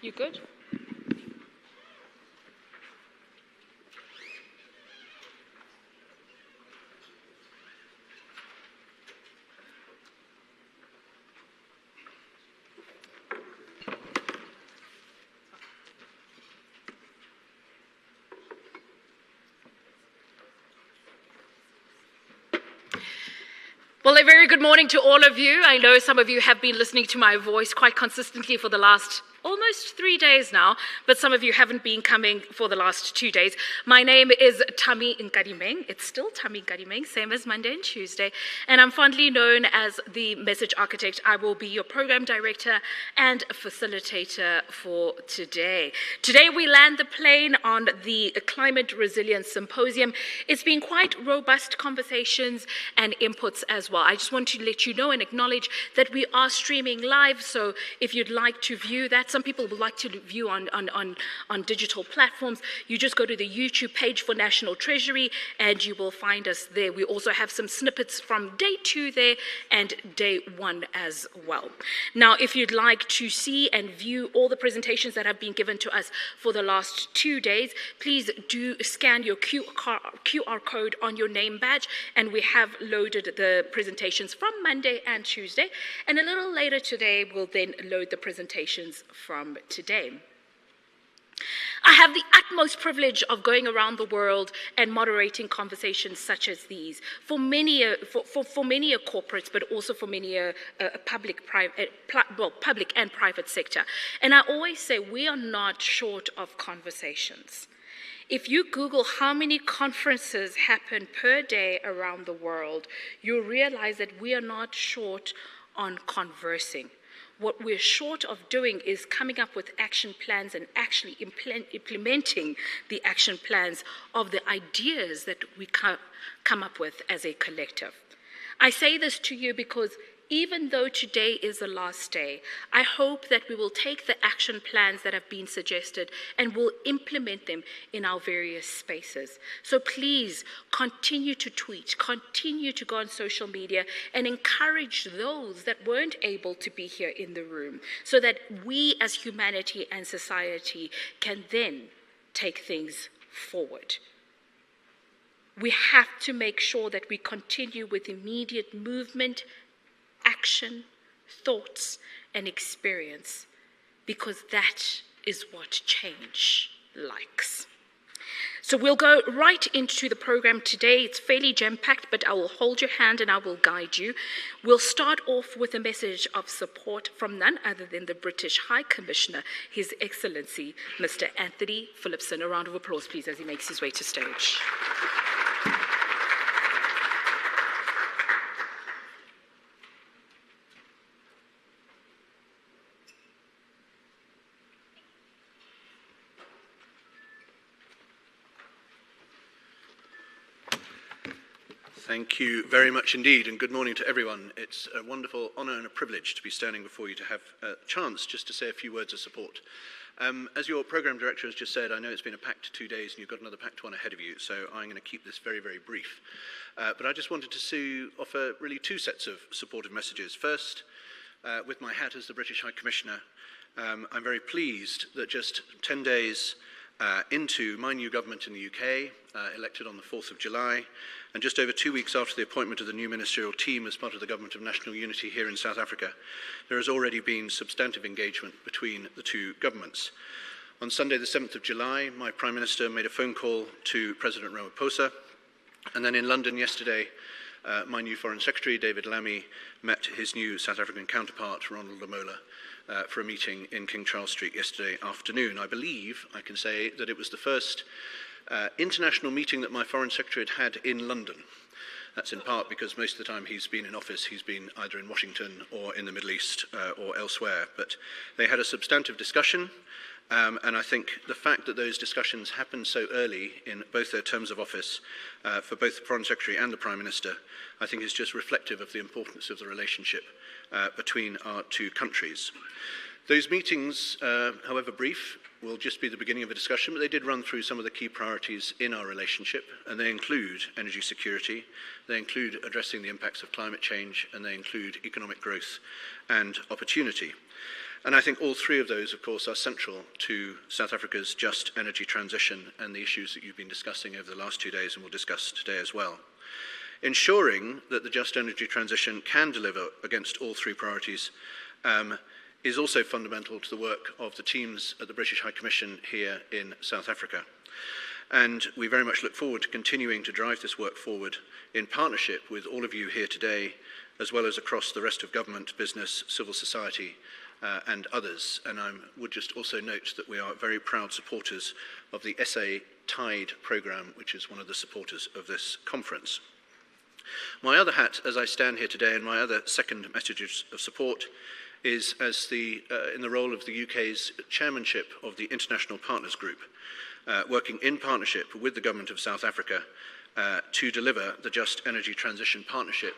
You good? Well, a very good morning to all of you. I know some of you have been listening to my voice quite consistently for the last almost 3 days now, but some of you haven't been coming for the last 2 days. My name is Tami Nkadimeng. It's still Tami Nkadimeng, same as Monday and Tuesday, and I'm fondly known as the Message Architect. I will be your program director and facilitator for today. Today we land the plane on the Climate Resilience Symposium. It's been quite robust conversations and inputs as well. I just want to let you know and acknowledge that we are streaming live, so if you'd like to view that, some people would like to view on digital platforms, you just go to the YouTube page for National Treasury and you will find us there. We also have some snippets from day 2 there and day 1 as well. Now, if you'd like to see and view all the presentations that have been given to us for the last 2 days, please do scan your QR code on your name badge, and we have loaded the presentations from Monday and Tuesday, and a little later today we'll then load the presentations from today. I have the utmost privilege of going around the world and moderating conversations such as these for many corporates, but also for many public and private sector. And I always say we are not short of conversations. If you Google how many conferences happen per day around the world, you'll realize that we are not short on conversing. What we're short of doing is coming up with action plans and actually implementing the action plans of the ideas that we come up with as a collective. I say this to you because even though today is the last day, I hope that we will take the action plans that have been suggested and will implement them in our various spaces. So please continue to tweet, continue to go on social media and encourage those that weren't able to be here in the room so that we as humanity and society can then take things forward. We have to make sure that we continue with immediate movement, action, thoughts, and experience, because that is what change likes. So we'll go right into the program today. It's fairly jam-packed, but I will hold your hand and I will guide you. We'll start off with a message of support from none other than the British High Commissioner, His Excellency, Mr. Anthony Phillipson. A round of applause, please, as he makes his way to stage. Thank you very much indeed, and good morning to everyone. It's a wonderful honour and a privilege to be standing before you to have a chance just to say a few words of support. As your programme director has just said, I know it's been a packed 2 days and you've got another packed one ahead of you, so I'm going to keep this very, very brief. But I just wanted to offer really 2 sets of supportive messages. First, with my hat as the British High Commissioner, I'm very pleased that just 10 days into my new government in the UK, elected on the 4th of July, and just over 2 weeks after the appointment of the new ministerial team as part of the Government of National Unity here in South Africa, there has already been substantive engagement between the 2 governments. On Sunday the 7th of July, my Prime Minister made a phone call to President Ramaphosa, and then in London yesterday, my new Foreign Secretary, David Lammy, met his new South African counterpart, Ronald Lamola, for a meeting in King Charles Street yesterday afternoon. I believe I can say that it was the first international meeting that my Foreign Secretary had in London. That's in part because most of the time he's been in office, he's been either in Washington or in the Middle East or elsewhere. But they had a substantive discussion, and I think the fact that those discussions happened so early in both their terms of office for both the Foreign Secretary and the Prime Minister, I think is just reflective of the importance of the relationship between our 2 countries. Those meetings, however brief, will just be the beginning of a discussion, but they did run through some of the key priorities in our relationship, and they include energy security, they include addressing the impacts of climate change, and they include economic growth and opportunity. And I think all three of those, of course, are central to South Africa's just energy transition and the issues that you've been discussing over the last 2 days and will discuss today as well. Ensuring that the just energy transition can deliver against all three priorities is also fundamental to the work of the teams at the British High Commission here in South Africa. And we very much look forward to continuing to drive this work forward in partnership with all of you here today, as well as across the rest of government, business, civil society, and others. And I would just also note that we are very proud supporters of the SA Tide programme, which is one of the supporters of this conference. My other hat, as I stand here today, and my other second message of support is as in the role of the UK's chairmanship of the International Partners Group, working in partnership with the Government of South Africa to deliver the Just Energy Transition Partnership,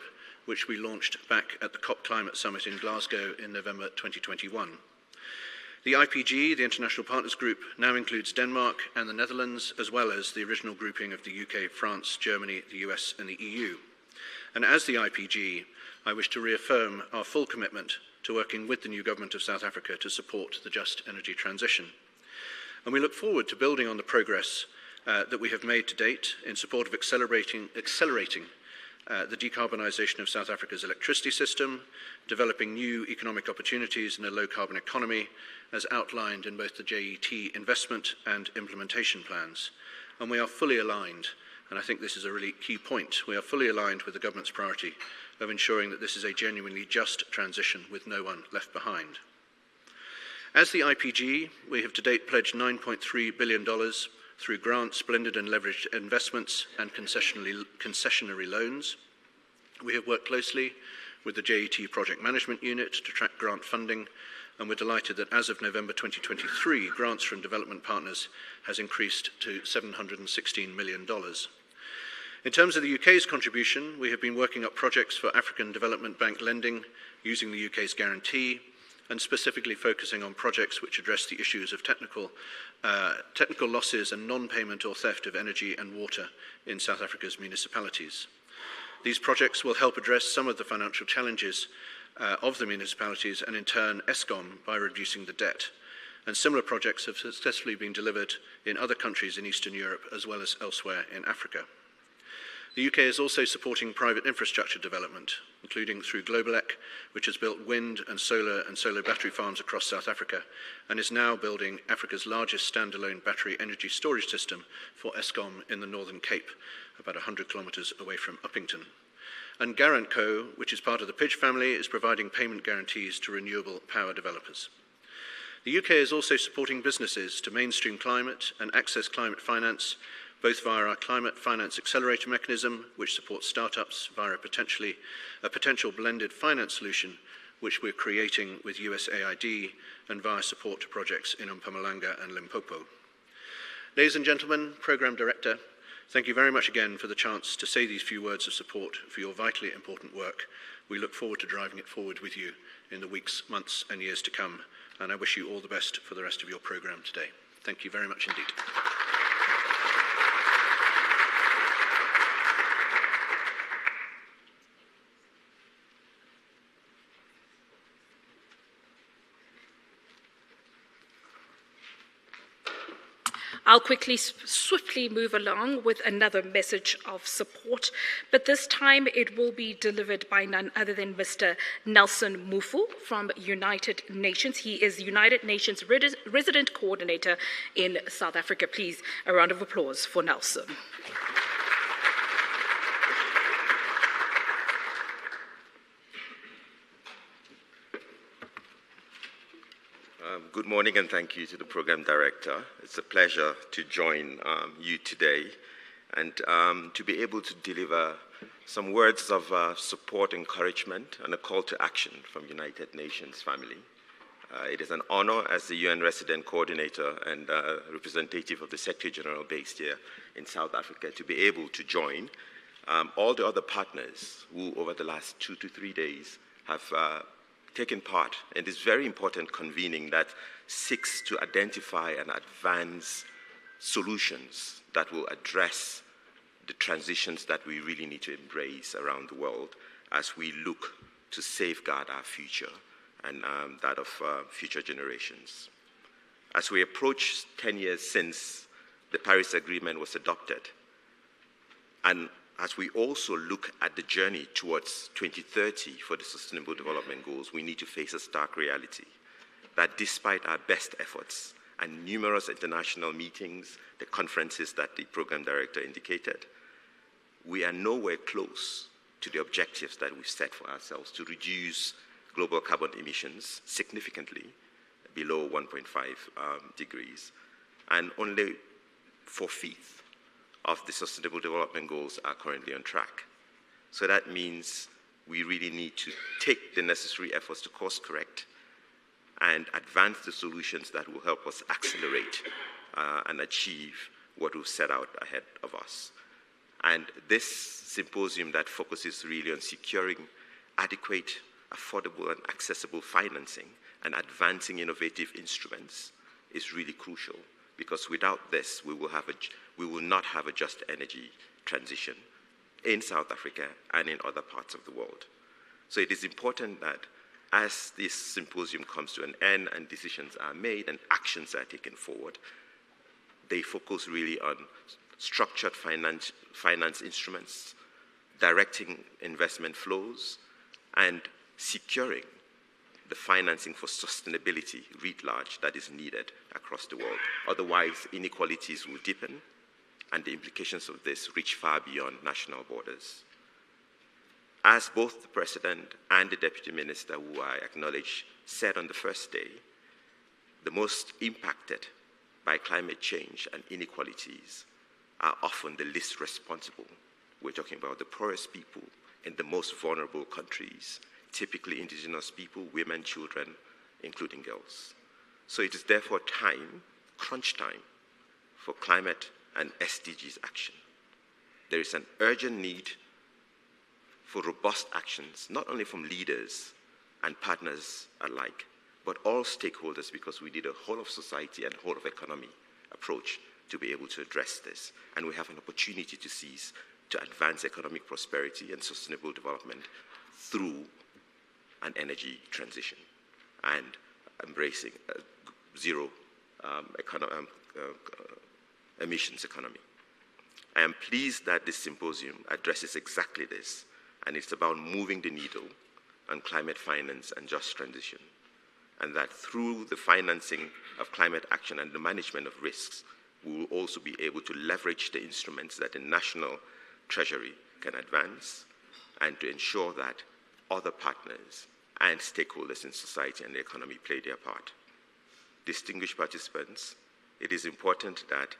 which we launched back at the COP Climate Summit in Glasgow in November 2021. The IPG, the International Partners Group, now includes Denmark and the Netherlands, as well as the original grouping of the UK, France, Germany, the US and the EU. And as the IPG, I wish to reaffirm our full commitment to working with the new Government of South Africa to support the just energy transition. And we look forward to building on the progress that we have made to date in support of accelerating the decarbonisation of South Africa's electricity system, developing new economic opportunities in a low-carbon economy, as outlined in both the JET investment and implementation plans. And we are fully aligned, and I think this is a really key point, we are fully aligned with the government's priority of ensuring that this is a genuinely just transition with no one left behind. As the IPG, we have to date pledged $9.3 billion through grants, blended and leveraged investments, and concessionary loans. We have worked closely with the JET Project Management Unit to track grant funding, and we're delighted that as of November 2023, grants from development partners has increased to $716 million. In terms of the UK's contribution, we have been working up projects for African Development Bank lending using the UK's guarantee, and specifically focusing on projects which address the issues of technical losses and non-payment or theft of energy and water in South Africa's municipalities. These projects will help address some of the financial challenges of the municipalities and in turn Eskom by reducing the debt. And similar projects have successfully been delivered in other countries in Eastern Europe as well as elsewhere in Africa. The UK is also supporting private infrastructure development, including through Globalec, which has built wind and solar battery farms across South Africa, and is now building Africa's largest standalone battery energy storage system for Eskom in the Northern Cape, about 100 kilometres away from Uppington. And Garant Co., which is part of the Pidge family, is providing payment guarantees to renewable power developers. The UK is also supporting businesses to mainstream climate and access climate finance, both via our Climate Finance Accelerator mechanism, which supports startups via a potential blended finance solution, which we're creating with USAID, and via support to projects in Mpumalanga and Limpopo. Ladies and gentlemen, Programme Director, thank you very much again for the chance to say these few words of support for your vitally important work. We look forward to driving it forward with you in the weeks, months and years to come, and I wish you all the best for the rest of your programme today. Thank you very much indeed. I'll swiftly move along with another message of support, but this time it will be delivered by none other than Mr. Nelson Mufu from United Nations. He is United Nations Resident Coordinator in South Africa. Please, a round of applause for Nelson. Good morning and thank you to the Program Director. It's a pleasure to join you today and to be able to deliver some words of support, encouragement and a call to action from United Nations family. It is an honor as the UN Resident Coordinator and representative of the Secretary General based here in South Africa to be able to join all the other partners who over the last 2 to 3 days have taken part in this very important convening that seeks to identify and advance solutions that will address the transitions that we really need to embrace around the world as we look to safeguard our future and that of future generations. As we approach 10 years since the Paris Agreement was adopted, and as we also look at the journey towards 2030 for the Sustainable Development Goals, we need to face a stark reality that despite our best efforts and numerous international meetings, the conferences that the program director indicated, we are nowhere close to the objectives that we've set for ourselves to reduce global carbon emissions significantly below 1.5 degrees, and only 4/5 of the Sustainable Development Goals are currently on track. So that means we really need to take the necessary efforts to course correct and advance the solutions that will help us accelerate and achieve what we've set out ahead of us. And this symposium that focuses really on securing adequate, affordable, and accessible financing and advancing innovative instruments is really crucial, because without this, we will not have a just energy transition in South Africa and in other parts of the world. So it is important that as this symposium comes to an end and decisions are made and actions are taken forward, they focus really on structured finance instruments, directing investment flows, and securing the financing for sustainability writ large that is needed across the world. Otherwise, inequalities will deepen, and the implications of this reach far beyond national borders. As both the President and the Deputy Minister, who I acknowledge, said on the first day, the most impacted by climate change and inequalities are often the least responsible. We're talking about the poorest people in the most vulnerable countries, typically indigenous people, women, children, including girls. So it is therefore time, crunch time, for climate and SDGs action. There is an urgent need for robust actions, not only from leaders and partners alike, but all stakeholders, because we need a whole of society and whole of economy approach to be able to address this. And we have an opportunity to seize to advance economic prosperity and sustainable development through an energy transition and embracing a zero emissions economy. I am pleased that this symposium addresses exactly this, and it's about moving the needle on climate finance and just transition, and that through the financing of climate action and the management of risks, we will also be able to leverage the instruments that the National Treasury can advance, and to ensure that other partners and stakeholders in society and the economy play their part. Distinguished participants, it is important that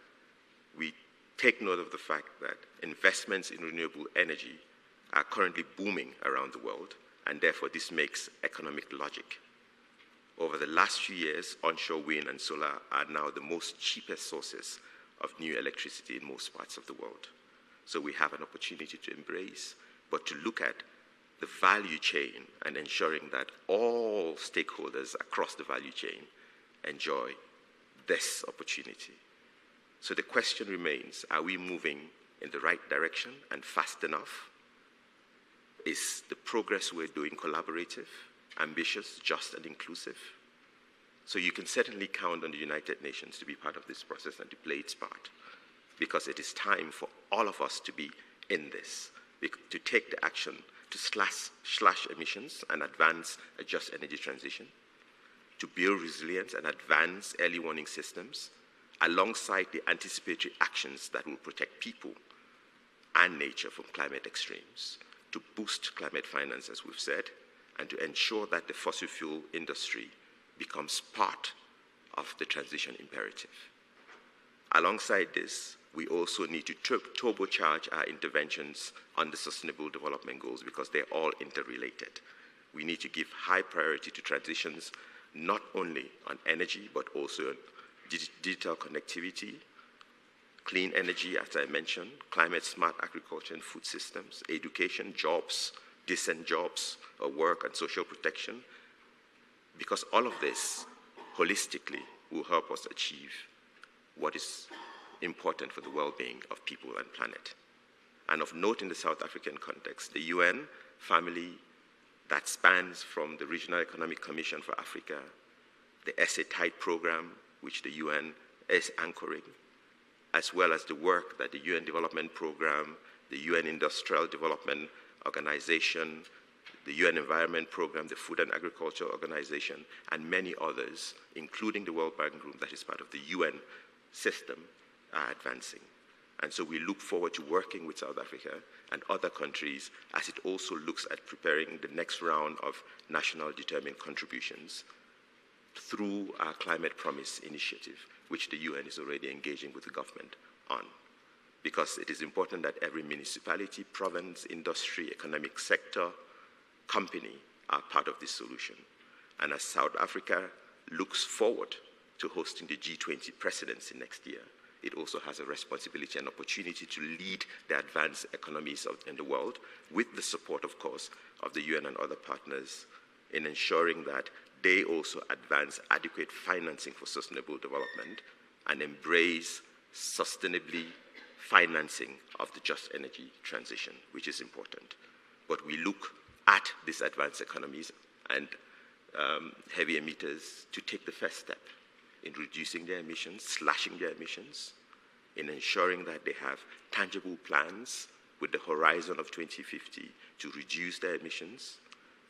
we take note of the fact that investments in renewable energy are currently booming around the world, and therefore this makes economic logic. Over the last few years, onshore wind and solar are now the most cheapest sources of new electricity in most parts of the world. So we have an opportunity to embrace, but to look at the value chain and ensuring that all stakeholders across the value chain enjoy this opportunity. So the question remains, are we moving in the right direction and fast enough? Is the progress we're doing collaborative, ambitious, just, and inclusive? So you can certainly count on the United Nations to be part of this process and to play its part, because it is time for all of us to be in this, to take the action to slash emissions and advance a just energy transition, to build resilience and advance early warning systems, alongside the anticipatory actions that will protect people and nature from climate extremes, to boost climate finance, as we've said, and to ensure that the fossil fuel industry becomes part of the transition imperative. Alongside this, we also need to turbocharge our interventions on the Sustainable Development Goals, because they're all interrelated. We need to give high priority to transitions, not only on energy, but also on digital connectivity, clean energy, as I mentioned, climate smart agriculture and food systems, education, jobs, decent jobs, work and social protection, because all of this holistically will help us achieve what is important for the well-being of people and planet. And of note in the South African context, the UN Family that spans from the Regional Economic Commission for Africa, the SA Tide program, which the UN is anchoring, as well as the work that the UN Development Program, the UN Industrial Development Organization, the UN Environment Program, the Food and Agriculture Organization, and many others, including the World Bank Group that is part of the UN system, are advancing. And so we look forward to working with South Africa and other countries as it also looks at preparing the next round of national determined contributions through our Climate Promise initiative, which the UN is already engaging with the government on. Because it is important that every municipality, province, industry, economic sector, company are part of this solution. And as South Africa looks forward to hosting the G20 presidency next year, it also has a responsibility and opportunity to lead the advanced economies in the world with the support, of course, of the UN and other partners in ensuring that they also advance adequate financing for sustainable development and embrace sustainably financing of the just energy transition, which is important. But we look at these advanced economies and heavy emitters to take the first step in reducing their emissions, slashing their emissions, in ensuring that they have tangible plans with the horizon of 2050 to reduce their emissions,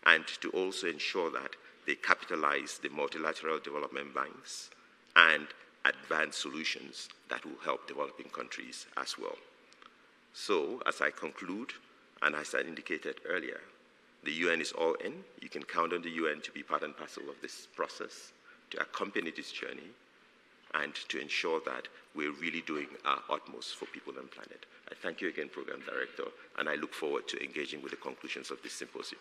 and to also ensure that they capitalize the multilateral development banks and advance solutions that will help developing countries as well. So, as I conclude, and as I indicated earlier, the UN is all in. You can count on the UN to be part and parcel of this process, to accompany this journey, and to ensure that we're really doing our utmost for people and planet. I thank you again, Program Director, and I look forward to engaging with the conclusions of this symposium.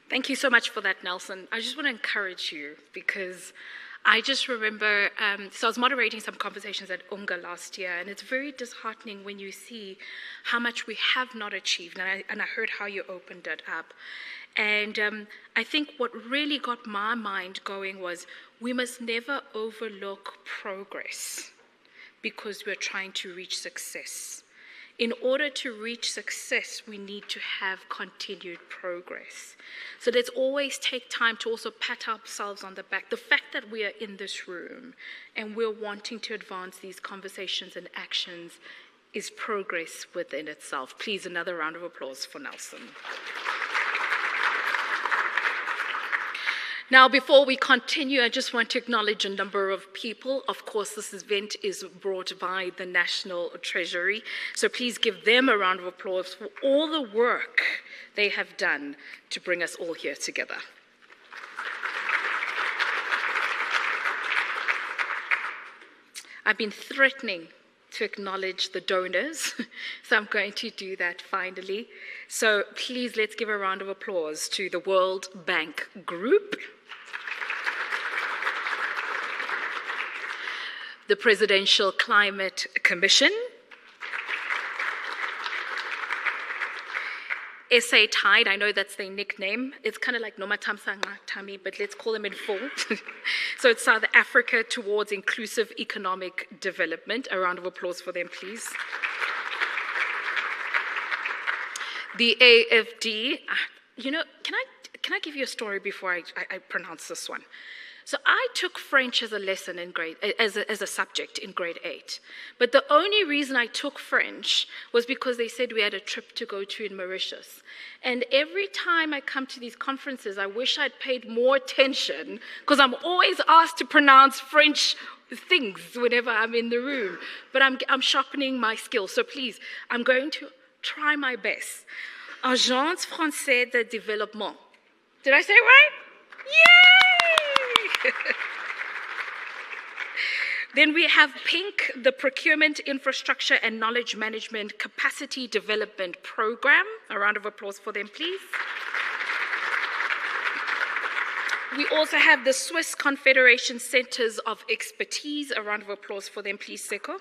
Thank you so much for that, Nelson. I just want to encourage you because I just remember, so I was moderating some conversations at UNGA last year, and it's very disheartening when you see how much we have not achieved, and I heard how you opened it up. And I think what really got my mind going was we must never overlook progress because we're trying to reach success. In order to reach success, we need to have continued progress. So let's always take time to also pat ourselves on the back. The fact that we are in this room and we're wanting to advance these conversations and actions is progress within itself. Please, another round of applause for Nelson. Now, before we continue, I just want to acknowledge a number of people. Of course, this event is brought by the National Treasury, so please give them a round of applause for all the work they have done to bring us all here together. I've been threatening to acknowledge the donors, so I'm going to do that finally. So please, let's give a round of applause to the World Bank Group, the Presidential Climate Commission, SA Tide, I know that's their nickname. It's kind of like Nomatamsanga Tami, but let's call them in full. So it's South Africa Towards Inclusive Economic Development. A round of applause for them, please. The AFD, you know, can I give you a story before I pronounce this one? So I took French as a lesson in as a subject in grade 8. But the only reason I took French was because they said we had a trip to go to in Mauritius. And every time I come to these conferences, I wish I'd paid more attention because I'm always asked to pronounce French things whenever I'm in the room. But I'm sharpening my skills. So please, I'm going to try my best. Agence Française de Développement. Did I say it right? Yay! Then we have PINC, the Procurement, Infrastructure and Knowledge Management Capacity Development Program. A round of applause for them, please. We also have the Swiss Confederation Centers of Expertise. A round of applause for them, please, Seko.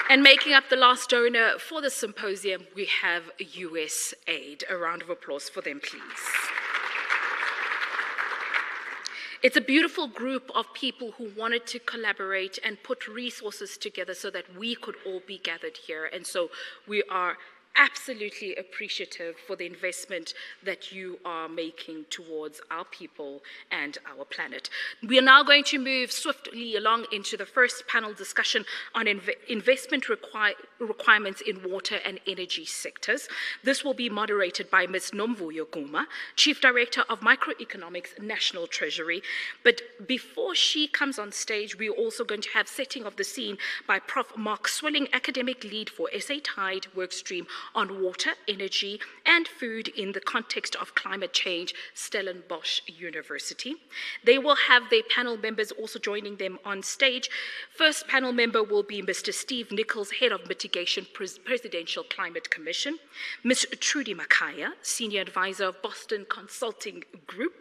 And making up the last donor for the symposium, we have USAID. A round of applause for them, please. It's a beautiful group of people who wanted to collaborate and put resources together so that we could all be gathered here. And so we are absolutely appreciative for the investment that you are making towards our people and our planet. We are now going to move swiftly along into the first panel discussion on investment requirements in water and energy sectors. This will be moderated by Ms. Nomvuyo Guma, Chief Director of Microeconomics, National Treasury. But before she comes on stage, we're also going to have setting of the scene by Prof. Mark Swilling, Academic Lead for SA Tide Workstream on water, energy, and food in the context of climate change, Stellenbosch University. They will have their panel members also joining them on stage. First panel member will be Mr. Steve Nichols, Head of Mitigation, Presidential Climate Commission, Ms. Trudy Makaya, Senior Advisor of Boston Consulting Group.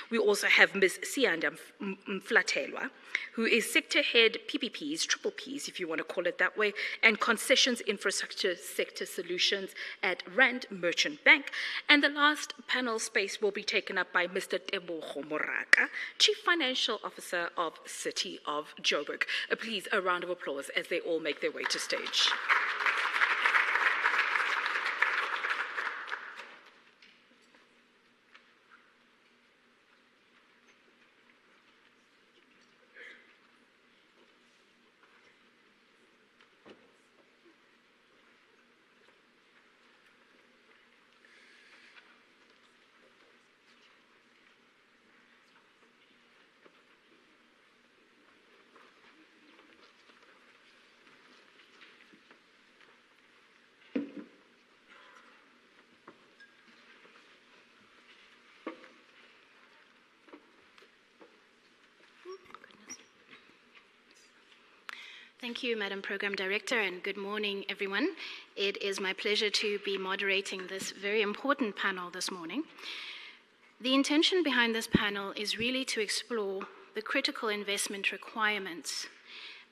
We also have Ms. Sianda Mflatelwa, who is Sector Head PPPs, Triple Ps if you want to call it that way, and Concessions Infrastructure Sector Solutions at Rand Merchant Bank. And the last panel space will be taken up by Mr. Tebogo Moraka, Chief Financial Officer of City of Joburg. Please, a round of applause as they all make their way to stage. Thank you, Madam Program Director, and good morning, everyone. It is my pleasure to be moderating this very important panel this morning. The intention behind this panel is really to explore the critical investment requirements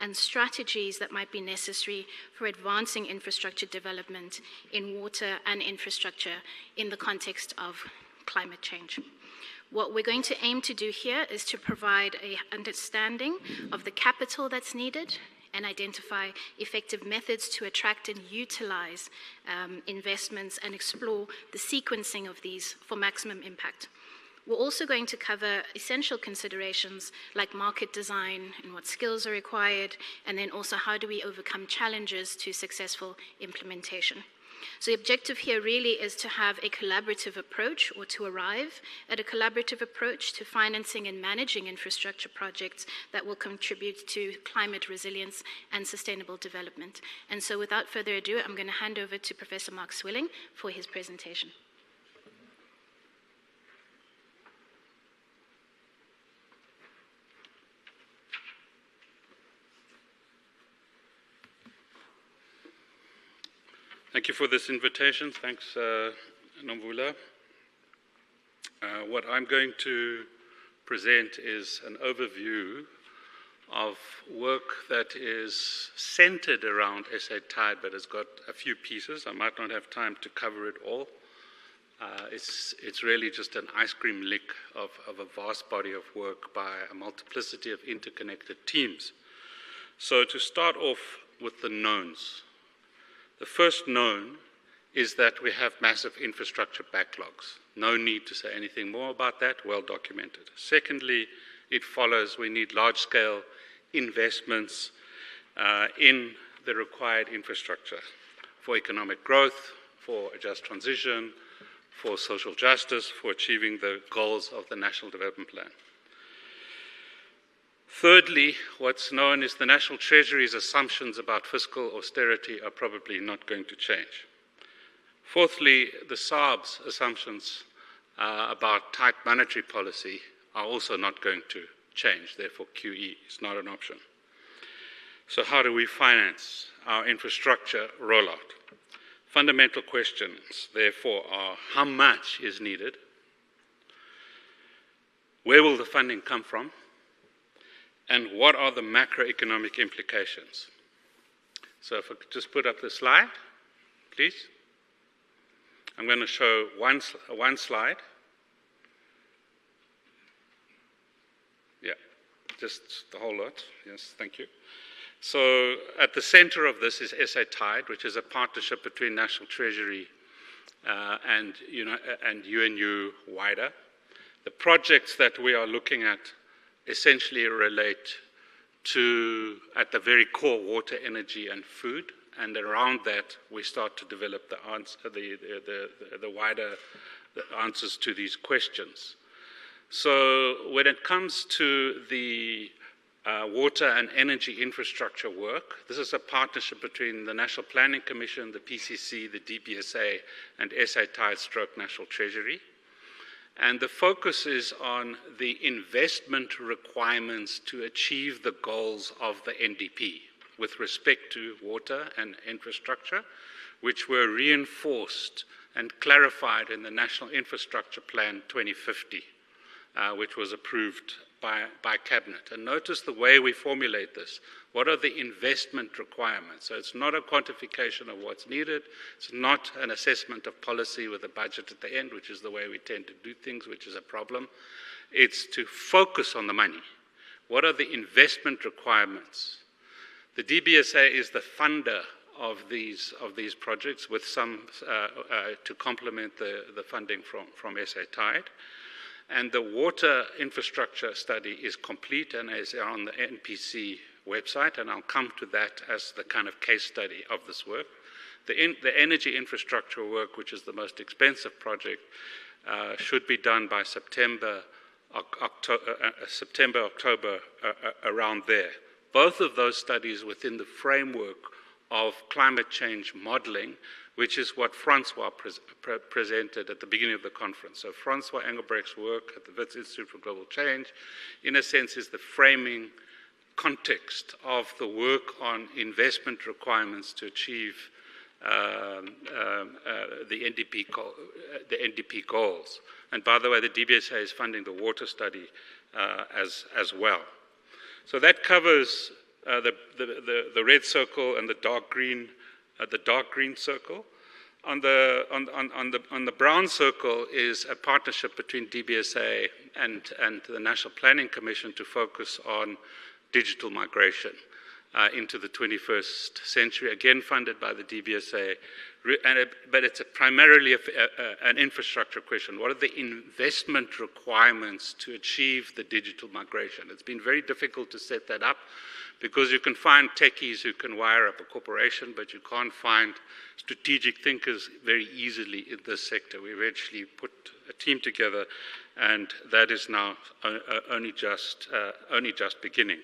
and strategies that might be necessary for advancing infrastructure development in water and infrastructure in the context of climate change. What we're going to aim to do here is to provide an understanding of the capital that's needed and identify effective methods to attract and utilize investments and explore the sequencing of these for maximum impact. We're also going to cover essential considerations like market design and what skills are required, and then also how do we overcome challenges to successful implementation. So the objective here really is to have a collaborative approach, or to arrive at a collaborative approach to financing and managing infrastructure projects that will contribute to climate resilience and sustainable development. And so without further ado, I'm going to hand over to Professor Mark Swilling for his presentation. Thank you for this invitation. Thanks, Nomvula. What I'm going to present is an overview of work that is centered around SA Tide, but has got a few pieces. I might not have time to cover it all. It's really just an ice cream lick of a vast body of work by a multiplicity of interconnected teams. So to start off with the knowns. The first known is that we have massive infrastructure backlogs. No need to say anything more about that, well documented. Secondly, it follows we need large-scale investments in the required infrastructure for economic growth, for a just transition, for social justice, for achieving the goals of the National Development Plan. Thirdly, what's known is the National Treasury's assumptions about fiscal austerity are probably not going to change. Fourthly, the SARB's assumptions about tight monetary policy are also not going to change. Therefore, QE is not an option. So how do we finance our infrastructure rollout? Fundamental questions, therefore, are how much is needed? Where will the funding come from? And what are the macroeconomic implications? So if I could just put up the slide, please. I'm going to show one slide. Yeah, just the whole lot. Yes, thank you. So at the center of this is SA Tide, which is a partnership between National Treasury and UNU wider. The projects that we are looking at essentially relate to, at the very core, water, energy, and food. And around that, we start to develop the wider answers to these questions. So when it comes to the water and energy infrastructure work, this is a partnership between the National Planning Commission, the PCC, the DBSA, and SA Tide / National Treasury. And the focus is on the investment requirements to achieve the goals of the NDP with respect to water and infrastructure, which were reinforced and clarified in the National Infrastructure Plan 2050, which was approved by Cabinet. And notice the way we formulate this. What are the investment requirements? So it's not a quantification of what's needed. It's not an assessment of policy with a budget at the end, which is the way we tend to do things, which is a problem. It's to focus on the money. What are the investment requirements? The DBSA is the funder of these projects, with some to complement the funding from SA Tide. And the water infrastructure study is complete and is on the NPC website, and I'll come to that as the kind of case study of this work. The energy infrastructure work, which is the most expensive project, should be done by September, October, around there. Both of those studies within the framework of climate change modeling, which is what Francois presented at the beginning of the conference. So Francois Engelbrecht's work at the Wits Institute for Global Change, in a sense, is the framing context of the work on investment requirements to achieve the NDP goals. And by the way, the DBSA is funding the water study as well. So that covers the red circle and the dark green circle. On the brown circle is a partnership between DBSA and the National Planning Commission to focus on digital migration into the 21st century, again funded by the DBSA, but it's primarily an infrastructure question. What are the investment requirements to achieve the digital migration? It's been very difficult to set that up, because you can find techies who can wire up a corporation, but you can't find strategic thinkers very easily in this sector. We eventually put a team together, and that is now only just beginning.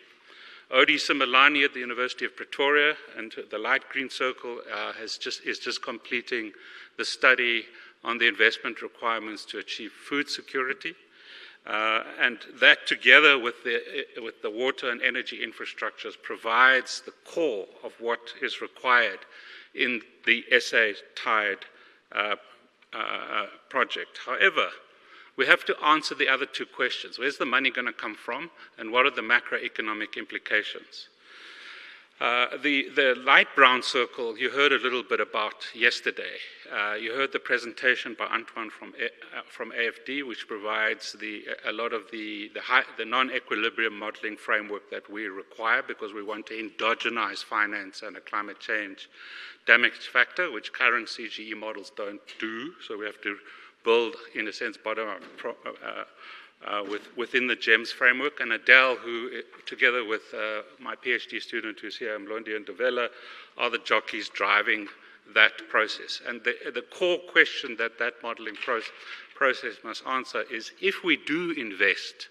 Odi Simelane at the University of Pretoria, and the light green circle is just completing the study on the investment requirements to achieve food security. And that, together with the water and energy infrastructures, provides the core of what is required in the SA Tide project. However, we have to answer the other two questions. Where's the money going to come from, and what are the macroeconomic implications? The light brown circle you heard a little bit about yesterday. You heard the presentation by Antoine from AFD, which provides a lot of the non-equilibrium modeling framework that we require, because we want to endogenize finance and a climate change damage factor, which current CGE models don't do. So we have to build, in a sense, bottom-up within the GEMS framework. And Adele, who, together with my PhD student who's here, Mlondi and Devela, are the jockeys driving that process. And the core question that modeling process must answer is, if we do invest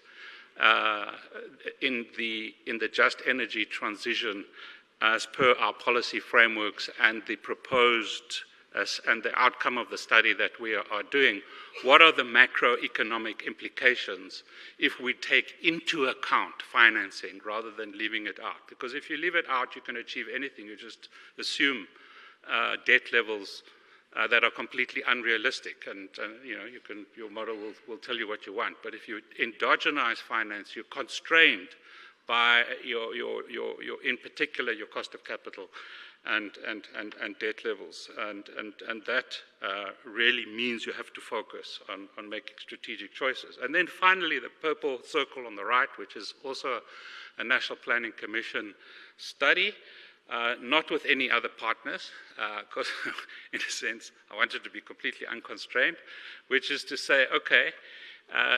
in the just energy transition as per our policy frameworks and the proposed and the outcome of the study that we are doing, what are the macroeconomic implications if we take into account financing rather than leaving it out? Because if you leave it out, you can achieve anything. You just assume debt levels that are completely unrealistic, and your model will tell you what you want. But if you endogenize finance, you're constrained by in particular, your cost of capital and debt levels. And that really means you have to focus on making strategic choices. And then finally, the purple circle on the right, which is also a National Planning Commission study, not with any other partners, because in a sense, I wanted to be completely unconstrained, which is to say, okay,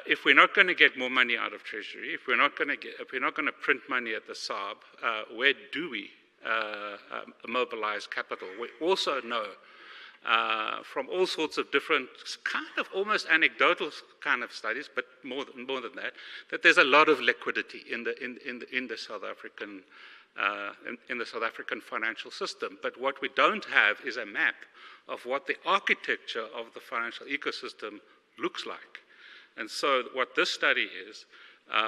if we're not going to get more money out of Treasury, if we're not going to print money at the SARB, where do we mobilize capital? We also know from all sorts of different kind of almost anecdotal kind of studies, but more than that, that there's a lot of liquidity in the South African in the South African financial system. But what we don't have is a map of what the architecture of the financial ecosystem looks like. And so what this study is,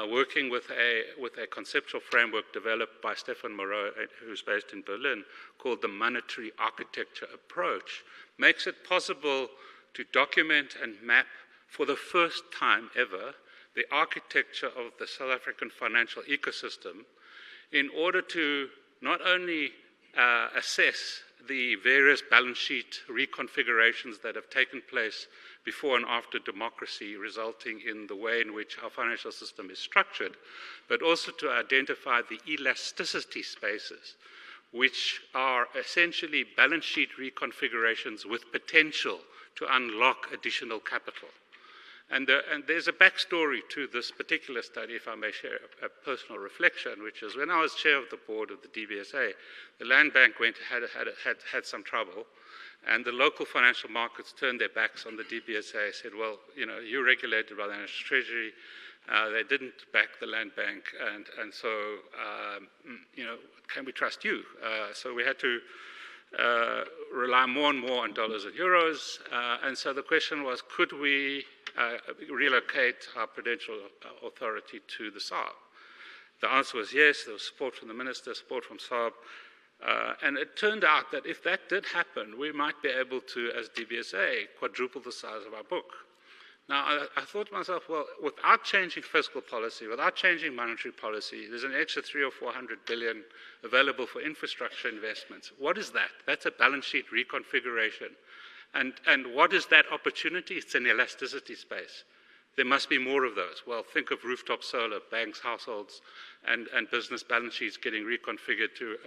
working with a conceptual framework developed by Stefan Moreau, who's based in Berlin, called the monetary architecture approach, makes it possible to document and map for the first time ever the architecture of the South African financial ecosystem in order to not only assess the various balance sheet reconfigurations that have taken place before and after democracy, resulting in the way in which our financial system is structured, but also to identify the elasticity spaces, which are essentially balance sheet reconfigurations with potential to unlock additional capital. And there's a backstory to this particular study, if I may share a personal reflection, which is when I was chair of the board of the DBSA, the Land Bank had some trouble, and the local financial markets turned their backs on the DBSA, said, well, you know, you're regulated by the National Treasury. They didn't back the Land Bank, and so, you know, can we trust you? So we had to rely more and more on dollars and euros, and so the question was, could we relocate our prudential authority to the SARB? The answer was yes. There was support from the minister, support from SARB, and it turned out that if that did happen, we might be able to, as DBSA, quadruple the size of our book. Now, I thought to myself, well, without changing fiscal policy, without changing monetary policy, there's an extra 300 or 400 billion available for infrastructure investments. What is that? That's a balance sheet reconfiguration. And what is that opportunity? It's an elasticity space. There must be more of those. Well, think of rooftop solar, banks, households, and business balance sheets getting reconfigured to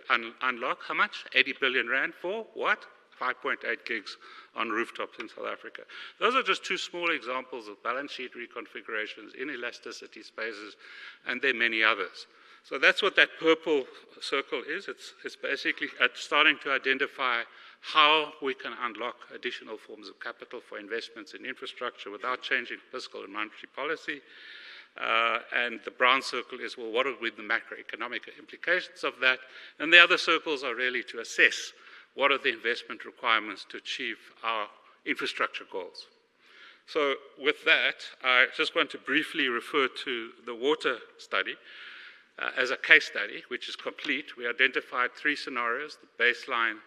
unlock how much? 80 billion rand for what? 5.8 gigs on rooftops in South Africa. Those are just two small examples of balance sheet reconfigurations in elasticity spaces, and there are many others. So that's what that purple circle is. It's basically starting to identify how we can unlock additional forms of capital for investments in infrastructure without changing fiscal and monetary policy. And the brown circle is, well, what are the macroeconomic implications of that? And the other circles are really to assess what are the investment requirements to achieve our infrastructure goals. So with that, I just want to briefly refer to the water study as a case study, which is complete. We identified three scenarios: the baseline,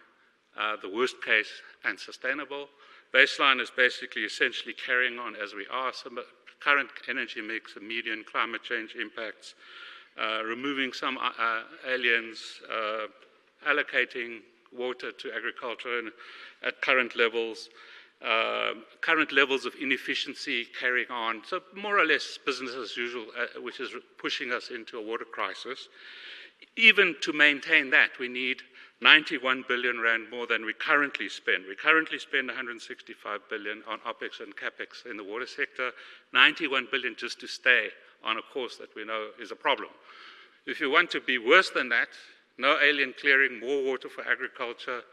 the worst case, and sustainable. Baseline is basically essentially carrying on as we are, some current energy mix, median climate change impacts, removing some aliens, allocating water to agriculture at current levels of inefficiency carrying on. So more or less business as usual, which is pushing us into a water crisis. Even to maintain that, we need 91 billion rand more than we currently spend. We currently spend 165 billion on OPEX and CAPEX in the water sector, 91 billion just to stay on a course that we know is a problem. If you want to be worse than that, no alien clearing, more water for agriculture,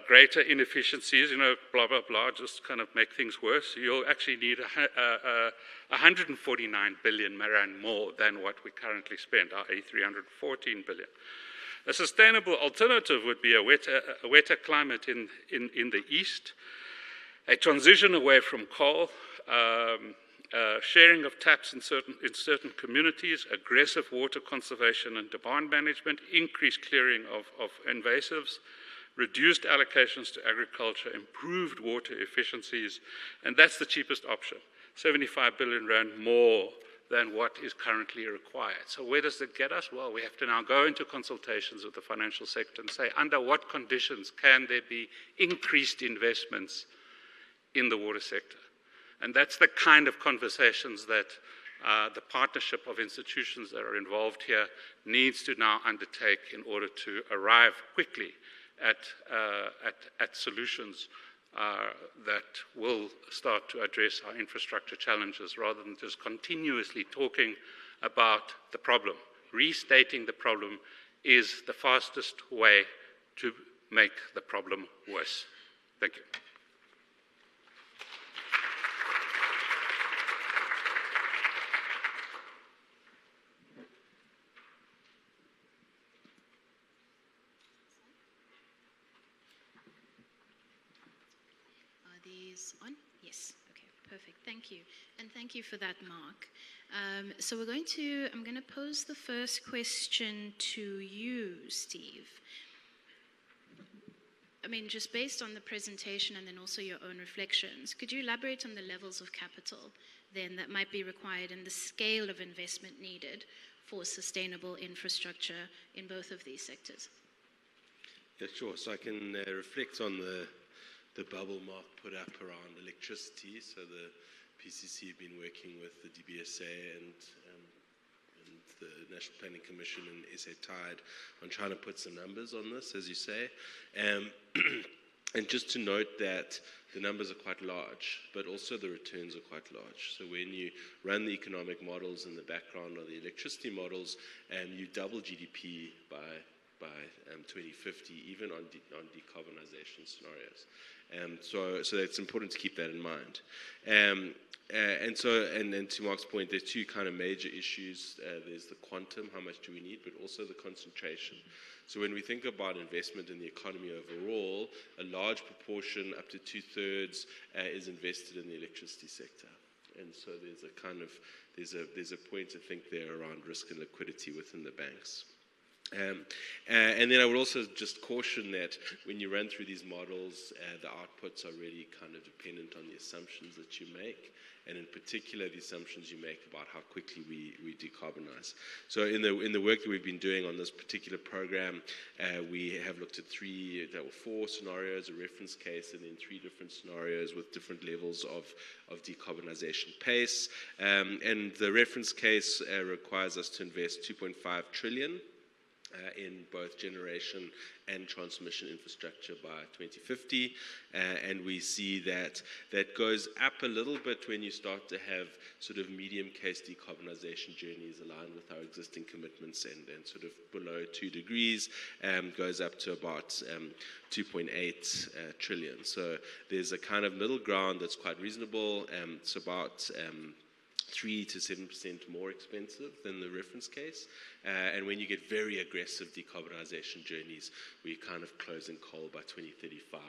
greater inefficiencies, you know, blah, blah, blah, just kind of make things worse. You'll actually need 149 billion rand more than what we currently spend, i.e. 314 billion. A sustainable alternative would be a wetter climate in the east, a transition away from coal, sharing of taps in certain communities, aggressive water conservation and demand management, increased clearing of invasives, reduced allocations to agriculture, improved water efficiencies, and that's the cheapest option, 75 billion rand more than what is currently required. So where does it get us? Well, we have to now go into consultations with the financial sector and say, under what conditions can there be increased investments in the water sector? And that's the kind of conversations that the partnership of institutions that are involved here needs to now undertake in order to arrive quickly at solutions that will start to address our infrastructure challenges rather than just continuously talking about the problem. Restating the problem is the fastest way to make the problem worse. Thank you. On? Yes, okay, perfect, thank you. And thank you for that, Mark. So I'm going to pose the first question to you, Steve. I mean, just based on the presentation and then also your own reflections, could you elaborate on the levels of capital then that might be required and the scale of investment needed for sustainable infrastructure in both of these sectors? Yeah, sure. So I can reflect on the bubble Mark put up around electricity. So the PCC have been working with the DBSA and the National Planning Commission and SA Tide on trying to put some numbers on this, as you say. And just to note that the numbers are quite large, but also the returns are quite large. So when you run the economic models in the background or the electricity models, you double GDP by 2050, even on decarbonization scenarios. So it's important to keep that in mind. And to Mark's point, there's two kind of major issues. There's the quantum, how much do we need, but also the concentration. So when we think about investment in the economy overall, a large proportion, up to 2/3, is invested in the electricity sector. And so there's a point to think there around risk and liquidity within the banks. And then I would also just caution that when you run through these models, the outputs are really kind of dependent on the assumptions that you make, and in particular the assumptions you make about how quickly we decarbonize. So in the work that we've been doing on this particular program, we have looked at four scenarios, a reference case, and then 3 different scenarios with different levels of decarbonization pace. And the reference case requires us to invest 2.5 trillion in both generation and transmission infrastructure by 2050, and we see that goes up a little bit when you start to have sort of medium case decarbonization journeys aligned with our existing commitments, and sort of below 2 degrees goes up to about 2.8 trillion. So there's a kind of middle ground that's quite reasonable. It's about 3 to 7% more expensive than the reference case. And when you get very aggressive decarbonization journeys, we're kind of closing coal by 2035.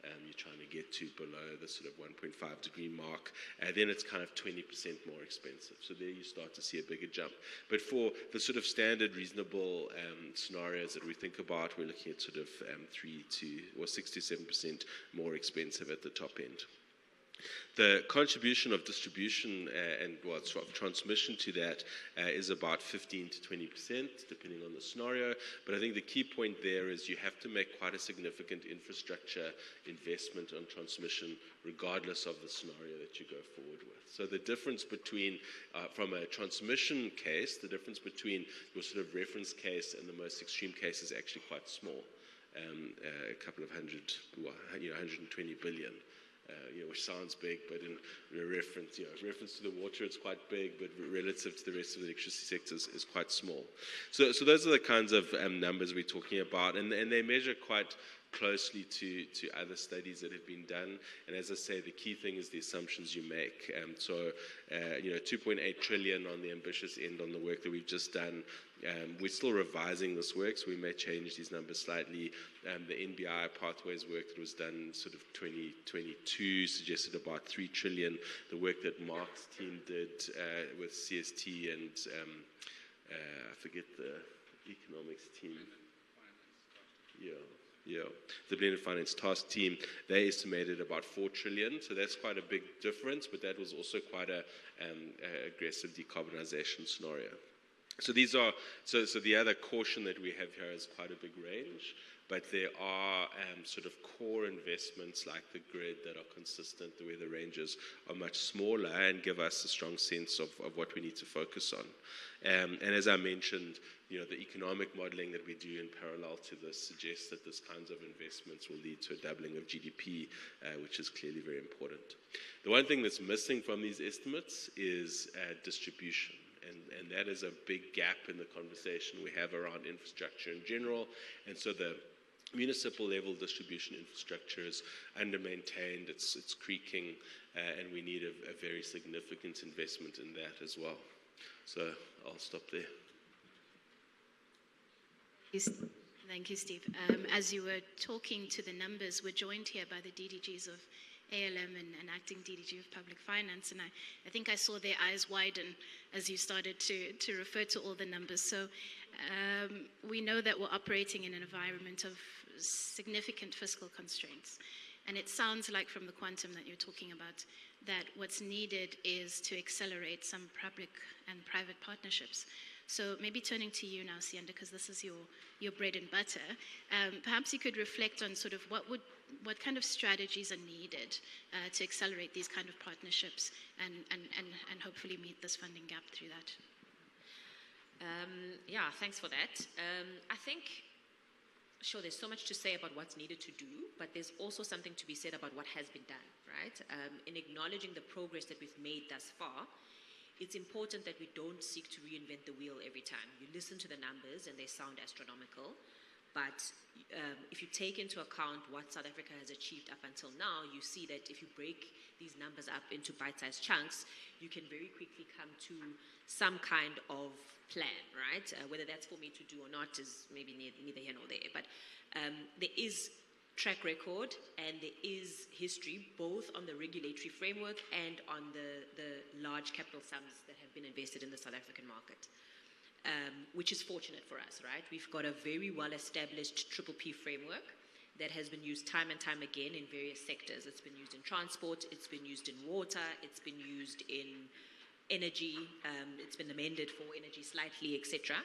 You're trying to get to below the sort of 1.5 degree mark. Then it's kind of 20% more expensive. So there you start to see a bigger jump. But for the sort of standard reasonable scenarios that we think about, we're looking at sort of 6 to 7% more expensive at the top end. The contribution of distribution and transmission to that is about 15 to 20%, depending on the scenario. But I think the key point there is you have to make quite a significant infrastructure investment on transmission, regardless of the scenario that you go forward with. So the difference between, from a transmission case, the difference between your sort of reference case and the most extreme case is actually quite small. A couple of 120 billion. Which sounds big, but in reference to the water, it's quite big, but relative to the rest of the electricity sector is quite small. So those are the kinds of numbers we're talking about, and they measure quite closely to other studies that have been done. And as I say, the key thing is the assumptions you make. 2.8 trillion on the ambitious end on the work that we've just done. We're still revising this work, so we may change these numbers slightly. The NBI pathways work that was done sort of 2022 suggested about 3 trillion. The work that Mark's team did with CST and I forget the economics team. Yeah, the Blended Finance Task Team, they estimated about 4 trillion, so that's quite a big difference, but that was also quite a aggressive decarbonization scenario. So these are, so the other caution that we have here is quite a big range, but there are sort of core investments like the grid that are consistent, where the ranges are much smaller and give us a strong sense of what we need to focus on. And as I mentioned, the economic modeling that we do in parallel to this suggests that this kinds of investments will lead to a doubling of GDP, which is clearly very important. The one thing that's missing from these estimates is distribution. And that is a big gap in the conversation we have around infrastructure in general. And so the municipal level distribution infrastructure is under-maintained, it's creaking, and we need a very significant investment in that as well. So I'll stop there. Thank you, Steve. As you were talking to the numbers, we're joined here by the DDGs of ALM and acting DDG of Public Finance, and I think I saw their eyes widen as you started to refer to all the numbers. So we know that we're operating in an environment of significant fiscal constraints, and it sounds like from the quantum that you're talking about that what's needed is to accelerate some public and private partnerships. So maybe turning to you now, Sianda, because this is your bread and butter, perhaps you could reflect on sort of what kind of strategies are needed to accelerate these kind of partnerships and hopefully meet this funding gap through that. Yeah, thanks for that. I think, sure, there's so much to say about what's needed to do, but there's also something to be said about what has been done, right? In acknowledging the progress that we've made thus far, it's important that we don't seek to reinvent the wheel every time. You listen to the numbers and they sound astronomical, but if you take into account what South Africa has achieved up until now, you see that if you break these numbers up into bite-sized chunks, you can very quickly come to some kind of plan, right? Whether that's for me to do or not is maybe neither here nor there, but there is track record and there is history both on the regulatory framework and on the large capital sums that have been invested in the South African market, which is fortunate for us, right? We've got a very well-established PPP framework that has been used time and time again in various sectors. It's been used in transport, it's been used in water, it's been used in energy, it's been amended for energy slightly, etc.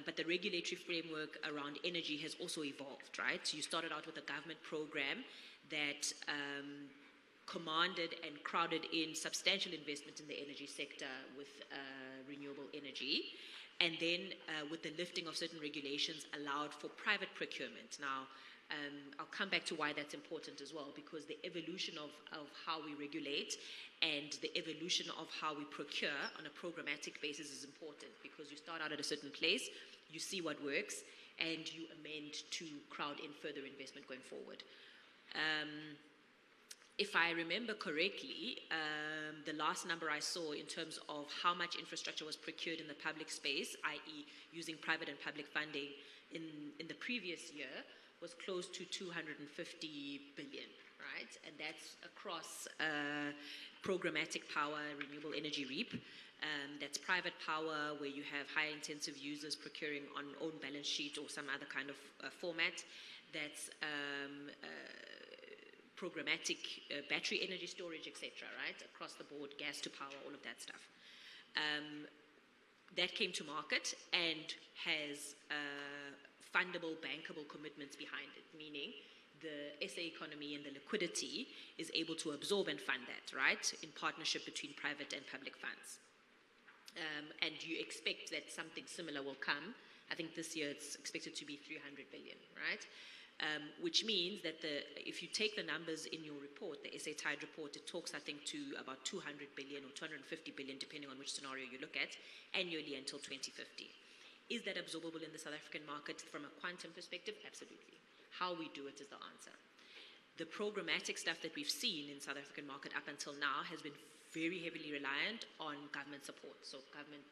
But the regulatory framework around energy has also evolved, right? So you started out with a government program that commanded and crowded in substantial investment in the energy sector with renewable energy. And then with the lifting of certain regulations allowed for private procurement. Now, I'll come back to why that's important as well, because the evolution of how we regulate and the evolution of how we procure on a programmatic basis is important, because you start out at a certain place, you see what works, and you amend to crowd in further investment going forward. If I remember correctly, the last number I saw in terms of how much infrastructure was procured in the public space, i.e. using private and public funding in the previous year, was close to 250 billion, right? And that's across programmatic power, renewable energy REAP. That's private power where you have high intensive users procuring on own balance sheet or some other kind of format. That's programmatic battery energy storage, etc., right? Across the board, gas to power, all of that stuff. That came to market and has fundable, bankable commitments behind it, meaning the SA economy and the liquidity is able to absorb and fund that, right, in partnership between private and public funds. And you expect that something similar will come. I think this year it's expected to be 300 billion, right? Which means that if you take the numbers in your report, the SA Tide report, it talks, I think, to about 200 billion or 250 billion, depending on which scenario you look at, annually until 2050. Is that absorbable in the South African market from a quantum perspective? Absolutely. How we do it is the answer. The programmatic stuff that we've seen in South African market up until now has been very heavily reliant on government support, so government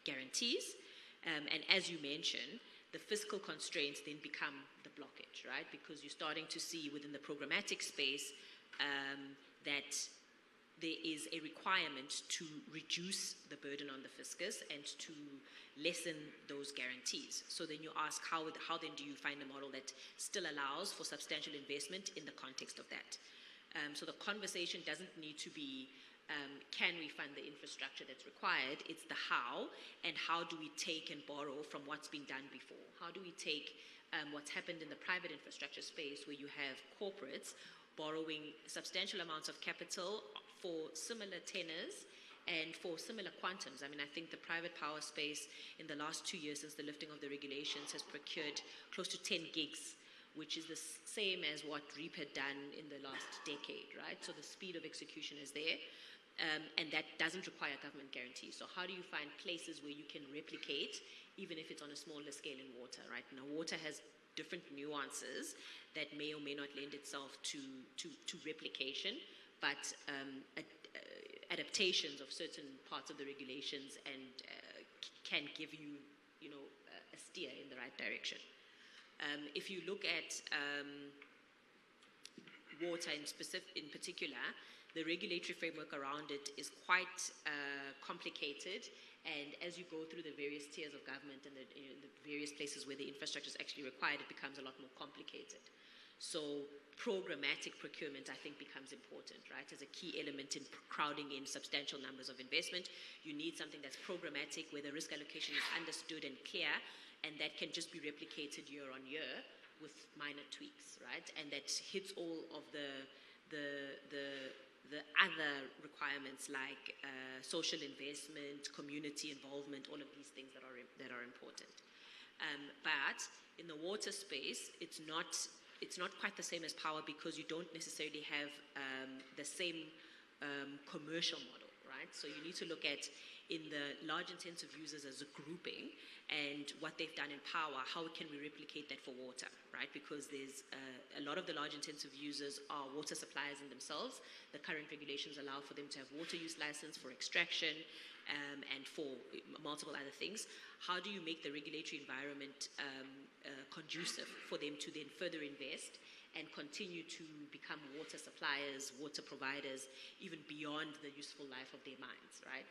guarantees. And as you mentioned, the fiscal constraints then become the blockage, right? Because you're starting to see within the programmatic space that there is a requirement to reduce the burden on the fiscus and to lessen those guarantees. So then you ask, how then do you find a model that still allows for substantial investment in the context of that? So the conversation doesn't need to be, can we fund the infrastructure that's required? It's the how, and how do we take and borrow from what's been done before? How do we take what's happened in the private infrastructure space, where you have corporates borrowing substantial amounts of capital for similar tenors and for similar quantums. I mean, I think the private power space in the last 2 years since the lifting of the regulations has procured close to 10 gigs, which is the same as what REAP had done in the last decade, right? So the speed of execution is there, and that doesn't require government guarantee. So how do you find places where you can replicate, even if it's on a smaller scale in water, right? Now, water has different nuances that may or may not lend itself to replication, but adaptations of certain parts of the regulations and can give you, a steer in the right direction. If you look at water in particular, the regulatory framework around it is quite complicated, and as you go through the various tiers of government and the various places where the infrastructure is actually required, it becomes a lot more complicated. So programmatic procurement, I think, becomes important, right? As a key element in crowding in substantial numbers of investment. You need something that's programmatic, where the risk allocation is understood and clear, and that can just be replicated year on year with minor tweaks, right? And that hits all of the other requirements like social investment, community involvement, all of these things that are important. But in the water space, it's not quite the same as power, because you don't necessarily have the same commercial model, right? So you need to look at, in the large intensive users as a grouping, and what they've done in power, how can we replicate that for water, right? Because there's a lot of the large intensive users are water suppliers in themselves. The current regulations allow for them to have water use license for extraction and for multiple other things. How do you make the regulatory environment conducive for them to then further invest and continue to become water suppliers, water providers, even beyond the useful life of their mines, right?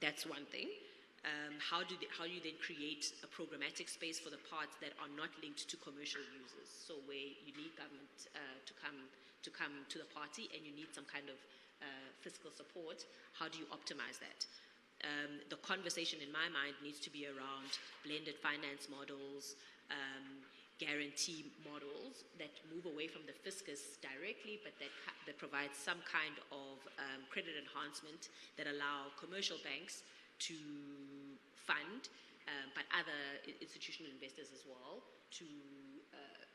That's one thing. How do you then create a programmatic space for the parts that are not linked to commercial users? So where you need government to come to the party, and you need some kind of fiscal support, how do you optimize that? The conversation in my mind needs to be around blended finance models, guarantee models that move away from the fiscus directly, but that provide some kind of credit enhancement that allow commercial banks to fund, but other institutional investors as well, to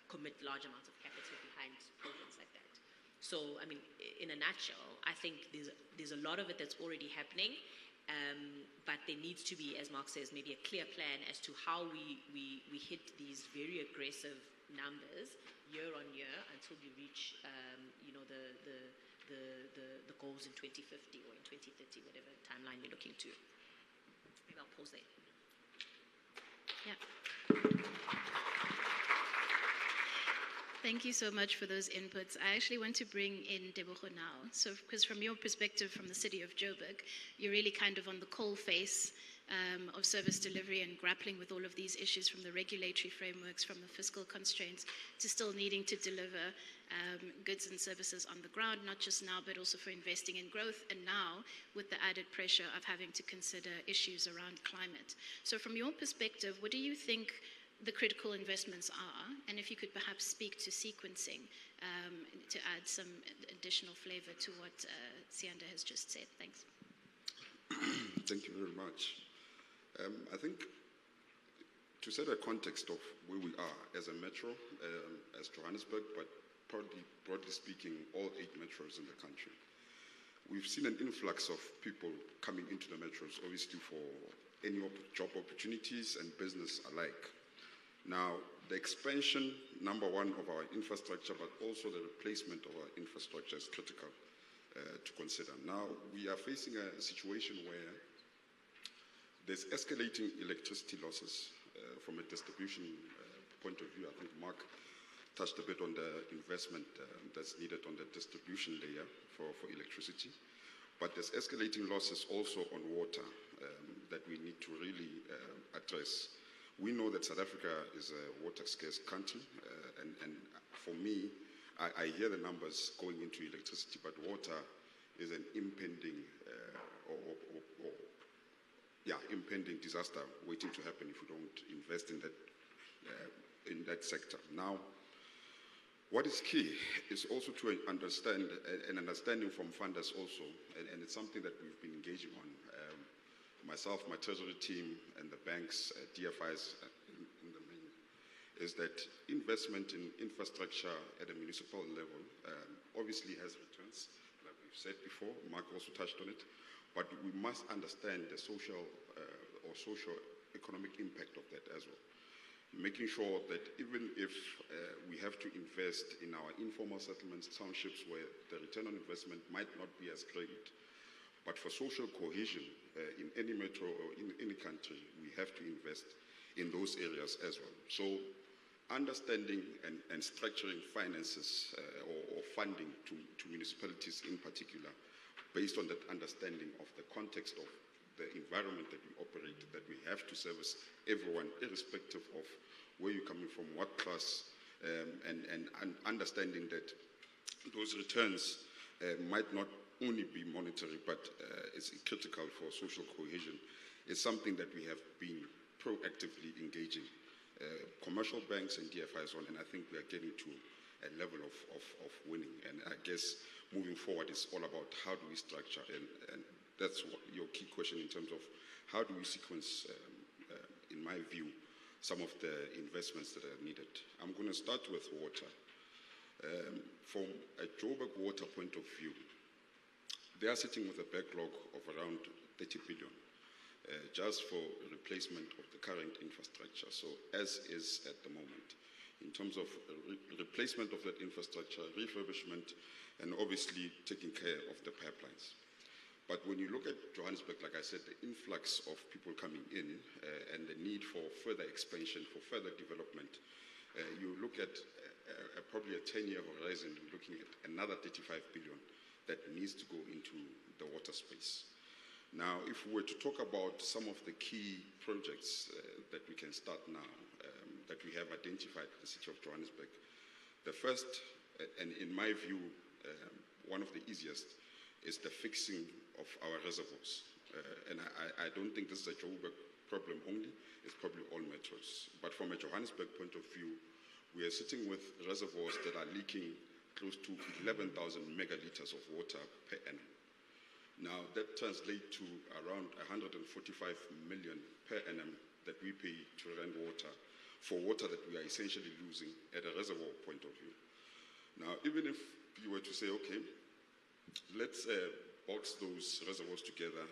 commit large amounts of capital behind programs like that. So, I mean, in a nutshell, I think there's a lot of it that's already happening, but there needs to be, as Mark says, maybe a clear plan as to how we hit these very aggressive numbers year on year until we reach, the goals in 2050 or in 2030, whatever timeline you're looking to. Maybe I'll pause there. Yeah. Thank you so much for those inputs. I actually want to bring in Debogo now. So, because from your perspective, from the city of Joburg, you're really kind of on the coal face of service delivery and grappling with all of these issues, from the regulatory frameworks, from the fiscal constraints, to still needing to deliver goods and services on the ground, not just now, but also for investing in growth, and now with the added pressure of having to consider issues around climate. So from your perspective, what do you think the critical investments are, and if you could perhaps speak to sequencing to add some additional flavor to what Sianda has just said. Thanks. Thank you very much. I think to set a context of where we are as a metro, as Johannesburg, but broadly speaking, all 8 metros in the country, we've seen an influx of people coming into the metros, obviously for any job opportunities and business alike. Now, the expansion, number one, of our infrastructure, but also the replacement of our infrastructure is critical to consider. Now, we are facing a situation where there's escalating electricity losses from a distribution point of view. I think Mark touched a bit on the investment that's needed on the distribution layer for electricity. But there's escalating losses also on water. that we need to really address. We know that South Africa is a water scarce country, and for me, I hear the numbers going into electricity, but water is an impending impending disaster waiting to happen if we don't invest in that sector. Now, what is key is also to understand an understanding from funders also, and it's something that we've been engaging on. Myself, my treasury team, and the banks, DFIs in the main, is that investment in infrastructure at a municipal level obviously has returns, like we've said before. Mark also touched on it, but we must understand the social or socio-economic impact of that as well. Making sure that even if we have to invest in our informal settlements, townships, where the return on investment might not be as great, but for social cohesion in any metro or in any country, we have to invest in those areas as well. So understanding and structuring finances or funding to municipalities in particular, based on that understanding of the context of the environment that we operate, that we have to service everyone, irrespective of where you're coming from, what class, and understanding that those returns might not only be monetary, but it's critical for social cohesion. It's something that we have been proactively engaging commercial banks and DFIs on, and I think we are getting to a level of winning. And I guess moving forward, it's all about how do we structure, and that's what your key question in terms of how do we sequence, in my view, some of the investments that are needed. I'm going to start with water. From a Joburg water point of view, they are sitting with a backlog of around 30 billion just for replacement of the current infrastructure, so as is at the moment, in terms of replacement of that infrastructure, refurbishment, and obviously taking care of the pipelines. But when you look at Johannesburg, like I said, the influx of people coming in and the need for further expansion, for further development, you look at probably a 10-year horizon, you're looking at another 35 billion that needs to go into the water space. Now, if we were to talk about some of the key projects that we can start now, that we have identified in the city of Johannesburg, the first, and in my view, one of the easiest, is the fixing of our reservoirs. And I don't think this is a Joburg problem only, it's probably all metros. But from a Johannesburg point of view, we are sitting with reservoirs that are leaking close to 11,000 megaliters of water per annum. Now, that translates to around 145 million per annum that we pay to rent water, for water that we are essentially losing at a reservoir point of view. Now, even if you were to say, okay, let's box those reservoirs together,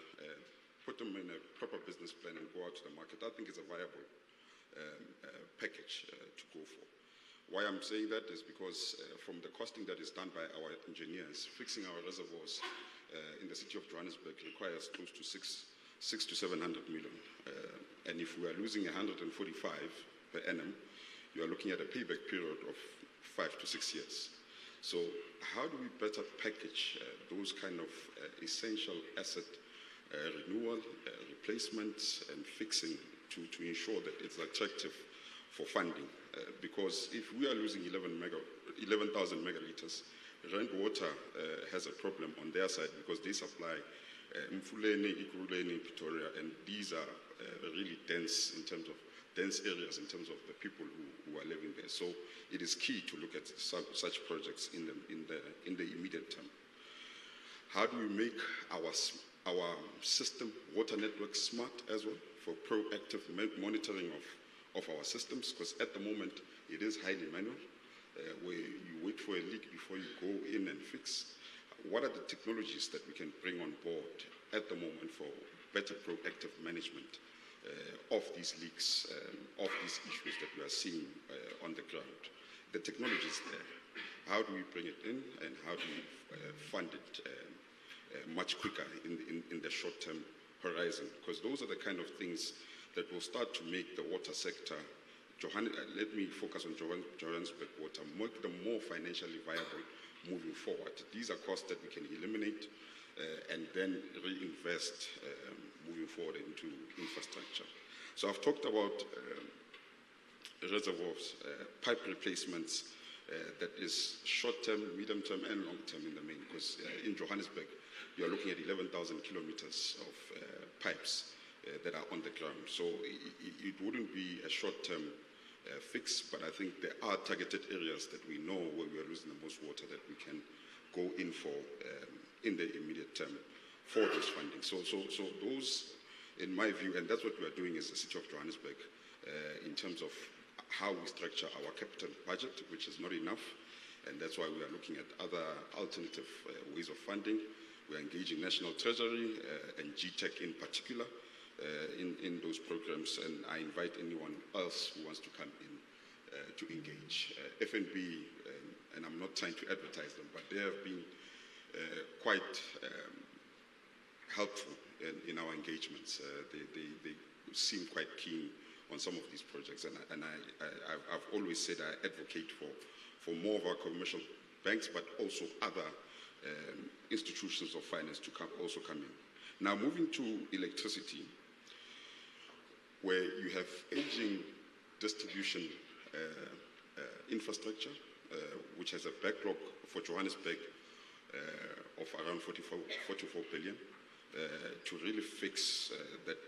put them in a proper business plan and go out to the market, I think it's a viable package to go for. Why I'm saying that is because from the costing that is done by our engineers, fixing our reservoirs in the city of Johannesburg requires close to 600 to 700 million. And if we are losing 145 per annum, you are looking at a payback period of 5 to 6 years. So how do we better package those kind of essential asset renewal, replacement, and fixing to ensure that it's attractive for funding? Because if we are losing 11,000 megaliters, Rand Water has a problem on their side because they supply Mfuleni, Ikuruleni, Pretoria, and these are really dense areas in terms of the people who are living there. So it is key to look at such projects in the immediate term. How do we make our system, water network, smart as well for proactive monitoring of our systems? Because at the moment it is highly manual, where you wait for a leak before you go in and fix. What are the technologies that we can bring on board at the moment for better proactive management of these leaks, of these issues that we are seeing on the ground? The technology is there. How do we bring it in, and how do we fund it much quicker in the short-term horizon? Because those are the kind of things that will start to make the water sector, let me focus on Johannesburg Water, make them more financially viable moving forward. These are costs that we can eliminate and then reinvest moving forward into infrastructure. So I've talked about reservoirs, pipe replacements, that is short-term, medium-term, and long-term in the main, because in Johannesburg, you're looking at 11,000 kilometers of pipes that are on the ground. So it wouldn't be a short-term fix, but I think there are targeted areas that we know where we are losing the most water that we can go in for in the immediate term for this funding. So those, in my view, and that's what we are doing as the City of Johannesburg in terms of how we structure our capital budget, which is not enough, and that's why we are looking at other alternative ways of funding. We are engaging National Treasury and GTech in particular in those programs, and I invite anyone else who wants to come in to engage. FNB, and I'm not trying to advertise them, but they have been quite helpful in our engagements. They seem quite keen on some of these projects, and I've always said I advocate for more of our commercial banks, but also other institutions of finance to also come in. Now, moving to electricity, where you have aging distribution infrastructure, which has a backlog for Johannesburg of around 44 billion, to really fix that.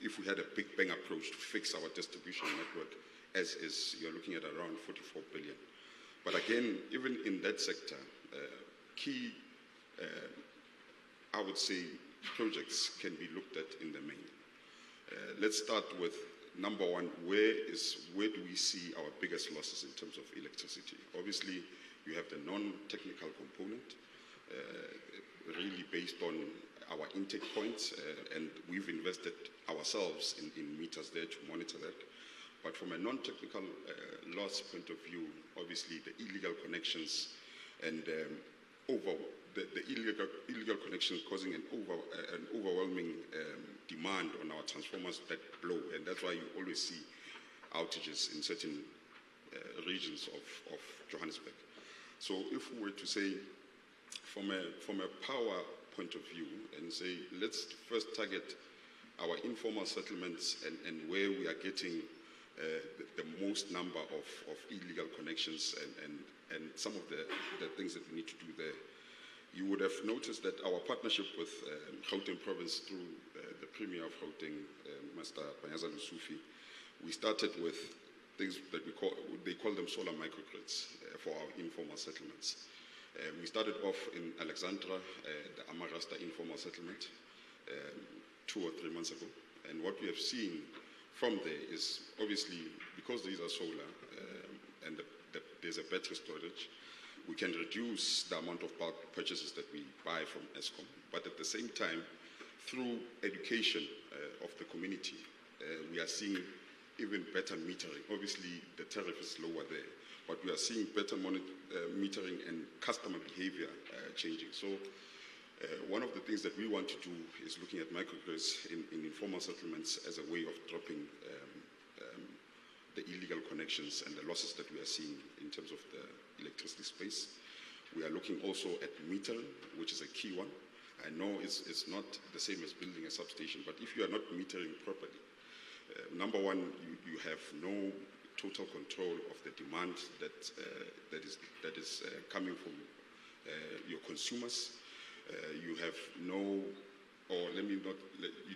If we had a big bang approach to fix our distribution network as is, you're looking at around 44 billion. But again, even in that sector, key, I would say, projects can be looked at in the main. Let's start with number one, where do we see our biggest losses in terms of electricity? Obviously, you have the non-technical component, really based on our intake points, and we've invested ourselves in meters there to monitor that. But from a non-technical loss point of view, obviously the illegal connections and the illegal connections causing an overwhelming demand on our transformers that blow, and that's why you always see outages in certain regions of Johannesburg. So if we were to say, from a power point of view, and say, let's first target our informal settlements and where we are getting the most number of illegal connections and some of the things that we need to do there. You would have noticed that our partnership with Gauteng Province through the Premier of Gauteng, Mr. Banyaza Lusufi, we started with things that they call them solar microgrids for our informal settlements. We started off in Alexandra, the Amarasta informal settlement, 2 or 3 months ago. And what we have seen from there is, obviously, because these are solar and there's a battery storage, we can reduce the amount of bulk purchases that we buy from Eskom. But at the same time, through education of the community, we are seeing even better metering. Obviously, the tariff is lower there, but we are seeing better metering and customer behavior changing. So one of the things that we want to do is looking at microgrids in informal settlements as a way of dropping the illegal connections and the losses that we are seeing in terms of the electricity space. We are looking also at metering, which is a key one. I know it's not the same as building a substation, but if you are not metering properly, number one, you have no total control of the demand that is coming from your consumers. You have you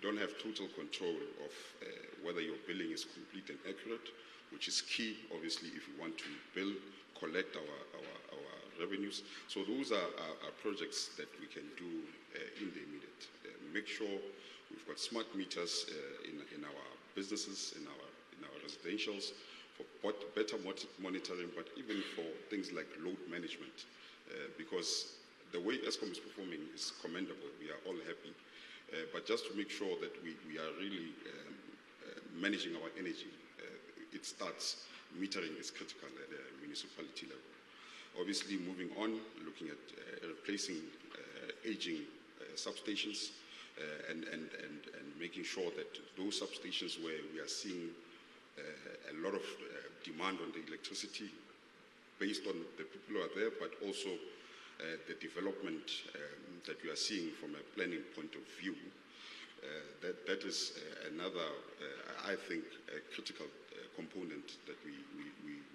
don't have total control of whether your billing is complete and accurate, which is key, obviously, if you want to collect our revenues. So those are projects that we can do in the immediate. Make sure we've got smart meters in our businesses, in our residentials, for better monitoring, but even for things like load management, because the way Eskom is performing is commendable. We are all happy. But just to make sure that we are really managing our energy, it starts, metering is critical at the municipality level. Obviously, moving on, looking at replacing aging substations and making sure that those substations where we are seeing a lot of demand on the electricity based on the people who are there, but also the development that we are seeing from a planning point of view, that is another, I think, a critical component that we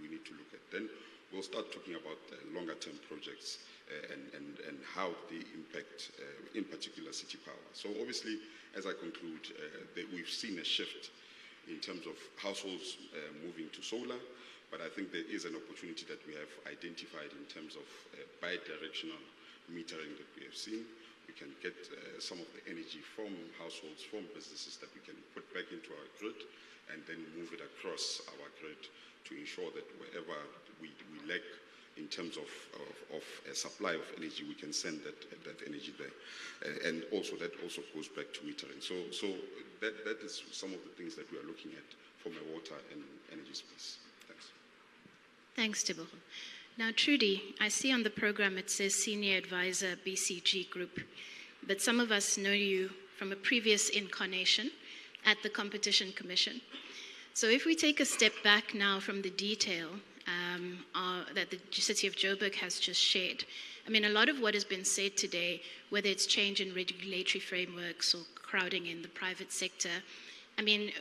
need to look at. Then we'll start talking about longer-term projects and how they impact, in particular, city power. So obviously, as I conclude, that we've seen a shift in terms of households moving to solar, but I think there is an opportunity that we have identified in terms of bi-directional metering that we have seen. We can get some of the energy from households, from businesses that we can put back into our grid and then move it across our grid to ensure that wherever we lack in terms of a supply of energy, we can send that energy there. And also that also goes back to metering. So that is some of the things that we are looking at from a water and energy space. Thanks. Thanks, Tebogo. Now, Trudy, I see on the program it says Senior Advisor, BCG Group, but some of us know you from a previous incarnation at the Competition Commission. So if we take a step back now from the detail that the City of Joburg has just shared, I mean, a lot of what has been said today, whether it's change in regulatory frameworks or crowding in the private sector, I mean,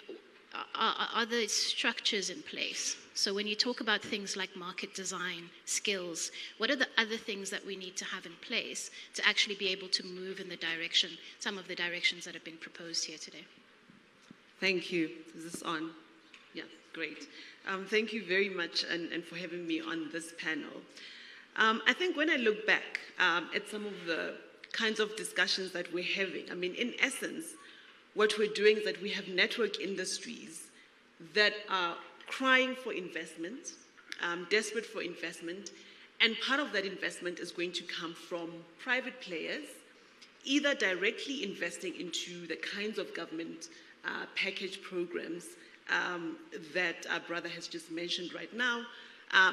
are there structures in place? So when you talk about things like market design, skills, what are the other things that we need to have in place to actually be able to move in the direction, some of the directions that have been proposed here today? Thank you. Is this on? Yeah, great. Thank you very much and for having me on this panel. I think when I look back at some of the kinds of discussions that we're having, I mean, in essence, what we're doing is that we have network industries that are crying for investment, desperate for investment, and part of that investment is going to come from private players, either directly investing into the kinds of government package programs that our brother has just mentioned right now,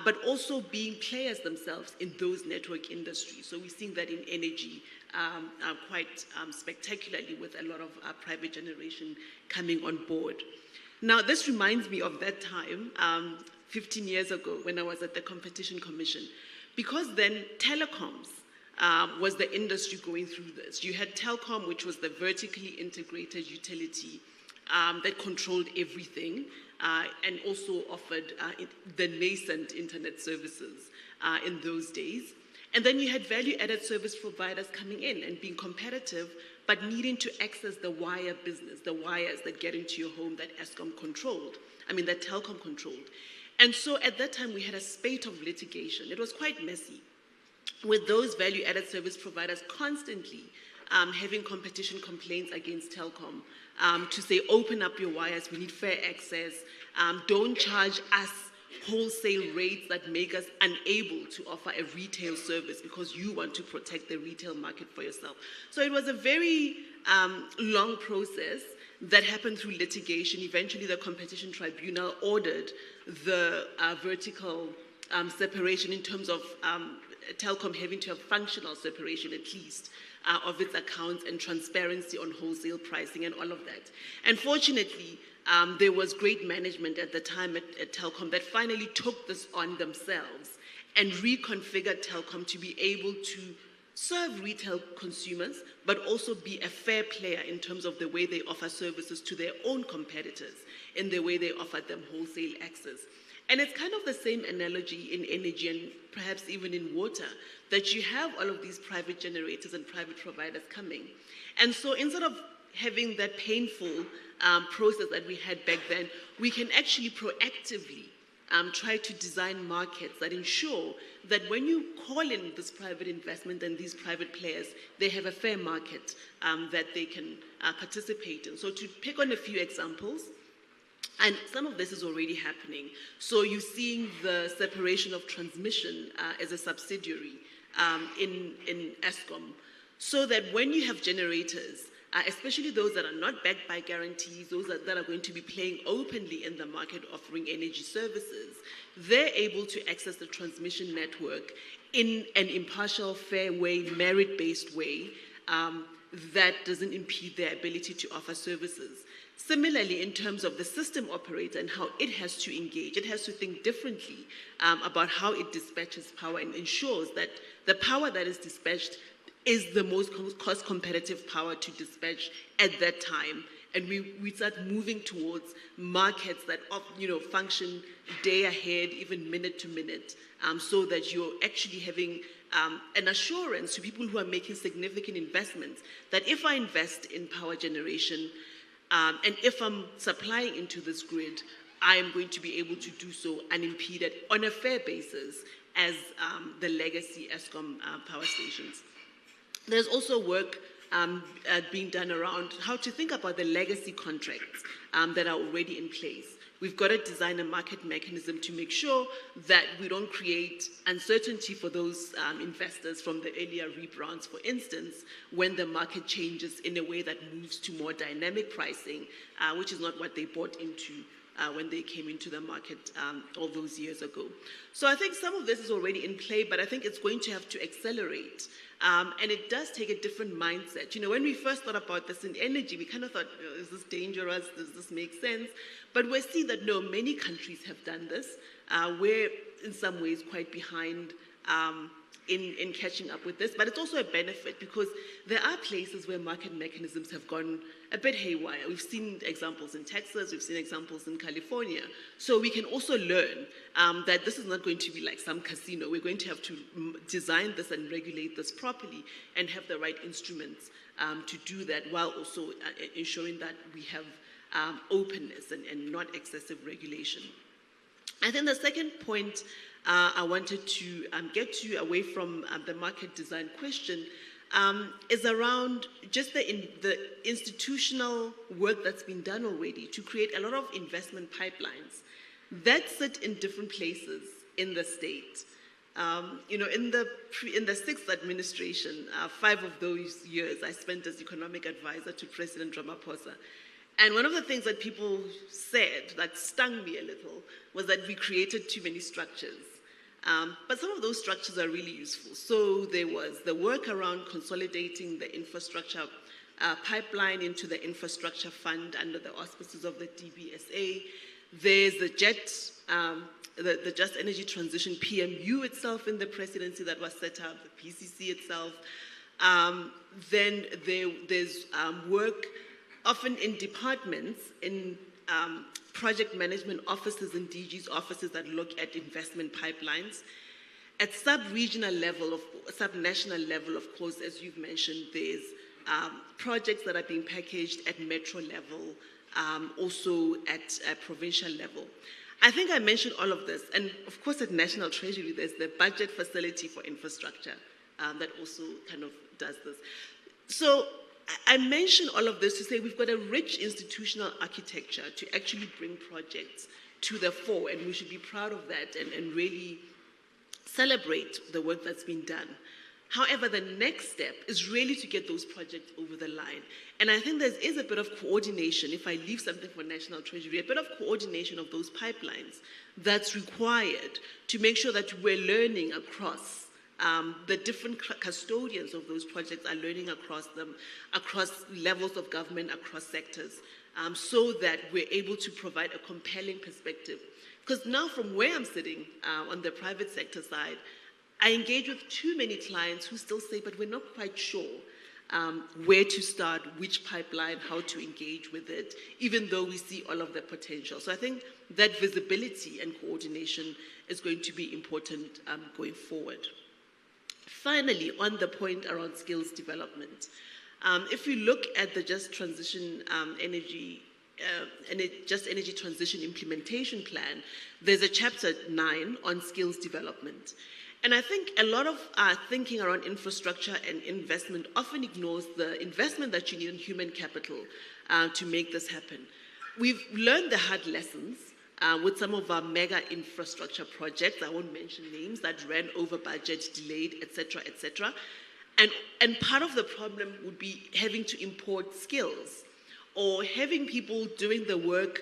but also being players themselves in those network industries. So we're seeing that in energy quite spectacularly with a lot of private generation coming on board. Now, this reminds me of that time, 15 years ago, when I was at the Competition Commission, because then telecoms was the industry going through this. You had Telkom, which was the vertically integrated utility that controlled everything and also offered the nascent internet services in those days. And then you had value-added service providers coming in and being competitive, but needing to access the wire business, the wires that get into your home that Eskom controlled, that Telkom controlled. And so at that time, we had a spate of litigation. It was quite messy, with those value-added service providers constantly having competition complaints against Telkom to say, open up your wires, we need fair access, don't charge us wholesale rates that make us unable to offer a retail service because you want to protect the retail market for yourself. So it was a very long process that happened through litigation. Eventually, the Competition Tribunal ordered the vertical separation in terms of Telkom having to have functional separation at least of its accounts and transparency on wholesale pricing and all of that. And fortunately, there was great management at the time at Telkom that finally took this on themselves and reconfigured Telkom to be able to serve retail consumers, but also be a fair player in terms of the way they offer services to their own competitors in the way they offer them wholesale access. And it's kind of the same analogy in energy and perhaps even in water, that you have all of these private generators and private providers coming. And so instead of having that painful process that we had back then, we can actually proactively try to design markets that ensure that when you call in this private investment and these private players, they have a fair market that they can participate in. So to pick on a few examples, and some of this is already happening. So you're seeing the separation of transmission as a subsidiary in Eskom, so that when you have generators, especially those that are not backed by guarantees, those that are going to be playing openly in the market offering energy services, they're able to access the transmission network in an impartial, fair way, merit-based way that doesn't impede their ability to offer services. Similarly, in terms of the system operator and how it has to engage, it has to think differently about how it dispatches power and ensures that the power that is dispatched is the most cost competitive power to dispatch at that time. And we start moving towards markets that function day ahead, even minute to minute, so that you're actually having an assurance to people who are making significant investments that if I invest in power generation and if I'm supplying into this grid, I am going to be able to do so unimpeded on a fair basis as the legacy ESCOM power stations. There's also work being done around how to think about the legacy contracts that are already in place. We've got to design a market mechanism to make sure that we don't create uncertainty for those investors from the earlier REAP rounds, for instance, when the market changes in a way that moves to more dynamic pricing, which is not what they bought into when they came into the market all those years ago. So I think some of this is already in play, but I think it's going to have to accelerate. And it does take a different mindset. When we first thought about this in energy, we kind of thought, is this dangerous? Does this make sense? But we're seeing that, no, many countries have done this. We're, in some ways, quite behind in catching up with this. But it's also a benefit because there are places where market mechanisms have gone a bit haywire. We've seen examples in Texas, we've seen examples in California. So we can also learn that this is not going to be like some casino. We're going to have to design this and regulate this properly and have the right instruments to do that, while also ensuring that we have openness and not excessive regulation. I think the second point I wanted to get to, away from the market design question, is around just the institutional work that's been done already to create a lot of investment pipelines that sit in different places in the state. In the sixth administration, 5 of those years I spent as economic advisor to President Ramaphosa. And one of the things that people said that stung me a little was that we created too many structures. But some of those structures are really useful. So there was the work around consolidating the infrastructure pipeline into the infrastructure fund under the auspices of the DBSA. There's the the Just Energy Transition PMU itself in the presidency that was set up, the PCC itself. Then there's work often in departments, in project management offices and DG's offices that look at investment pipelines. At sub-regional level, sub-national level, of course, as you've mentioned, there's projects that are being packaged at metro level, also at a provincial level. I think I mentioned all of this. And of course, at National Treasury, there's the budget facility for infrastructure that also kind of does this. So I mention all of this to say we've got a rich institutional architecture to actually bring projects to the fore, and we should be proud of that and really celebrate the work that's been done. However, the next step is really to get those projects over the line. And I think there is a bit of coordination, if I leave something for National Treasury, a bit of coordination of those pipelines that's required to make sure that we're learning across the different custodians of those projects are learning across them, across levels of government, across sectors, so that we're able to provide a compelling perspective. Because now from where I'm sitting on the private sector side, I engage with too many clients who still say, but we're not quite sure where to start, which pipeline, how to engage with it, even though we see all of the potential. So I think that visibility and coordination is going to be important going forward. Finally, on the point around skills development, if we look at the Just Energy Transition Implementation Plan, there's a chapter 9 on skills development. And I think a lot of thinking around infrastructure and investment often ignores the investment that you need in human capital to make this happen. We've learned the hard lessons with some of our mega infrastructure projects, I won't mention names, that ran over budget, delayed, etc., etc. And part of the problem would be having to import skills or having people doing the work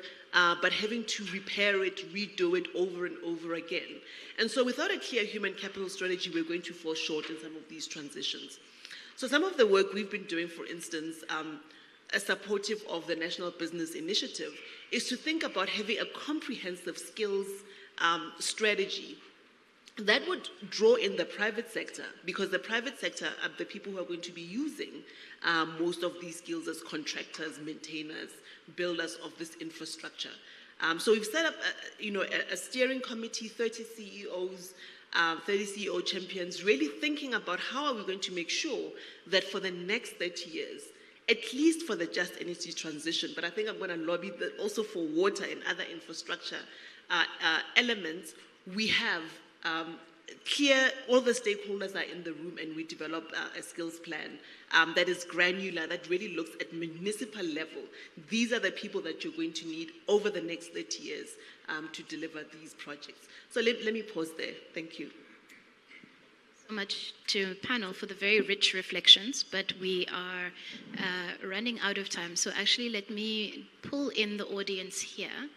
but having to repair it, redo it over and over again. And so without a clear human capital strategy, we're going to fall short in some of these transitions. So some of the work we've been doing, for instance, as supportive of the National Business Initiative, is to think about having a comprehensive skills strategy that would draw in the private sector, because the private sector are the people who are going to be using most of these skills as contractors, maintainers, builders of this infrastructure. So we've set up a steering committee, 30 CEOs, 30 CEO champions, really thinking about how are we going to make sure that for the next 30 years, at least for the just energy transition, but I think I'm going to lobby also for water and other infrastructure elements, we have clear, all the stakeholders are in the room, and we develop a skills plan that is granular, that really looks at municipal level. These are the people that you're going to need over the next 30 years to deliver these projects. So let me pause there. Thank you. So much to panel for the very rich reflections, but we are running out of time. So actually, let me pull in the audience here.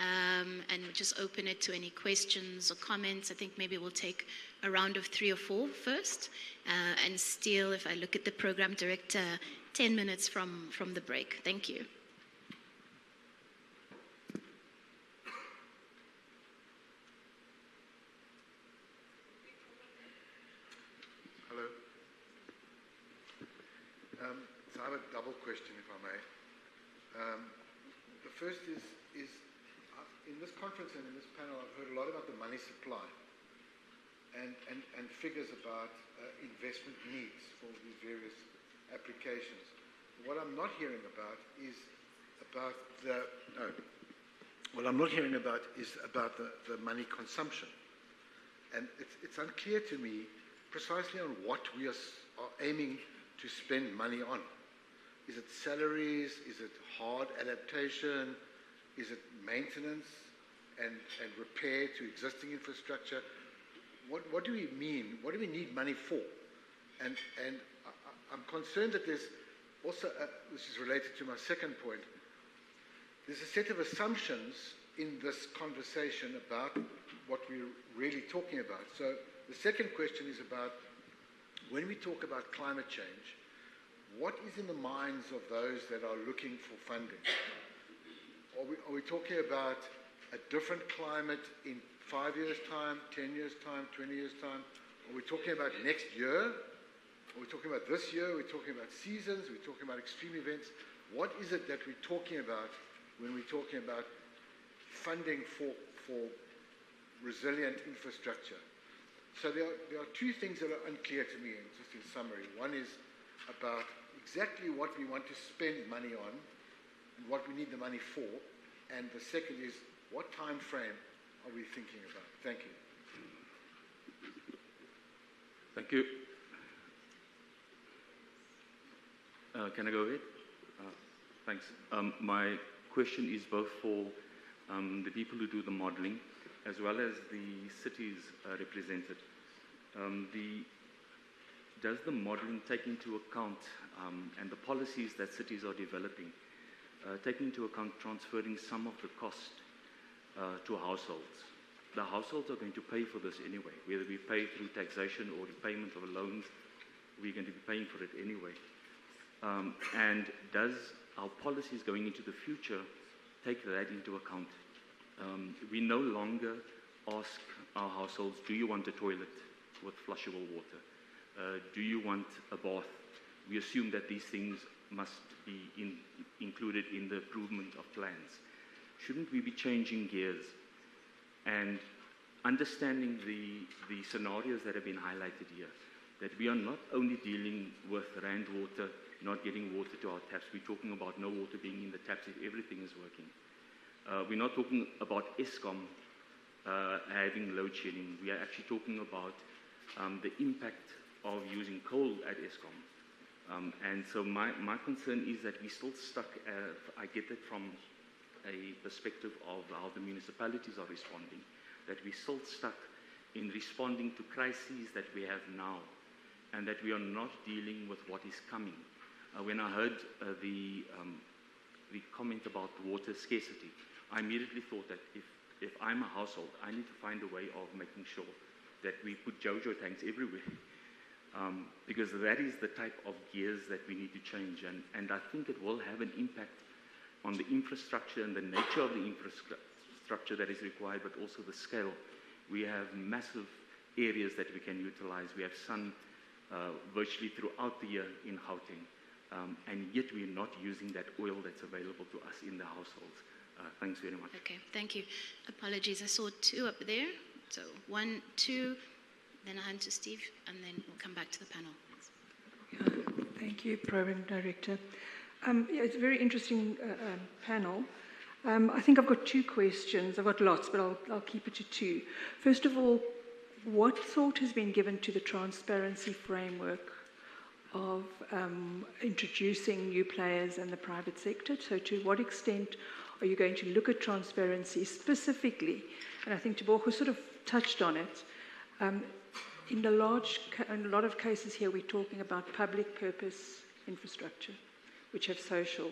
And just open it to any questions or comments. I think maybe we'll take a round of 3 or 4 first, and still, if I look at the program director, 10 minutes from the break. Thank you. Hello. So I have a double question, if I may. The first is in this conference and in this panel, I've heard a lot about the money supply and figures about investment needs for these various applications. What I'm not hearing about is about the money consumption, and it's unclear to me precisely on what we are aiming to spend money on. Is it salaries? Is it hard adaptation? Is it maintenance and repair to existing infrastructure? What do we mean? What do we need money for? And I'm concerned that there's also, this is related to my second point, there's a set of assumptions in this conversation about what we're really talking about. So the second question is about, when we talk about climate change, what is in the minds of those that are looking for funding? Are we talking about a different climate in 5 years' time, 10 years' time, 20 years' time? Are we talking about next year? Are we talking about this year? Are we talking about seasons? Are we talking about extreme events? What is it that we're talking about when we're talking about funding for resilient infrastructure? So there are 2 things that are unclear to me, just in summary. One is about exactly what we want to spend money on and what we need the money for. And the second is, what time frame are we thinking about? Thank you. Thank you. Can I go ahead? Thanks. My question is both for the people who do the modeling as well as the cities represented. Does the modeling take into account, and the policies that cities are developing, take into account transferring some of the cost to households? The households are going to pay for this anyway, whether we pay through taxation or repayment of loans, we're going to be paying for it anyway. And does our policies going into the future take that into account? We no longer ask our households, do you want a toilet with flushable water? Do you want a bath? We assume that these things must be included in the improvement of plans. Shouldn't we be changing gears and understanding the scenarios that have been highlighted here? That we are not only dealing with Rand water, not getting water to our taps, we're talking about no water being in the taps if everything is working. We're not talking about Eskom having load shedding. We are actually talking about the impact of using coal at Eskom. And so my concern is that we're still stuck, I get it from a perspective of how the municipalities are responding, that we're still stuck in responding to crises that we have now, and that we are not dealing with what is coming. When I heard the comment about water scarcity, I immediately thought that if I'm a household, I need to find a way of making sure that we put JoJo tanks everywhere. Because that is the type of gears that we need to change. And I think it will have an impact on the infrastructure and the nature of the infrastructure that is required, but also the scale. We have massive areas that we can utilize. We have sun virtually throughout the year in Gauteng, and yet we're not using that oil that's available to us in the households. Thanks very much. Okay, thank you. Apologies, I saw two up there. So 1, 2, then a hand to Steve, and then we'll come back to the panel. Thank you, Program Director. Yeah, it's a very interesting panel. I think I've got two questions. I've got lots, but I'll keep it to two. First of all, what thought has been given to the transparency framework of introducing new players in the private sector? So to what extent are you going to look at transparency specifically? And I think Tebogo sort of touched on it. In a lot of cases here, we're talking about public purpose infrastructure, which have social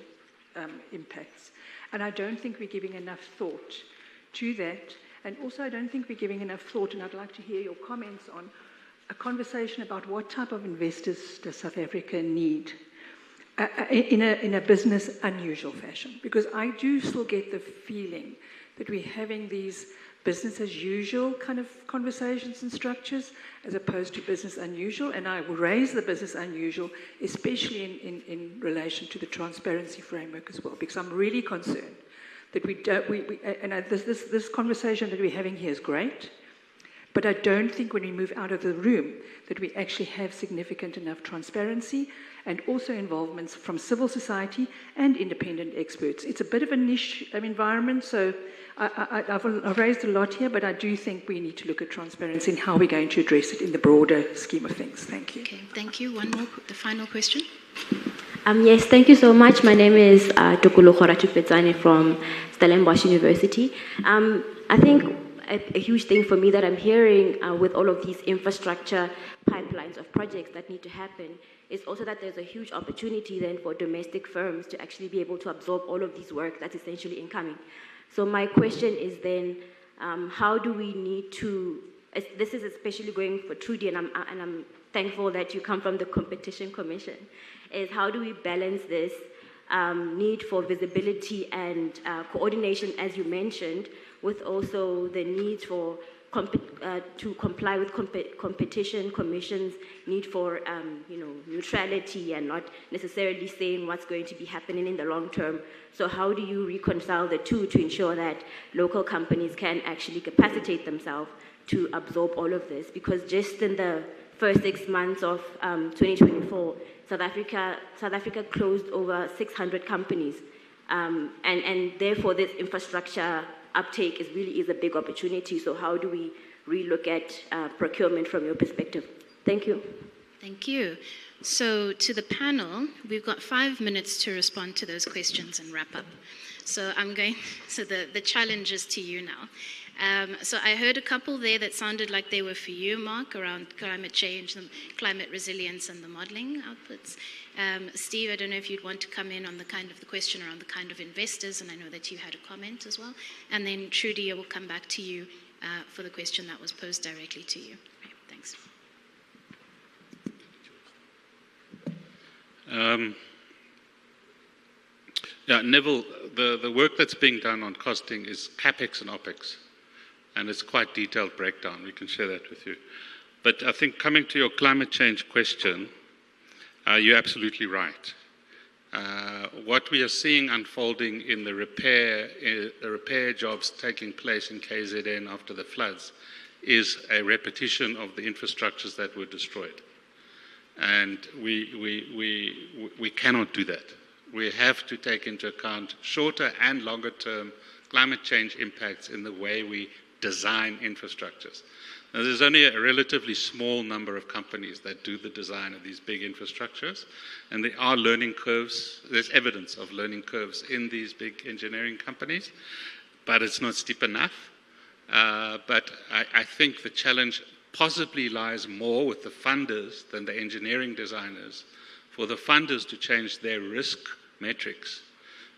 impacts. And I don't think we're giving enough thought to that. And also, I don't think we're giving enough thought, and I'd like to hear your comments on a conversation about what type of investors does South Africa need in a business unusual fashion. Because I do still get the feeling that we're having these business as usual kind of conversations and structures as opposed to business unusual. And I will raise the business unusual, especially in relation to the transparency framework as well, because I'm really concerned that this conversation that we're having here is great, but I don't think when we move out of the room that we actually have significant enough transparency and also involvements from civil society and independent experts. It's a bit of a niche environment, so I've raised a lot here, but I do think we need to look at transparency and how we're going to address it in the broader scheme of things. Thank you. Okay, thank you. One more, the final question. Yes, thank you so much. My name is Tukulu Khoratupetsane from Stellenbosch University. I think a huge thing for me that I'm hearing with all of these infrastructure pipelines of projects that need to happen is also that there's a huge opportunity then for domestic firms to actually be able to absorb all of this work that's essentially incoming. So my question is then, how do we need to, this is especially going for Trudy, and I'm thankful that you come from the Competition Commission, is how do we balance this need for visibility and coordination, as you mentioned, with also the need for to comply with competition commission's need for neutrality and not necessarily saying what's going to be happening in the long term. So how do you reconcile the two to ensure that local companies can actually capacitate themselves to absorb all of this? Because just in the first 6 months of 2024, South Africa closed over 600 companies, and therefore this infrastructure uptake is a big opportunity. So how do we relook at procurement from your perspective? Thank you. Thank you. So to the panel, we've got 5 minutes to respond to those questions and wrap up. So the challenge is to you now. So I heard a couple there that sounded like they were for you, Mark, around climate change, and climate resilience and the modelling outputs. Steve, I don't know if you'd want to come in on the question around the kind of investors, and I know that you had a comment as well. And then Trudy, I will come back to you for the question that was posed directly to you. Right, thanks. Yeah, Neville, the work that's being done on costing is CapEx and OpEx, and it's quite detailed breakdown. We can share that with you. But I think coming to your climate change question, you're absolutely right. What we are seeing unfolding in the repair jobs taking place in KZN after the floods is a repetition of the infrastructures that were destroyed. And we cannot do that. We have to take into account shorter and longer term climate change impacts in the way we design infrastructures. Now, there's only a relatively small number of companies that do the design of these big infrastructures, and there are learning curves. There's evidence of learning curves in these big engineering companies, but it's not steep enough. But I think the challenge possibly lies more with the funders than the engineering designers, for the funders to change their risk metrics.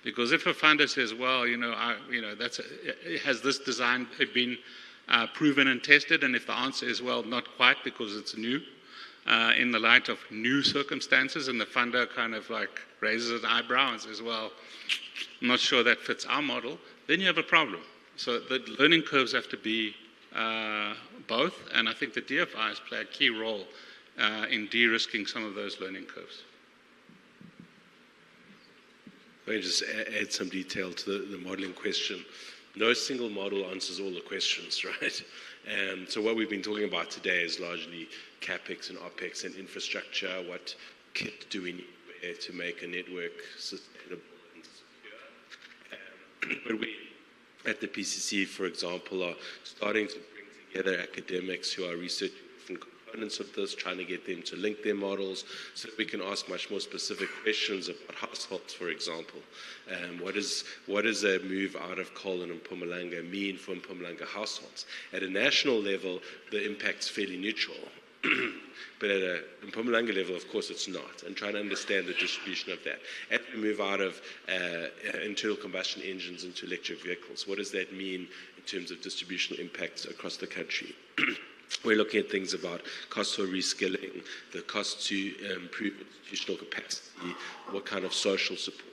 Because if a funder says, well, has this design been proven and tested? And if the answer is, well, not quite because it's new, in the light of new circumstances, and the funder kind of like raises an eyebrow and says, well, I'm not sure that fits our model, then you have a problem. So the learning curves have to be both, and I think the DFIs play a key role in de-risking some of those learning curves. Let me just add some detail to the modeling question. No single model answers all the questions, right? So what we've been talking about today is largely CapEx and OpEx and infrastructure. What kit do we need to make a network sustainable and secure? But we, at the PCC, for example, are starting to bring together academics who are researching different components of this, trying to get them to link their models so that we can ask much more specific questions about households, for example. What does a move out of coal in Mpumalanga mean for Mpumalanga households? At a national level, the impact's fairly neutral. But at a Mpumalanga level, of course, it's not, and trying to understand the distribution of that. As we move out of internal combustion engines into electric vehicles, what does that mean in terms of distributional impacts across the country? We're looking at things about costs for reskilling, the cost to improve institutional capacity, what kind of social support.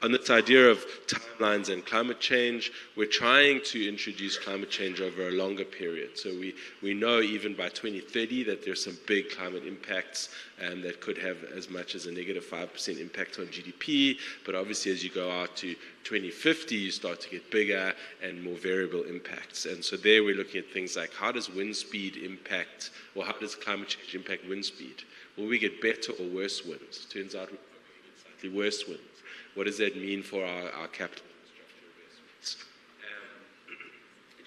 On this idea of timelines and climate change, we're trying to introduce climate change over a longer period. So we know even by 2030 that there's some big climate impacts that could have as much as a negative 5% impact on GDP. But obviously, as you go out to 2050, you start to get bigger and more variable impacts. And so there we're looking at things like how does wind speed impact, or how does climate change impact wind speed? Will we get better or worse winds? Turns out we get slightly worse winds. What does that mean for our capital infrastructure investments?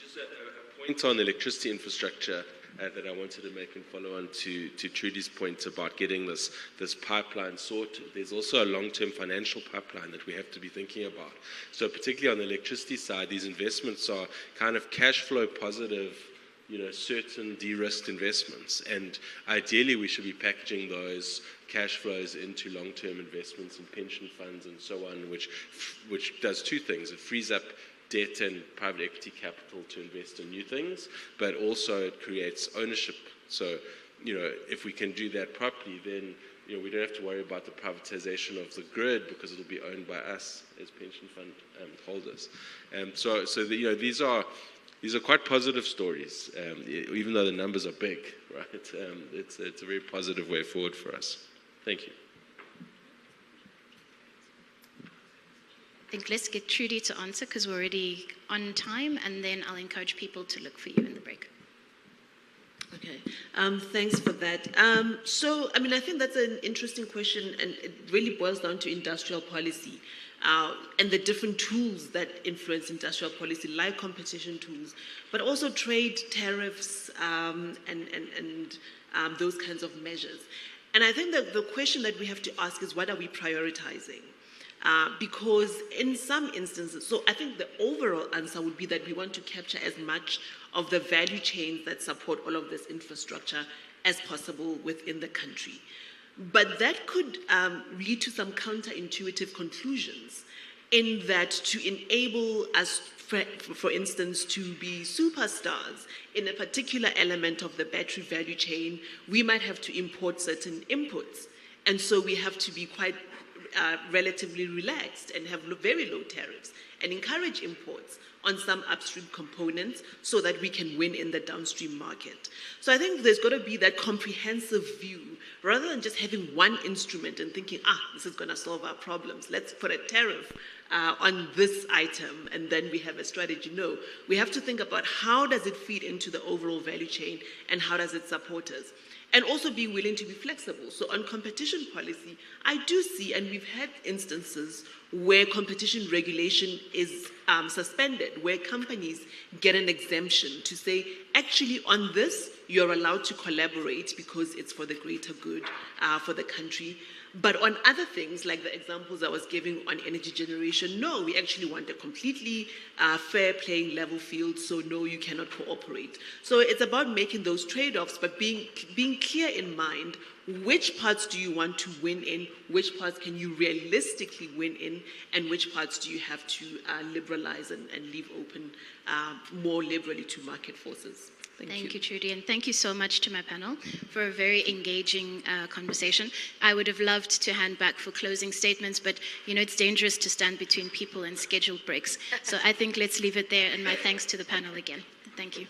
Just a point on electricity infrastructure that I wanted to make and follow on to Trudy's point about getting this pipeline sorted. There's also a long-term financial pipeline that we have to be thinking about. So particularly on the electricity side, these investments are kind of cash flow positive, certain de-risked investments. And ideally, we should be packaging those cash flows into long-term investments in pension funds and so on, which does two things. It frees up debt and private equity capital to invest in new things, but also it creates ownership. So, if we can do that properly, then we don't have to worry about the privatization of the grid because it'll be owned by us as pension fund holders. These are quite positive stories, even though the numbers are big, right? It's a very positive way forward for us. Thank you. I think let's get Trudy to answer because we're already on time, and then I'll encourage people to look for you in the break. Okay, thanks for that. I think that's an interesting question, and it really boils down to industrial policy and the different tools that influence industrial policy, like competition tools, but also trade tariffs and those kinds of measures. And I think that the question that we have to ask is, what are we prioritizing? Because in some instances, so I think the overall answer would be that we want to capture as much of the value chains that support all of this infrastructure as possible within the country. But that could lead to some counterintuitive conclusions, in that to enable us, for instance, to be superstars in a particular element of the battery value chain, we might have to import certain inputs. And so we have to be quite relatively relaxed and have very low tariffs and encourage imports on some upstream components so that we can win in the downstream market. So I think there's got to be that comprehensive view rather than just having one instrument and thinking, this is going to solve our problems. Let's put a tariff on this item and then we have a strategy. No, we have to think about how does it feed into the overall value chain and how does it support us. And also be willing to be flexible. So on competition policy, I do see, and we've had instances where competition regulation is suspended, where companies get an exemption to say, actually on this, you're allowed to collaborate because it's for the greater good for the country. But on other things, like the examples I was giving on energy generation, no, we actually want a completely fair playing level field, so no, you cannot cooperate. So it's about making those trade-offs, but being clear in mind, which parts do you want to win in, which parts can you realistically win in, and which parts do you have to liberalize and leave open more liberally to market forces. Thank you, Trudy, and thank you so much to my panel for a very engaging conversation. I would have loved to hand back for closing statements, but it's dangerous to stand between people and scheduled breaks. So I think let's leave it there, and my thanks to the panel again. Thank you.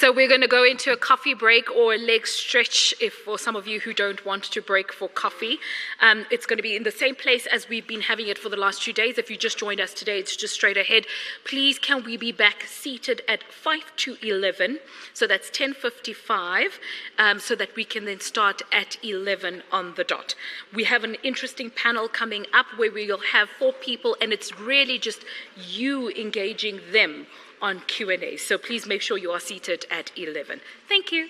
So we're going to go into a coffee break or a leg stretch if for some of you who don't want to break for coffee. It's going to be in the same place as we've been having it for the last 2 days. If you just joined us today, it's just straight ahead. Please, can we be back seated at 5 to 11? So that's 10:55, so that we can then start at 11 on the dot. We have an interesting panel coming up where we'll have 4 people, and it's really just you engaging them on Q&A. So please make sure you are seated at 11. Thank you.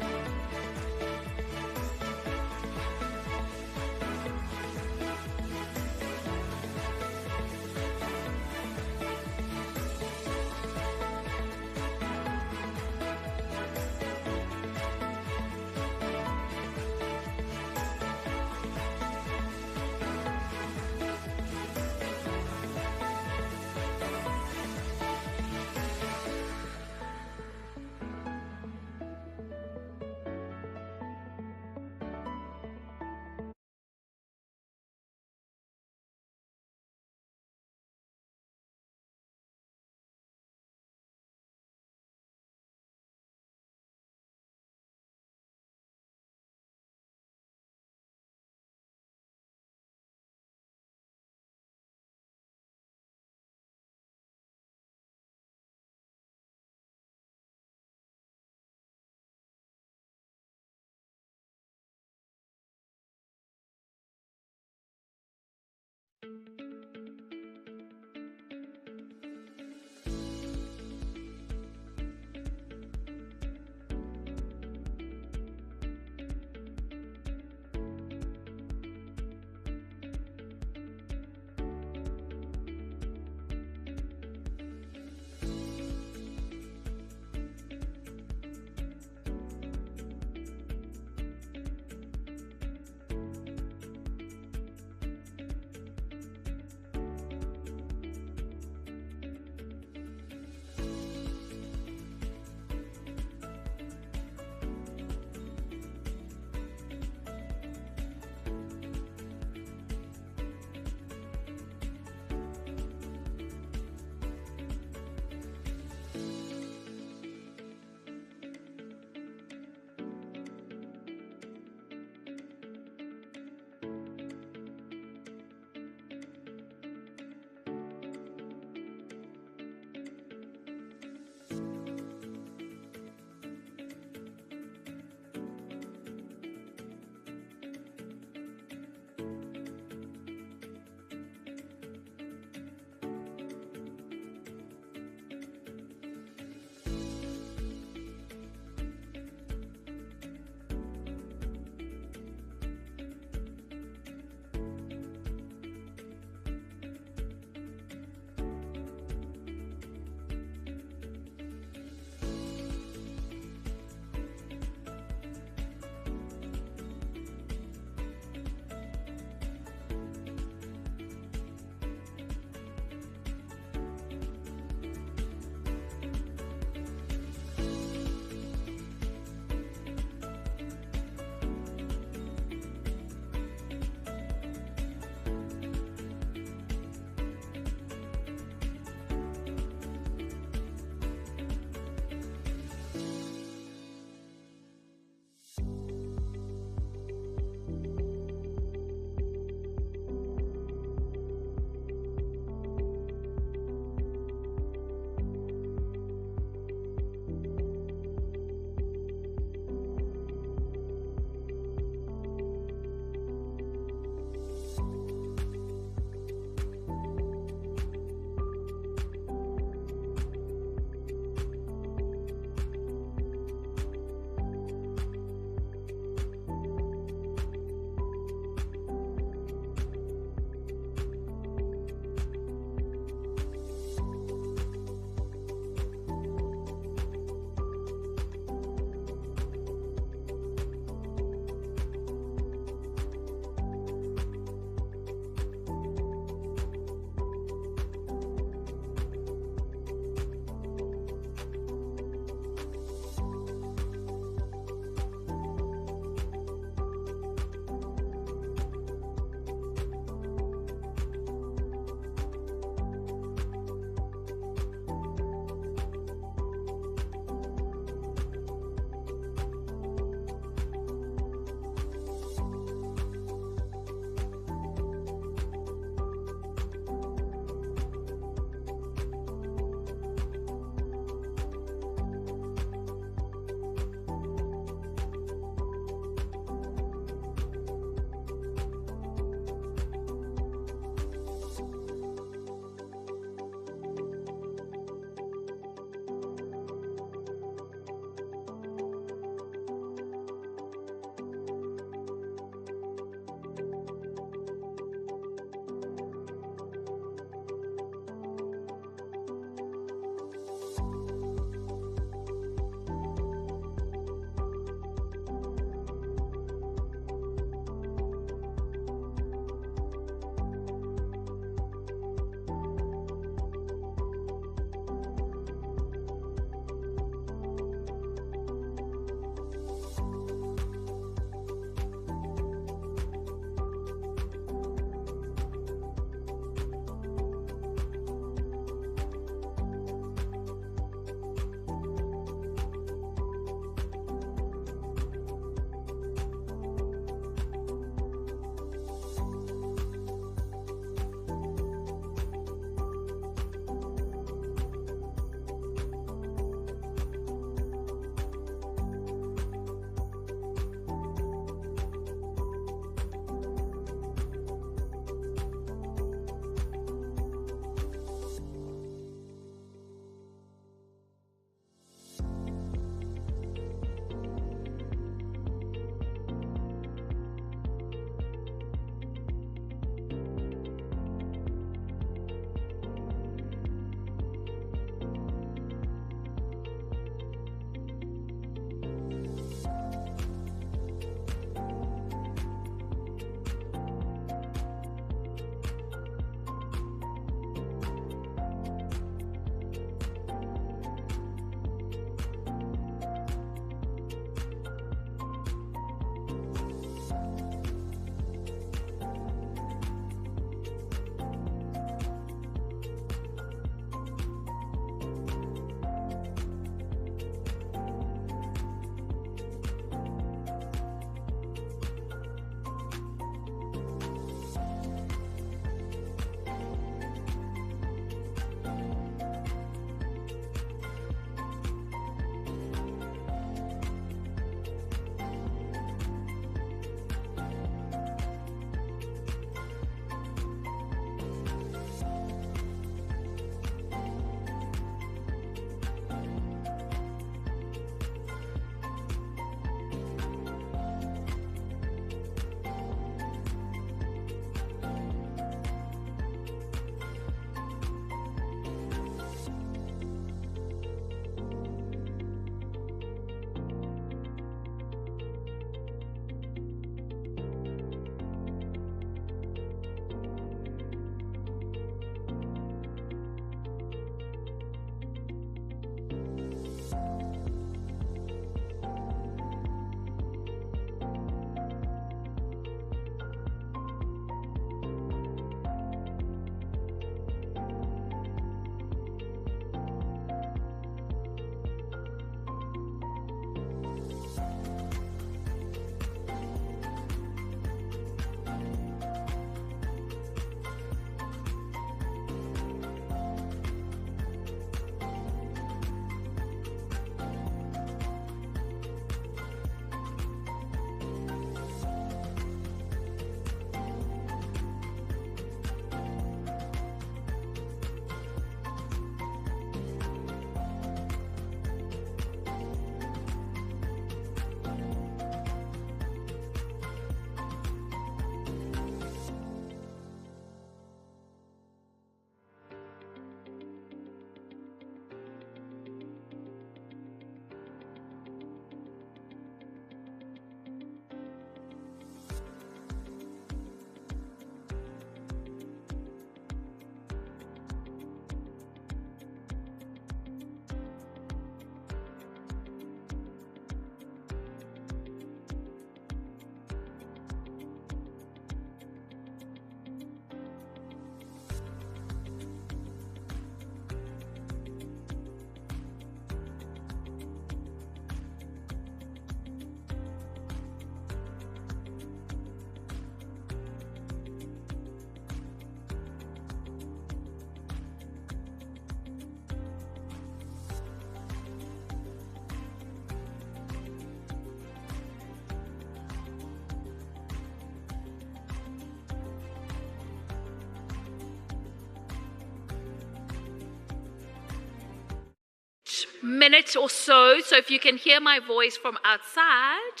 minute or so. So if you can hear my voice from outside,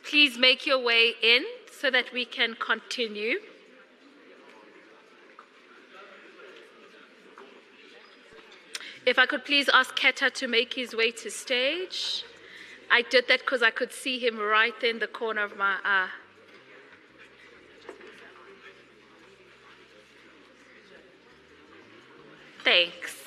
please make your way in so that we can continue. If I could please ask Keta to make his way to stage. I did that because I could see him right there in the corner of my eye. Thanks.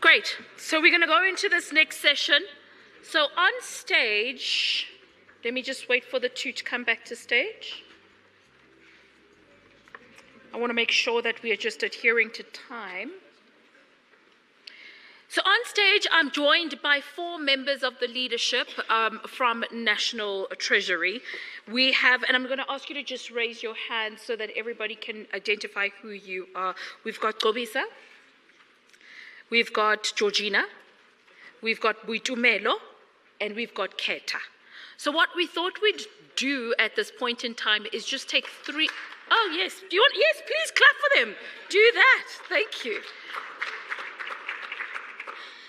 Great. So we're going to go into this next session. So on stage, let me just wait for the two to come back to stage. I want to make sure that we are just adhering to time. So on stage, I'm joined by 4 members of the leadership from National Treasury. We have, and I'm going to ask you to just raise your hand so that everybody can identify who you are. We've got Gobisa, we've got Georgina, we've got Buitumelo, and we've got Keta. So what we thought we'd do at this point in time is just take 3. Oh, yes. Do you want? Yes, please clap for them. Do that. Thank you.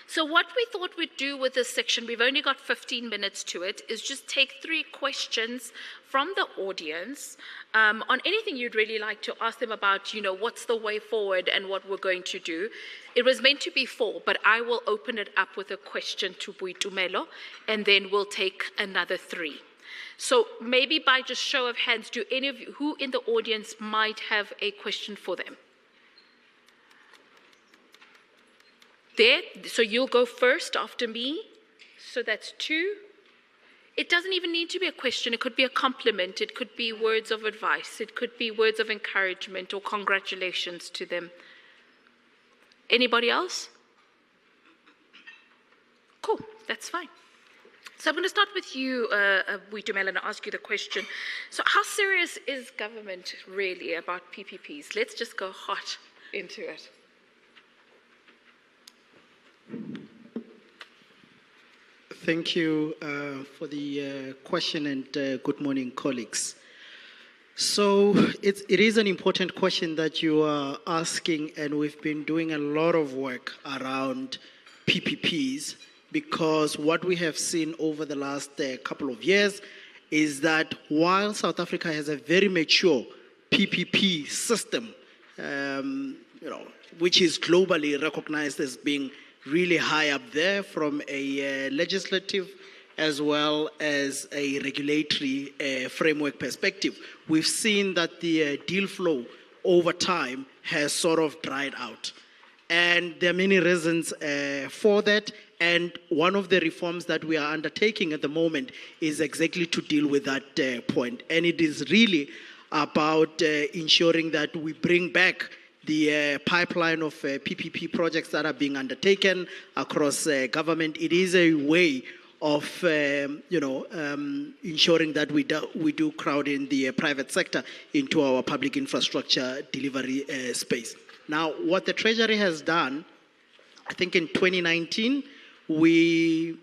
So what we thought we'd do with this section, we've only got 15 minutes to it, is just take 3 questions from the audience on anything you'd really like to ask them about, what's the way forward and what we're going to do. It was meant to be 4, but I will open it up with a question to Buitumelo, and then we'll take another 3. So maybe by just show of hands, do any of you, who in the audience might have a question for them? There, so you'll go first after me. So that's 2. It doesn't even need to be a question. It could be a compliment. It could be words of advice. It could be words of encouragement or congratulations to them. Anybody else? Cool, that's fine. So I'm going to start with you, Buitumelo, and ask you the question. So how serious is government really about PPPs? Let's just go hot into it. Thank you for the question, and good morning, colleagues. So it is an important question that you are asking, and we've been doing a lot of work around PPPs, because what we have seen over the last couple of years is that while South Africa has a very mature PPP system, which is globally recognized as being really high up there from a legislative as well as a regulatory framework perspective, we've seen that the deal flow over time has sort of dried out. And there are many reasons for that. And one of the reforms that we are undertaking at the moment is exactly to deal with that point. And it is really about ensuring that we bring back the pipeline of PPP projects that are being undertaken across government. It is a way of ensuring that we do crowd in the private sector into our public infrastructure delivery space. Now, what the Treasury has done, I think in 2019, we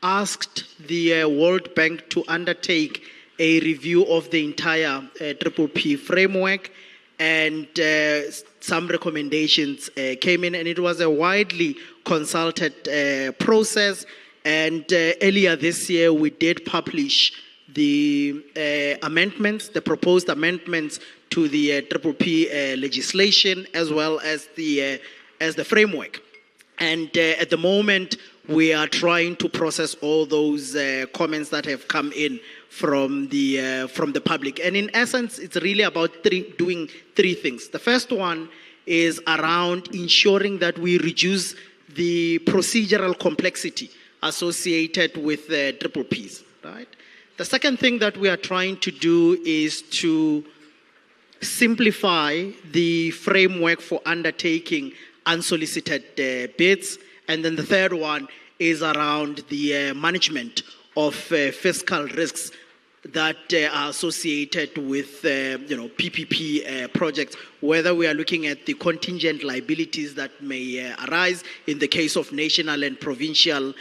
asked the World Bank to undertake a review of the entire PPP framework, and some recommendations came in, and it was a widely consulted process. And earlier this year, we did publish the amendments, the proposed amendments to the PPP legislation, as well as the framework. And at the moment, we are trying to process all those comments that have come in from the public. And in essence, it's really about doing 3 things. The first one is around ensuring that we reduce the procedural complexity associated with PPPs, right? The second thing that we are trying to do is to simplify the framework for undertaking unsolicited bids. And then the third one is around the management of fiscal risks that are associated with PPP projects, whether we are looking at the contingent liabilities that may arise in the case of national and provincial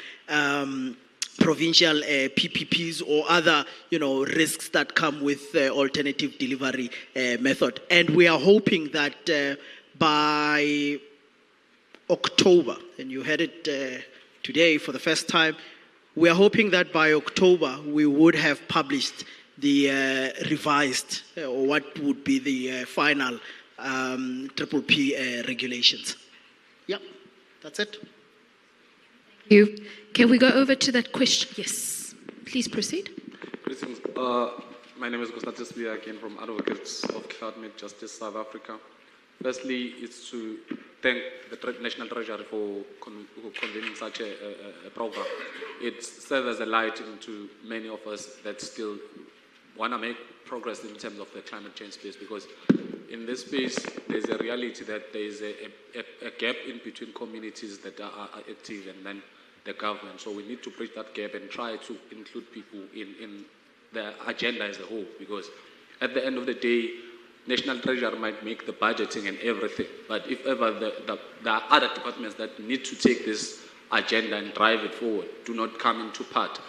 provincial PPPs or other, risks that come with alternative delivery method. And we are hoping that by October, and you heard it today for the first time, we are hoping that by October we would have published the revised, or what would be the final Triple P regulations. Yeah, that's it. Thank you. Can we go over to that question? Yes, please proceed. Greetings. My name is Gustatus Bia, again from Advocates of Climate Justice South Africa. Firstly, it's to thank the National Treasury for convening such a program. It serves as a light into many of us that still want to make progress in terms of the climate change space, because in this space, there's a reality that there is a gap in between communities that are active and then the government. So we need to bridge that gap and try to include people in the agenda as a whole, because at the end of the day, National Treasury might make the budgeting and everything, but if ever there are other departments that need to take this agenda and drive it forward, do not come into part,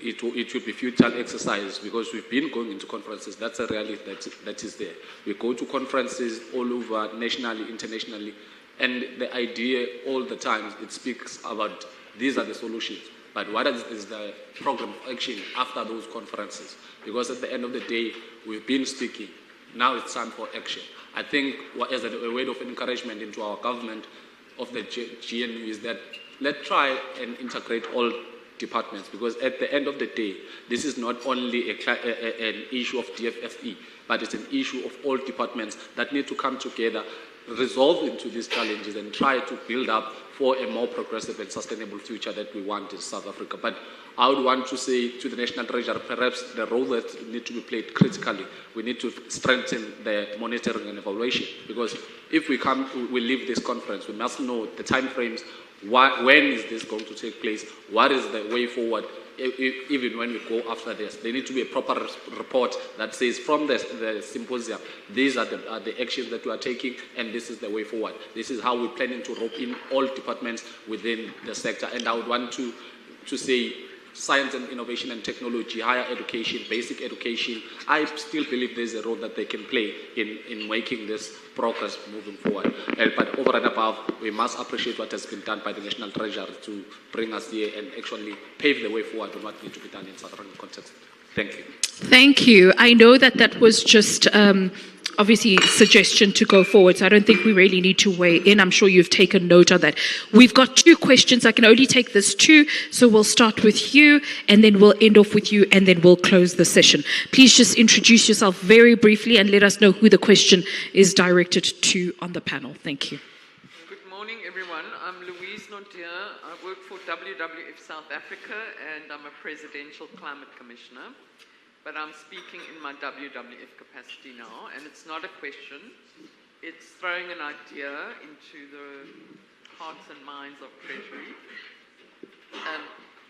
it would be futile exercise, because we've been going into conferences. That's a reality that is there. We go to conferences all over, nationally, internationally, and the idea all the time, it speaks about these are the solutions. But what is the program of action after those conferences? Because at the end of the day, we've been speaking. Now it's time for action. I think as a word of encouragement into our government of the GNU is that let's try and integrate all departments, because at the end of the day, this is not only an issue of DFFE, but it's an issue of all departments that need to come together, resolve into these challenges, and try to build up for a more progressive and sustainable future that we want in South Africa. But I would want to say to the National Treasury, perhaps the role that needs to be played critically, we need to strengthen the monitoring and evaluation, because if we leave this conference, we must know the time frames. When is this going to take place? What is the way forward? Even when we go after this, there needs to be a proper report that says from the symposium, these are the actions that we are taking, and this is the way forward. This is how we're planning to rope in all departments within the sector. And I would want to say science and innovation and technology, higher education, basic education, I still believe there's a role that they can play in making this progress moving forward. But over and above, we must appreciate what has been done by the National Treasury to bring us here and actually pave the way forward on what needs to be done in South African context. Thank you. Thank you. I know that was just obviously suggestion to go forward, so I don't think we really need to weigh in. I'm sure you've taken note of that. We've got 2 questions. I can only take this 2, so we'll start with you, and then we'll end off with you, and then we'll close the session. Please just introduce yourself very briefly and let us know who the question is directed to on the panel. Thank you. Good morning, everyone. I'm Louise Nontier. I work for WWF South Africa, and I'm a Presidential Climate Commissioner. But I'm speaking in my WWF capacity now, and it's not a question. It's throwing an idea into the hearts and minds of Treasury.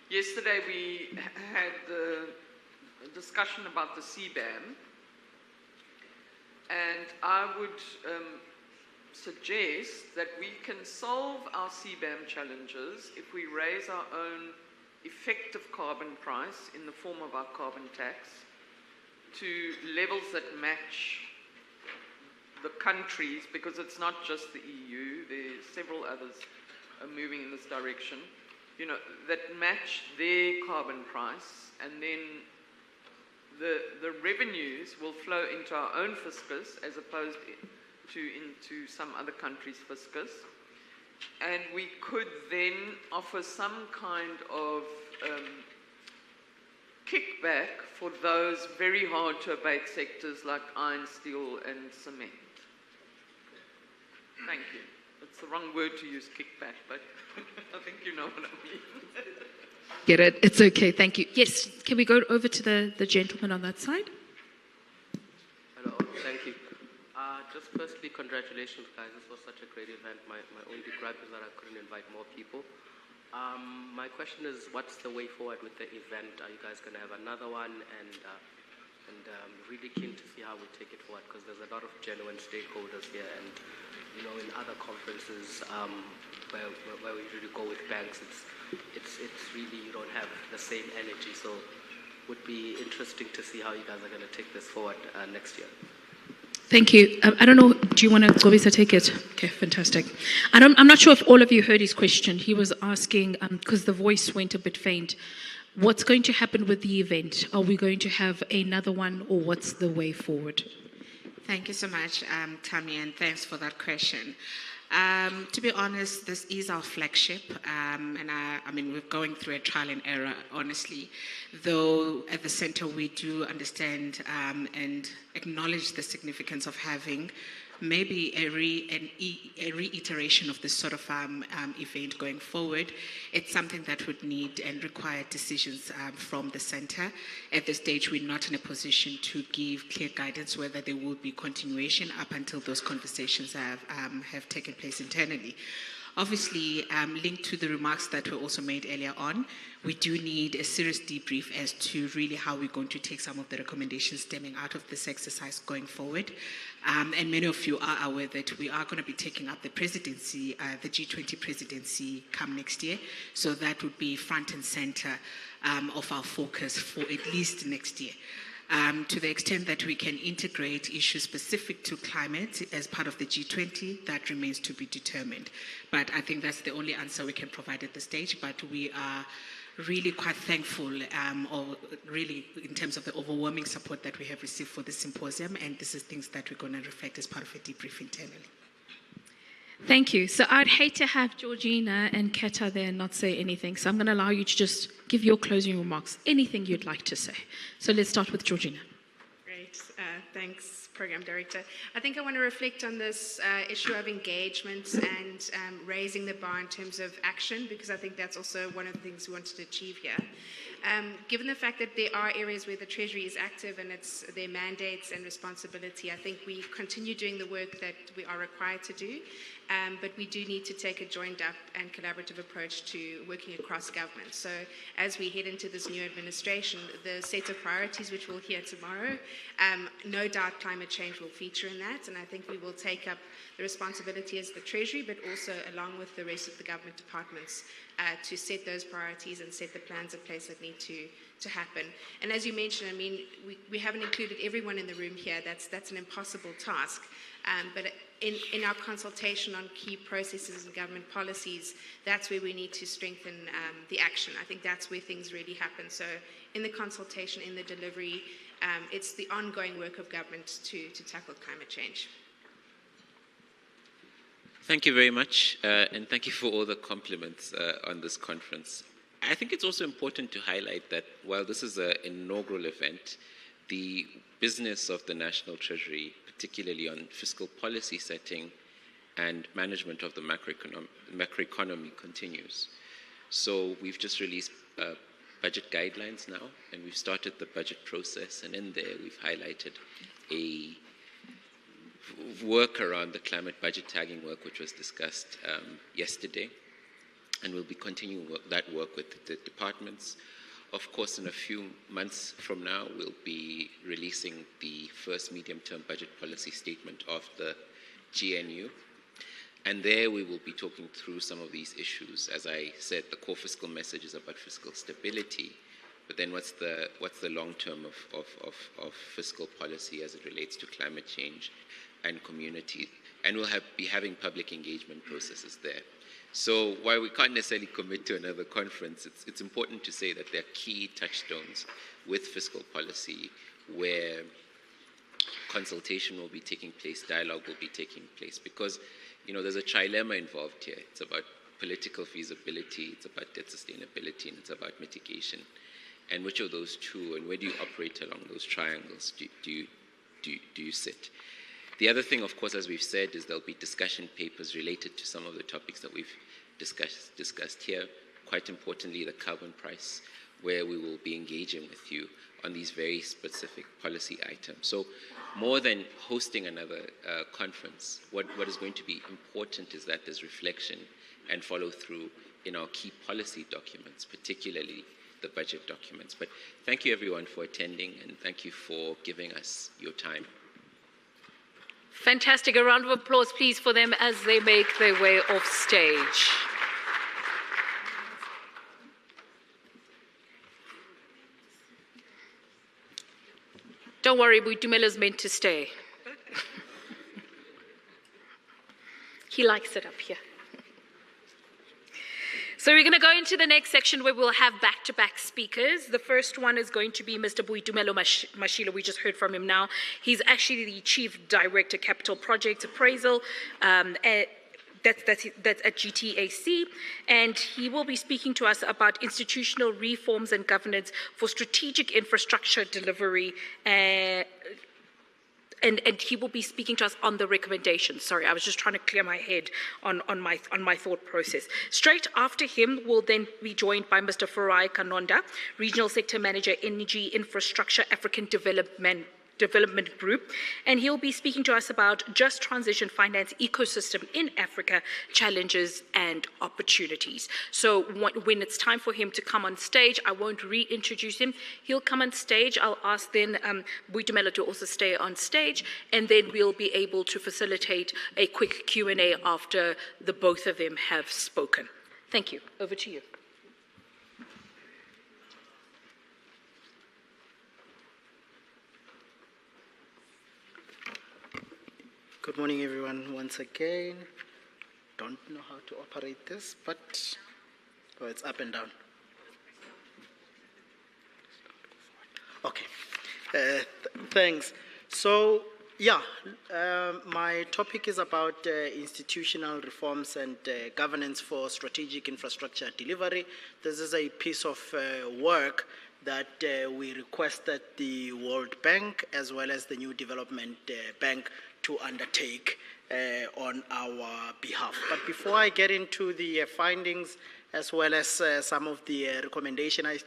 Yesterday we had a discussion about the CBAM, and I would suggest that we can solve our CBAM challenges if we raise our own effective carbon price in the form of our carbon tax to levels that match the countries, because it's not just the EU, there's several others moving in this direction, that match their carbon price, and then the revenues will flow into our own fiscus as opposed to into some other country's fiscus. And we could then offer some kind of kickback for those very hard to abate sectors like iron, steel and cement. Thank you. It's the wrong word to use, kickback, but I think you know what I mean. Get it? It's okay. Thank you. Yes, can we go over to the gentleman on that side? Hello, thank you. Just firstly, congratulations, guys. This was such a great event. My only gripe is that I couldn't invite more people. My question is, what's the way forward with the event? Are you guys going to have another one? And really keen to see how we take it forward, because there's a lot of genuine stakeholders here. And, in other conferences, where we usually go with banks, it's really, you don't have the same energy. So would be interesting to see how you guys are going to take this forward next year. Thank you. I don't know, do you want to, Gobisa, take it? Okay, fantastic. I'm not sure if all of you heard his question. He was asking, because the voice went a bit faint, what's going to happen with the event? Are we going to have another one, or what's the way forward? Thank you so much, Tammy, and thanks for that question. To be honest, this is our flagship, and I mean, we're going through a trial and error, honestly, though at the center we do understand and acknowledge the significance of having maybe a reiteration of this sort of event going forward. It's something that would need and require decisions from the center. At this stage, we're not in a position to give clear guidance whether there will be continuation up until those conversations have taken place internally. Obviously, linked to the remarks that were also made earlier on, we do need a serious debrief as to really how we're going to take some of the recommendations stemming out of this exercise going forward. And many of you are aware that we are going to be taking up the presidency, the G20 presidency come next year. So that would be front and center of our focus for at least next year. To the extent that we can integrate issues specific to climate as part of the G20, that remains to be determined. But I think that's the only answer we can provide at this stage. But we are really quite thankful, or really in terms of the overwhelming support that we have received for the symposium, and this is things that we're going to reflect as part of a debrief internally. Thank you. So I'd hate to have Georgina and Keta there and not say anything. So I'm going to allow you to just give your closing remarks, anything you'd like to say. So let's start with Georgina. Great. Thanks, Program Director. I think I want to reflect on this issue of engagement and raising the bar in terms of action, because I think that's also one of the things we wanted to achieve here. Given the fact that there are areas where the Treasury is active and it's their mandates and responsibility, I think we continue doing the work that we are required to do, but we do need to take a joined up and collaborative approach to working across government. So as we head into this new administration, the set of priorities which we'll hear tomorrow, no doubt climate change will feature in that, and I think we will take up the responsibility as the Treasury, but also along with the rest of the government departments to set those priorities and set the plans in place that need to happen. And as you mentioned, I mean, we haven't included everyone in the room here. That's an impossible task. But in our consultation on key processes and government policies, that's where we need to strengthen the action. I think that's where things really happen. So in the consultation, in the delivery, it's the ongoing work of government to tackle climate change. Thank you very much, and thank you for all the compliments on this conference. I think it's also important to highlight that while this is an inaugural event, the business of the National Treasury, particularly on fiscal policy setting and management of the macroeconomy, continues. So we've just released budget guidelines now, and we've started the budget process, and in there we've highlighted a work around the climate budget tagging work, which was discussed yesterday, and we'll be continuing that work with the departments. Of course, in a few months from now, we'll be releasing the first medium-term budget policy statement of the GNU, and there we will be talking through some of these issues. As I said, the core fiscal message is about fiscal stability, but then what's the long term of fiscal policy as it relates to climate change and community, and we'll be having public engagement processes there. So while we can't necessarily commit to another conference, it's important to say that there are key touchstones with fiscal policy where consultation will be taking place, dialogue will be taking place, because there's a trilemma involved here. It's about political feasibility, it's about debt sustainability, and it's about mitigation. And which of those two, and where do you operate along those triangles do you sit? The other thing, of course, as we've said, is there'll be discussion papers related to some of the topics that we've discussed here. Quite importantly, the carbon price, where we will be engaging with you on these very specific policy items. So more than hosting another conference, what is going to be important is that there's reflection and follow through in our key policy documents, particularly the budget documents. But thank you everyone for attending, and thank you for giving us your time. fantastic. A round of applause, please, for them as they make their way off stage. Don't worry, Boitumelo meant to stay. He likes it up here. So we're going to go into the next section where we'll have back-to-back speakers. The first one is going to be Mr. Boitumelo Mashilo. We just heard from him now. He's actually the Chief Director, Capital Project Appraisal. That's at GTAC, and he will be speaking to us about institutional reforms and governance for strategic infrastructure delivery, and he will be speaking to us on the recommendations. Sorry, I was just trying to clear my head on my thought process. Straight after him, we'll then be joined by Mr. Farai Kanonda, Regional Sector Manager, Energy Infrastructure, African Development Group, and he'll be speaking to us about just transition finance ecosystem in Africa, challenges and opportunities. So when it's time for him to come on stage, I won't reintroduce him. He'll come on stage. I'll ask then Boitumelo to also stay on stage, and then we'll be able to facilitate a quick Q&A after the both of them have spoken. Thank you. Over to you. Good morning, everyone, once again. Don't know how to operate this, but it's up and down. Okay, thanks. So, my topic is about institutional reforms and governance for strategic infrastructure delivery. This is a piece of work that we requested the World Bank as well as the New Development Bank to undertake on our behalf. But before I get into the findings as well as some of the recommendations,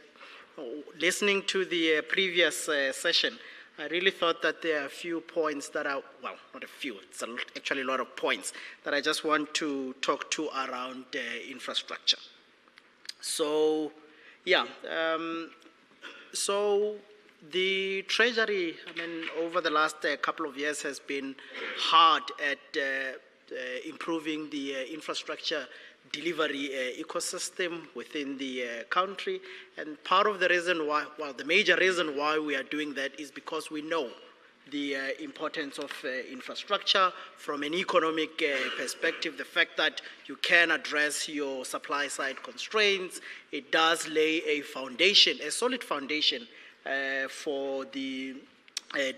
listening to the previous session, I really thought that there are a few points that are, well, not a few, it's actually a lot of points that I just want to talk to around infrastructure. So, so the Treasury, over the last couple of years has been hard at improving the infrastructure delivery ecosystem within the country. And part of the reason why, the major reason why we are doing that is because we know the importance of infrastructure from an economic perspective, the fact that you can address your supply side constraints. It does lay a foundation, a solid foundation for the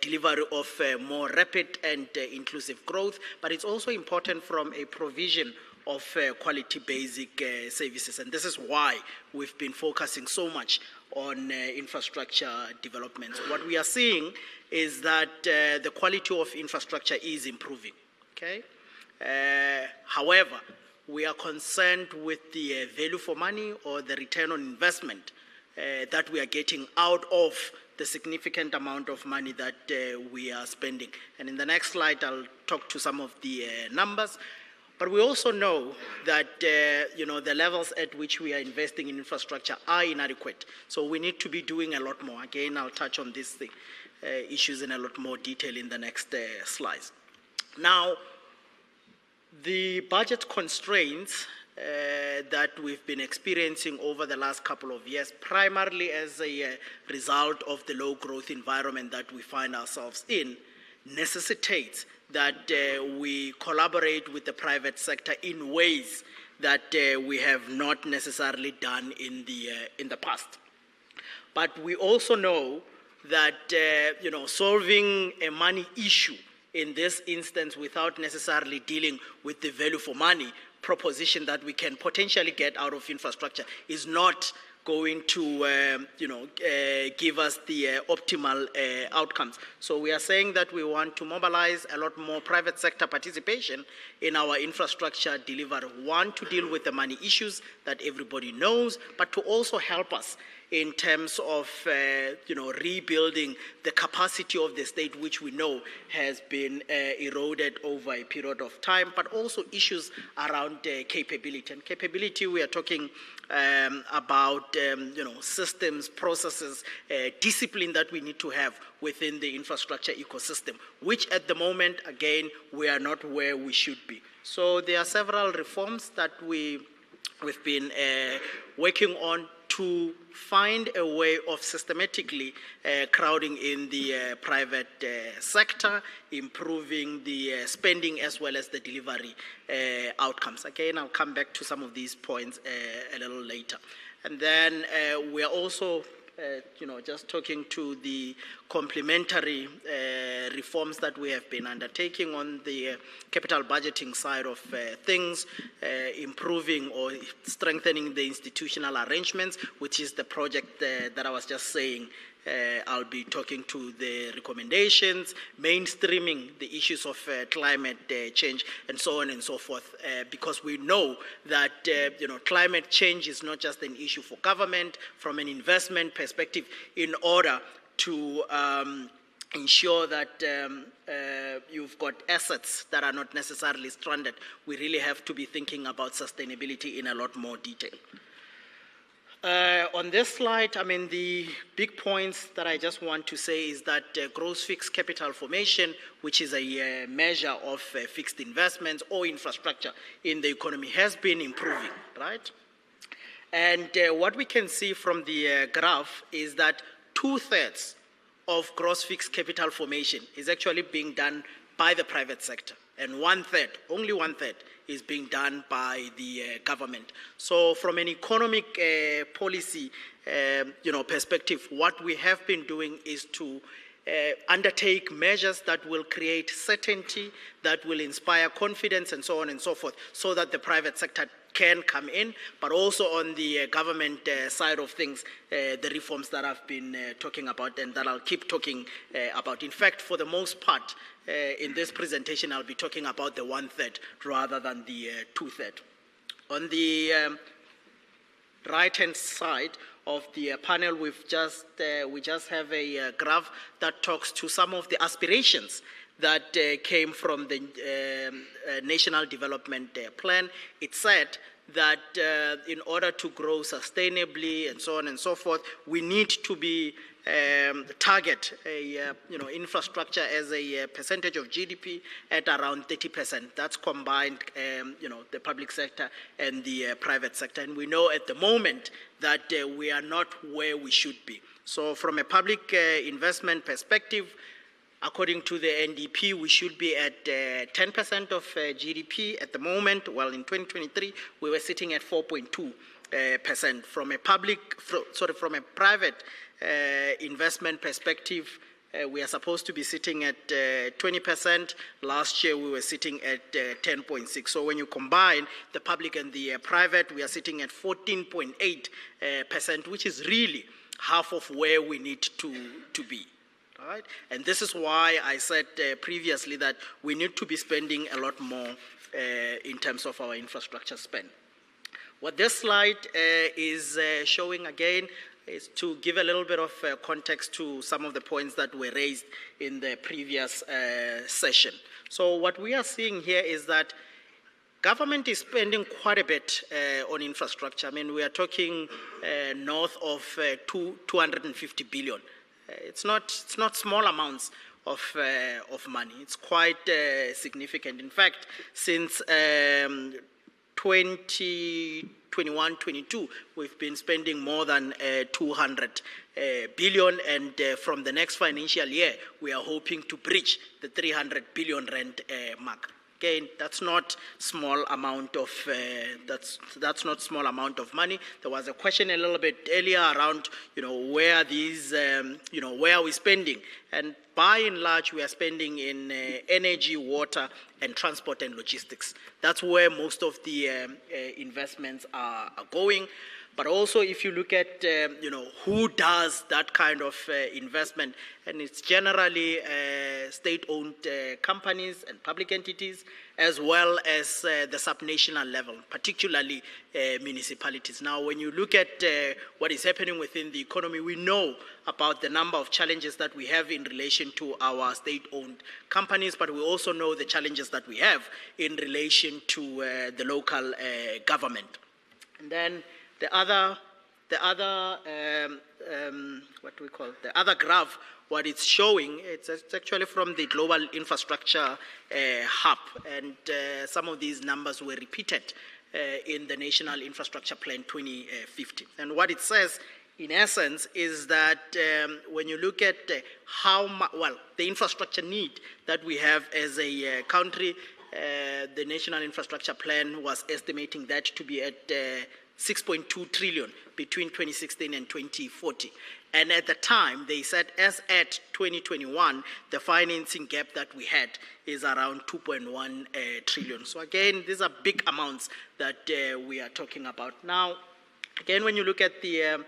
delivery of more rapid and inclusive growth, but it's also important from a provision of quality basic services. And this is why we've been focusing so much on infrastructure developments. What we are seeing is that the quality of infrastructure is improving, okay? However, we are concerned with the value for money or the return on investment that we are getting out of the significant amount of money that we are spending. And in the next slide, I'll talk to some of the numbers. But we also know that the levels at which we are investing in infrastructure are inadequate. So we need to be doing a lot more. Again, I'll touch on these issues in a lot more detail in the next slides. Now, the budget constraints that we've been experiencing over the last couple of years, primarily as a result of the low growth environment that we find ourselves in, necessitates that we collaborate with the private sector in ways that we have not necessarily done in the past. But we also know that solving a money issue in this instance without necessarily dealing with the value for money proposition that we can potentially get out of infrastructure is not going to give us the optimal outcomes. So we are saying that we want to mobilize a lot more private sector participation in our infrastructure delivery. One, to deal with the money issues that everybody knows, but to also help us in terms of rebuilding the capacity of the state, which we know has been eroded over a period of time, but also issues around capability. And capability, we are talking about systems, processes, discipline that we need to have within the infrastructure ecosystem, which at the moment, again, we are not where we should be. So there are several reforms that we've been working on to find a way of systematically crowding in the private sector, improving the spending as well as the delivery outcomes. Again, I'll come back to some of these points a little later. And then we are also just talking to the complementary reforms that we have been undertaking on the capital budgeting side of things, improving or strengthening the institutional arrangements, which is the project that I was just saying. I'll be talking to the recommendations, mainstreaming the issues of climate change, and so on and so forth, because we know that climate change is not just an issue for government from an investment perspective. In order to ensure that you've got assets that are not necessarily stranded, we really have to be thinking about sustainability in a lot more detail. On this slide, the big points that I just want to say is that gross fixed capital formation, which is a measure of fixed investments or infrastructure in the economy, has been improving, right? And what we can see from the graph is that 2/3 of gross fixed capital formation is actually being done by the private sector, and 1/3, only 1/3, is being done by the government. So from an economic policy perspective, what we have been doing is to undertake measures that will create certainty, that will inspire confidence, and so on and so forth, so that the private sector can come in, but also on the government side of things, the reforms that I've been talking about and that I'll keep talking about. In fact, for the most part, in this presentation, I'll be talking about the 1/3 rather than the 2/3. On the right-hand side of the panel, we just have a graph that talks to some of the aspirations that came from the National Development Plan. It said that in order to grow sustainably and so on and so forth, we need to be target infrastructure as a percentage of GDP at around 30%. That's combined, the public sector and the private sector. And we know at the moment that we are not where we should be. So from a public investment perspective, according to the NDP, we should be at 10% of GDP at the moment. Well, in 2023, we were sitting at 4.2%. From a private investment perspective, we are supposed to be sitting at 20%. Last year, we were sitting at 10.6%. So when you combine the public and the private, we are sitting at 14.8%, which is really half of where we need to be. Right? And this is why I said previously that we need to be spending a lot more in terms of our infrastructure spend. What this slide is showing again is to give a little bit of context to some of the points that were raised in the previous session. So what we are seeing here is that government is spending quite a bit on infrastructure. We are talking north of 250 billion. It's not small amounts of money. It's quite significant. In fact, since 2021-22, we've been spending more than 200 billion, and from the next financial year, we are hoping to breach the 300 billion rand mark. Again, that's not small amount of that's not small amount of money. There was a question a little bit earlier around where these where are we spending, and by and large we are spending in energy, water, and transport and logistics. That's where most of the investments are going. But also, if you look at who does that kind of investment, and it's generally state-owned companies and public entities, as well as the subnational level, particularly municipalities. Now, when you look at what is happening within the economy, we know about the number of challenges that we have in relation to our state-owned companies, but we also know the challenges that we have in relation to the local government. And then the other graph, what it's showing, it's actually from the Global Infrastructure Hub, and some of these numbers were repeated in the National Infrastructure Plan 2050. And what it says, in essence, is that when you look at the infrastructure need that we have as a country, the National Infrastructure Plan was estimating that to be at 6.2 trillion between 2016 and 2040. And at the time, they said as at 2021, the financing gap that we had is around 2.1 trillion. So again, these are big amounts that we are talking about. Now, again, when you look at the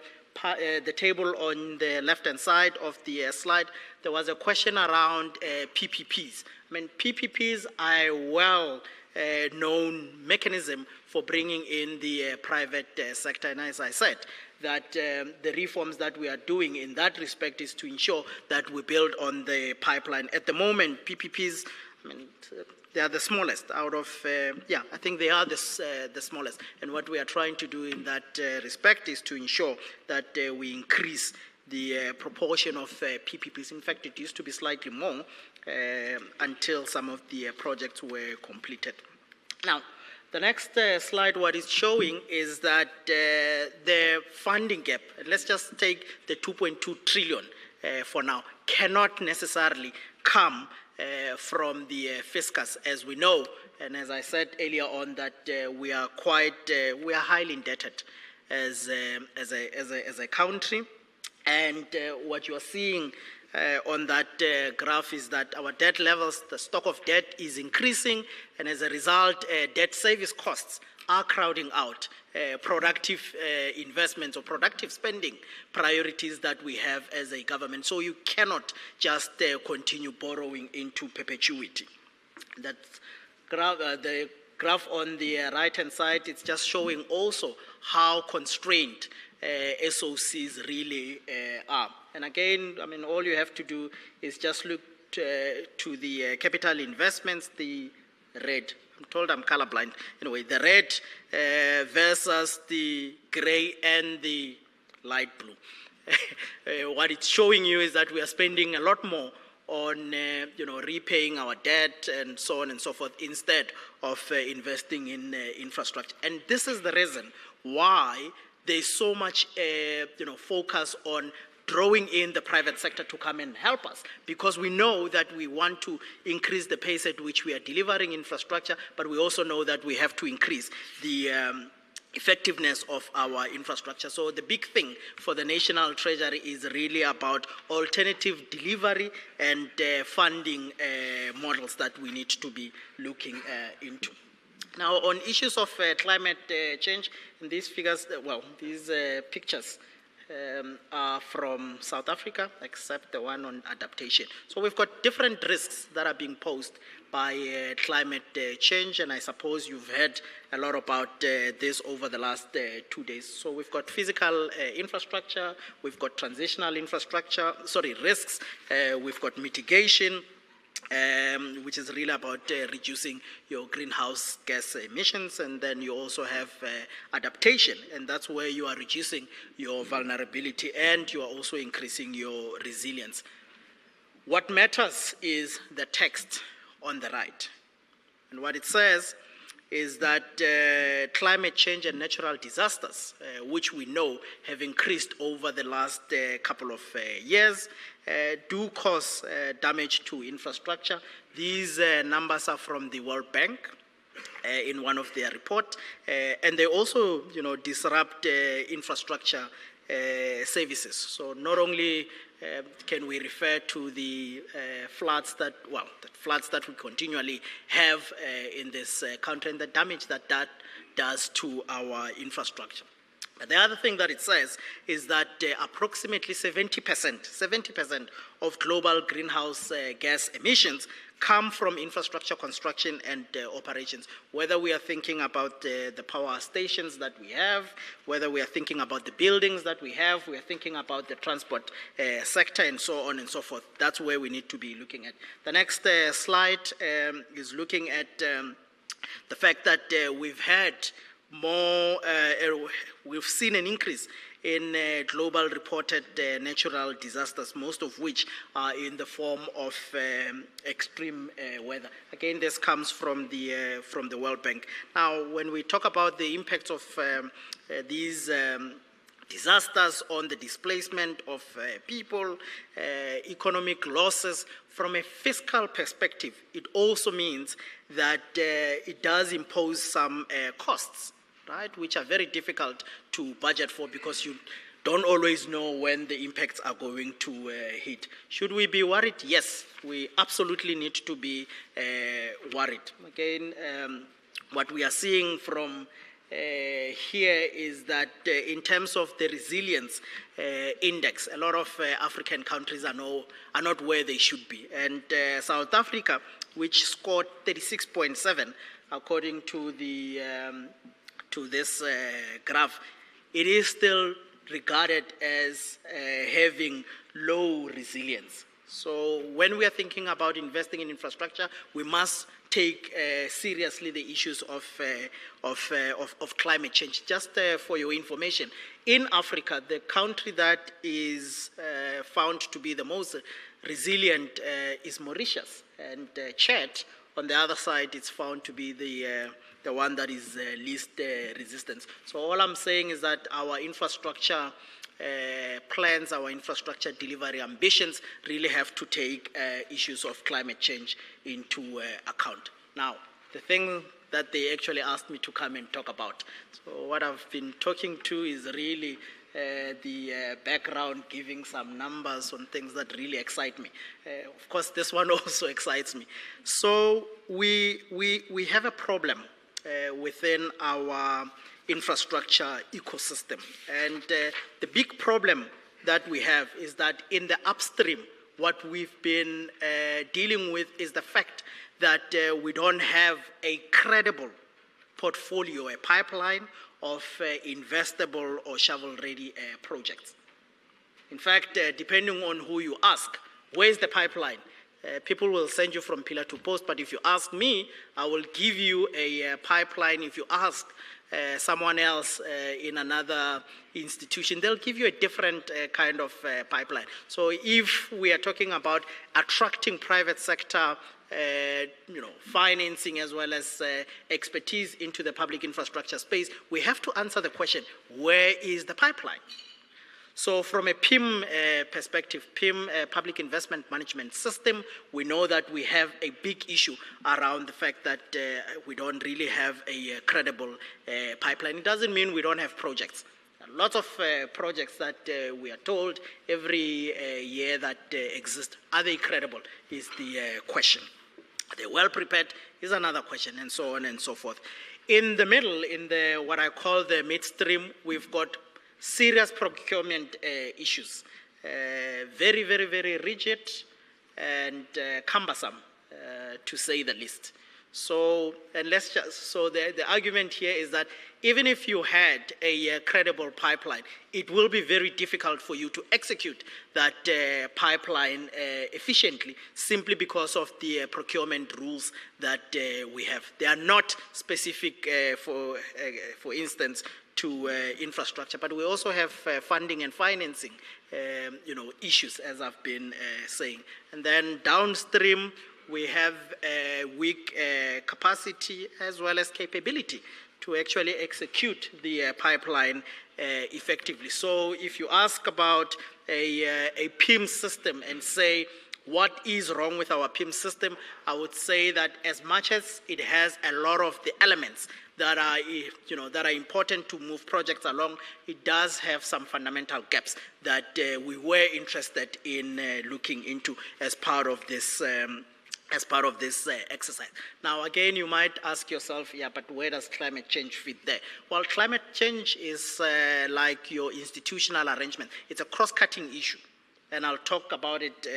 table on the left-hand side of the slide, there was a question around PPPs. I mean, PPPs are a well-known mechanism for bringing in the private sector. And as I said, that the reforms that we are doing in that respect is to ensure that we build on the pipeline. At the moment, PPPs, I mean, they are the smallest out of, I think they are the smallest. And what we are trying to do in that respect is to ensure that we increase the proportion of PPPs. In fact, it used to be slightly more until some of the projects were completed. Now, the next slide, what it's showing is that the funding gap, let's just take the 2.2 trillion for now, cannot necessarily come from the fiscus, as we know, and as I said earlier on, that we are highly indebted as a country, and what you are seeing on that graph is that our debt levels, the stock of debt is increasing, and as a result, debt service costs are crowding out productive investments or productive spending priorities that we have as a government. So you cannot just continue borrowing into perpetuity. That's the graph on the right-hand side, it's just showing also how constrained SOCs really are. And again, I mean, all you have to do is just look to the capital investments, the red. I'm told I'm colorblind. Anyway, the red versus the gray and the light blue. What it's showing you is that we are spending a lot more on repaying our debt and so on and so forth instead of investing in infrastructure. And this is the reason why there's so much focus on drawing in the private sector to come and help us, because we know that we want to increase the pace at which we are delivering infrastructure, but we also know that we have to increase the effectiveness of our infrastructure. So the big thing for the National Treasury is really about alternative delivery and funding models that we need to be looking into. Now, on issues of climate change, in these figures, these pictures are from South Africa, except the one on adaptation. So we've got different risks that are being posed by climate change, and I suppose you've heard a lot about this over the last 2 days. So we've got physical infrastructure, we've got transitional infrastructure, risks, we've got mitigation, which is really about reducing your greenhouse gas emissions, and then you also have adaptation, and that's where you are reducing your vulnerability and you are also increasing your resilience. What matters is the text on the right, and what it says is that climate change and natural disasters, which we know have increased over the last couple of years, do cause damage to infrastructure. These numbers are from the World Bank in one of their reports, and they also disrupt infrastructure services. So not only can we refer to the floods that we continually have in this country and the damage that does to our infrastructure. The other thing that it says is that approximately 70% of global greenhouse gas emissions come from infrastructure construction and operations, whether we are thinking about the power stations that we have, whether we are thinking about the buildings that we have, we are thinking about the transport sector and so on and so forth. That's where we need to be looking at. The next slide is looking at the fact that we've had we've seen an increase in global reported natural disasters, most of which are in the form of extreme weather. Again, this comes from the World Bank. Now, when we talk about the impacts of these disasters on the displacement of people, economic losses, from a fiscal perspective, it also means that it does impose some costs, right, which are very difficult to budget for because you don't always know when the impacts are going to hit. Should we be worried? Yes, we absolutely need to be worried. Again, what we are seeing from here is that in terms of the resilience index, a lot of African countries are not where they should be. And South Africa, which scored 36.7 according to this graph, it is still regarded as having low resilience. So when we are thinking about investing in infrastructure, we must take seriously the issues of climate change. Just for your information, in Africa, the country that is found to be the most resilient is Mauritius, and Chad, on the other side, it's found to be the one that is least resistant. So all I'm saying is that our infrastructure plans, our infrastructure delivery ambitions really have to take issues of climate change into account. Now, the thing that they actually asked me to come and talk about. So what I've been talking to is really the background, giving some numbers on things that really excite me. Of course, this one also excites me. So we have a problem within our infrastructure ecosystem. And the big problem that we have is that in the upstream, what we've been dealing with is the fact that we don't have a credible portfolio, a pipeline of investable or shovel-ready projects. In fact, depending on who you ask, where's the pipeline? People will send you from pillar to post, but if you ask me, I will give you a pipeline. If you ask someone else in another institution, they'll give you a different kind of pipeline. So if we are talking about attracting private sector financing as well as expertise into the public infrastructure space, we have to answer the question, where is the pipeline? So from a PIM perspective, PIM, Public Investment Management System, we know that we have a big issue around the fact that we don't really have a credible pipeline. It doesn't mean we don't have projects. Lots of projects that we are told every year that exist. Are they credible is the question. Are they well prepared is another question, and so on and so forth. In the middle, in the what I call the midstream, we've got serious procurement issues, very, very, very rigid and cumbersome, to say the least. So, the argument here is that even if you had a credible pipeline, it will be very difficult for you to execute that pipeline efficiently, simply because of the procurement rules that we have. They are not specific, for instance, to infrastructure, but we also have funding and financing, issues, as I've been saying. And then downstream, we have weak capacity as well as capability to actually execute the pipeline effectively. So if you ask about a PIM system and say, what is wrong with our PIM system? I would say that as much as it has a lot of the elements that are important to move projects along, it does have some fundamental gaps that we were interested in looking into as part of this as part of this exercise. Now, again, you might ask yourself, yeah, but where does climate change fit there? Well, climate change is like your institutional arrangement. It's a cross-cutting issue, and I'll talk about it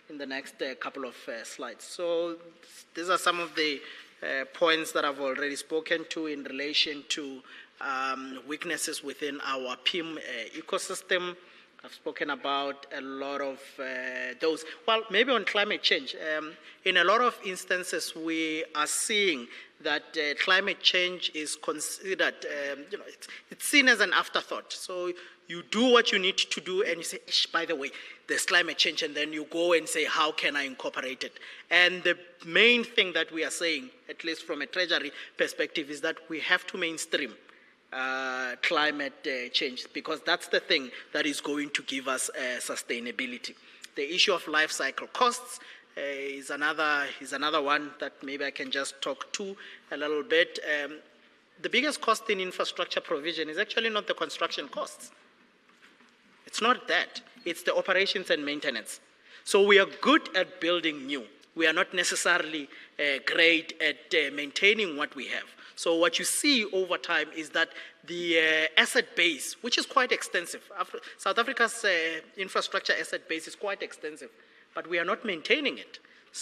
in the next couple of slides. So these are some of the points that I've already spoken to in relation to weaknesses within our PIM ecosystem. I've spoken about a lot of those. Well, maybe on climate change. In a lot of instances, we are seeing that climate change is considered, it's seen as an afterthought. So you do what you need to do, and you say, by the way, there's climate change, and then you go and say, how can I incorporate it? And the main thing that we are saying, at least from a Treasury perspective, is that we have to mainstream climate change, because that's the thing that is going to give us sustainability. The issue of life cycle costs is another one that maybe I can just talk to a little bit. The biggest cost in infrastructure provision is actually not the construction costs. It's not that. It's the operations and maintenance. So we are good at building new. We are not necessarily great at maintaining what we have. So what you see over time is that the asset base, which is quite extensive, South Africa's infrastructure asset base is quite extensive, but we are not maintaining it.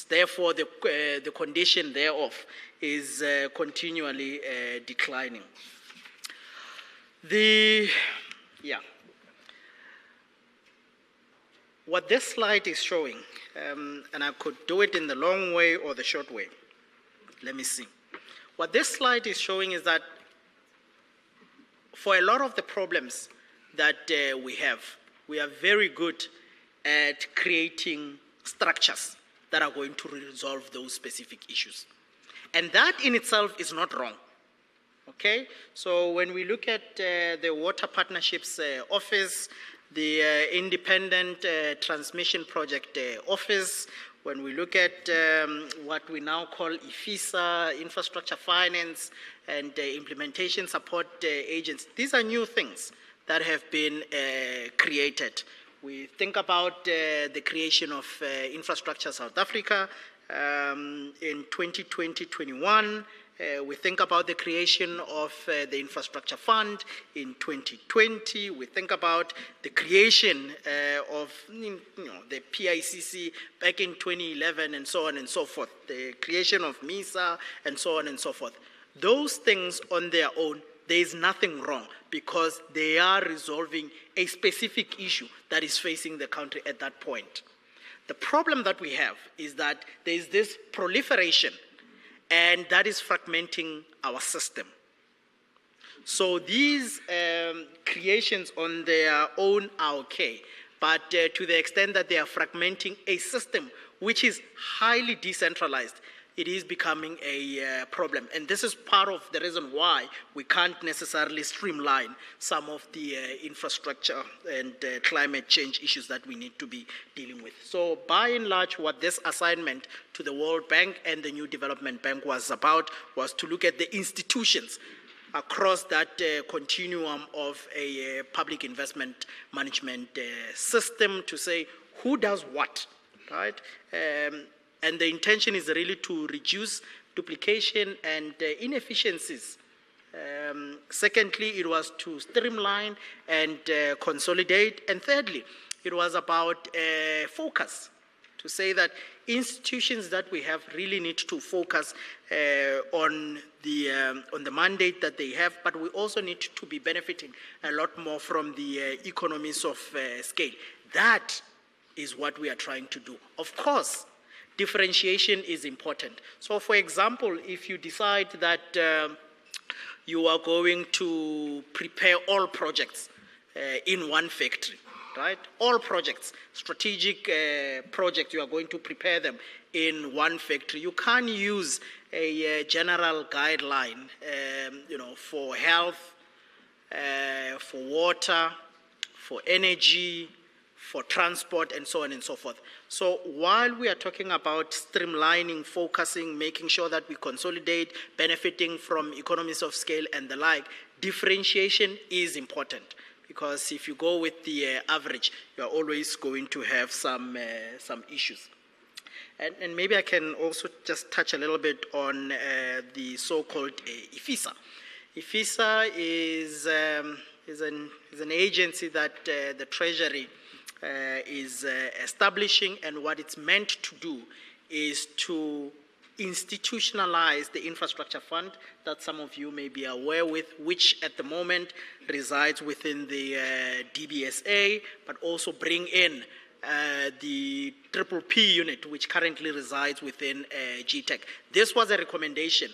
Therefore, the condition thereof is continually declining. What this slide is showing, and I could do it in the long way or the short way. Let me see. What this slide is showing is that for a lot of the problems that we are very good at creating structures that are going to resolve those specific issues. And that in itself is not wrong. Okay? So when we look at the Water Partnerships Office, the Independent Transmission Project Office, when we look at what we now call IFISA, Infrastructure Finance and Implementation Support Agents, these are new things that have been created. We think about the creation of Infrastructure South Africa in 2020-21. We think about the creation of the Infrastructure Fund in 2020. We think about the creation of the PICC back in 2011 and so on and so forth, the creation of MISA and so on and so forth. Those things on their own, there is nothing wrong because they are resolving a specific issue that is facing the country at that point. The problem that we have is that there is this proliferation, and that is fragmenting our system. So these creations on their own are okay, but to the extent that they are fragmenting a system which is highly decentralized, it is becoming a problem. And this is part of the reason why we can't necessarily streamline some of the infrastructure and climate change issues that we need to be dealing with. So by and large, what this assignment to the World Bank and the New Development Bank was about was to look at the institutions across that continuum of a public investment management system to say who does what, right? And the intention is really to reduce duplication and inefficiencies. Secondly, it was to streamline and consolidate. And thirdly, it was about focus, to say that institutions that we have really need to focus on the mandate that they have, but we also need to be benefiting a lot more from the economies of scale. That is what we are trying to do. Of course, differentiation is important. So for example, if you decide that you are going to prepare all projects in one factory, right? All projects, strategic projects, you are going to prepare them in one factory. You can't use a general guideline, for health, for water, for energy, for transport, and so on and so forth. So while we are talking about streamlining, focusing, making sure that we consolidate, benefiting from economies of scale and the like, differentiation is important. Because if you go with the average, you are always going to have some issues. And maybe I can also just touch a little bit on the so-called IFISA. IFISA is an agency that the Treasury is establishing, and what it's meant to do is to institutionalize the infrastructure fund that some of you may be aware with, which at the moment resides within the DBSA, but also bring in the PPP unit, which currently resides within GTEC. This was a recommendation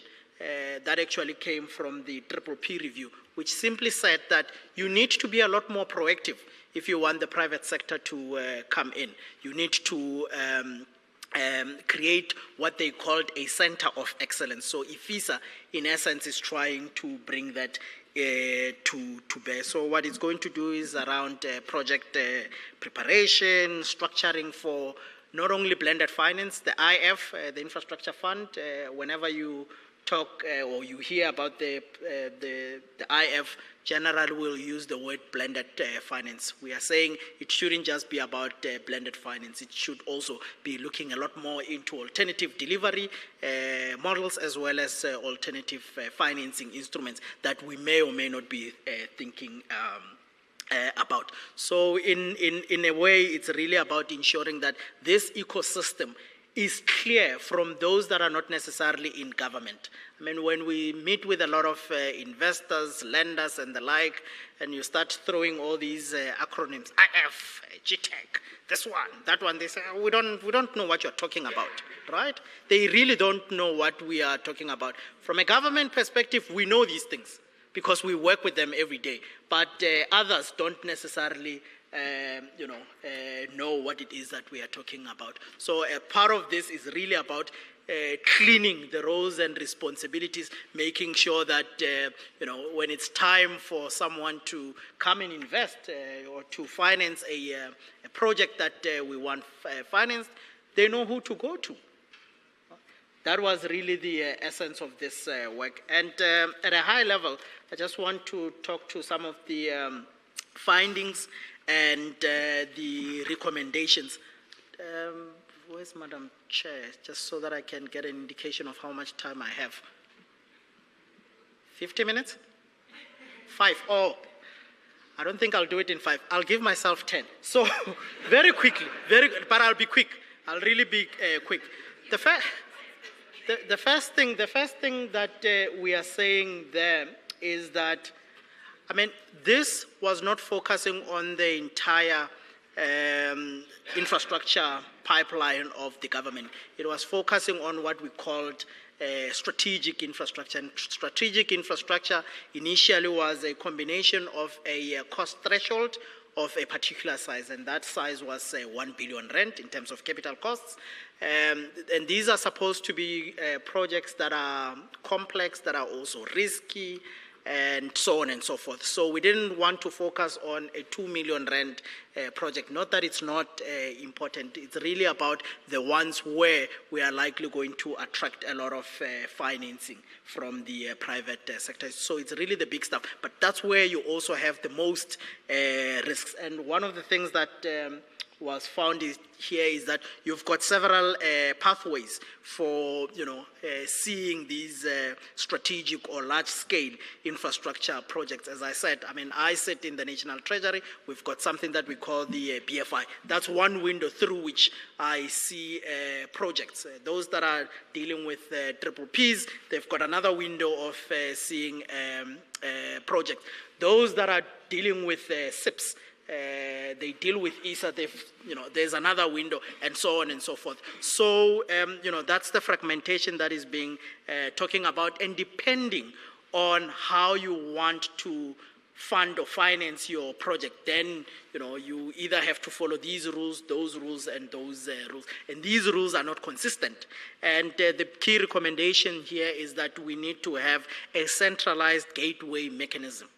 that actually came from the PPP review, which simply said that you need to be a lot more proactive if you want the private sector to come in. You need to create what they called a center of excellence. So IFISA, in essence, is trying to bring that to bear. So what it's going to do is around project preparation, structuring for not only blended finance, the IF, the infrastructure fund. Whenever you talk or you hear about the IF, generally will use the word blended finance. We are saying it shouldn't just be about blended finance. It should also be looking a lot more into alternative delivery models, as well as alternative financing instruments that we may or may not be thinking about. So in a way, it's really about ensuring that this ecosystem is clear from those that are not necessarily in government. I mean, when we meet with a lot of investors, lenders, and the like, and you start throwing all these acronyms, IF, GTEC, this one, that one, they say, oh, we don't know what you're talking about, right? They really don't know what we are talking about. From a government perspective, we know these things because we work with them every day, but others don't necessarily know what it is that we are talking about. So part of this is really about cleaning the roles and responsibilities, making sure that when it's time for someone to come and invest or to finance a project that we want financed, they know who to go to. That was really the essence of this work. And at a high level, I just want to talk to some of the findings and the recommendations. Where's Madam Chair? Just so that I can get an indication of how much time I have. 50 minutes? 5. Oh, I don't think I'll do it in 5. I'll give myself 10. So very quickly, but I'll be quick. I'll really be quick. The first thing that we are saying there is that, I mean, this was not focusing on the entire infrastructure pipeline of the government. It was focusing on what we called strategic infrastructure. And strategic infrastructure initially was a combination of a cost threshold of a particular size, and that size was 1 billion rand in terms of capital costs. And these are supposed to be projects that are complex, that are also risky, and so on and so forth. So we didn't want to focus on a 2 million rand project. Not that it's not important. It's really about the ones where we are likely going to attract a lot of financing from the private sector. So it's really the big stuff. But that's where you also have the most risks. And one of the things that was found here is that you've got several pathways for seeing these strategic or large-scale infrastructure projects. As I said, I mean, I sit in the National Treasury. We've got something that we call the BFI. That's one window through which I see projects. Those that are dealing with PPPs, they've got another window of seeing projects. Those that are dealing with SIPs, they deal with ISA, there's another window, and so on and so forth. So, that's the fragmentation that is being talking about, and depending on how you want to fund or finance your project, then, you either have to follow these rules, those rules, and those rules. And these rules are not consistent. And the key recommendation here is that we need to have a centralized gateway mechanism.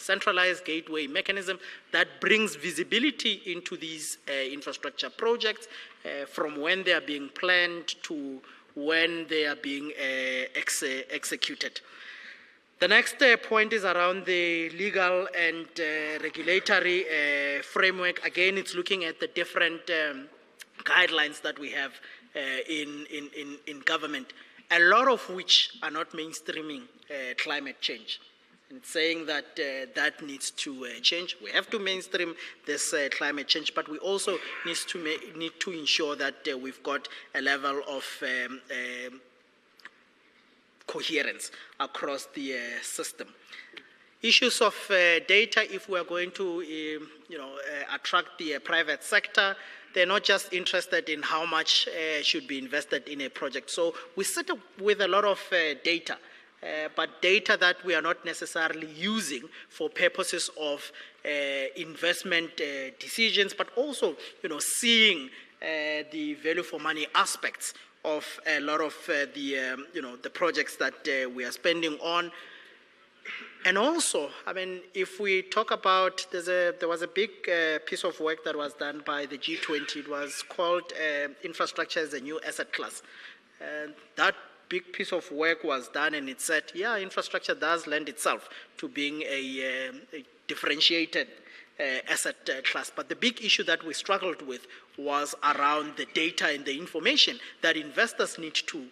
Centralized gateway mechanism that brings visibility into these infrastructure projects from when they are being planned to when they are being executed. The next point is around the legal and regulatory framework. Again, it's looking at the different guidelines that we have in government, a lot of which are not mainstreaming climate change. And saying that that needs to change. We have to mainstream this climate change, but we also need to ensure that we've got a level of coherence across the system. Issues of data, if we are going to attract the private sector, they're not just interested in how much should be invested in a project. So we sit up with a lot of data. But data that we are not necessarily using for purposes of investment decisions, but also, seeing the value for money aspects of a lot of the projects that we are spending on. And also, I mean, if we talk about, there was a big piece of work that was done by the G20. It was called Infrastructure as a New Asset Class. That big piece of work was done, and it said, yeah, infrastructure does lend itself to being a differentiated asset class. But the big issue that we struggled with was around the data and the information that investors need to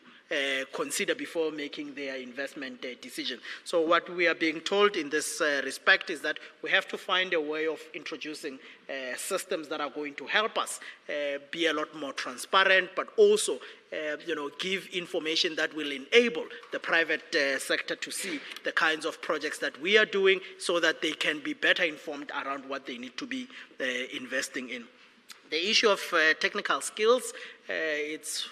consider before making their investment decision. So what we are being told in this respect is that we have to find a way of introducing systems that are going to help us be a lot more transparent, but also give information that will enable the private sector to see the kinds of projects that we are doing so that they can be better informed around what they need to be investing in. The issue of technical skills, it's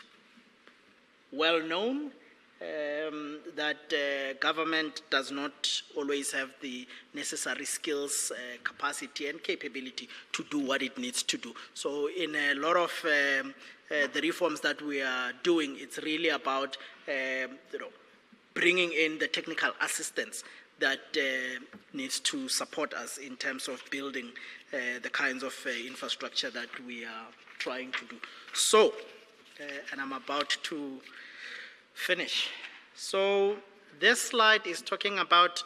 well known that government does not always have the necessary skills, capacity, and capability to do what it needs to do. So in a lot of the reforms that we are doing, it's really about bringing in the technical assistance that needs to support us in terms of building the kinds of infrastructure that we are trying to do. So, and I'm about to finish. So this slide is talking about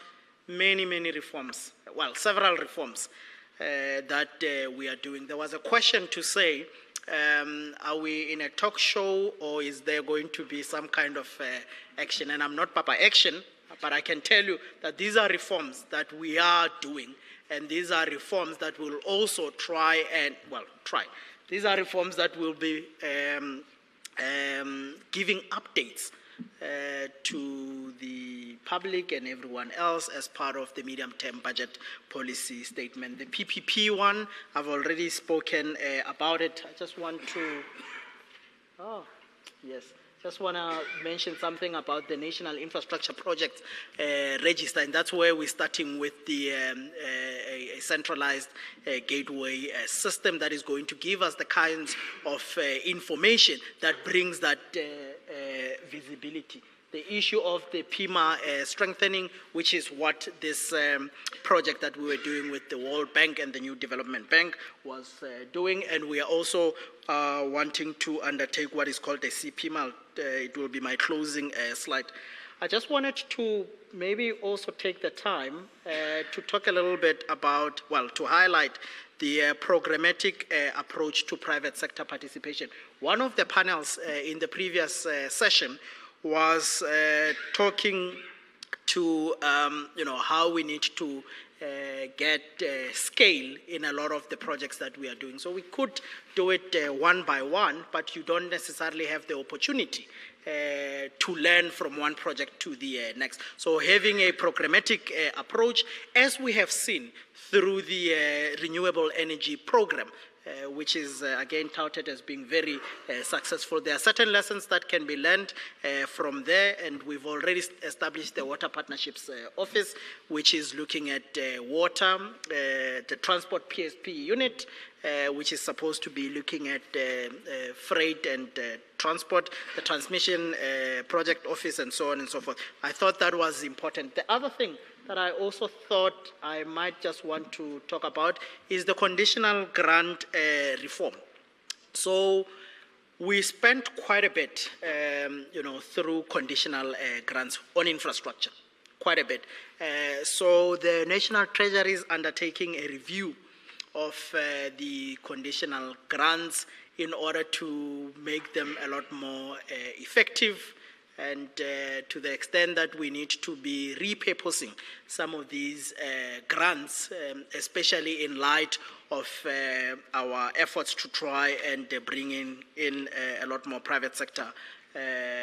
many reforms, well, several reforms that we are doing. There was a question to say, are we in a talk show or is there going to be some kind of action? And I'm not Papa Action, but I can tell you that these are reforms that we are doing, and these are reforms that will also these are reforms that will be giving updates to the public and everyone else as part of the medium-term budget policy statement. The PPP one, I've already spoken about it. I just want to, just want to mention something about the National Infrastructure Projects Register, and that's where we're starting with the a centralized gateway system that is going to give us the kinds of information that brings that visibility. The issue of the PIMA strengthening, which is what this project that we were doing with the World Bank and the New Development Bank was doing, and we are also wanting to undertake what is called a CPIMA. It will be my closing slide. I just wanted to maybe also take the time to talk a little bit about, to highlight the programmatic approach to private sector participation. One of the panels in the previous session was talking to how we need to get scale in a lot of the projects that we are doing. So we could do it one by one, but you don't necessarily have the opportunity to learn from one project to the next. So having a programmatic approach, as we have seen through the renewable energy program, which is again touted as being very successful. There are certain lessons that can be learned from there, and we've already established the Water Partnerships Office, which is looking at water, the Transport PSP unit, which is supposed to be looking at freight and transport, the Transmission Project Office, and so on and so forth. I thought that was important. The other thing that I also thought I might just want to talk about is the conditional grant reform. So we spent quite a bit, through conditional grants on infrastructure, quite a bit. So the National Treasury is undertaking a review of the conditional grants in order to make them a lot more effective, and to the extent that we need to be repurposing some of these grants, especially in light of our efforts to try and bring in a lot more private sector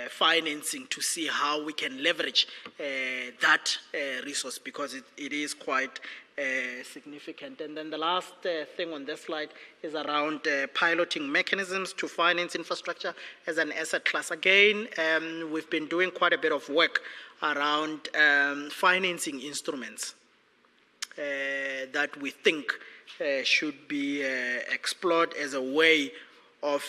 financing, to see how we can leverage that resource, because it is quite significant. And then the last thing on this slide is around piloting mechanisms to finance infrastructure as an asset class. Again, we've been doing quite a bit of work around financing instruments that we think should be explored as a way of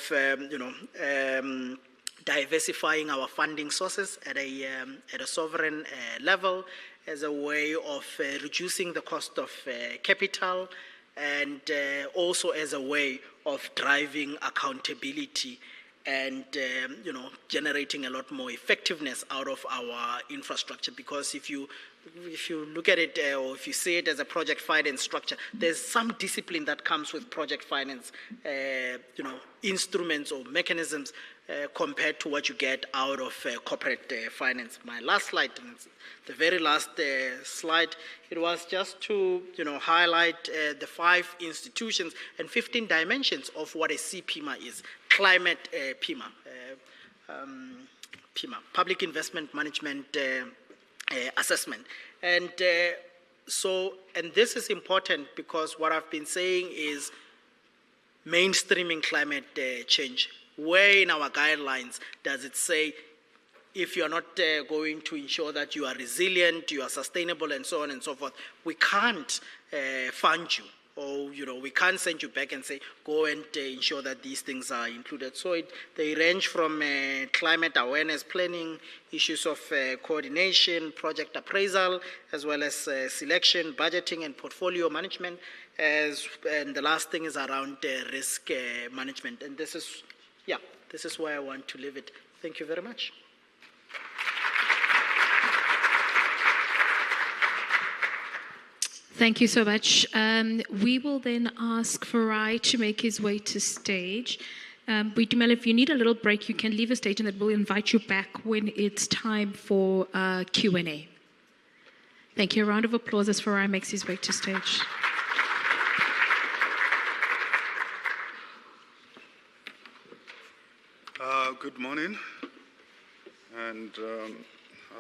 diversifying our funding sources at a sovereign level, as a way of reducing the cost of capital, and also as a way of driving accountability and generating a lot more effectiveness out of our infrastructure. Because if you look at it, or if you see it as a project finance structure, there's some discipline that comes with project finance, instruments or mechanisms compared to what you get out of corporate finance. My last slide, the very last slide, it was just to highlight the 5 institutions and 15 dimensions of what a CPIMA is. Climate PIMA, Public Investment Management Assessment. And this is important, because what I've been saying is mainstreaming climate change. Where in our guidelines does it say, if you're not going to ensure that you are resilient, you are sustainable, and so on and so forth, we can't fund you, or we can't send you back and say, go and ensure that these things are included. So they range from climate awareness planning, issues of coordination, project appraisal, as well as selection, budgeting, and portfolio management. And the last thing is around risk management. And this is where I want to leave it. Thank you very much. Thank you so much. We will then ask Farai to make his way to stage. Boitumelo, if you need a little break, you can leave a stage, and that we'll invite you back when it's time for Q&A. Thank you. A round of applause as Farai makes his way to stage. Good morning, and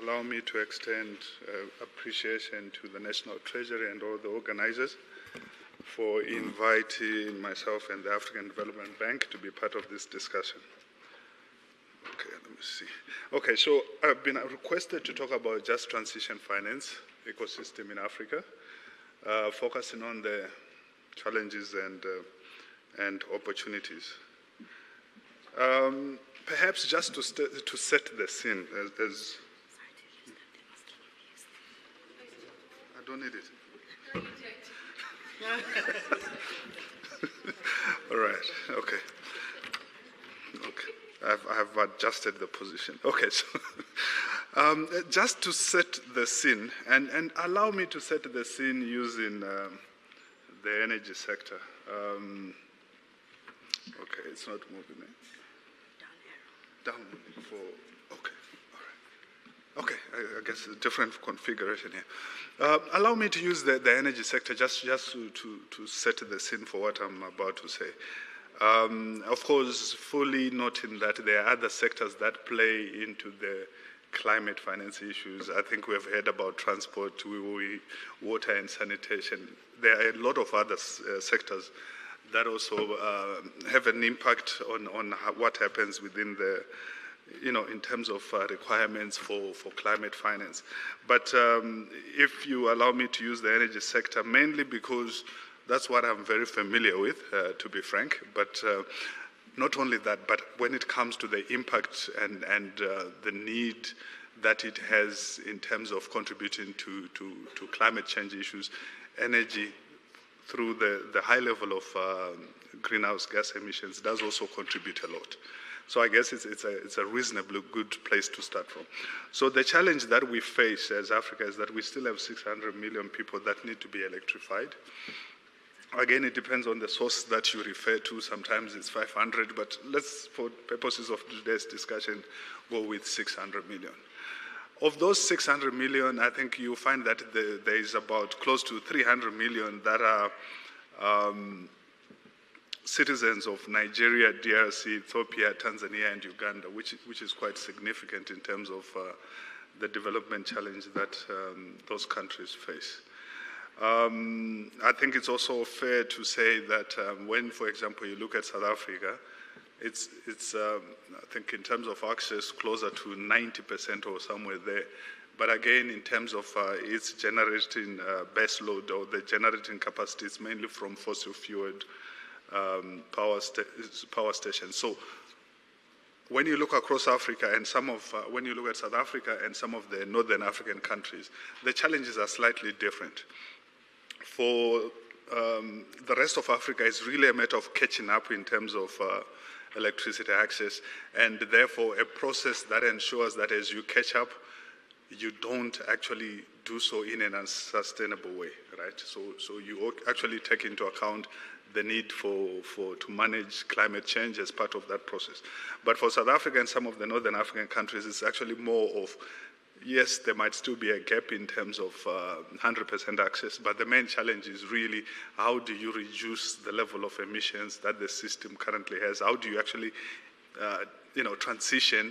allow me to extend appreciation to the National Treasury and all the organizers for inviting myself and the African Development Bank to be part of this discussion. Okay, let me see. Okay, so I've been requested to talk about just transition finance ecosystem in Africa, focusing on the challenges and opportunities. Perhaps just to set the scene, as I don't need it. All right. Okay. I have adjusted the position. Okay. So, just to set the scene, and allow me to set the scene using the energy sector. Okay, it's not moving. Down for, okay, all right. Okay, I guess a different configuration here. Allow me to use the energy sector just to set the scene for what I'm about to say. Of course, fully noting that there are other sectors that play into the climate finance issues. I think we've heard about transport, water and sanitation. There are a lot of other sectors that also have an impact on what happens within the, in terms of requirements for climate finance. But if you allow me to use the energy sector, mainly because that's what I'm very familiar with, to be frank, but not only that, but when it comes to the impact and the need that it has in terms of contributing to climate change issues, energy, through the high level of greenhouse gas emissions, does also contribute a lot. So I guess it's a reasonably good place to start from. So the challenge that we face as Africa is that we still have 600 million people that need to be electrified. Again, it depends on the source that you refer to. Sometimes it's 500, but let's, for purposes of today's discussion, go with 600 million. Of those 600 million, I think you find that there is about close to 300 million that are citizens of Nigeria, DRC, Ethiopia, Tanzania, and Uganda, which is quite significant in terms of the development challenge that those countries face. I think it's also fair to say that when, for example, you look at South Africa, it's I think in terms of access, closer to 90% or somewhere there. But again, in terms of its generating base load or the generating capacity, it's mainly from fossil-fueled power stations. So when you look across Africa and when you look at South Africa and some of the Northern African countries, the challenges are slightly different. For the rest of Africa, it's really a matter of catching up in terms of electricity access, and therefore a process that ensures that as you catch up, you don't actually do so in an unsustainable way, right? So you actually take into account the need to manage climate change as part of that process. But for South Africa and some of the Northern African countries, it's actually more of, yes, there might still be a gap in terms of 100% access, but the main challenge is really how do you reduce the level of emissions that the system currently has? How do you actually, transition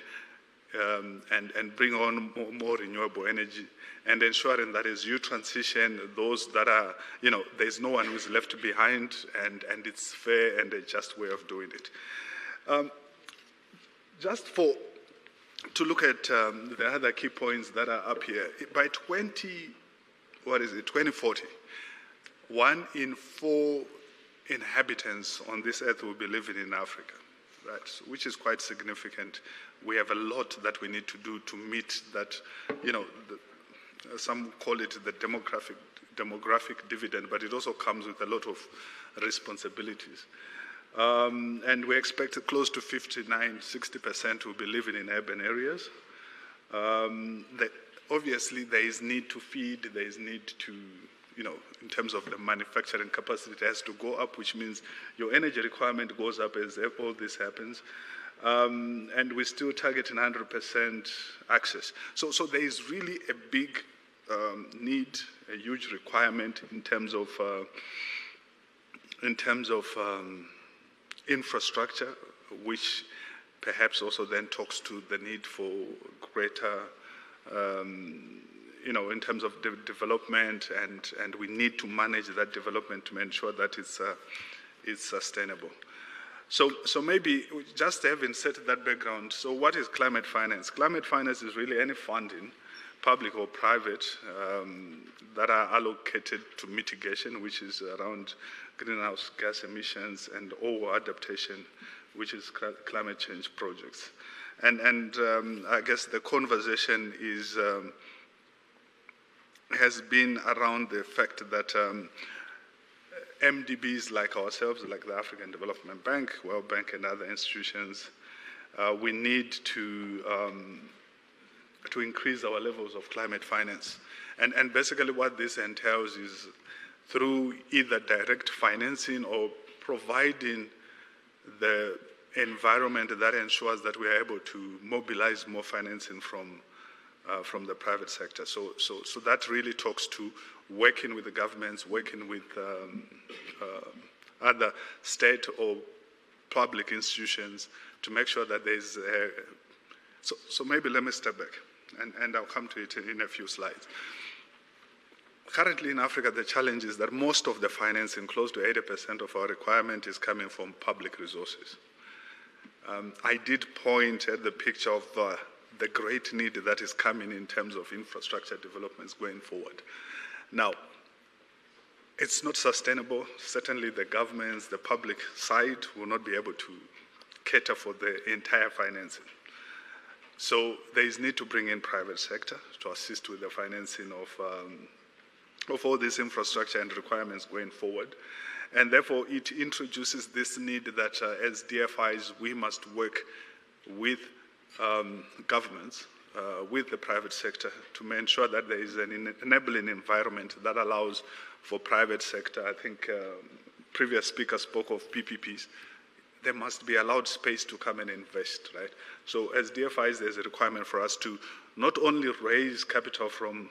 and bring on more renewable energy, and ensuring that as you transition, those that are, there's no one who's left behind, and it's fair and a just way of doing it. To look at the other key points that are up here, by 2040, 1 in 4 inhabitants on this earth will be living in Africa, right? So, which is quite significant. We have a lot that we need to do to meet that, some call it the demographic dividend, but it also comes with a lot of responsibilities. And we expect close to 59-60% will be living in urban areas. Obviously, there is need to feed, there is need to, in terms of the manufacturing capacity, it has to go up, which means your energy requirement goes up as all this happens. And we're still targeting 100% access. So there is really a big need, a huge requirement in terms of infrastructure, which perhaps also then talks to the need for greater, in terms of development, and we need to manage that development to ensure that it's sustainable. So maybe just having set that background, so what is climate finance? Climate finance is really any funding, public or private, that are allocated to mitigation, which is around greenhouse gas emissions, and or adaptation, which is climate change projects. And I guess the conversation has been around the fact that MDBs like ourselves, like the African Development Bank, World Bank, and other institutions, we need to increase our levels of climate finance. And basically what this entails is through either direct financing or providing the environment that ensures that we are able to mobilize more financing from the private sector. So that really talks to working with the governments, working with other state or public institutions to make sure that there's so maybe let me step back, and I'll come to it in a few slides. Currently in Africa, the challenge is that most of the financing, close to 80% of our requirement, is coming from public resources. I did point at the picture of the great need that is coming in terms of infrastructure developments going forward. Now, it's not sustainable. Certainly the governments, the public side will not be able to cater for the entire financing. So there is need to bring in private sector to assist with the financing of all this infrastructure and requirements going forward. And therefore it introduces this need that as DFIs, we must work with governments, with the private sector to ensure that there is an enabling environment that allows for private sector. I think previous speaker spoke of PPPs. There must be allowed space to come and invest, right? So as DFIs, there's a requirement for us to not only raise capital from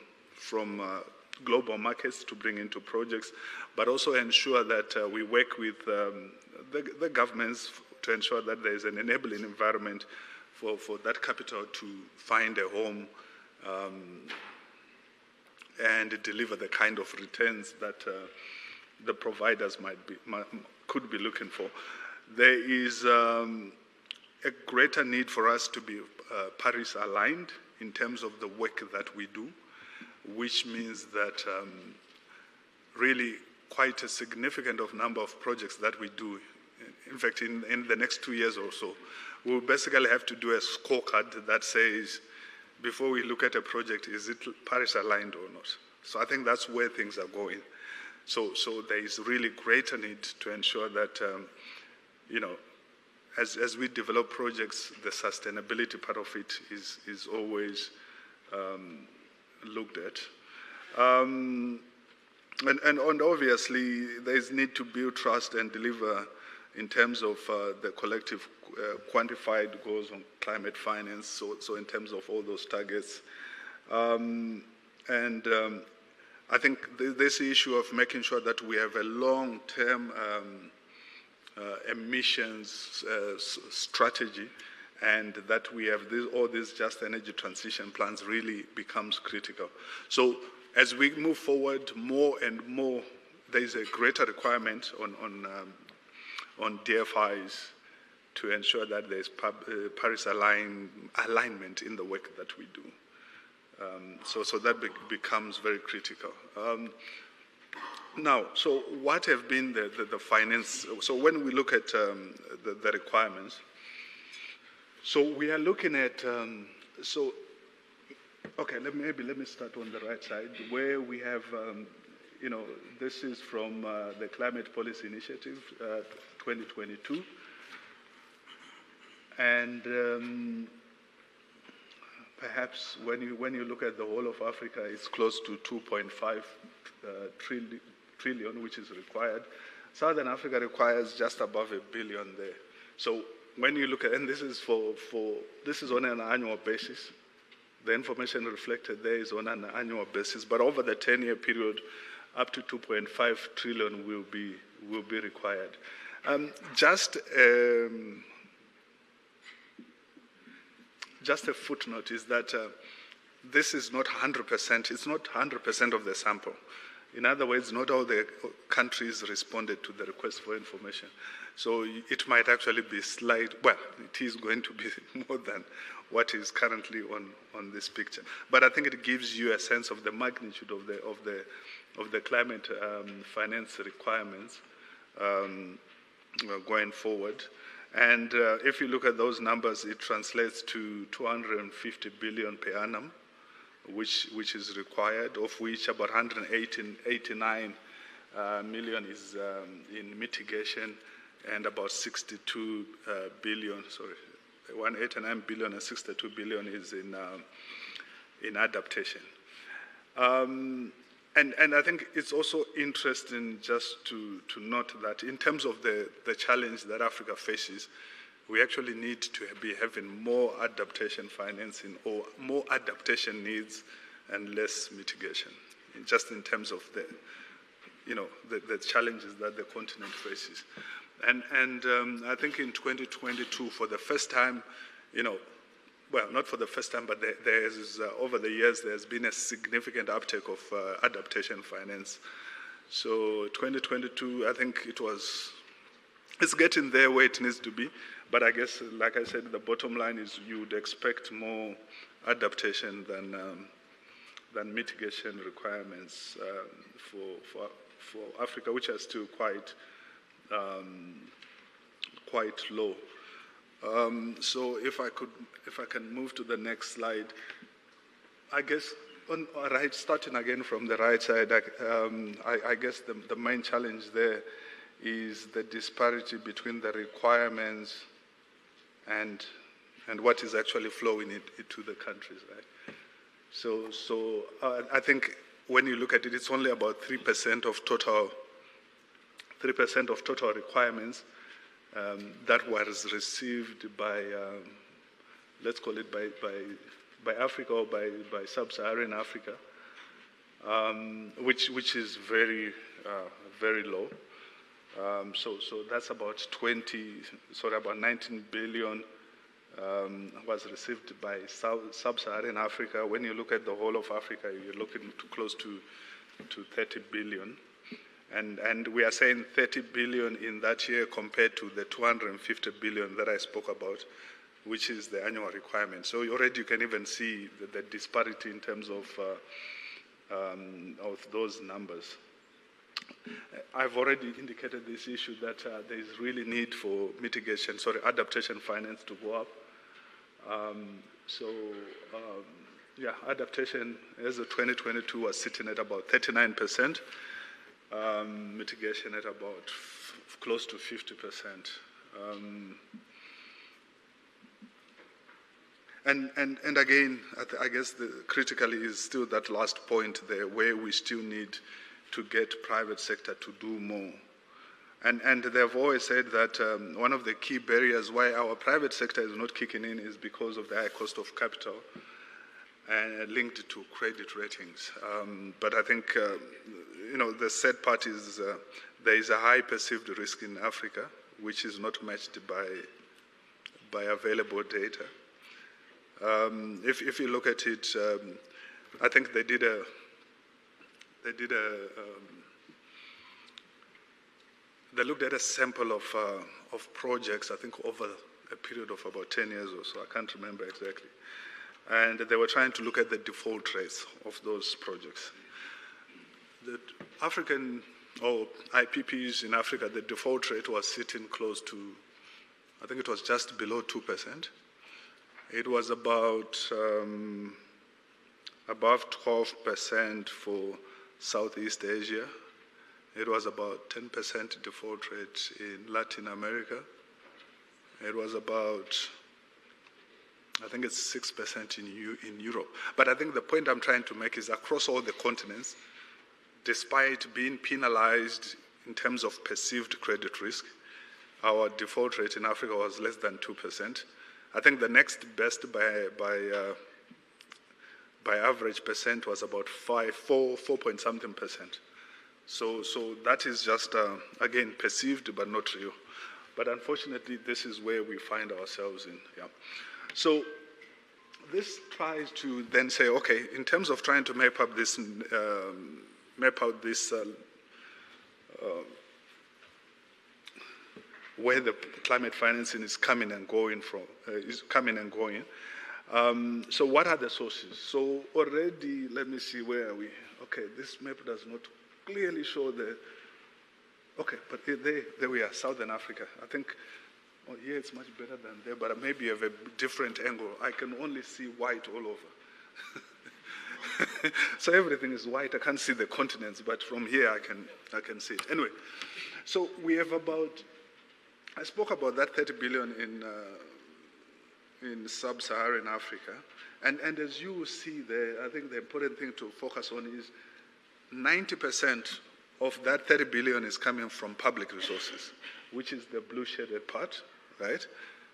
global markets to bring into projects, but also ensure that we work with the governments to ensure that there's an enabling environment for that capital to find a home and deliver the kind of returns that the providers could be looking for. There is a greater need for us to be Paris aligned in terms of the work that we do, which means that really quite a significant number of projects that we do, in fact, in the next 2 years or so, we'll basically have to do a scorecard that says, before we look at a project, is it Paris aligned or not? So I think that's where things are going. So there is really greater need to ensure that, as we develop projects, the sustainability part of it is always looked at. And obviously, there's need to build trust and deliver in terms of the collective quantified goals on climate finance, so in terms of all those targets. I think this issue of making sure that we have a long-term emissions strategy and that we have all these just energy transition plans really becomes critical. So as we move forward, more and more, there is a greater requirement on DFIs to ensure that there's Paris alignment in the work that we do. So that becomes very critical. Now, so what have been the finance? So when we look at the requirements, so we are looking at, okay, let me start on the right side, where we have, this is from the Climate Policy Initiative 2022. And perhaps when you look at the whole of Africa, it's close to 2.5 trillion, which is required. Southern Africa requires just above $1 billion there. So when you look at, and this is this is on an annual basis. The information reflected there is on an annual basis, but over the 10-year period, up to 2.5 trillion will be required. Just a footnote is that this is not 100%, it's not 100% of the sample. In other words, not all the countries responded to the request for information. So it might actually be well, it is going to be more than what is currently on this picture. But I think it gives you a sense of the magnitude of the climate finance requirements going forward. And if you look at those numbers, it translates to 250 billion per annum, which is required, of which about 189 million is in mitigation, and about 62 billion, 189 billion and 62 billion is in adaptation. And I think it's also interesting just to note that in terms of the challenge that Africa faces, we actually need to be having more adaptation financing or more adaptation needs and less mitigation, just in terms of the challenges that the continent faces. And I think in 2022, for the first time, well, not for the first time, but there's over the years, there's been a significant uptake of adaptation finance. So 2022, I think it's getting there where it needs to be. But I guess, like I said, the bottom line is you would expect more adaptation than mitigation requirements for Africa, which are still quite low. So if I can move to the next slide, I guess starting again from the right side, I guess the main challenge there is the disparity between the requirements and what is actually flowing into the countries, right? So I think when you look at it, it's only about 3% of total 3% of total requirements that was received by, let's call it by Africa or by sub-Saharan Africa, which is very, very low. So that's about about 19 billion was received by sub-Saharan Africa. When you look at the whole of Africa, you're looking to close to 30 billion. And we are saying 30 billion in that year compared to the 250 billion that I spoke about, which is the annual requirement. So already you can even see the disparity in terms of those numbers. I've already indicated this issue that there is really need for adaptation finance to go up. Adaptation as of 2022 was sitting at about 39%, mitigation at about close to 50%. And again, I guess critically is still that last point there where we still need to get private sector to do more. And they've always said that one of the key barriers why our private sector is not kicking in is because of the high cost of capital and linked to credit ratings. But I think, the sad part is there is a high perceived risk in Africa, which is not matched by available data. If you look at it, I think they looked at a sample of projects, I think over a period of about 10 years or so, I can't remember exactly. And they were trying to look at the default rates of those projects. The African, or IPPs in Africa, the default rate was sitting close to, I think it was just below 2%. It was about above 12% for Southeast Asia. It was about 10% default rate in Latin America. It was about, I think it's 6% in Europe. But I think the point I'm trying to make is across all the continents, despite being penalized in terms of perceived credit risk, our default rate in Africa was less than 2%. I think the next best by average percent was about 4 point something percent. So that is just, again, perceived but not real. But unfortunately, this is where we find ourselves in. Yeah. So this tries to then say, okay, in terms of trying to map out this where the climate financing is coming and going from, so what are the sources? So already, let me see, where are we? Okay, this map does not clearly show okay, but there we are, Southern Africa. I think, here it's much better than there, but maybe you have a different angle. I can only see white all over. So everything is white. I can't see the continents, but from here I can see it. Anyway, so we have I spoke about that 30 billion in sub-Saharan Africa, and as you will see there, I think the important thing to focus on is 90% of that 30 billion is coming from public resources, which is the blue shaded part, right?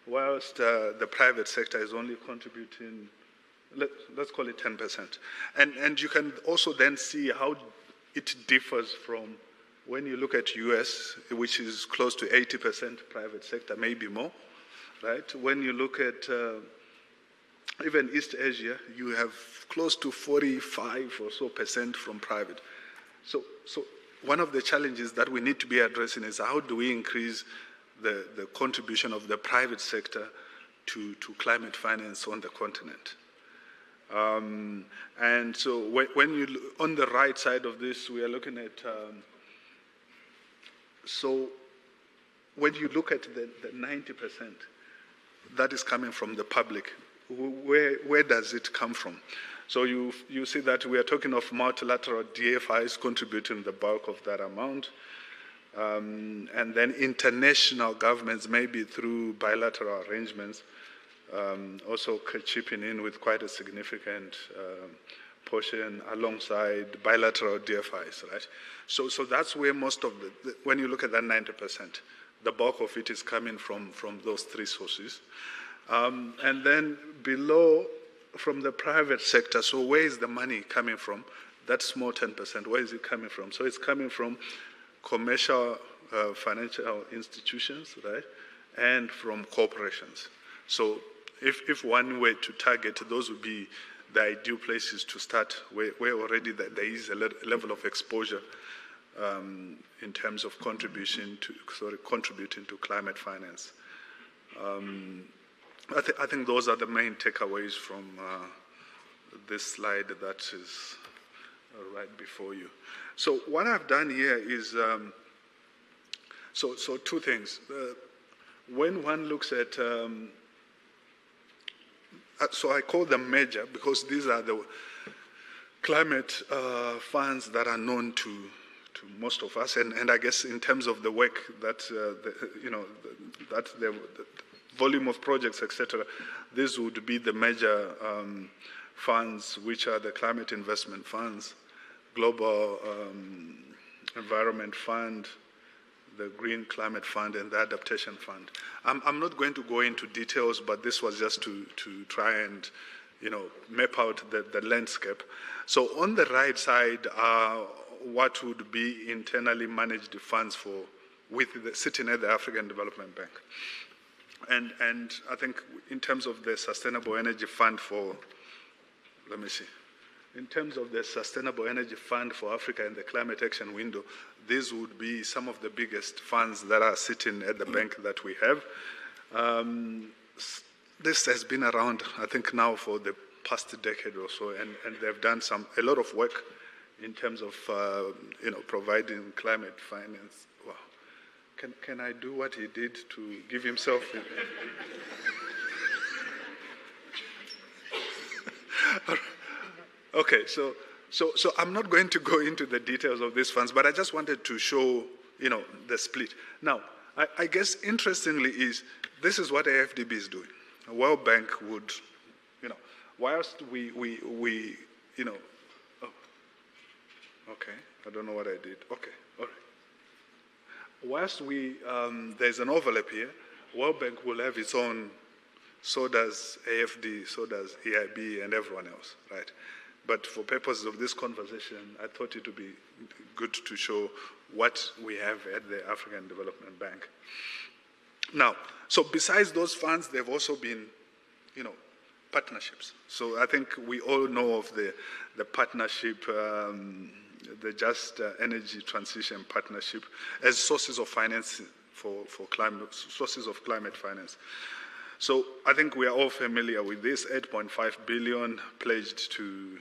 Whilst the private sector is only contributing, let's call it 10%. And you can also then see how it differs from when you look at US, which is close to 80% private sector, maybe more, right? When you look at even East Asia, you have close to 45 or so % from private. So one of the challenges that we need to be addressing is how do we increase the contribution of the private sector to climate finance on the continent. And so when you, on the right side of this, we are looking at, so when you look at the 90% that is coming from the public, where does it come from? So you see that we are talking of multilateral DFIs contributing the bulk of that amount. And then international governments, maybe through bilateral arrangements, also chipping in with quite a significant portion alongside bilateral DFIs, right? So that's where most of when you look at that 90%, the bulk of it is coming from those three sources. And then below, from the private sector, so where is the money coming from? That small 10%, where is it coming from? So it's coming from commercial financial institutions, right? And from corporations. So if one were to target, those would be the ideal places to start, where already there is a level of exposure in terms of contributing to climate finance. I think those are the main takeaways from this slide that is right before you. So what I've done here is, so two things. When one looks at, so I call them major because these are the climate funds that are known to most of us, and I guess in terms of the work that the volume of projects, etc., this would be the major funds, which are the Climate Investment Funds, Global Environment Fund, the Green Climate Fund, and the Adaptation Fund. I'm not going to go into details, but this was just to try and map out the landscape. So on the right side are what would be internally managed funds sitting at the African Development Bank. And I think in terms of the Sustainable Energy Fund in terms of the Sustainable Energy Fund for Africa and the Climate Action Window, these would be some of the biggest funds that are sitting at the bank that we have. This has been around, I think, now for the past decade or so, and they've done a lot of work in terms of providing climate finance. Wow. Can I do what he did to give himself? Okay, so I'm not going to go into the details of these funds, but I just wanted to show, the split. Now, I guess interestingly this is what AFDB is doing. A World Bank would, whilst we okay, I don't know what I did. Okay, all right. Whilst there's an overlap here, World Bank will have its own, so does AFD, so does EIB, and everyone else, right? But for purposes of this conversation, I thought it would be good to show what we have at the African Development Bank. Now, so besides those funds, there have also been, partnerships. So I think we all know of the partnership, the Just Energy Transition Partnership, as sources of finance for sources of climate finance. So I think we are all familiar with this, 8.5 billion pledged to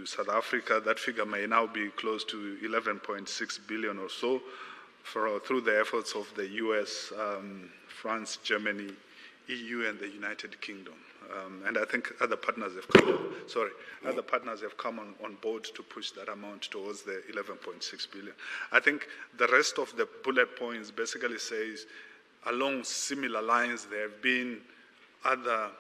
South Africa. That figure may now be close to 11.6 billion or so through the efforts of the US, France, Germany, EU, and the United Kingdom. And I think other partners have come on board to push that amount towards the 11.6 billion. I think the rest of the bullet points basically says, along similar lines, there have been other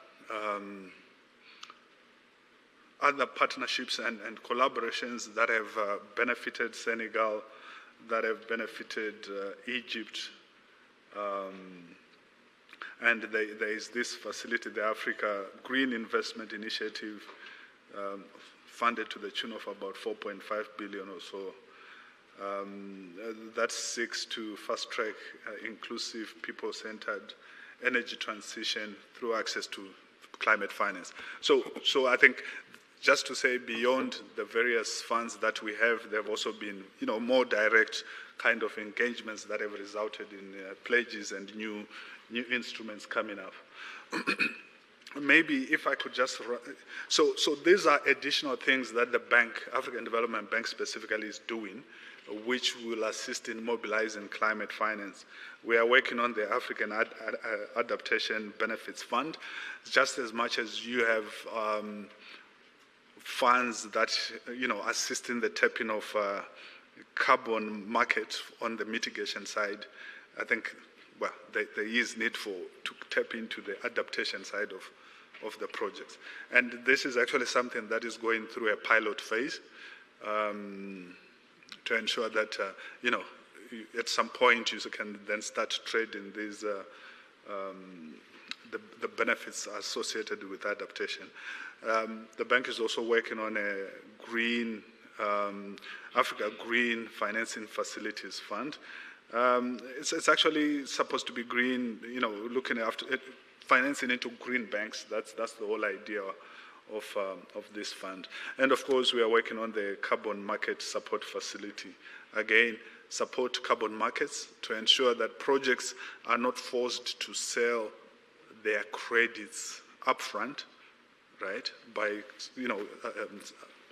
partnerships and collaborations that have benefited Senegal, that have benefited Egypt, and there is this facility, the Africa Green Investment Initiative, funded to the tune of about 4.5 billion or so. That seeks to fast-track inclusive, people-centered energy transition through access to climate finance. So I think, just to say, beyond the various funds that we have, there have also been, more direct kind of engagements that have resulted in pledges and new instruments coming up. Maybe if I could just, so these are additional things that the bank, African Development Bank specifically, is doing, which will assist in mobilizing climate finance. We are working on the African Adaptation Benefits Fund, just as much as you have funds that, assist in the tapping of carbon market on the mitigation side. I think, there is need to tap into the adaptation side the projects. And this is actually something that is going through a pilot phase to ensure that, at some point you can then start trading these, the benefits associated with adaptation. The bank is also working on a green, Africa Green Financing Facilities Fund. It's actually supposed to be green, looking after financing into green banks. That's the whole idea of this fund. And of course, we are working on the carbon market support facility. Again, support carbon markets to ensure that projects are not forced to sell their credits upfront, right? By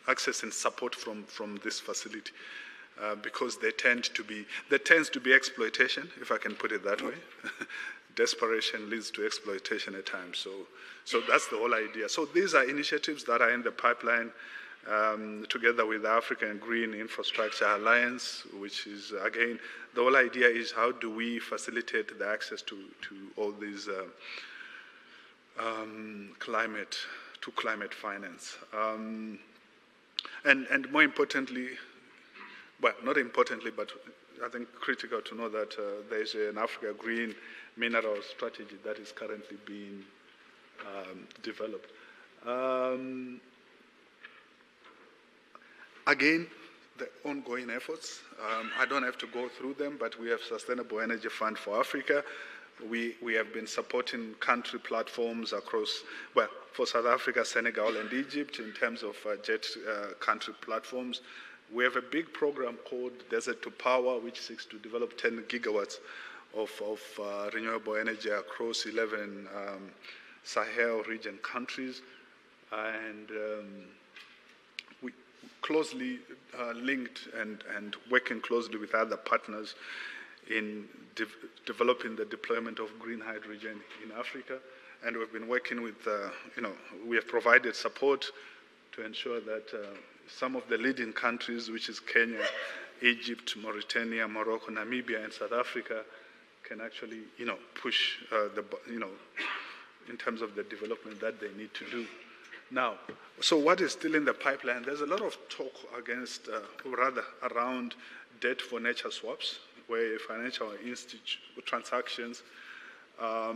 accessing support from this facility. Because there tends to be exploitation, if I can put it that way. Desperation leads to exploitation at times. So that's the whole idea. So these are initiatives that are in the pipeline together with the African Green Infrastructure Alliance, which is, again, the whole idea is how do we facilitate the access to all these climate finance. And more importantly, well, not importantly, but I think critical to know that there's an Africa Green Mineral Strategy that is currently being developed. Again, the ongoing efforts, I don't have to go through them, but we have Sustainable Energy Fund for Africa. We have been supporting country platforms across, well, for South Africa, Senegal, and Egypt in terms of jet country platforms. We have a big program called Desert to Power, which seeks to develop 10 gigawatts of renewable energy across 11 Sahel region countries. And we closely linked and working closely with other partners in developing the deployment of green hydrogen in Africa. And we've been working with, we have provided support to ensure that some of the leading countries, which is Kenya, Egypt, Mauritania, Morocco, Namibia, and South Africa, can actually, push in terms of the development that they need to do. Now, so what is still in the pipeline? There's a lot of talk around debt for nature swaps, where financial transactions, a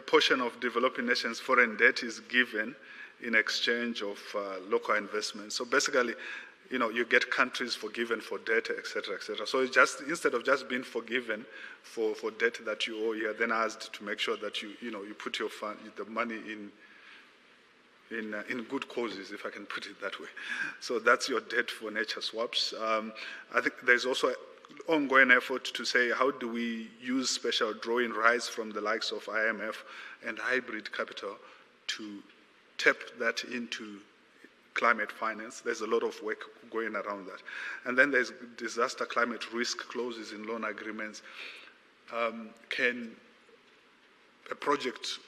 portion of developing nations' foreign debt is given in exchange of local investment. So basically, you get countries forgiven for debt, et cetera, et cetera. So it's just, instead of just being forgiven for debt that you owe, you are then asked to make sure that you put your the money in good causes, if I can put it that way. So that's your debt for nature swaps. I think there's also an ongoing effort to say, how do we use special drawing rights from the likes of IMF and hybrid capital to tap that into climate finance? There's a lot of work going around that. And then there's disaster climate risk clauses in loan agreements. Can a project,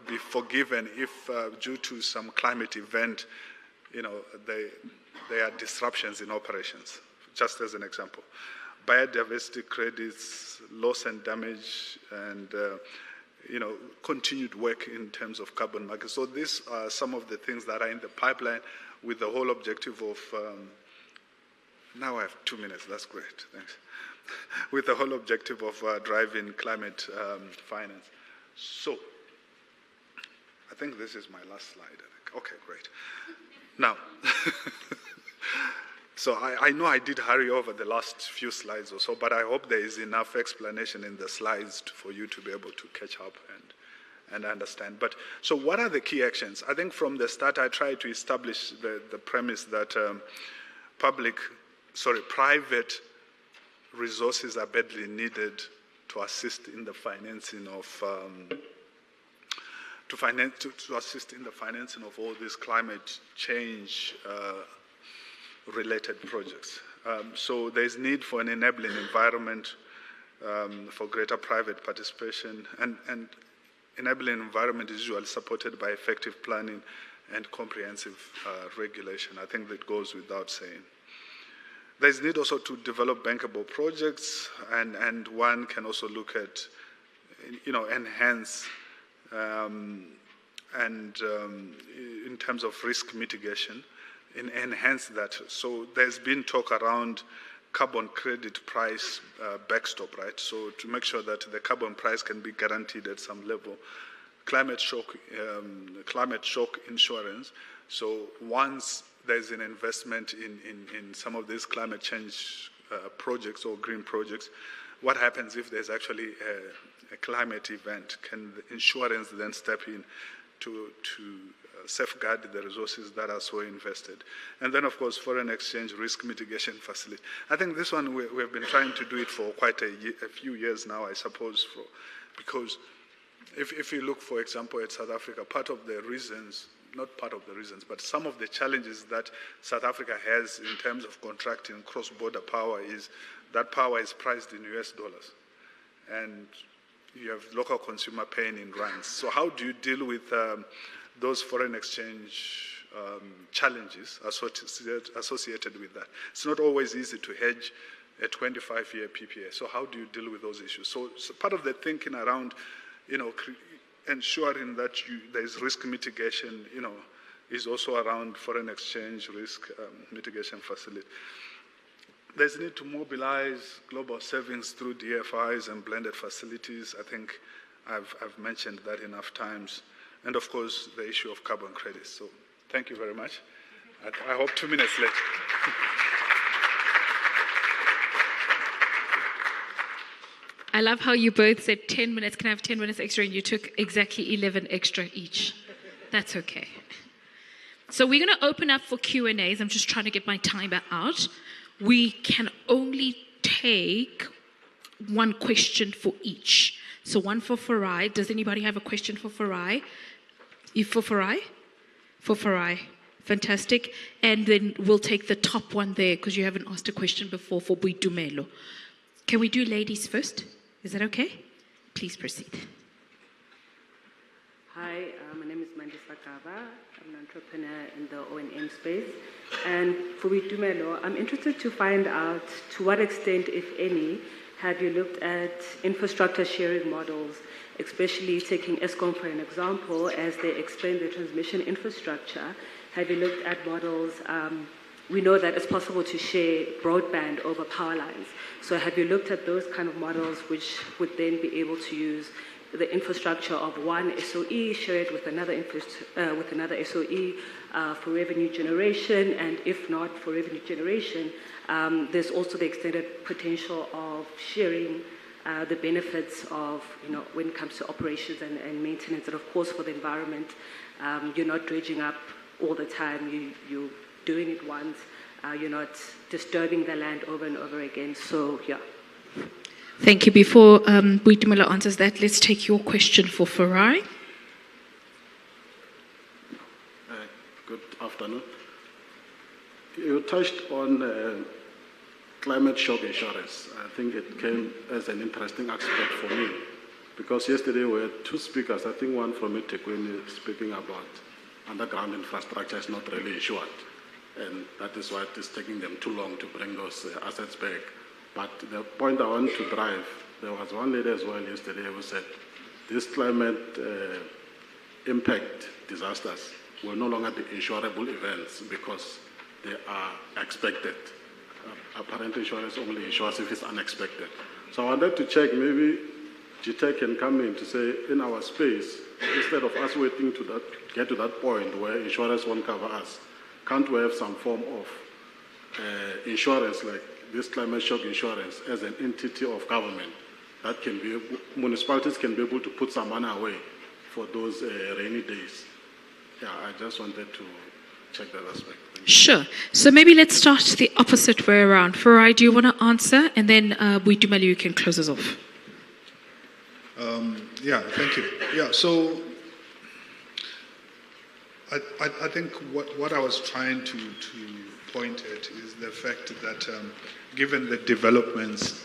be forgiven if due to some climate event, there are disruptions in operations, just as an example. Biodiversity credits, loss and damage, and continued work in terms of carbon markets. So these are some of the things that are in the pipeline with the whole objective of, now I have 2 minutes, that's great, thanks. With the whole objective of driving climate finance. So, I think this is my last slide, I think. Okay, great. Now, so I know I did hurry over the last few slides or so, but I hope there is enough explanation in the slides for you to be able to catch up and understand. But so what are the key actions? I think from the start I tried to establish the premise that private resources are badly needed to assist in the financing of to assist in the financing of all these climate change related projects. So there's need for an enabling environment for greater private participation, and enabling environment is usually supported by effective planning and comprehensive regulation. I think that goes without saying. There's need also to develop bankable projects, and one can also look at, enhance in terms of risk mitigation, enhance that. So there's been talk around carbon credit price backstop, right? So to make sure that the carbon price can be guaranteed at some level. Climate shock insurance. So once there's an investment in some of these climate change projects or green projects, what happens if there's actually a climate event? Can the insurance then step in to safeguard the resources that are so invested? And then, of course, foreign exchange risk mitigation facility. I think this one, we have been trying to do it for quite a few years now, I suppose, because if you look, for example, at South Africa, part of the reasons, not part of the reasons, but some of the challenges that South Africa has in terms of contracting cross-border power is that power is priced in US dollars. And you have local consumer paying in rands. So how do you deal with those foreign exchange challenges associated with that? It's not always easy to hedge a 25-year PPA. So how do you deal with those issues? So part of the thinking around, ensuring that there's risk mitigation, is also around foreign exchange risk mitigation facility. There's a need to mobilize global savings through DFIs and blended facilities. I think I've mentioned that enough times. And of course, the issue of carbon credits. So thank you very much. I hope 2 minutes late. I love how you both said 10 minutes. Can I have 10 minutes extra? And you took exactly 11 extra each. That's okay. So we're going to open up for Q&As. I'm just trying to get my timer out. We can only take one question for each. So one for Farai. Does anybody have a question for Farai? For Farai? For Farai. Fantastic. And then we'll take the top one there because you haven't asked a question before for Boitumelo. Can we do ladies first? Is that okay? Please proceed. Hi, my name is Mandisa Kava. I'm an entrepreneur in the O&M space. And for Boitumelo, I'm interested to find out to what extent, if any, have you looked at infrastructure sharing models, especially taking Eskom for an example, as they expand their transmission infrastructure. Have you looked at models? We know that it's possible to share broadband over power lines. So have you looked at those kind of models which would then be able to use the infrastructure of one SOE, share it with another SOE for revenue generation, and if not for revenue generation, there's also the extended potential of sharing the benefits of, when it comes to operations and maintenance, and of course for the environment, you're not dredging up all the time, you're doing it once, you're not disturbing the land over and over again, so yeah. Thank you. Before Boitumelo answers that, let's take your question for Farai. Good afternoon. You touched on climate shock insurance. I think it came as an interesting aspect for me because yesterday we had two speakers, I think one from eThekwini speaking about underground infrastructure is not really insured, and that is why it is taking them too long to bring those assets back. But the point I want to drive, there was one lady as well yesterday who said these climate impact disasters will no longer be insurable events because they are expected. Apparent insurance only insures if it's unexpected. So I wanted to check, maybe GTEC can come in to say, in our space, instead of us waiting to get to that point where insurance won't cover us, can't we have some form of insurance like this climate shock insurance as an entity of government that can be, municipalities can be able to put some money away for those rainy days? Yeah, I just wanted to check that aspect. Sure. So maybe let's start the opposite way around. Farai, do you want to answer? And then Boitumelo, you can close us off. Yeah, thank you. Yeah, so I think what I was trying to point at is the fact that given the developments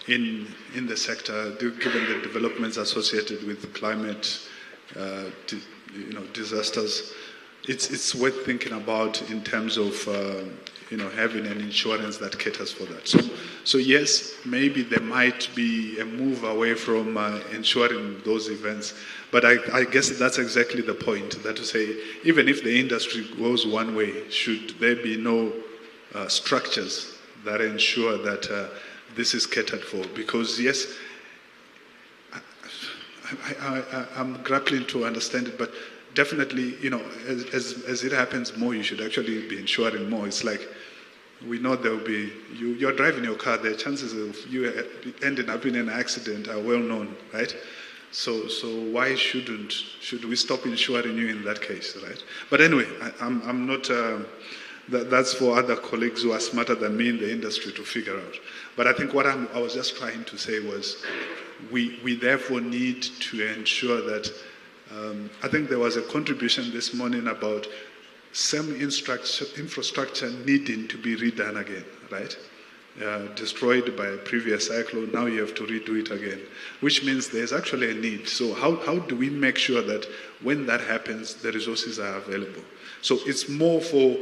in the sector, given the developments associated with climate disasters, it's worth thinking about in terms of having an insurance that caters for that. So yes, maybe there might be a move away from insuring those events, but I guess that's exactly the point. That to say, even if the industry goes one way, should there be no structures that ensure that this is catered for? Because yes, I'm grappling to understand it, but definitely, as it happens more, you should actually be insuring more. It's like, we know there will be, you're driving your car, the chances of you ending up in an accident are well known, right? So why should we stop insuring you in that case, right? But anyway, I'm not, that's for other colleagues who are smarter than me in the industry to figure out. But I think what I was just trying to say was, we therefore need to ensure that, I think there was a contribution this morning about some infrastructure needing to be redone again, right? Destroyed by a previous cyclone, now you have to redo it again, which means there's actually a need. So how do we make sure that when that happens, the resources are available? So it's more for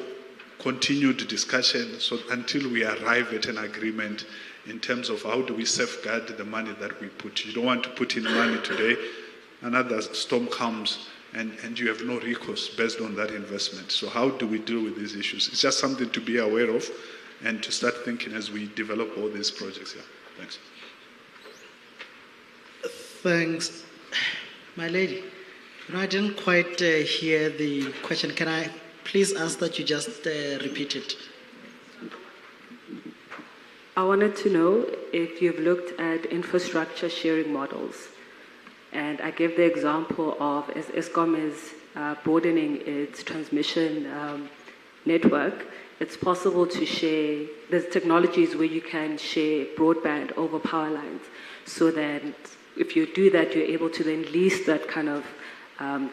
continued discussion, so until we arrive at an agreement in terms of how do we safeguard the money that we put. You don't want to put in money today, another storm comes, and you have no recourse based on that investment. So how do we deal with these issues? It's just something to be aware of and to start thinking as we develop all these projects. Yeah, thanks. Thanks. My lady, I didn't quite hear the question. Can I please ask that you just repeat it? I wanted to know if you've looked at infrastructure sharing models. And I gave the example of, as Eskom is broadening its transmission network, it's possible to share, there's technologies where you can share broadband over power lines, so that if you do that, you're able to then lease that kind of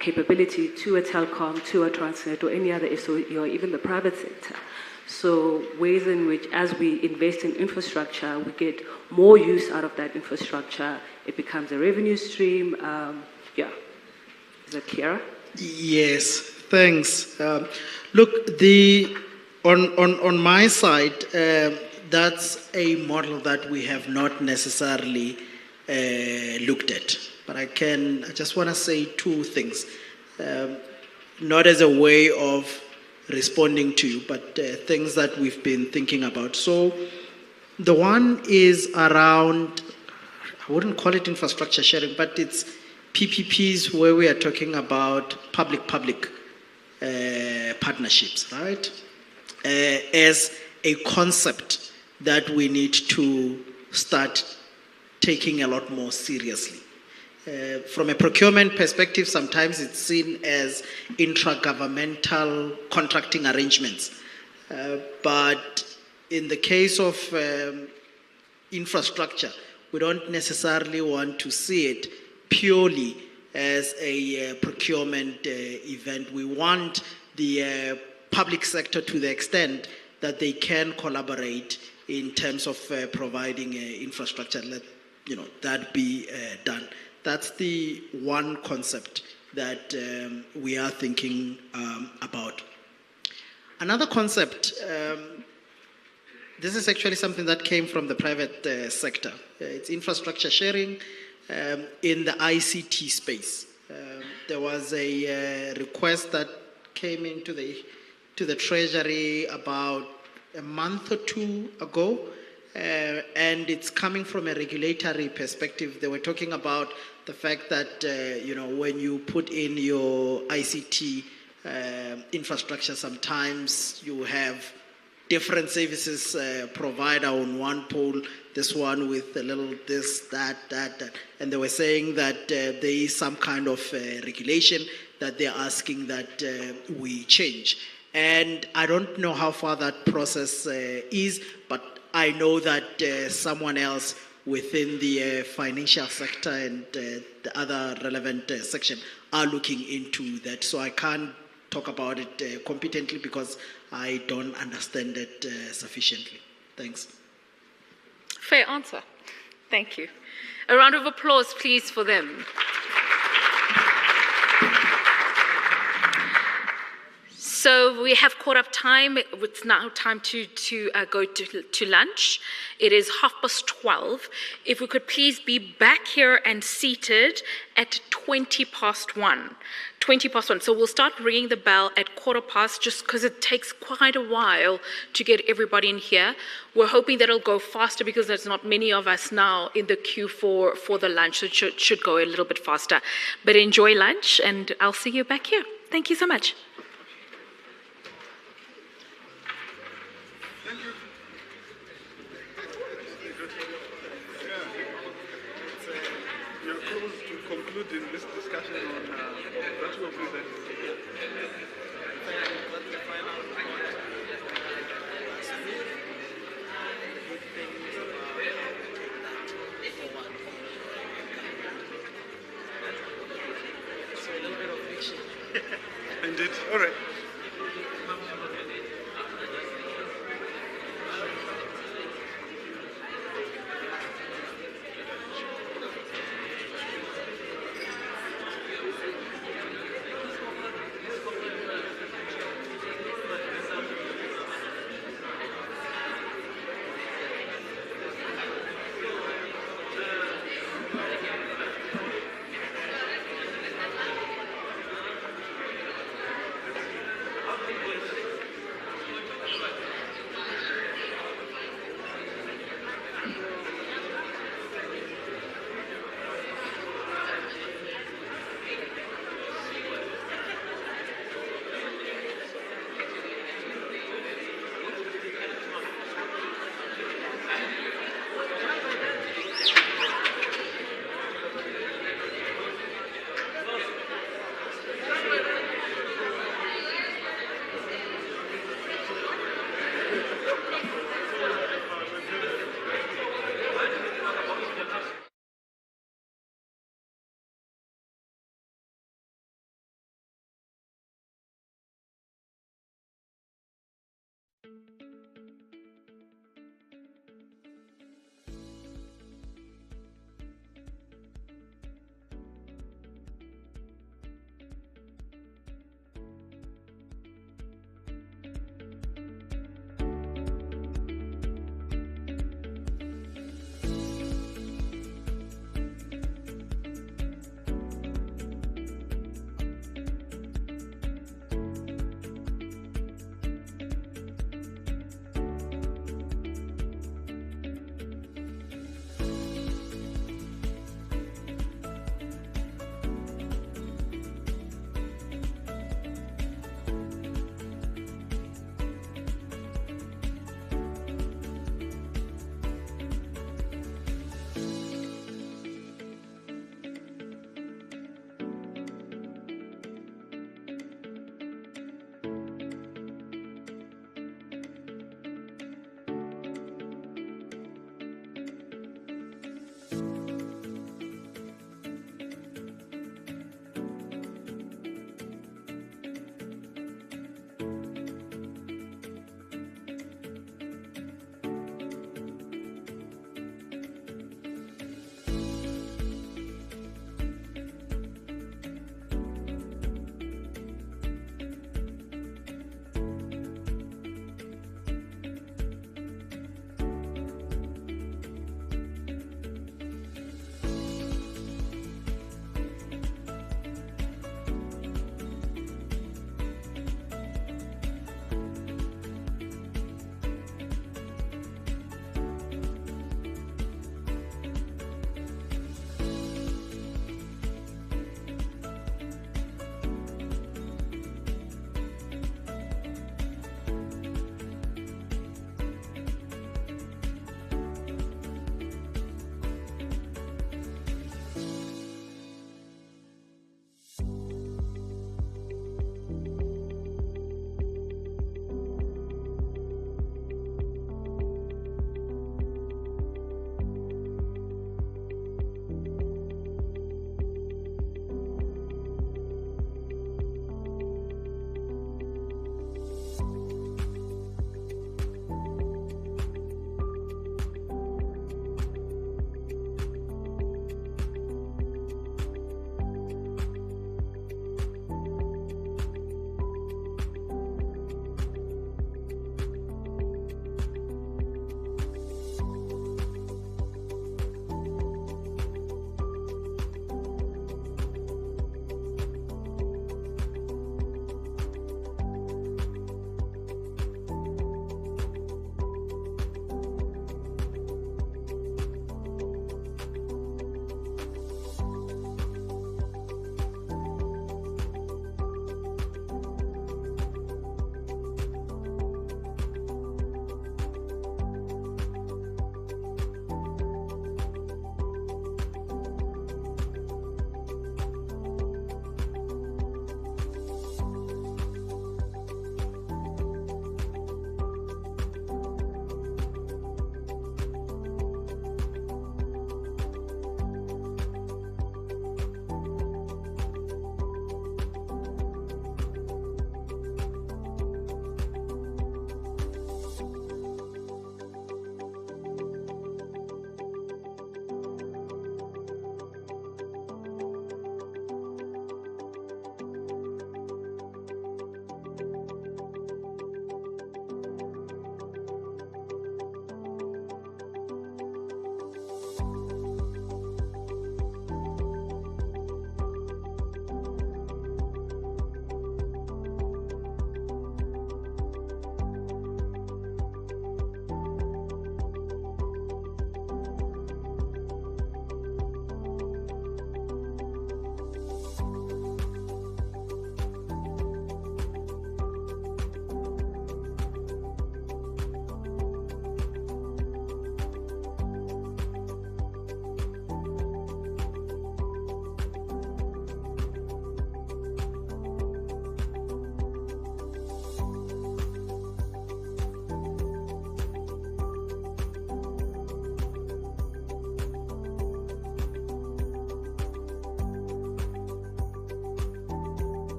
capability to a telecom, to a Transnet, or any other SOE, or even the private sector. So ways in which, as we invest in infrastructure, we get more use out of that infrastructure. It becomes a revenue stream. Yeah. Is that clearer? Yes, thanks. Look, on my side, that's a model that we have not necessarily looked at. But I just want to say two things, not as a way of responding to you, but things that we've been thinking about. So the one is around, I wouldn't call it infrastructure sharing, but it's PPPs, where we are talking about public-public partnerships, right? As a concept that we need to start taking a lot more seriously. From a procurement perspective, sometimes it's seen as intra-governmental contracting arrangements. But in the case of infrastructure, we don't necessarily want to see it purely as a procurement event. We want the public sector, to the extent that they can collaborate in terms of providing infrastructure, let that be done. That's the one concept that we are thinking about. Another concept, this is actually something that came from the private sector. It's infrastructure sharing in the ICT space. There was a request that came into the Treasury about a month or two ago, and it's coming from a regulatory perspective. They were talking about the fact that when you put in your ICT infrastructure, sometimes you have different services provider on one pole, this one with a little this, that. And they were saying that there is some kind of regulation that they're asking that we change. And I don't know how far that process is, but I know that someone else within the financial sector and the other relevant section are looking into that. So I can't talk about it competently because I don't understand it sufficiently. Thanks. Fair answer. Thank you. A round of applause, please, for them. So we have caught up time. It's now time to go to lunch. It is 12:30. If we could please be back here and seated at 1:20. 1:20. So we'll start ringing the bell at 1:15, just because it takes quite a while to get everybody in here. We're hoping that it'll go faster because there's not many of us now in the queue for the lunch, so it should go a little bit faster. But enjoy lunch, and I'll see you back here. Thank you so much. We are close to concluding this discussion on virtual presence. Indeed. All right.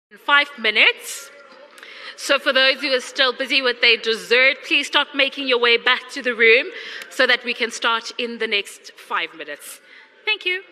In 5 minutes. So for those who are still busy with their dessert, please start making your way back to the room so that we can start in the next 5 minutes. Thank you.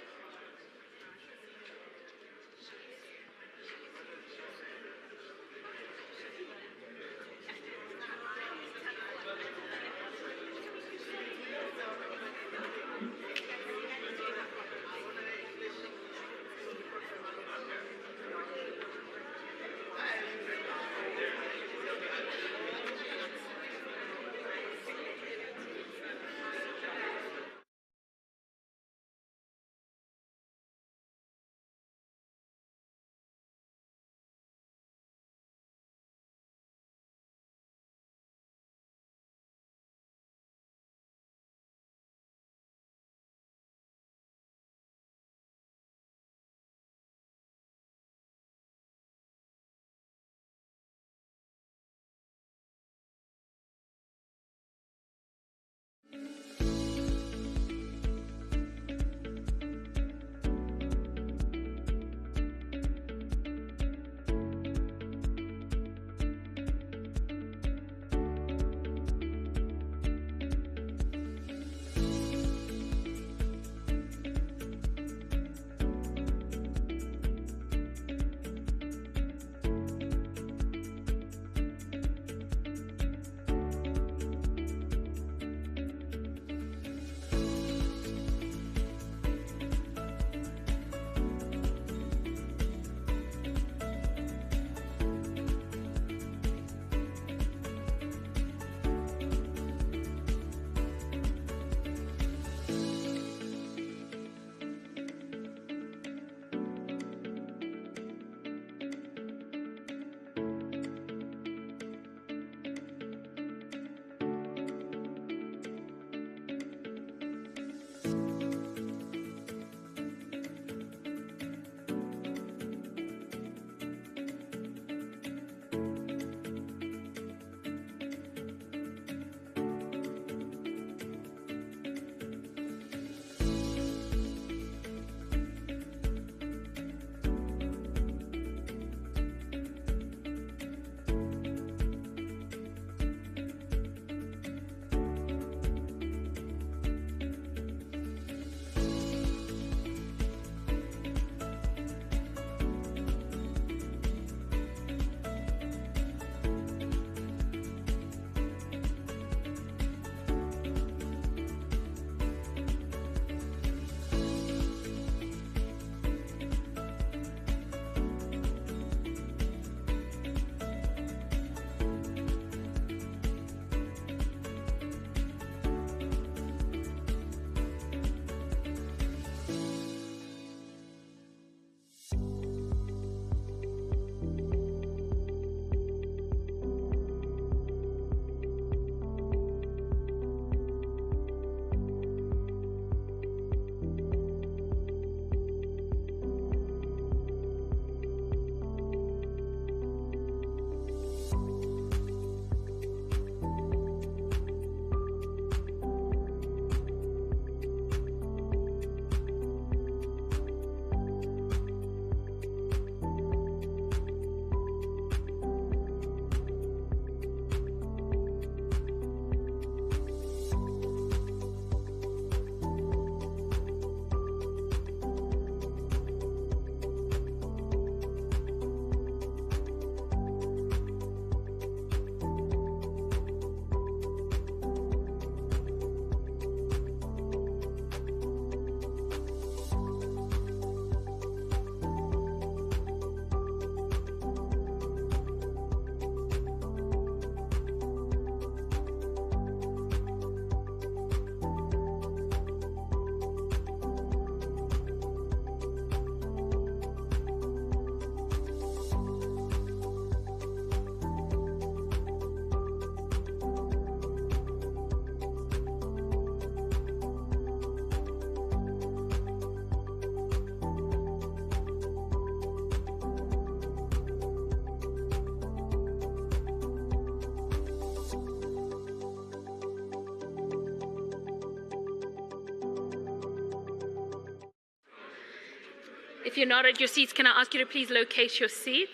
If you're not at your seats, can I ask you to please locate your seats?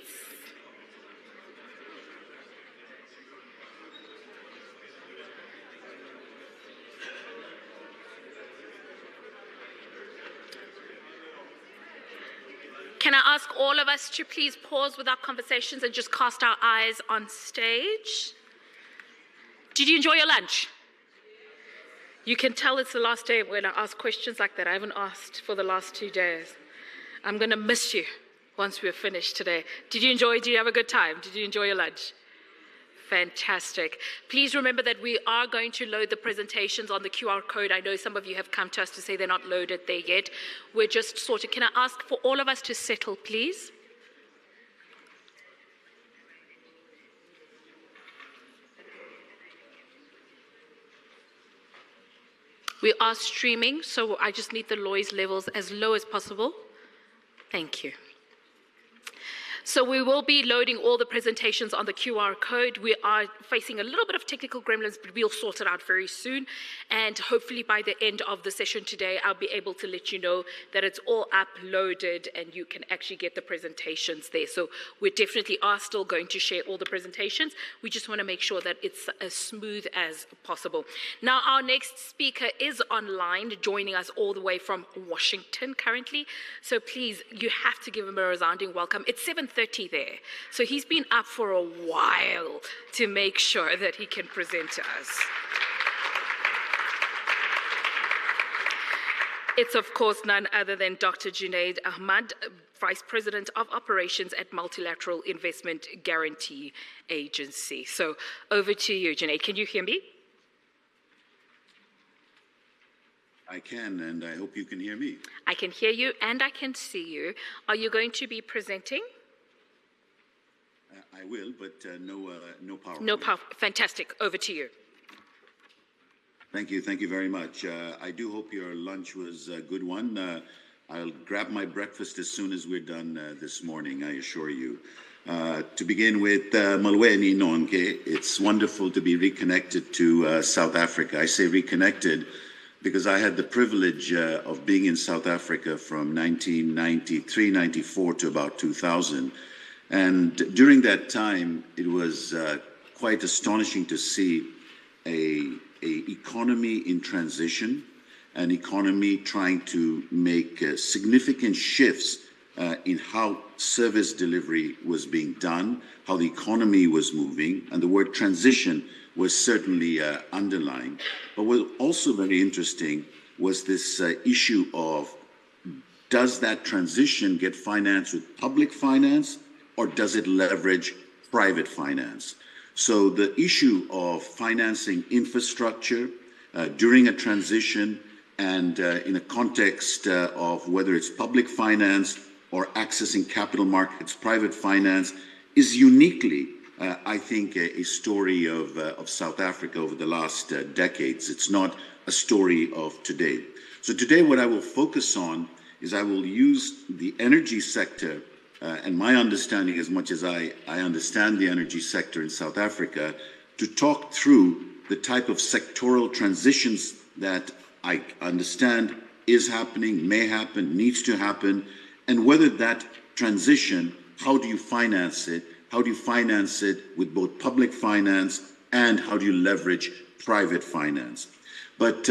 ask all of us to please pause with our conversations and just cast our eyes on stage? Did you enjoy your lunch? You can tell it's the last day when I ask questions like that. I haven't asked for the last 2 days. I'm going to miss you once we're finished today. Did you have a good time? Did you enjoy your lunch? Fantastic. Please remember that we are going to load the presentations on the QR code. I know some of you have come to us to say they're not loaded there yet. We're just sorted. Can I ask for all of us to settle, please? We are streaming, so I just need the noise levels as low as possible. Thank you. So we will be loading all the presentations on the QR code. We are facing a little bit of technical gremlins, but we'll sort it out very soon. And hopefully by the end of the session today, I'll be able to let you know that it's all uploaded and you can actually get the presentations there. So we definitely are still going to share all the presentations. We just want to make sure that it's as smooth as possible. Now, our next speaker is online, joining us all the way from Washington currently. So please, you have to give him a resounding welcome. It's 7:30 there. So he's been up for a while to make sure that he can present to us. It's, of course, none other than Dr. Junaid Ahmad, Vice President of Operations at Multilateral Investment Guarantee Agency. So over to you, Junaid. Can you hear me? I can, and I hope you can hear me. I can hear you and I can see you. Are you going to be presenting? I will, but no PowerPoint. No power. Fantastic. Over to you. Thank you very much. I do hope your lunch was a good one. I'll grab my breakfast as soon as we're done this morning, I assure you. To begin with, Malweni Nonke, it's wonderful to be reconnected to South Africa. I say reconnected because I had the privilege of being in South Africa from 1993, 94 to about 2000. And during that time, it was quite astonishing to see a economy in transition, an economy trying to make significant shifts in how service delivery was being done, how the economy was moving, and the word transition was certainly underlined. But what was also very interesting was this issue of, does that transition get financed with public finance, or does it leverage private finance? So the issue of financing infrastructure during a transition and in a context of whether it's public finance or accessing capital markets, private finance, is uniquely, I think, a story of South Africa over the last decades. It's not a story of today. So today what I will focus on is I will use the energy sector and my understanding, as much as I understand the energy sector in South Africa, to talk through the type of sectoral transitions that I understand is happening, may happen, needs to happen, and whether that transition, how do you finance it? How do you finance it with both public finance and how do you leverage private finance? But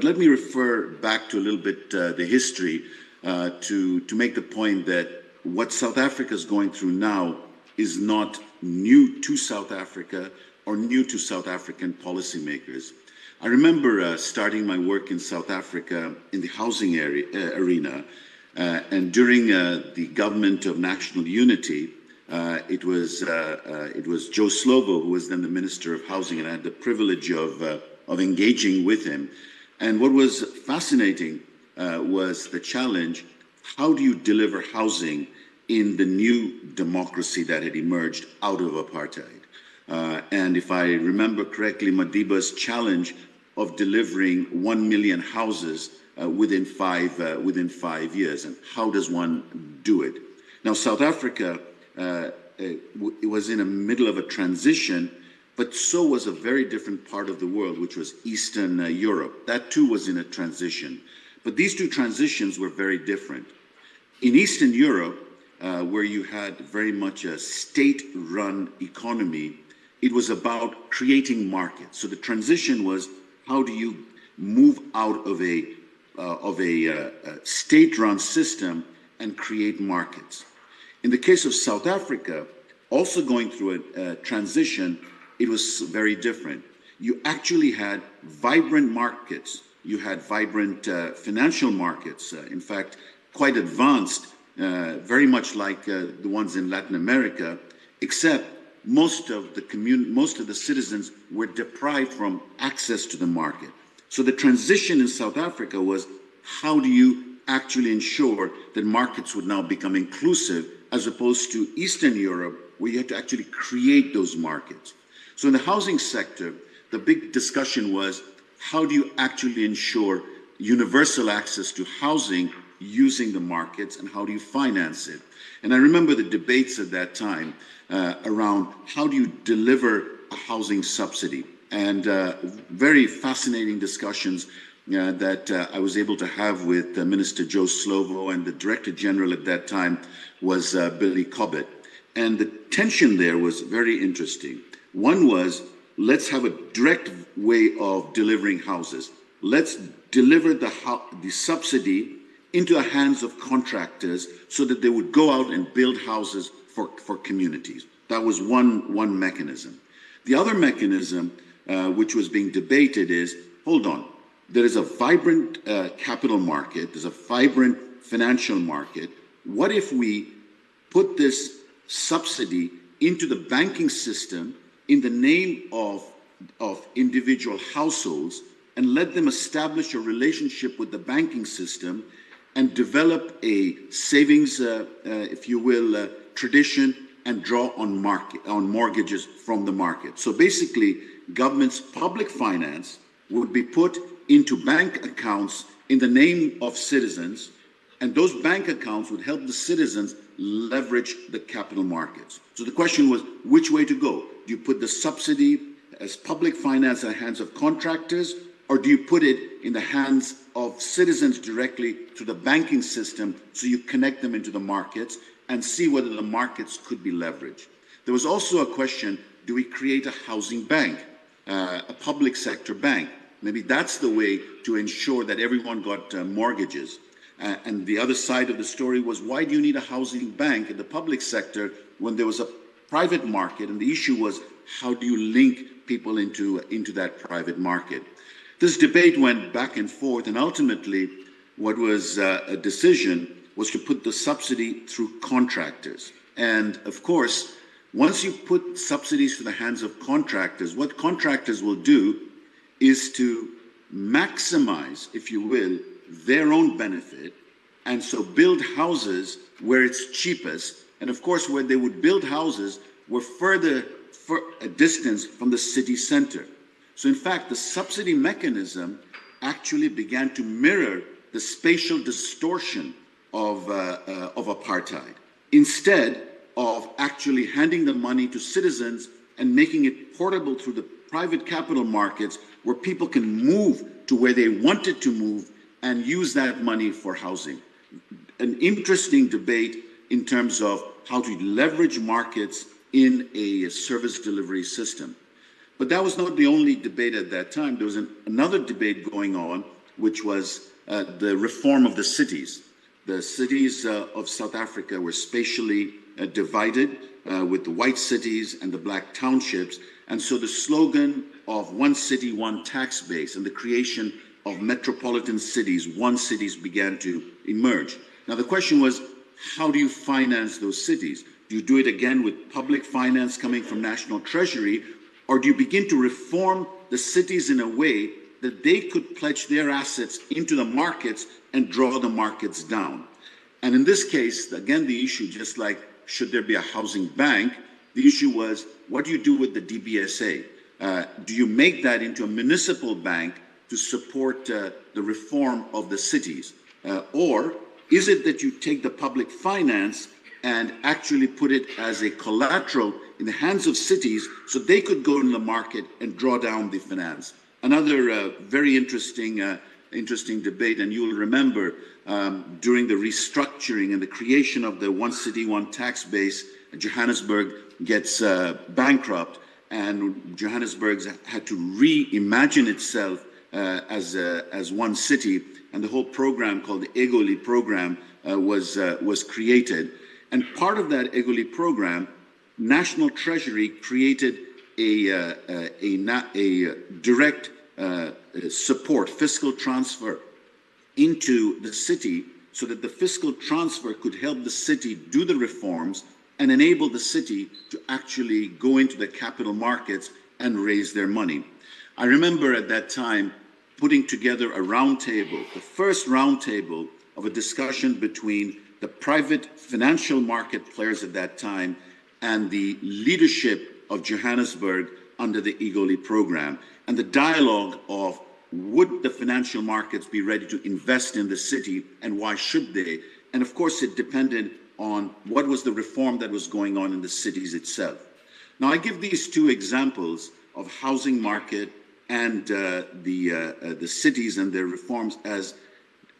let me refer back to a little bit the history to make the point that what South Africa is going through now is not new to South Africa or new to South African policymakers. I remember starting my work in South Africa in the housing arena, and during the government of national unity, it was Joe Slovo who was then the Minister of Housing, and I had the privilege of engaging with him. And what was fascinating was the challenge: how do you deliver housing in the new democracy that had emerged out of apartheid? And if I remember correctly, Madiba's challenge of delivering 1 million houses within 5 years, and how does one do it? Now, South Africa it was in the middle of a transition, but so was a very different part of the world, which was Eastern Europe. That too was in a transition. But these two transitions were very different. In Eastern Europe, where you had very much a state-run economy, it was about creating markets. So the transition was, how do you move out of a state-run system and create markets? In the case of South Africa, also going through a transition, it was very different. You actually had vibrant markets. You had vibrant financial markets, in fact, quite advanced, very much like the ones in Latin America, except most of the citizens were deprived from access to the market. So the transition in South Africa was, how do you actually ensure that markets would now become inclusive, as opposed to Eastern Europe, where you had to actually create those markets. So in the housing sector, the big discussion was, how do you actually ensure universal access to housing using the markets, and how do you finance it? And I remember the debates at that time around how do you deliver a housing subsidy, and very fascinating discussions that I was able to have with Minister Joe Slovo, and the Director General at that time was Billy Cobbett. And the tension there was very interesting. One was, let's have a direct way of delivering houses. Let's deliver the subsidy into the hands of contractors so that they would go out and build houses for communities. That was one mechanism. The other mechanism, which was being debated, is, hold on, there is a vibrant capital market, there's a vibrant financial market. What if we put this subsidy into the banking system in the name of individual households, and let them establish a relationship with the banking system and develop a savings, if you will, tradition, and draw on mortgages from the market. So basically, government's public finance would be put into bank accounts in the name of citizens, and those bank accounts would help the citizens leverage the capital markets. So the question was, which way to go? Do you put the subsidy as public finance in the hands of contractors, or do you put it in the hands of citizens directly to the banking system, so you connect them into the markets and see whether the markets could be leveraged? There was also a question, do we create a housing bank, a public sector bank? Maybe that's the way to ensure that everyone got mortgages. And the other side of the story was, why do you need a housing bank in the public sector when there was a private market? And the issue was, how do you link people into that private market? This debate went back and forth, and ultimately what was a decision was to put the subsidy through contractors. And of course, once you put subsidies to the hands of contractors, what contractors will do is to maximize, if you will, their own benefit, and so build houses where it's cheapest. And of course, where they would build houses were further for a distance from the city center. So in fact, the subsidy mechanism actually began to mirror the spatial distortion of apartheid, instead of actually handing the money to citizens and making it portable through the private capital markets, where people can move to where they wanted to move and use that money for housing. An interesting debate in terms of how to leverage markets in a service delivery system. But that was not the only debate at that time. There was another debate going on, which was the reform of the cities. The cities of South Africa were spatially divided with the white cities and the black townships. And so the slogan of one city, one tax base, and the creation of metropolitan cities, one cities, began to emerge. Now the question was, how do you finance those cities? Do you do it again with public finance coming from National Treasury, or do you begin to reform the cities in a way that they could pledge their assets into the markets and draw the markets down? And in this case, again, the issue, just like should there be a housing bank, the issue was, what do you do with the DBSA? Do you make that into a municipal bank to support the reform of the cities? Or is it that you take the public finance and actually put it as a collateral in the hands of cities so they could go in the market and draw down the finance? Another very interesting debate, and you'll remember during the restructuring and the creation of the one city, one tax base, Johannesburg gets bankrupt, and Johannesburg had to reimagine itself as one city, and the whole program called the Egoli program was created. And part of that EGOLI program, National Treasury created a direct support, fiscal transfer into the city so that the fiscal transfer could help the city do the reforms and enable the city to actually go into the capital markets and raise their money. I remember at that time putting together a roundtable, the first roundtable of a discussion between the private financial market players at that time and the leadership of Johannesburg under the EGOLI program, and the dialogue of would the financial markets be ready to invest in the city and why should they? And of course it depended on what was the reform that was going on in the cities itself. Now I give these two examples of housing market and the cities and their reforms as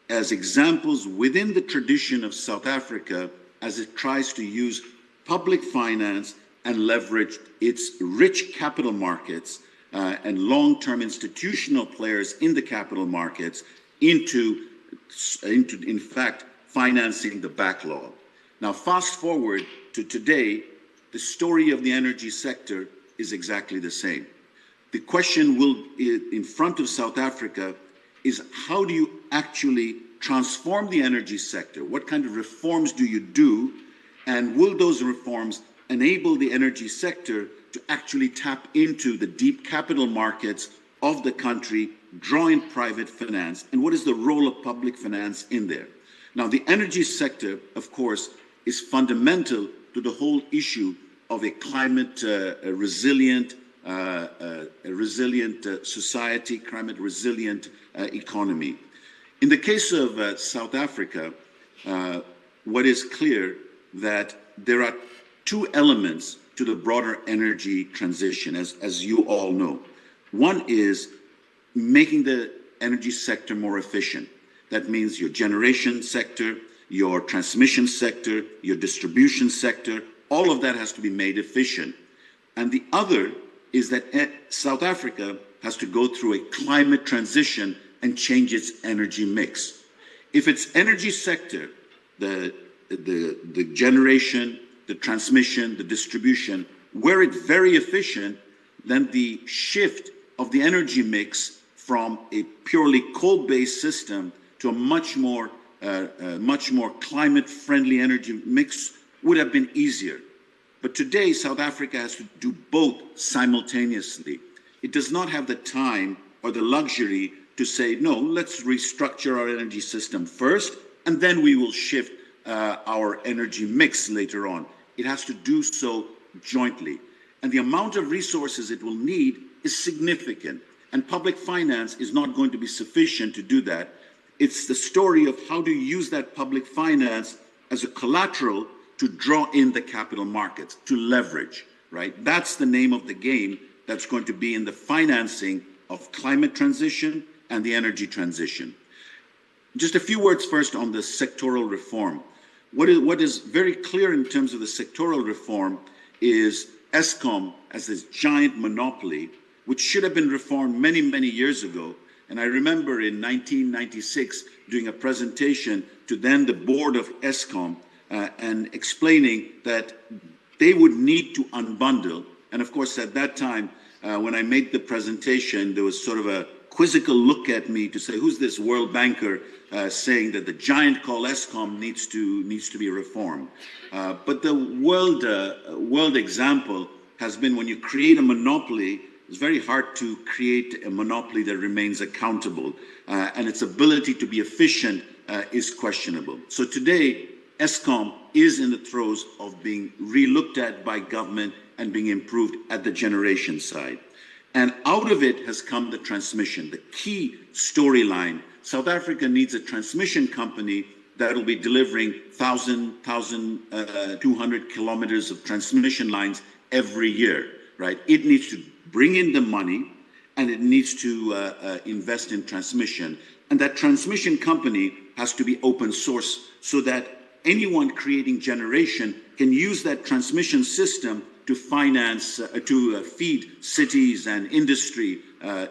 examples within the tradition of South Africa as it tries to use public finance and leverage its rich capital markets and long-term institutional players in the capital markets into in fact, financing the backlog. Now, fast forward to today, the story of the energy sector is exactly the same. The question in front of South Africa is how do you actually transform the energy sector? What kind of reforms do you do? And will those reforms enable the energy sector to actually tap into the deep capital markets of the country, draw in private finance? And what is the role of public finance in there? Now, the energy sector, of course, is fundamental to the whole issue of a climate resilient society, climate resilient economy. In the case of South Africa, what is clear that there are two elements to the broader energy transition, as you all know. One is making the energy sector more efficient. That means your generation sector, your transmission sector, your distribution sector, all of that has to be made efficient. And the other is that South Africa has to go through a climate transition and change its energy mix. If its energy sector, the generation, the transmission, the distribution, were it very efficient, then the shift of the energy mix from a purely coal-based system to a much more climate-friendly energy mix would have been easier. But today, South Africa has to do both simultaneously. It does not have the time or the luxury to say, no, let's restructure our energy system first, and then we will shift our energy mix later on. It has to do so jointly. And the amount of resources it will need is significant. And public finance is not going to be sufficient to do that. It's the story of how to use that public finance as a collateral to draw in the capital markets, to leverage, right? That's the name of the game that's going to be in the financing of climate transition and the energy transition. Just a few words first on the sectoral reform. What is very clear in terms of the sectoral reform is Eskom as this giant monopoly, which should have been reformed many, many years ago. And I remember in 1996 doing a presentation to then the board of Eskom and explaining that they would need to unbundle. And of course, at that time, when I made the presentation, there was sort of a quizzical look at me to say, who's this world banker saying that the giant called Eskom needs to be reformed? But the world example has been when you create a monopoly, it's very hard to create a monopoly that remains accountable, and its ability to be efficient is questionable. So today, Eskom is in the throes of being re-looked at by government and being improved at the generation side. And out of it has come the transmission, the key storyline. South Africa needs a transmission company that will be delivering 1,200 kilometers of transmission lines every year, right? It needs to bring in the money and it needs to invest in transmission. And that transmission company has to be open source so that anyone creating generation can use that transmission system to finance, to feed cities and industry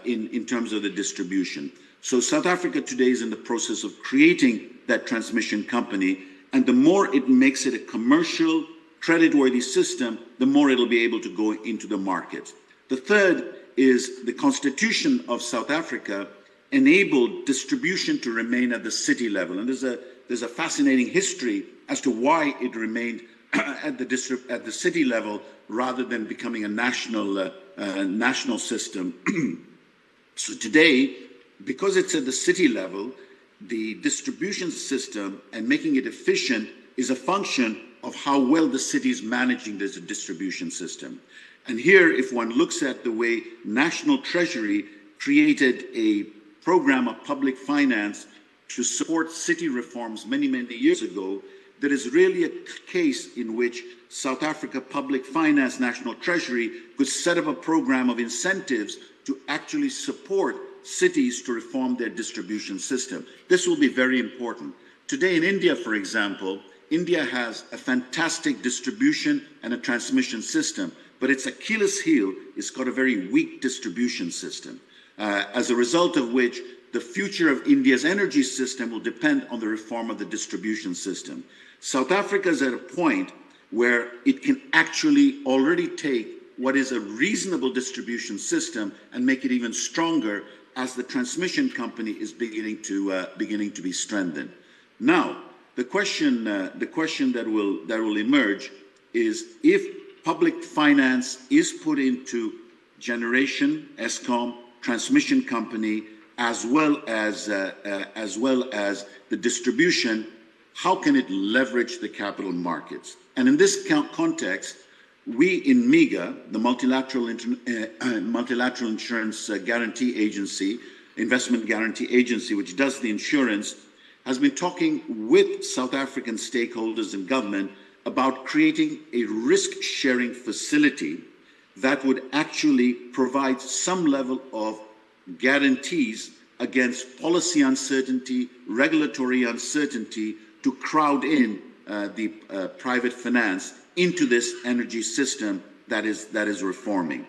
in terms of the distribution. So South Africa today is in the process of creating that transmission company, And the more it makes it a commercial, creditworthy system, the more it'll be able to go into the market. The third is the Constitution of South Africa enabled distribution to remain at the city level. And there's a fascinating history as to why it remained at the city level rather than becoming a national system. So today, because it's at the city level, the distribution system and making it efficient is a function of how well the city is managing this distribution system. And here, if one looks at the way National Treasury created a program of public finance to support city reforms many, many years ago, there is really a case in which South Africa Public Finance National Treasury could set up a program of incentives to actually support cities to reform their distribution system. This will be very important. Today in India, for example, India has a fantastic distribution and a transmission system, but its Achilles heel is got a very weak distribution system, as a result of which the future of India's energy system will depend on the reform of the distribution system. South Africa is at a point where it can actually already take what is a reasonable distribution system and make it even stronger as the transmission company is beginning to be strengthened. Now, the question that will emerge is, if public finance is put into generation, Eskom, transmission company, as well as the distribution, how can it leverage the capital markets? And in this context, we in MIGA, the Multilateral Insurance Guarantee Agency, Investment Guarantee Agency, which does the insurance, has been talking with South African stakeholders and government about creating a risk-sharing facility that would actually provide some level of guarantees against policy uncertainty, regulatory uncertainty, to crowd in the private finance into this energy system that is reforming.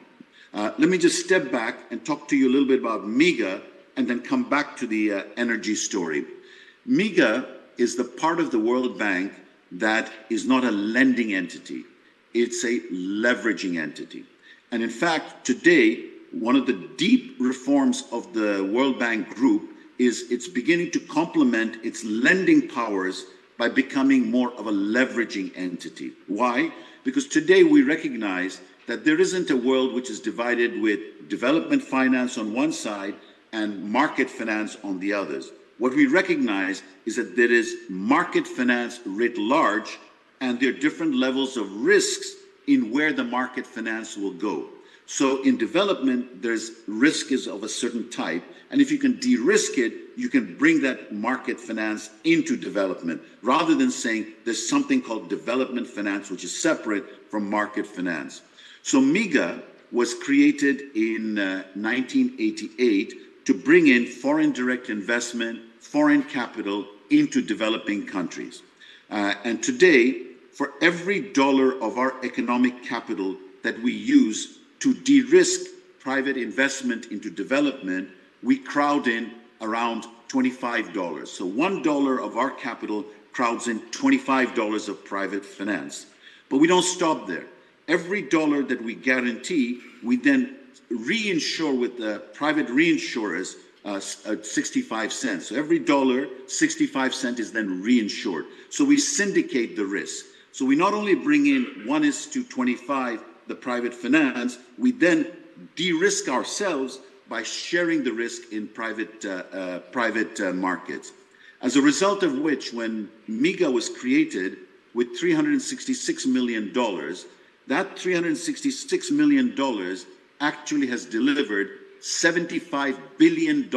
Let me just step back and talk to you a little bit about MIGA and then come back to the energy story. MIGA is the part of the World Bank that is not a lending entity. It's a leveraging entity. And in fact, today, one of the deep reforms of the World Bank Group is it's beginning to complement its lending powers by becoming more of a leveraging entity. Why? Because today we recognize that there isn't a world which is divided with development finance on one side and market finance on the others. What we recognize is that there is market finance writ large, and there are different levels of risks in where the market finance will go. So in development, there's risk is of a certain type, and if you can de-risk it, you can bring that market finance into development, rather than saying there's something called development finance, which is separate from market finance. So MIGA was created in 1988 to bring in foreign direct investment, foreign capital into developing countries. And today, for every dollar of our economic capital that we use to de-risk private investment into development, we crowd in around $25. So $1 of our capital crowds in $25 of private finance. But we don't stop there. Every dollar that we guarantee, we then reinsure with the private reinsurers at 65 cents. So every dollar, 65 cents is then reinsured. So we syndicate the risk. So we not only bring in 1:25, the private finance, we then de-risk ourselves by sharing the risk in private markets. As a result of which, when MIGA was created with $366 million, that $366 million actually has delivered $75 billion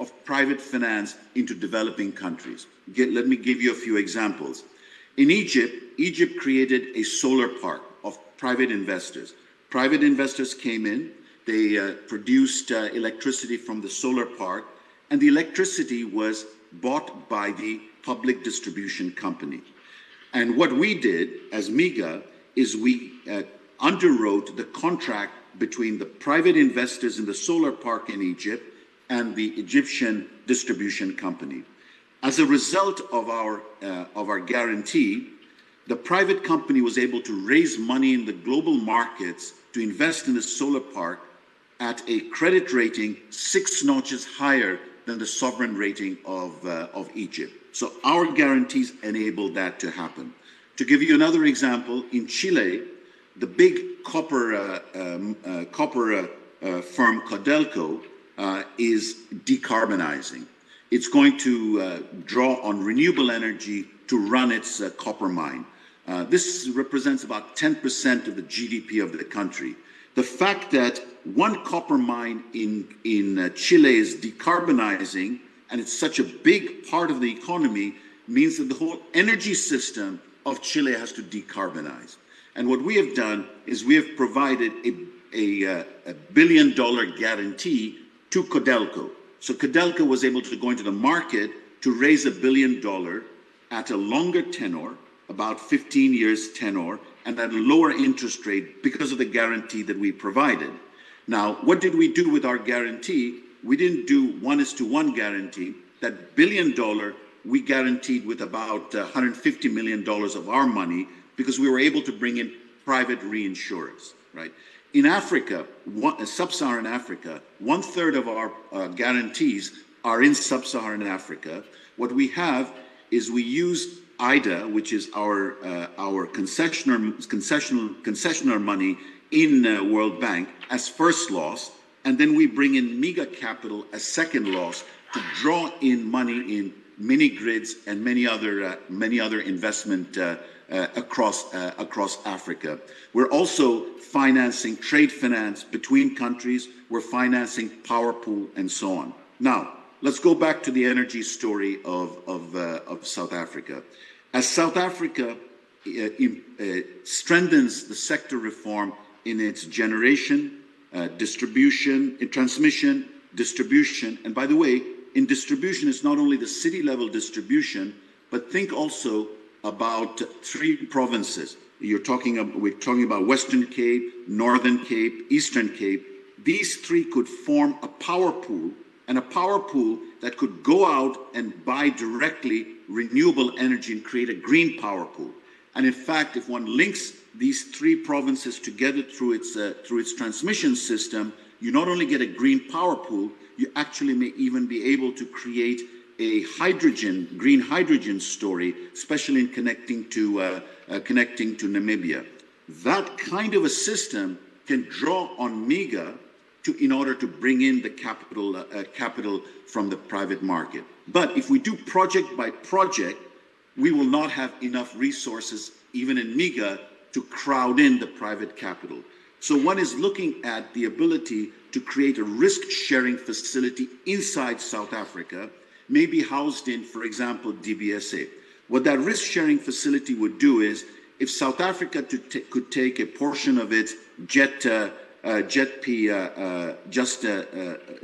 of private finance into developing countries. Let me give you a few examples. In Egypt created a solar park of private investors. Private investors came in, they produced electricity from the solar park, and the electricity was bought by the public distribution company. And what we did as MIGA is we underwrote the contract between the private investors in the solar park in Egypt and the Egyptian distribution company. As a result of our guarantee, the private company was able to raise money in the global markets to invest in the solar park at a credit rating 6 notches higher than the sovereign rating of Egypt. So our guarantees enabled that to happen. To give you another example, in Chile, the big copper firm Codelco is decarbonizing. It's going to draw on renewable energy to run its copper mine. This represents about 10% of the GDP of the country. The fact that one copper mine in Chile is decarbonizing, and it's such a big part of the economy, means that the whole energy system of Chile has to decarbonize. And what we have done is we have provided a $1 billion guarantee to Codelco. So Codelco was able to go into the market to raise $1 billion at a longer tenor, about 15 years tenor, and at a lower interest rate because of the guarantee that we provided. Now, what did we do with our guarantee? We didn't do 1:1 guarantee. That $1 billion we guaranteed with about $150 million of our money because we were able to bring in private reinsurers, right? In Africa, sub-Saharan Africa, 1/3 of our guarantees are in sub-Saharan Africa. What we have is we use IDA, which is our concessioner money in World Bank as first loss, and then we bring in MEGA capital as second loss to draw in money in mini grids and many other investment across Africa. We're also financing trade finance between countries. We're financing power pool and so on. Now, let's go back to the energy story of South Africa. As South Africa strengthens the sector reform in its generation, distribution, in transmission, distribution, and by the way, in distribution, it's not only the city level distribution, but think also about 3 provinces. We're talking about Western Cape, Northern Cape, Eastern Cape. These 3 could form a power pool, and a power pool that could go out and buy directly renewable energy and create a green power pool. And in fact, if one links these 3 provinces together through its transmission system, you not only get a green power pool, you actually may even be able to create a green hydrogen story, especially in connecting to Namibia. That kind of a system can draw on MEGA in order to bring in the capital from the private market. But if we do project by project, we will not have enough resources, even in MEGA, to crowd in the private capital. So one is looking at the ability to create a risk-sharing facility inside South Africa, maybe housed in, for example, DBSA. What that risk-sharing facility would do is, if South Africa could take a portion of its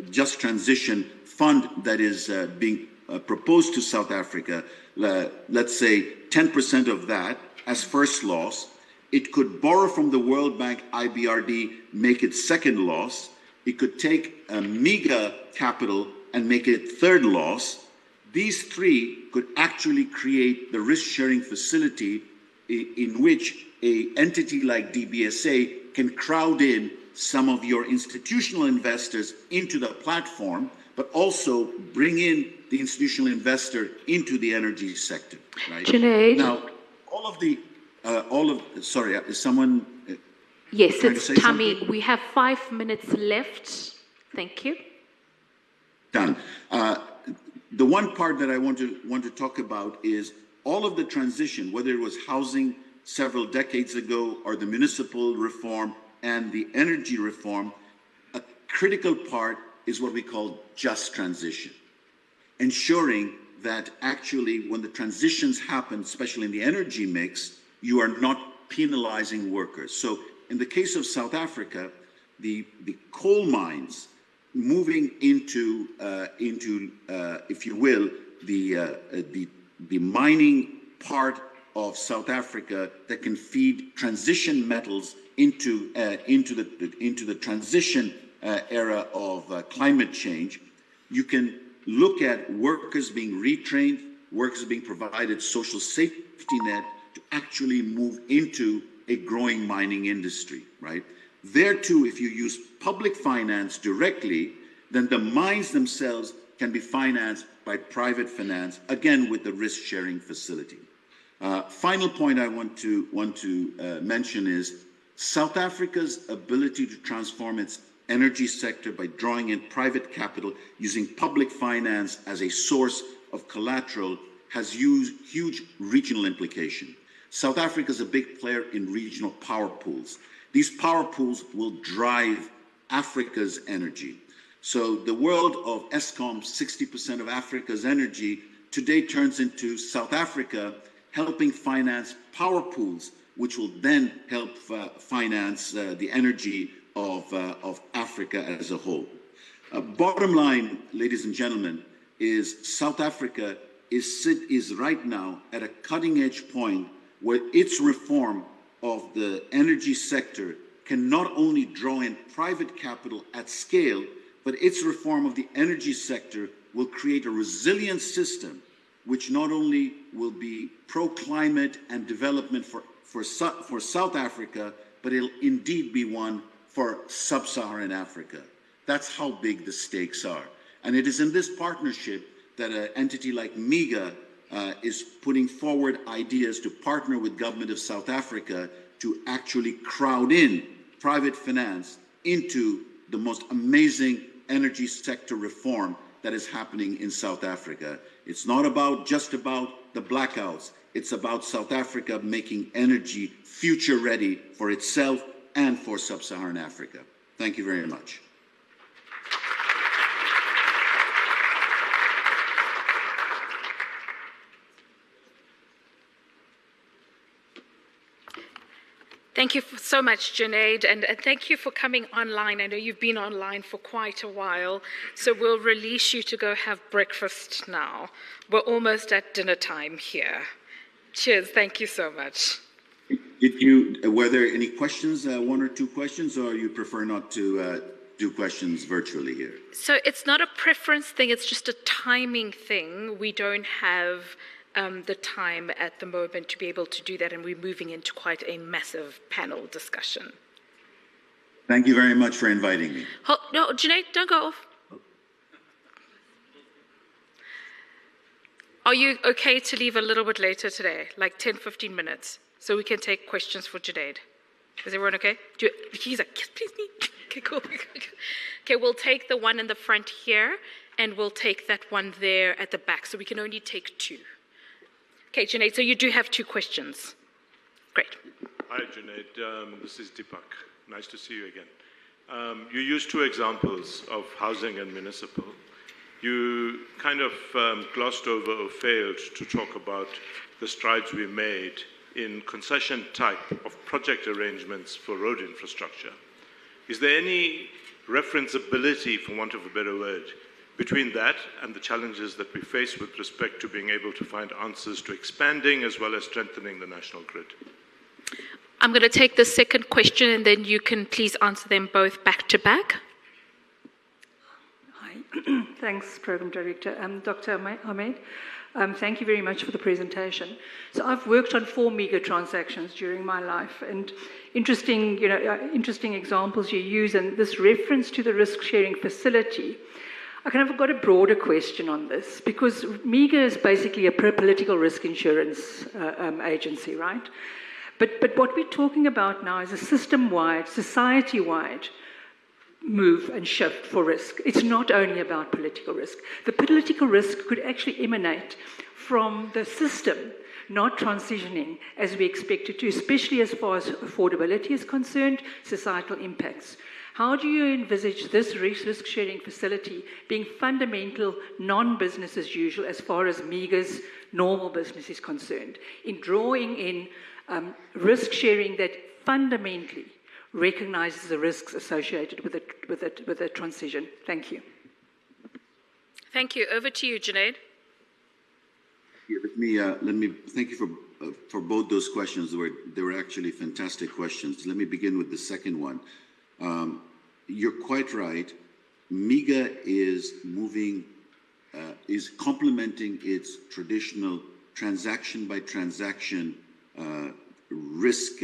Just Transition Fund that is being proposed to South Africa, let's say 10% of that as first loss, it could borrow from the World Bank IBRD, make it second loss. It could take a MEGA capital and make it third loss. These 3 could actually create the risk-sharing facility in which an entity like DBSA can crowd in some of your institutional investors into the platform, but also bring in the institutional investor into the energy sector. Right? Junaid? Now, sorry, is someone? Yes, it's Tammy. Something? We have 5 minutes left. Thank you. Done. The one part that I want to talk about is all of the transition, whether it was housing several decades ago or the municipal reform and the energy reform. A critical part is what we call just transition, ensuring that actually when the transitions happen, especially in the energy mix, you are not penalizing workers. So in the case of South Africa, the coal mines moving into if you will, the mining part of South Africa that can feed transition metals into the transition era of climate change. You can look at workers being retrained, workers being provided social safety net to actually move into a growing mining industry, right? There too, if you use public finance directly, then the mines themselves can be financed by private finance, again with the risk-sharing facility. Final point I want to mention is South Africa's ability to transform its energy sector by drawing in private capital using public finance as a source of collateral has huge regional implication. South Africa is a big player in regional power pools. These power pools will drive Africa's energy. So the world of Eskom, 60% of Africa's energy, today turns into South Africa helping finance power pools, which will then help finance the energy of Africa as a whole. Bottom line, ladies and gentlemen, is South Africa is right now at a cutting-edge point where its reform of the energy sector can not only draw in private capital at scale, but its reform of the energy sector will create a resilient system which not only will be pro-climate and development for South Africa, but it'll indeed be one for sub-Saharan Africa. That's how big the stakes are. And it is in this partnership that an entity like MIGA is putting forward ideas to partner with government of South Africa to actually crowd in private finance into the most amazing energy sector reform that is happening in South Africa. It's not just about the blackouts. It's about South Africa making energy future ready for itself and for sub-Saharan Africa. Thank you very much. Thank you so much, Junaid, and thank you for coming online. I know you've been online for quite a while, so we'll release you to go have breakfast now. We're almost at dinner time here. Cheers, thank you so much. Were there any questions, one or two questions, or you prefer not to do questions virtually here? So it's not a preference thing, it's just a timing thing. We don't have the time at the moment to be able to do that, and we're moving into quite a massive panel discussion. Thank you very much for inviting me. No, Junaid, don't go off. Are you okay to leave a little bit later today, like 10, 15 minutes, so we can take questions for Junaid? Is everyone okay? He's like, yes, please, me. Okay, cool. Okay, we'll take the one in the front here, and we'll take that one there at the back, so we can only take two. Okay, Junaid, so you do have two questions. Great. Hi, Junaid. This is Deepak. Nice to see you again. You used two examples of housing and municipal. You kind of glossed over or failed to talk about the strides we made in concession type of project arrangements for road infrastructure. Is there any referenceability, for want of a better word, between that and the challenges that we face with respect to being able to find answers to expanding as well as strengthening the national grid? I'm going to take the second question, and then you can please answer them both back to back. Hi. Thanks, Program Director. Dr. Ahmed, thank you very much for the presentation. So I've worked on 4 MIGA transactions during my life, and interesting examples you use, and this reference to the risk-sharing facility. I kind of got a broader question on this, because MIGA is basically a political risk insurance agency, right? But what we're talking about now is a system-wide, society-wide move and shift for risk. It's not only about political risk. The political risk could actually emanate from the system not transitioning as we expect it to, especially as far as affordability is concerned, societal impacts. How do you envisage this risk-sharing facility being fundamental, non-business as usual as far as MIGA's normal business is concerned, in drawing in risk-sharing that fundamentally recognizes the risks associated with the transition? Thank you. Thank you. Over to you, Junaid. Yeah, let me thank you for both those questions. They were actually fantastic questions. Let me begin with the second one. You're quite right. MIGA is moving is complementing its traditional transaction-by-transaction risk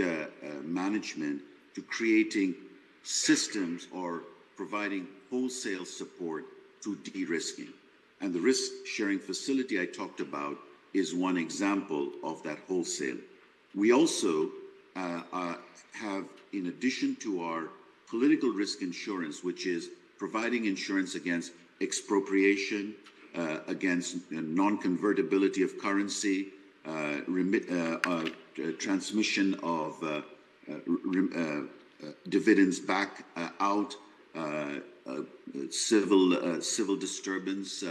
management to creating systems or providing wholesale support to de-risking. And the risk-sharing facility I talked about is one example of that wholesale. We also have, in addition to our political risk insurance, which is providing insurance against expropriation, against non-convertibility of currency, transmission of dividends back out, civil disturbance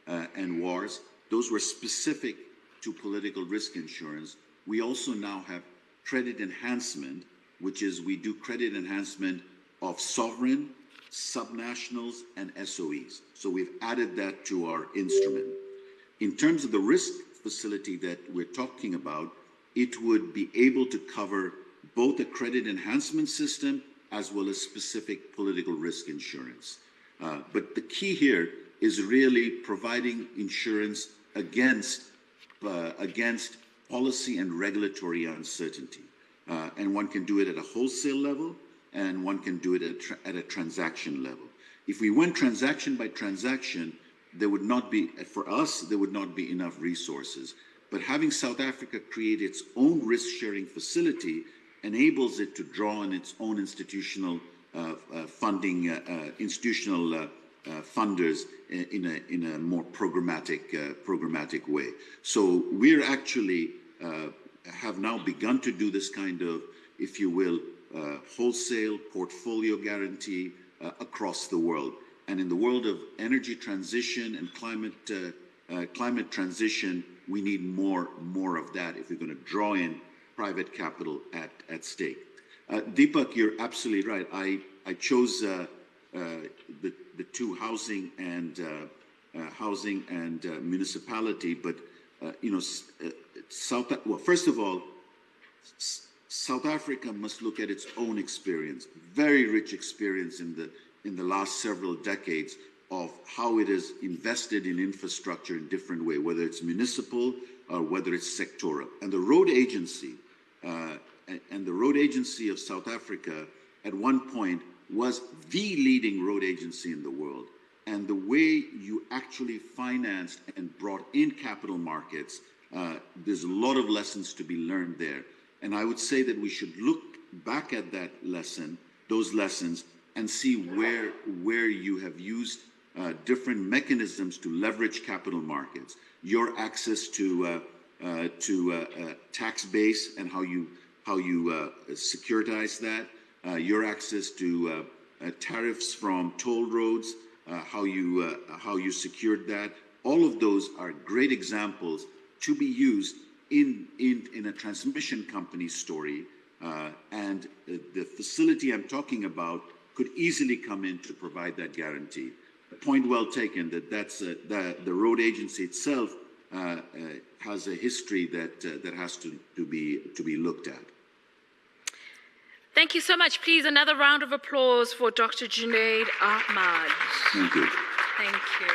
and wars. Those were specific to political risk insurance. We also now have credit enhancement, which is we do credit enhancement of sovereign, subnationals, and SOEs. So we've added that to our instrument. In terms of the risk facility that we're talking about, it would be able to cover both a credit enhancement system as well as specific political risk insurance. But the key here is really providing insurance against policy and regulatory uncertainty. And one can do it at a wholesale level, and one can do it at a transaction level. If we went transaction by transaction, there would not be, for us, there would not be enough resources. But having South Africa create its own risk-sharing facility enables it to draw on its own institutional funding, institutional funders in a more programmatic way. So we're actually have now begun to do this kind of, if you will, wholesale portfolio guarantee across the world. And in the world of energy transition and climate transition, we need more of that if we're going to draw in private capital at stake. Deepak, you're absolutely right. I chose the two housing and municipality, but first of all, South Africa must look at its own experience, very rich experience in the last several decades of how it has invested in infrastructure in different ways, whether it's municipal or whether it's sectoral. And the road agency of South Africa at one point was the leading road agency in the world. And the way you actually financed and brought in capital markets, there's a lot of lessons to be learned there. And I would say that we should look back at those lessons, and see where you have used different mechanisms to leverage capital markets. Your access to tax base and how you securitize that. Your access to tariffs from toll roads. How you secured that. All of those are great examples to be used in a transmission company story, and the facility I'm talking about could easily come in to provide that guarantee. Point well taken that the road agency itself has a history that has to be looked at. Thank you so much. Please, another round of applause for Dr. Junaid Ahmad. Thank you. Thank you.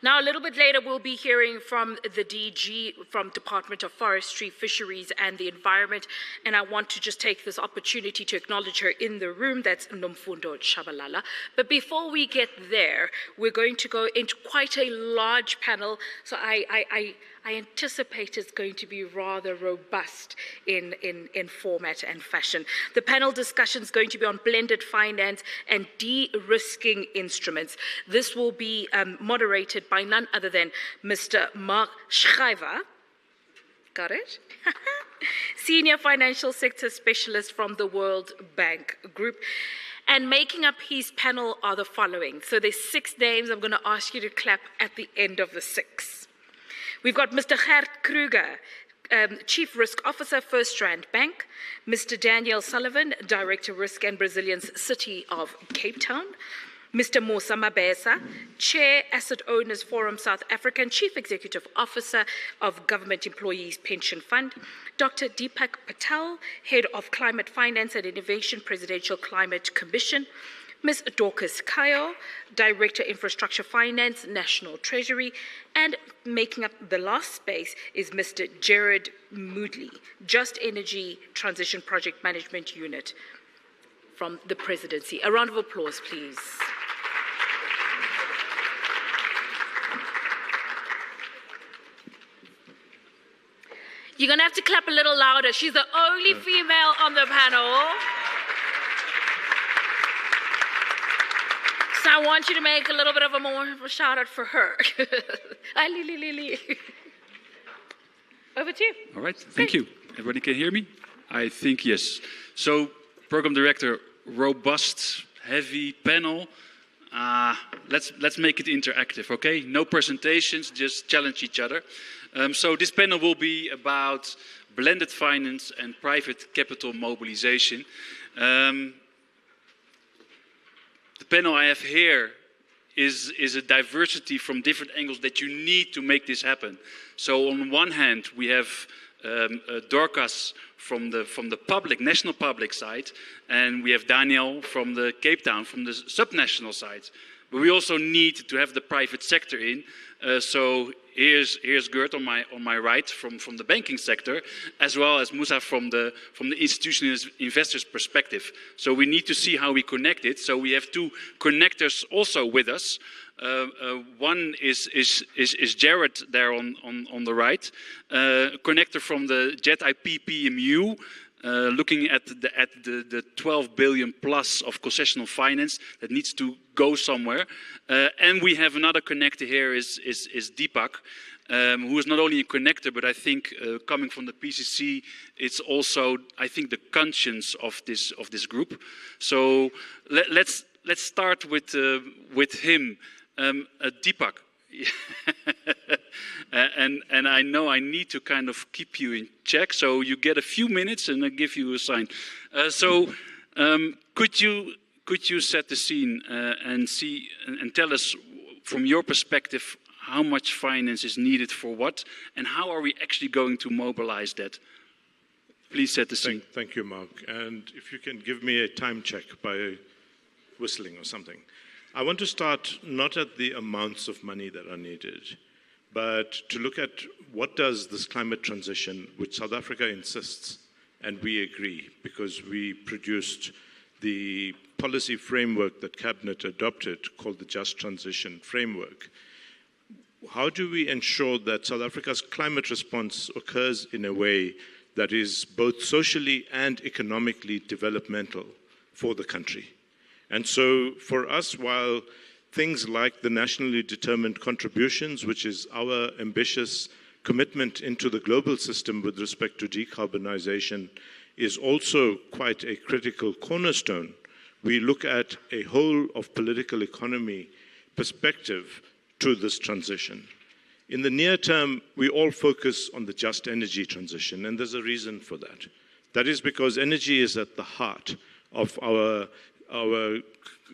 Now, a little bit later, we'll be hearing from the DG from Department of Forestry, Fisheries and the Environment. And I want to just take this opportunity to acknowledge her in the room. That's Nomfundo Shabalala. But before we get there, we're going to go into quite a large panel. So I anticipate it's going to be rather robust in format and fashion. The panel discussion is going to be on blended finance and de-risking instruments. This will be moderated by none other than Mr. Mark Schrijver. Got it? Senior Financial Sector Specialist from the World Bank Group. And making up his panel are the following. So there's 6 names. I'm going to ask you to clap at the end of the 6. We've got Mr. Gert Kruger, Chief Risk Officer, First Rand Bank. Mr. Daniel Sullivan, Director Risk and Brazilian's City of Cape Town. Mr. Musa Mabesa, Chair Asset Owners Forum South Africa and Chief Executive Officer of Government Employees Pension Fund. Dr. Deepak Patel, Head of Climate Finance and Innovation, Presidential Climate Commission. Ms. Dorcas Kyle, Director Infrastructure Finance, National Treasury, and making up the last space is Mr. Jared Moodley, Just Energy Transition Project Management Unit from the Presidency. A round of applause, please. You're going to have to clap a little louder. She's the only female on the panel. So I want you to make a little bit of a more of a shout out for her. Over to you. All right, thank you. Everybody can hear me? I think yes. So, Program Director, robust, heavy panel. Let's make it interactive, okay? No presentations, just challenge each other. So this panel will be about blended finance and private capital mobilization. The panel I have here is a diversity from different angles that you need to make this happen. So on one hand, we have Dorcas from the public, national public side, and we have Daniel from the Cape Town, from the subnational side. But we also need to have the private sector in. So here's Gert on my right from the banking sector, as well as Musa from the institutional investors perspective. So we need to see how we connect it. So we have two connectors also with us. One is Jared there on the right, connector from the JET IP PMU, looking at the 12 billion plus of concessional finance that needs to go somewhere. And we have another connector here is Deepak, who is not only a connector, but I think coming from the PCC, it's also, I think, the conscience of this group. So let's start with him. Deepak, and I know I need to kind of keep you in check, so you get a few minutes and I give you a sign. Could you set the scene and tell us from your perspective how much finance is needed for what, and how are we actually going to mobilize that? Please set the scene. Thank you, Mark. And if you can give me a time check by whistling or something. I want to start not at the amounts of money that are needed, but to look at what does this climate transition, which South Africa insists, and we agree, because we produced the policy framework that Cabinet adopted called the Just Transition Framework. How do we ensure that South Africa's climate response occurs in a way that is both socially and economically developmental for the country? And so for us, while things like the nationally determined contributions, which is our ambitious commitment into the global system with respect to decarbonization, is also quite a critical cornerstone, we look at a whole of political economy perspective to this transition. In the near term, we all focus on the just energy transition, and there's a reason for that. That is because energy is at the heart of our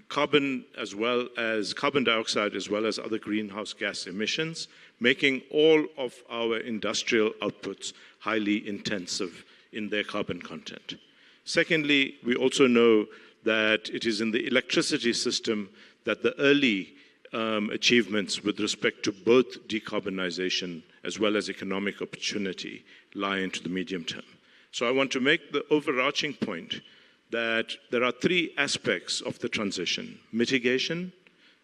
carbon as well as carbon dioxide as well as other greenhouse gas emissions, making all of our industrial outputs highly intensive in their carbon content. Secondly, we also know that it is in the electricity system that the early achievements with respect to both decarbonization as well as economic opportunity lie into the medium term. So I want to make the overarching point that there are three aspects of the transition: mitigation,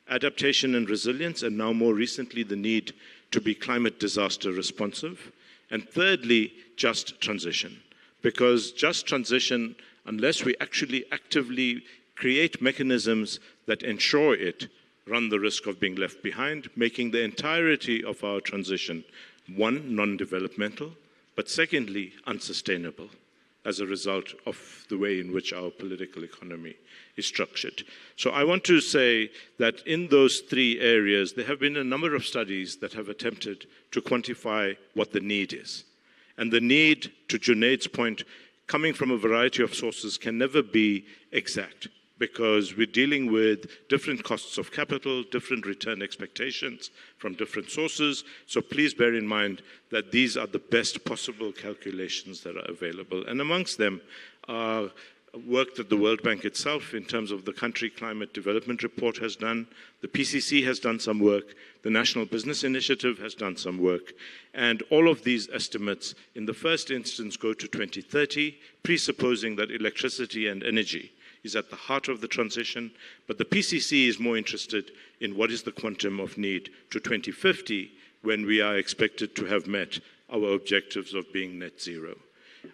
adaptation and resilience, and now more recently the need to be climate disaster responsive. And thirdly, just transition. Because just transition, unless we actually actively create mechanisms that ensure it, run the risk of being left behind, making the entirety of our transition, one, non-developmental, but secondly, unsustainable, as a result of the way in which our political economy is structured. So I want to say that in those three areas, there have been a number of studies that have attempted to quantify what the need is. And the need, to Junaid's point, coming from a variety of sources can never be exact, because we're dealing with different costs of capital, different return expectations from different sources. So please bear in mind that these are the best possible calculations that are available. And amongst them are work that the World Bank itself, in terms of the Country Climate Development Report, has done. The PCC has done some work. The National Business Initiative has done some work. And all of these estimates, in the first instance, go to 2030, presupposing that electricity and energy is at the heart of the transition. But the PCC is more interested in what is the quantum of need to 2050, when we are expected to have met our objectives of being net zero.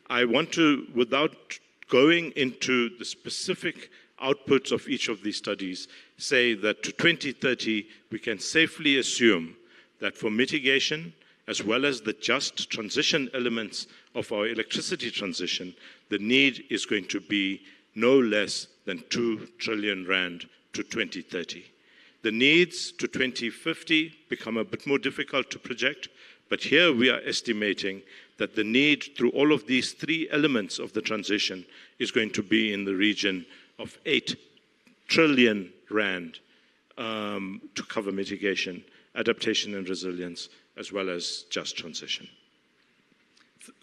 I want to, without going into the specific outputs of each of these studies, say that to 2030, we can safely assume that for mitigation, as well as the just transition elements of our electricity transition, the need is going to be no less than 2 trillion rand to 2030. The needs to 2050 become a bit more difficult to project, but here we are estimating that the need through all of these 3 elements of the transition is going to be in the region of 8 trillion rand to cover mitigation, adaptation and resilience, as well as just transition.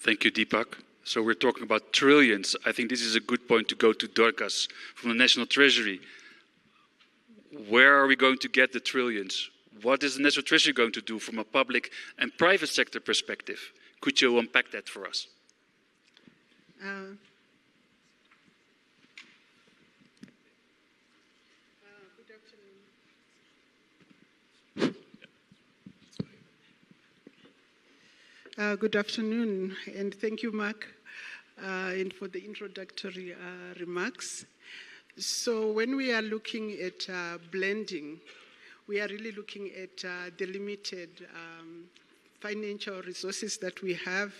Thank you, Deepak. So we're talking about trillions. I think this is a good point to go to Dorcas from the National Treasury. Where are we going to get the trillions? What is the National Treasury going to do from a public and private sector perspective? Could you unpack that for us? Good afternoon, and thank you, Mark, and for the introductory remarks. So when we are looking at blending, we are really looking at the limited financial resources that we have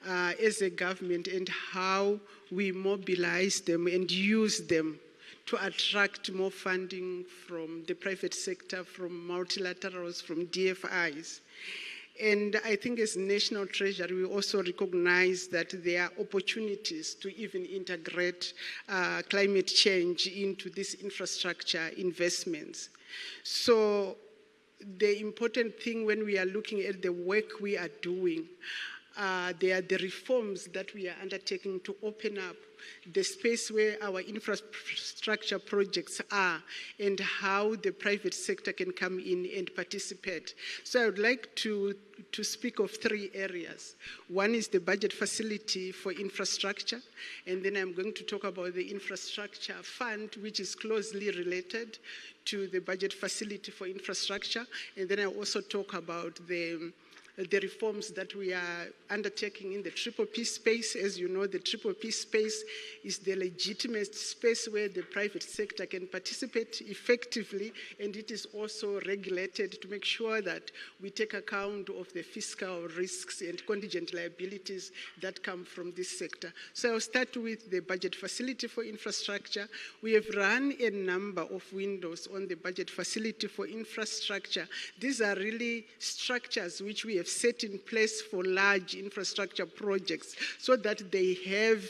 as a government and how we mobilize them and use them to attract more funding from the private sector, from multilaterals, from DFIs. And I think as National Treasury, we also recognize that there are opportunities to even integrate climate change into these infrastructure investments. So the important thing when we are looking at the work we are doing, there are the reforms that we are undertaking to open up the space where our infrastructure projects are and how the private sector can come in and participate. So I would like to speak of 3 areas. One is the budget facility for infrastructure, and then I'm going to talk about the infrastructure fund, which is closely related to the budget facility for infrastructure, and then I'll also talk about the reforms that we are undertaking in the P space. As you know, the P space is the legitimate space where the private sector can participate effectively, and it is also regulated to make sure that we take account of the fiscal risks and contingent liabilities that come from this sector. So I'll start with the budget facility for infrastructure. We have run a number of windows on the budget facility for infrastructure. These are really structures which we have set in place for large infrastructure projects so that they have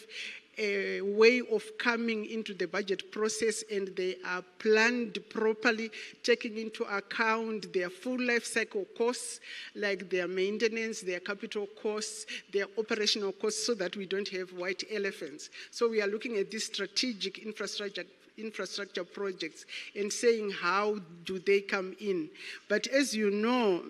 a way of coming into the budget process and they are planned properly, taking into account their full life cycle costs, like their maintenance, their capital costs, their operational costs, so that we don't have white elephants. So we are looking at these strategic infrastructure projects and saying how do they come in. But as you know,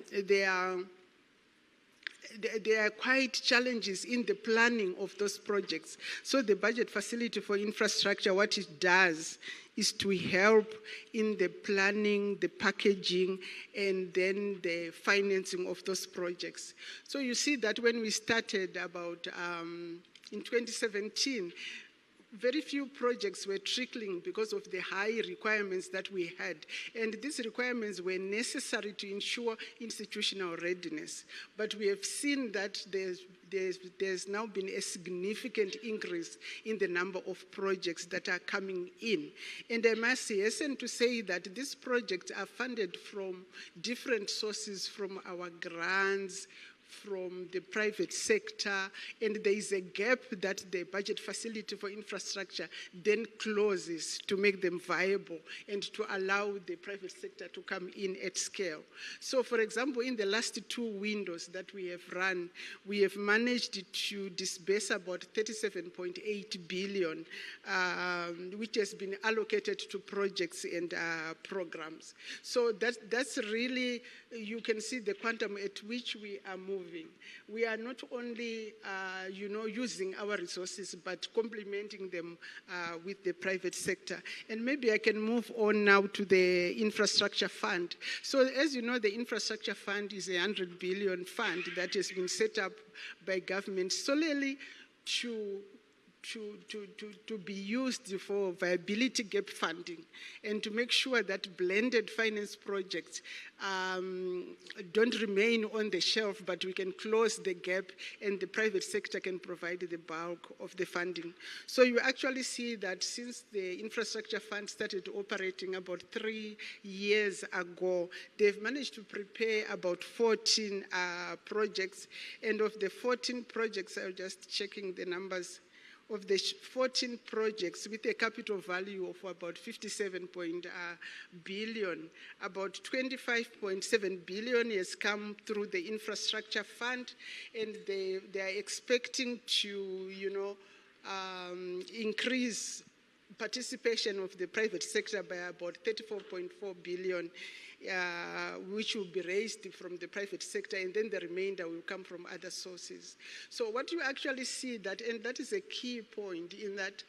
there are quite challenges in the planning of those projects. So the budget facility for infrastructure, what it does is to help in the planning, the packaging, and then the financing of those projects. So you see that when we started about in 2017, very few projects were trickling because of the high requirements that we had. And these requirements were necessary to ensure institutional readiness. But we have seen that there's now been a significant increase in the number of projects that are coming in. And I must hasten to say that these projects are funded from different sources, from our grants, from the private sector, and there is a gap that the budget facility for infrastructure then closes to make them viable and to allow the private sector to come in at scale. So, for example, in the last 2 windows that we have run, we have managed to disburse about 37.8 billion, which has been allocated to projects and programs. So that's really, you can see the quantum at which we are moving. We are not only, using our resources, but complementing them with the private sector. And maybe I can move on now to the infrastructure fund. So as you know, the infrastructure fund is a 100 billion fund that has been set up by government solely to be used for viability gap funding and to make sure that blended finance projects don't remain on the shelf, but we can close the gap and the private sector can provide the bulk of the funding. So you actually see that since the infrastructure fund started operating about 3 years ago, they've managed to prepare about 14 projects, and of the 14 projects, I'm just checking the numbers, of the 14 projects with a capital value of about 57 billion, about 25.7 billion has come through the infrastructure fund, and they are expecting to, increase participation of the private sector by about 34.4 billion, which will be raised from the private sector, and then the remainder will come from other sources. So what you actually see that, and that is a key point, in that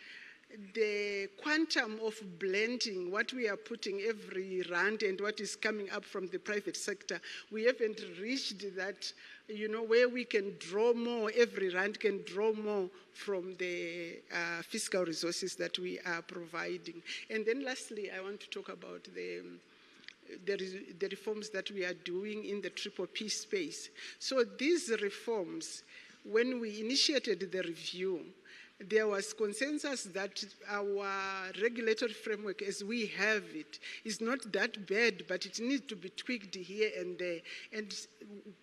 the quantum of blending, what we are putting every rand and what is coming up from the private sector, we haven't reached that, where we can draw more, every rand can draw more from the fiscal resources that we are providing. And then lastly, I want to talk about the reforms that we are doing in the PPP space. So these reforms, when we initiated the review, there was consensus that our regulatory framework as we have it is not that bad, but it needs to be tweaked here and there. And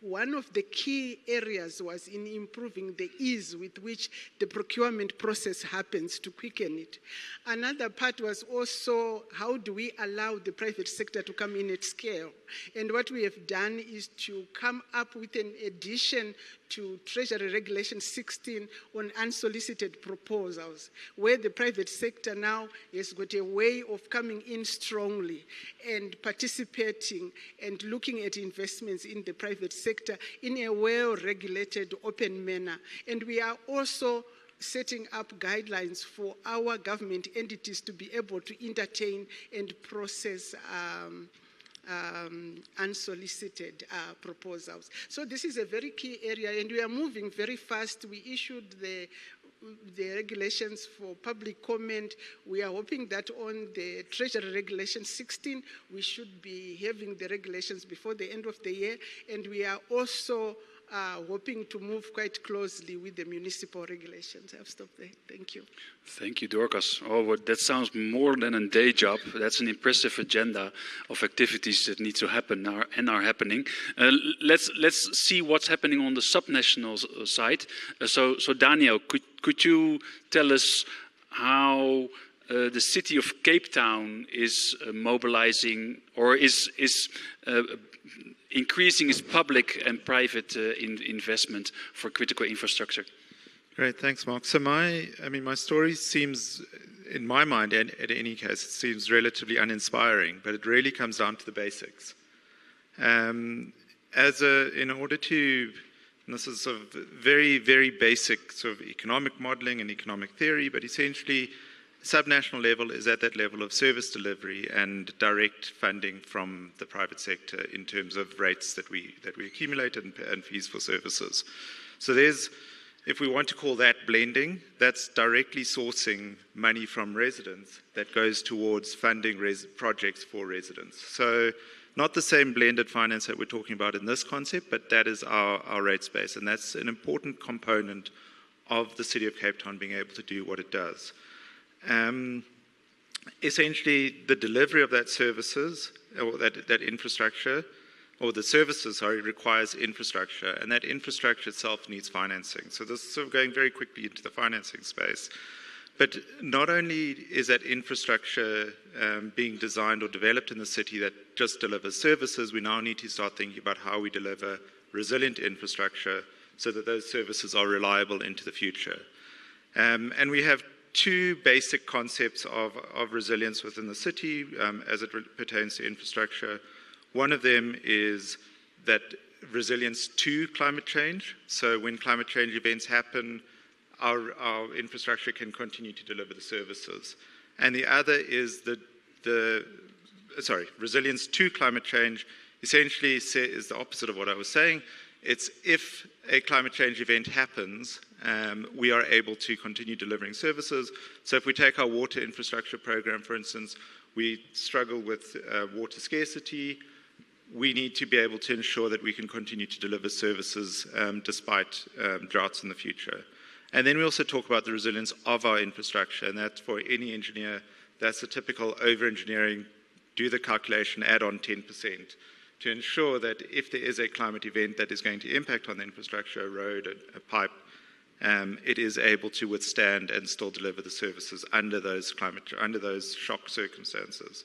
one of the key areas was in improving the ease with which the procurement process happens, to quicken it. Another part was also, how do we allow the private sector to come in at scale? And what we have done is to come up with an addition to Treasury Regulation 16 on unsolicited proposals, where the private sector now has got a way of coming in strongly and participating and looking at investments in the private sector in a well-regulated, open manner. And we are also setting up guidelines for our government entities to be able to entertain and process unsolicited proposals. So this is a very key area, and we are moving very fast. We issued the regulations for public comment. We are hoping that on the Treasury Regulation 16, we should be having the regulations before the end of the year, and we are also hoping to move quite closely with the municipal regulations. I'll stop there. Thank you. Thank you, Dorcas. Oh, well, that sounds more than a day job. That's an impressive agenda of activities that need to happen and are happening. Let's see what's happening on the subnational side. So Daniel, could you tell us how the city of Cape Town is mobilizing or is increasing its public and private investment for critical infrastructure? Great, thanks, Mark. So my story seems, in my mind, and in any case, it seems relatively uninspiring, but it really comes down to the basics. In order to, and this is sort of very, very basic sort of economic modeling and economic theory, but essentially, subnational level is at that level of service delivery and direct funding from the private sector in terms of rates that we accumulate and fees for services. So there's, if we want to call that blending, that's directly sourcing money from residents that goes towards funding projects for residents. So not the same blended finance that we're talking about in this concept, but that is our rate space, and that's an important component of the City of Cape Town being able to do what it does. Essentially, the delivery of that services, or that infrastructure, or the services, sorry, requires infrastructure, and that infrastructure itself needs financing. So this is sort of going very quickly into the financing space. But not only is that infrastructure being designed or developed in the city that just delivers services, we now need to start thinking about how we deliver resilient infrastructure so that those services are reliable into the future. And we have two basic concepts of resilience within the city as it pertains to infrastructure. One of them is that resilience to climate change. So when climate change events happen, our infrastructure can continue to deliver the services. And the other is resilience to climate change essentially is the opposite of what I was saying. It's if a climate change event happens, we are able to continue delivering services. So if we take our water infrastructure program, for instance, we struggle with water scarcity. We need to be able to ensure that we can continue to deliver services despite droughts in the future. And then we also talk about the resilience of our infrastructure, and that's for any engineer, that's the typical over-engineering, do the calculation, add on 10%, to ensure that if there is a climate event that is going to impact on the infrastructure, a road, a pipe, it is able to withstand and still deliver the services under those shock circumstances.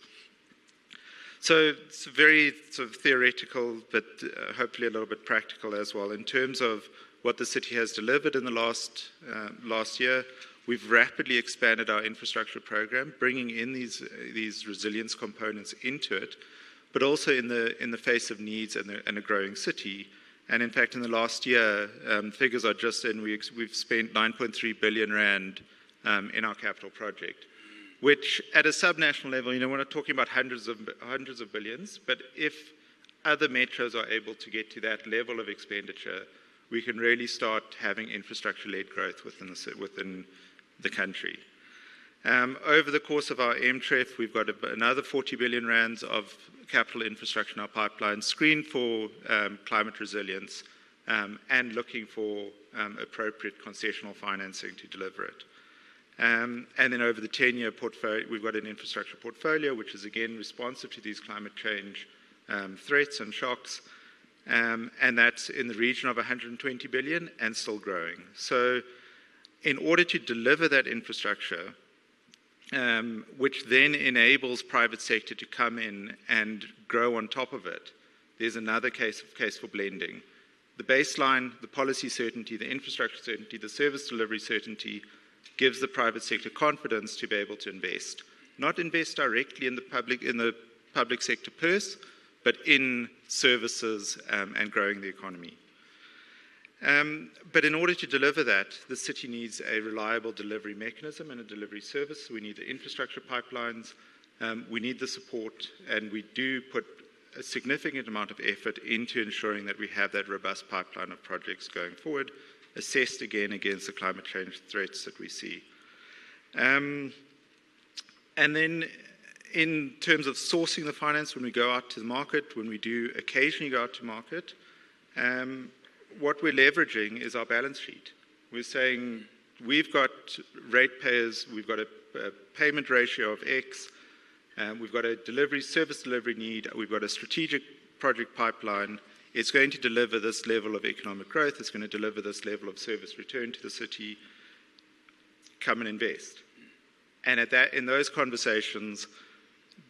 So it's very sort of theoretical, but hopefully a little bit practical as well. In terms of what the city has delivered in the last year, we've rapidly expanded our infrastructure program, bringing in these resilience components into it, but also in the face of needs and a growing city. And in fact, in the last year, figures are just in, we've spent 9.3 billion rand in our capital project, which at a subnational level, we're not talking about hundreds of billions, but if other metros are able to get to that level of expenditure, we can really start having infrastructure-led growth within the country. Over the course of our MTREF, we've got another 40 billion rands of capital infrastructure in our pipeline, screened for climate resilience, and looking for appropriate concessional financing to deliver it. And then over the 10-year portfolio, we've got an infrastructure portfolio, which is again responsive to these climate change threats and shocks. And that's in the region of 120 billion and still growing. So in order to deliver that infrastructure, which then enables private sector to come in and grow on top of it, there's another case for blending. The baseline, the policy certainty, the infrastructure certainty, the service delivery certainty gives the private sector confidence to be able to invest. Not invest directly in the public sector purse, but in services and growing the economy. But in order to deliver that, the city needs a reliable delivery mechanism and a delivery service. We need the infrastructure pipelines, we need the support, and we do put a significant amount of effort into ensuring that we have that robust pipeline of projects going forward, assessed again against the climate change threats that we see. And then in terms of sourcing the finance, when we go out to the market, when we do occasionally go out to market, what we're leveraging is our balance sheet. We're saying we've got ratepayers, we've got a payment ratio of X, we've got a service delivery need, we've got a strategic project pipeline. It's going to deliver this level of economic growth, it's going to deliver this level of service return to the city. Come and invest. And in those conversations,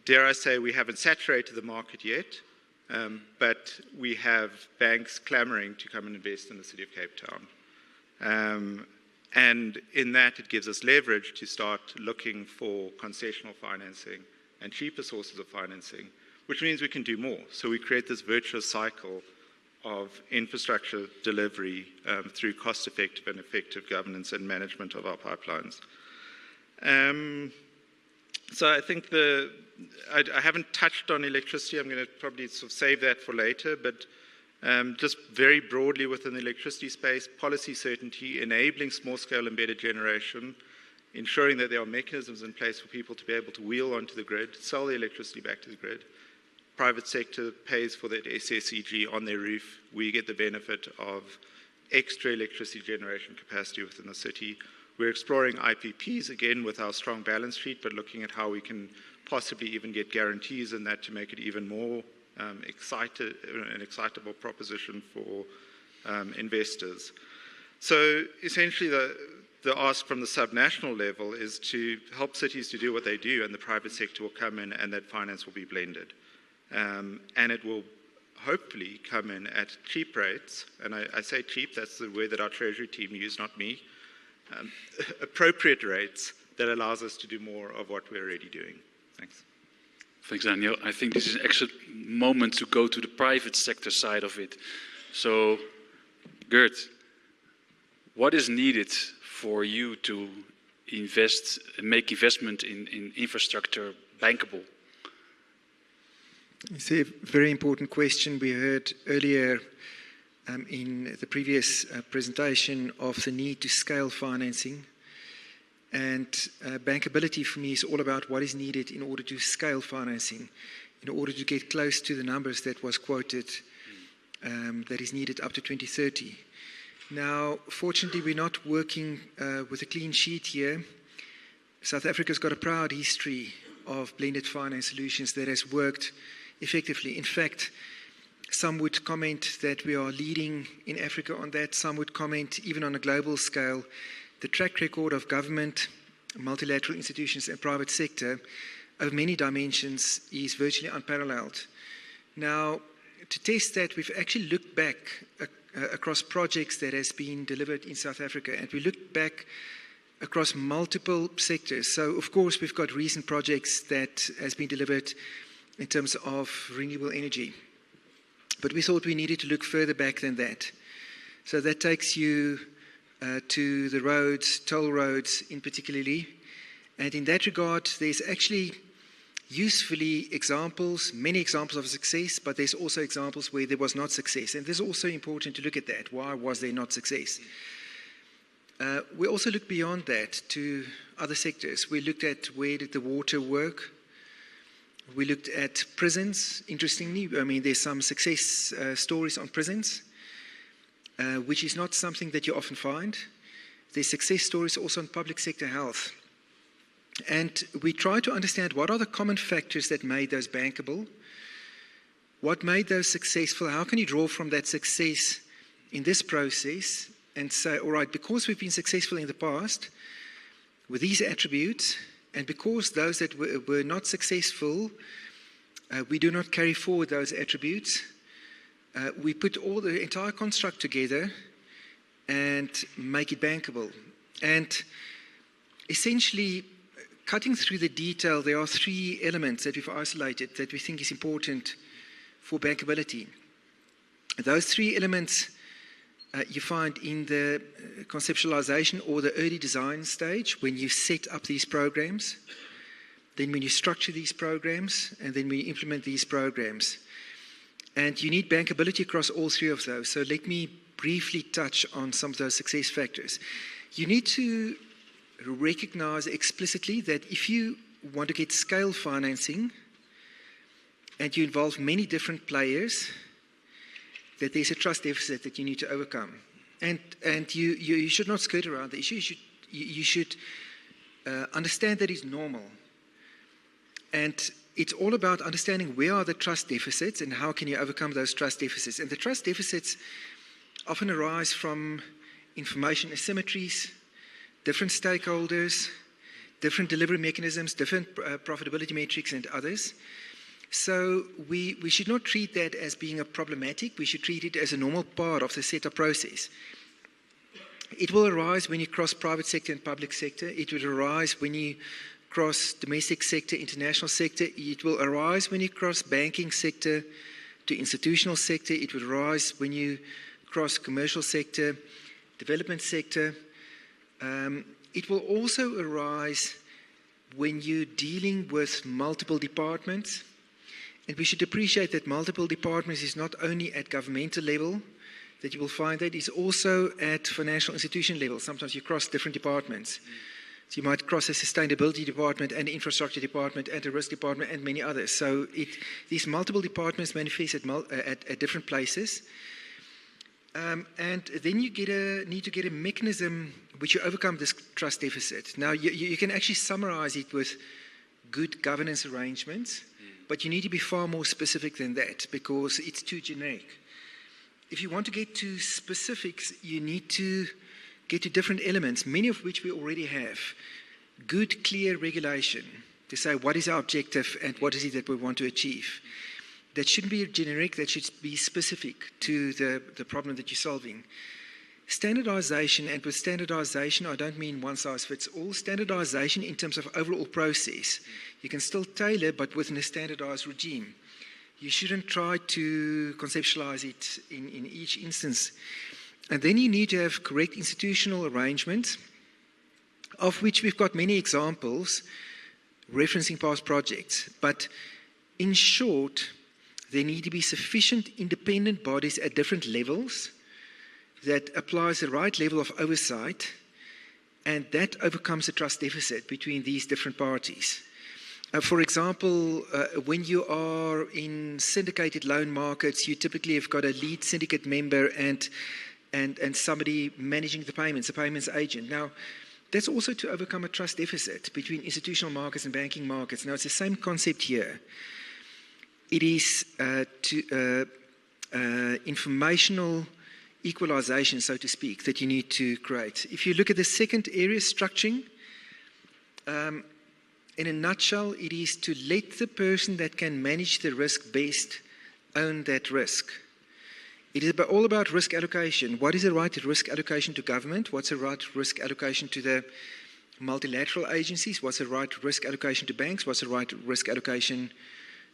dare I say, we haven't saturated the market yet, but we have banks clamoring to come and invest in the city of Cape Town. And in that, it gives us leverage to start looking for concessional financing and cheaper sources of financing, which means we can do more. So we create this virtuous cycle of infrastructure delivery through cost-effective and effective governance and management of our pipelines. So I think I haven't touched on electricity. I'm going to probably sort of save that for later, but just very broadly within the electricity space, policy certainty, enabling small-scale embedded generation, ensuring that there are mechanisms in place for people to be able to wheel onto the grid, sell the electricity back to the grid. Private sector pays for that SSEG on their roof. We get the benefit of extra electricity generation capacity within the city. We're exploring IPPs again with our strong balance sheet, but looking at how we can possibly even get guarantees in that to make it even more an excitable proposition for investors. So essentially the ask from the subnational level is to help cities to do what they do, and the private sector will come in and that finance will be blended. And it will hopefully come in at cheap rates, and I say cheap, that's the word that our Treasury team used, not me, appropriate rates that allows us to do more of what we're already doing. Thanks. Thanks, Daniel. I think this is an excellent moment to go to the private sector side of it. So, Gert, what is needed for you to make investment in infrastructure bankable? It's a very important question. We heard earlier in the previous presentation of the need to scale financing. And bankability for me is all about what is needed in order to scale financing, in order to get close to the numbers that was quoted that is needed up to 2030. Now, fortunately, we're not working with a clean sheet here. South Africa's got a proud history of blended finance solutions that has worked effectively. In fact, some would comment that we are leading in Africa on that. Some would comment, even on a global scale, the track record of government, multilateral institutions and private sector over many dimensions is virtually unparalleled. Now, to test that, we've actually looked back across projects that has been delivered in South Africa, and we looked back across multiple sectors. So, of course, we've got recent projects that has been delivered in terms of renewable energy. But we thought we needed to look further back than that. So that takes you to the roads, toll roads in particularly. And in that regard, there's actually usefully examples, many examples of success, but there's also examples where there was not success. And it's also important to look at that. Why was there not success? We also looked beyond that to other sectors. We looked at where did the water work. We looked at prisons, interestingly. I mean, there's some success stories on prisons, which is not something that you often find. There's success stories also on public sector health. And we try to understand what are the common factors that made those bankable, what made those successful, how can you draw from that success in this process and say, all right, because we've been successful in the past with these attributes, and because those that were not successful, we do not carry forward those attributes, we put all the entire construct together and make it bankable. And essentially, cutting through the detail, there are three elements that we've isolated that we think is important for bankability. Those three elements you find in the conceptualization or the early design stage, when you set up these programs, then when you structure these programs, and then when you implement these programs. And you need bankability across all three of those. So let me briefly touch on some of those success factors. You need to recognize explicitly that if you want to get scale financing and you involve many different players, that there's a trust deficit that you need to overcome. And you should not skirt around the issue. You should understand that it's normal. And it's all about understanding where are the trust deficits and how can you overcome those trust deficits. And the trust deficits often arise from information asymmetries, different stakeholders, different delivery mechanisms, different profitability metrics and others. So we should not treat that as being a problematic. We should treat it as a normal part of the setup process. It will arise when you cross private sector and public sector. It will arise when you cross domestic sector, international sector. It will arise when you cross banking sector to institutional sector. It will arise when you cross commercial sector, development sector. It will also arise when you're dealing with multiple departments. And we should appreciate that multiple departments is not only at governmental level, that you will find that it's also at financial institution level. Sometimes you cross different departments. So you might cross a sustainability department and infrastructure department and a risk department and many others. So these multiple departments manifest at different places. And then you need to get a mechanism which you overcome this trust deficit. Now, you can actually summarize it with good governance arrangements, but you need to be far more specific than that because it's too generic. If you want to get to specifics, you need to get to different elements, many of which we already have. Good, clear regulation to say what is our objective and what is it that we want to achieve. That shouldn't be generic, that should be specific to the problem that you're solving. Standardization, and with standardization, I don't mean one size fits all. Standardization in terms of overall process. You can still tailor, but within a standardized regime. You shouldn't try to conceptualize it in each instance. And then you need to have correct institutional arrangements, of which we've got many examples referencing past projects. But in short, there need to be sufficient independent bodies at different levels that applies the right level of oversight, and that overcomes the trust deficit between these different parties. For example, when you are in syndicated loan markets, you typically have got a lead syndicate member and somebody managing the payments, a payments agent. Now, that's also to overcome a trust deficit between institutional markets and banking markets. Now, it's the same concept here. It is informational equalization, so to speak, that you need to create. If you look at the second area, structuring, in a nutshell, it is to let the person that can manage the risk best own that risk. It is all about risk allocation. What is the right risk allocation to government? What's the right risk allocation to the multilateral agencies? What's the right risk allocation to banks? What's the right risk allocation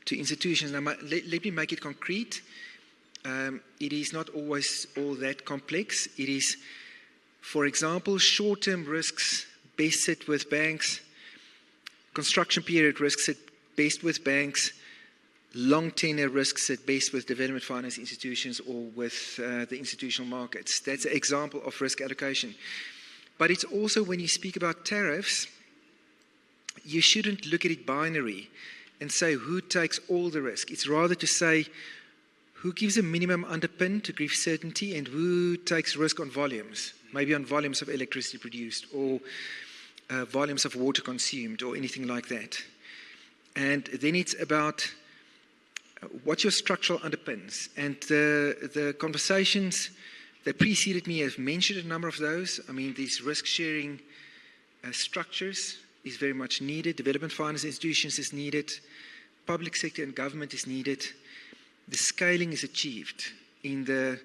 to institutions? Now, let me make it concrete. It is not always all that complex. It is, for example, short-term risks best sit with banks, construction period risks sit best with banks, long tenure risks sit best with development finance institutions or with the institutional markets. That's an example of risk allocation. But it's also when you speak about tariffs, you shouldn't look at it binary and say who takes all the risk. It's rather to say who gives a minimum underpin to give certainty and who takes risk on volumes, maybe on volumes of electricity produced or volumes of water consumed or anything like that. And then it's about what's your structural underpins. And the conversations that preceded me have mentioned a number of those. I mean, these risk-sharing structures is very much needed. Development finance institutions is needed. Public sector and government is needed. The scaling is achieved in the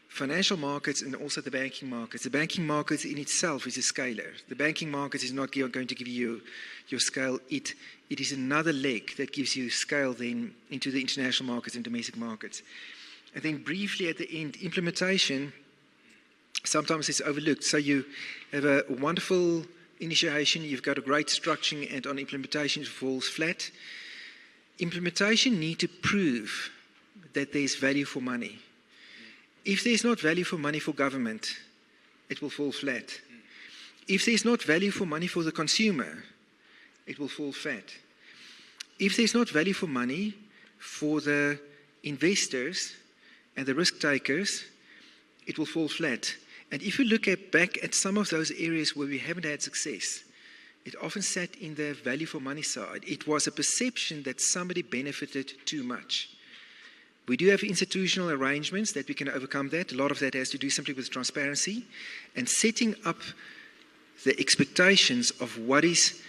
financial markets and also the banking markets. The banking markets in itself is a scaler. The banking markets is not going to give you your scale. It is another leg that gives you scale then into the international markets and domestic markets. And then briefly at the end, implementation sometimes is overlooked. So you have a wonderful initiation, you've got a great structuring, and on implementation it falls flat. Implementation need to prove that there's value for money. If there's not value for money for government, it will fall flat. If there's not value for money for the consumer, it will fall flat. If there's not value for money for the investors and the risk takers, it will fall flat. And if you look back at some of those areas where we haven't had success, it often sat in the value for money side. It was a perception that somebody benefited too much. We do have institutional arrangements that we can overcome that. A lot of that has to do simply with transparency and setting up the expectations of what is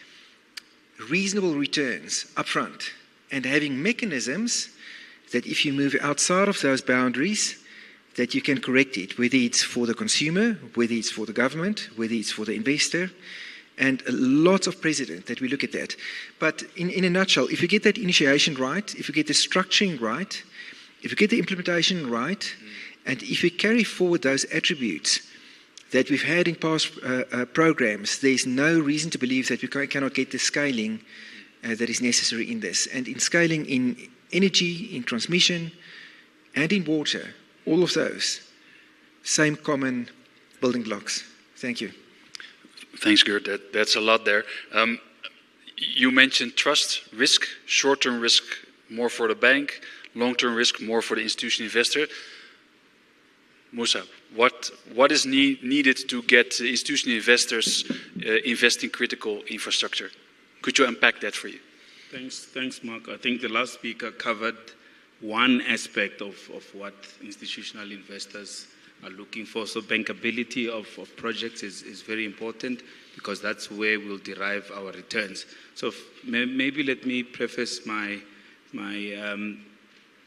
reasonable returns upfront and having mechanisms that if you move outside of those boundaries, that you can correct it, whether it's for the consumer, whether it's for the government, whether it's for the investor, and lots of precedent that we look at that. But in a nutshell, if you get that initiation right, if you get the structuring right, if you get the implementation right, and if we carry forward those attributes that we've had in past programs, there's no reason to believe that we cannot get the scaling that is necessary in this. And in scaling in energy, in transmission, and in water, all of those, same common building blocks. Thank you. Thanks, Gert. That's a lot there. You mentioned trust, risk, short-term risk more for the bank, long-term risk more for the institutional investor. Musa, what is needed to get institutional investors invest in critical infrastructure? Could you unpack that for you? Thanks, Mark. I think the last speaker covered one aspect of what institutional investors are looking for. So bankability of projects is very important because that's where we'll derive our returns. So maybe let me preface my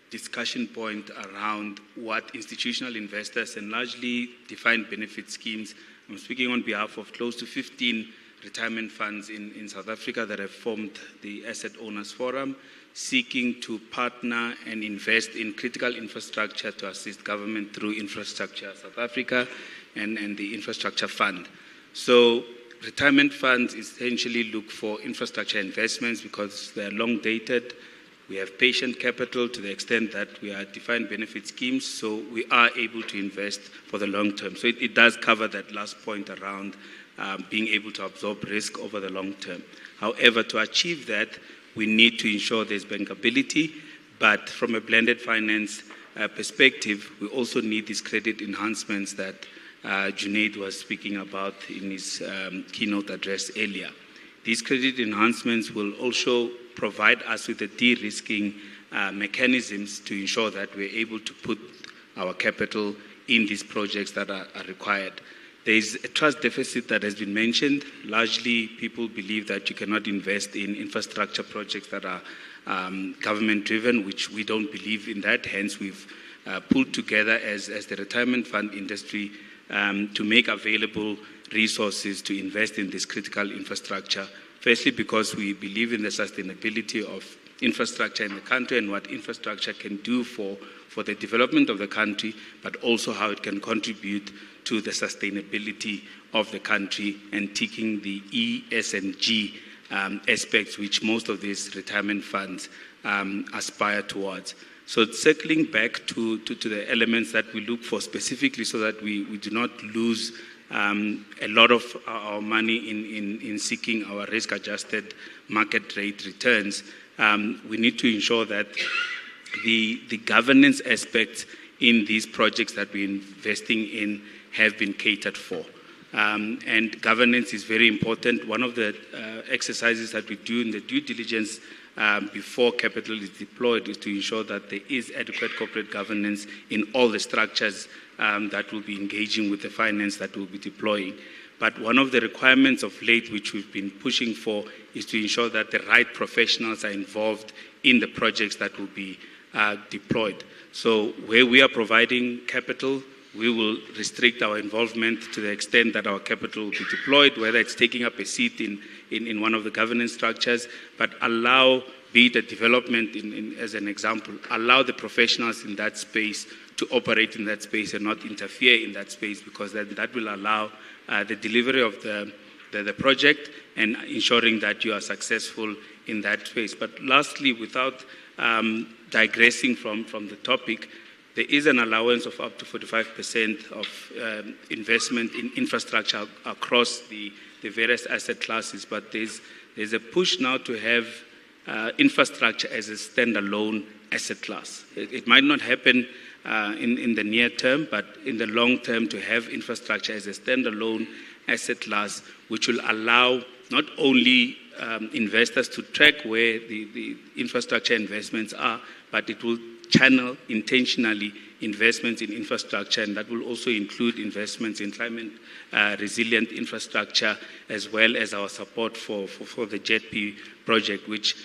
discussion point around what institutional investors and largely defined benefit schemes. I'm speaking on behalf of close to 15 retirement funds in South Africa that have formed the Asset Owners Forum, seeking to partner and invest in critical infrastructure to assist government through Infrastructure South Africa and the Infrastructure Fund. So retirement funds essentially look for infrastructure investments because they're long dated. We have patient capital to the extent that we are defined benefit schemes, so we are able to invest for the long term. So it does cover that last point around being able to absorb risk over the long term. However, to achieve that, we need to ensure there's bankability, but from a blended finance perspective, we also need these credit enhancements that Junaid was speaking about in his keynote address earlier. These credit enhancements will also provide us with the de-risking mechanisms to ensure that we're able to put our capital in these projects that are required. There is a trust deficit that has been mentioned. Largely, people believe that you cannot invest in infrastructure projects that are government-driven, which we don't believe in that. Hence, we've pulled together as the retirement fund industry to make available resources to invest in this critical infrastructure. Firstly, because we believe in the sustainability of infrastructure in the country and what infrastructure can do for the development of the country, but also how it can contribute to the sustainability of the country and ticking the E, S, and G aspects which most of these retirement funds aspire towards. So circling back to the elements that we look for specifically so that we do not lose a lot of our money in seeking our risk-adjusted market rate returns, we need to ensure that the governance aspects in these projects that we're investing in have been catered for. And governance is very important. One of the exercises that we do in the due diligence before capital is deployed is to ensure that there is adequate corporate governance in all the structures that will be engaging with the finance that we'll be deploying. But one of the requirements of late, which we've been pushing for, is to ensure that the right professionals are involved in the projects that will be deployed. So where we are providing capital, we will restrict our involvement to the extent that our capital will be deployed, whether it's taking up a seat in one of the governance structures, but allow, be it a development as an example, allow the professionals in that space to operate in that space and not interfere in that space, because that will allow the delivery of the project and ensuring that you are successful in that space. But lastly, without digressing from the topic, there is an allowance of up to 45% of investment in infrastructure across the various asset classes, but there's a push now to have infrastructure as a standalone asset class. It might not happen in the near term, but in the long term to have infrastructure as a standalone asset class, which will allow not only investors to track where the infrastructure investments are, but it will channel intentionally investments in infrastructure, and that will also include investments in climate resilient infrastructure, as well as our support for the JETP project, which,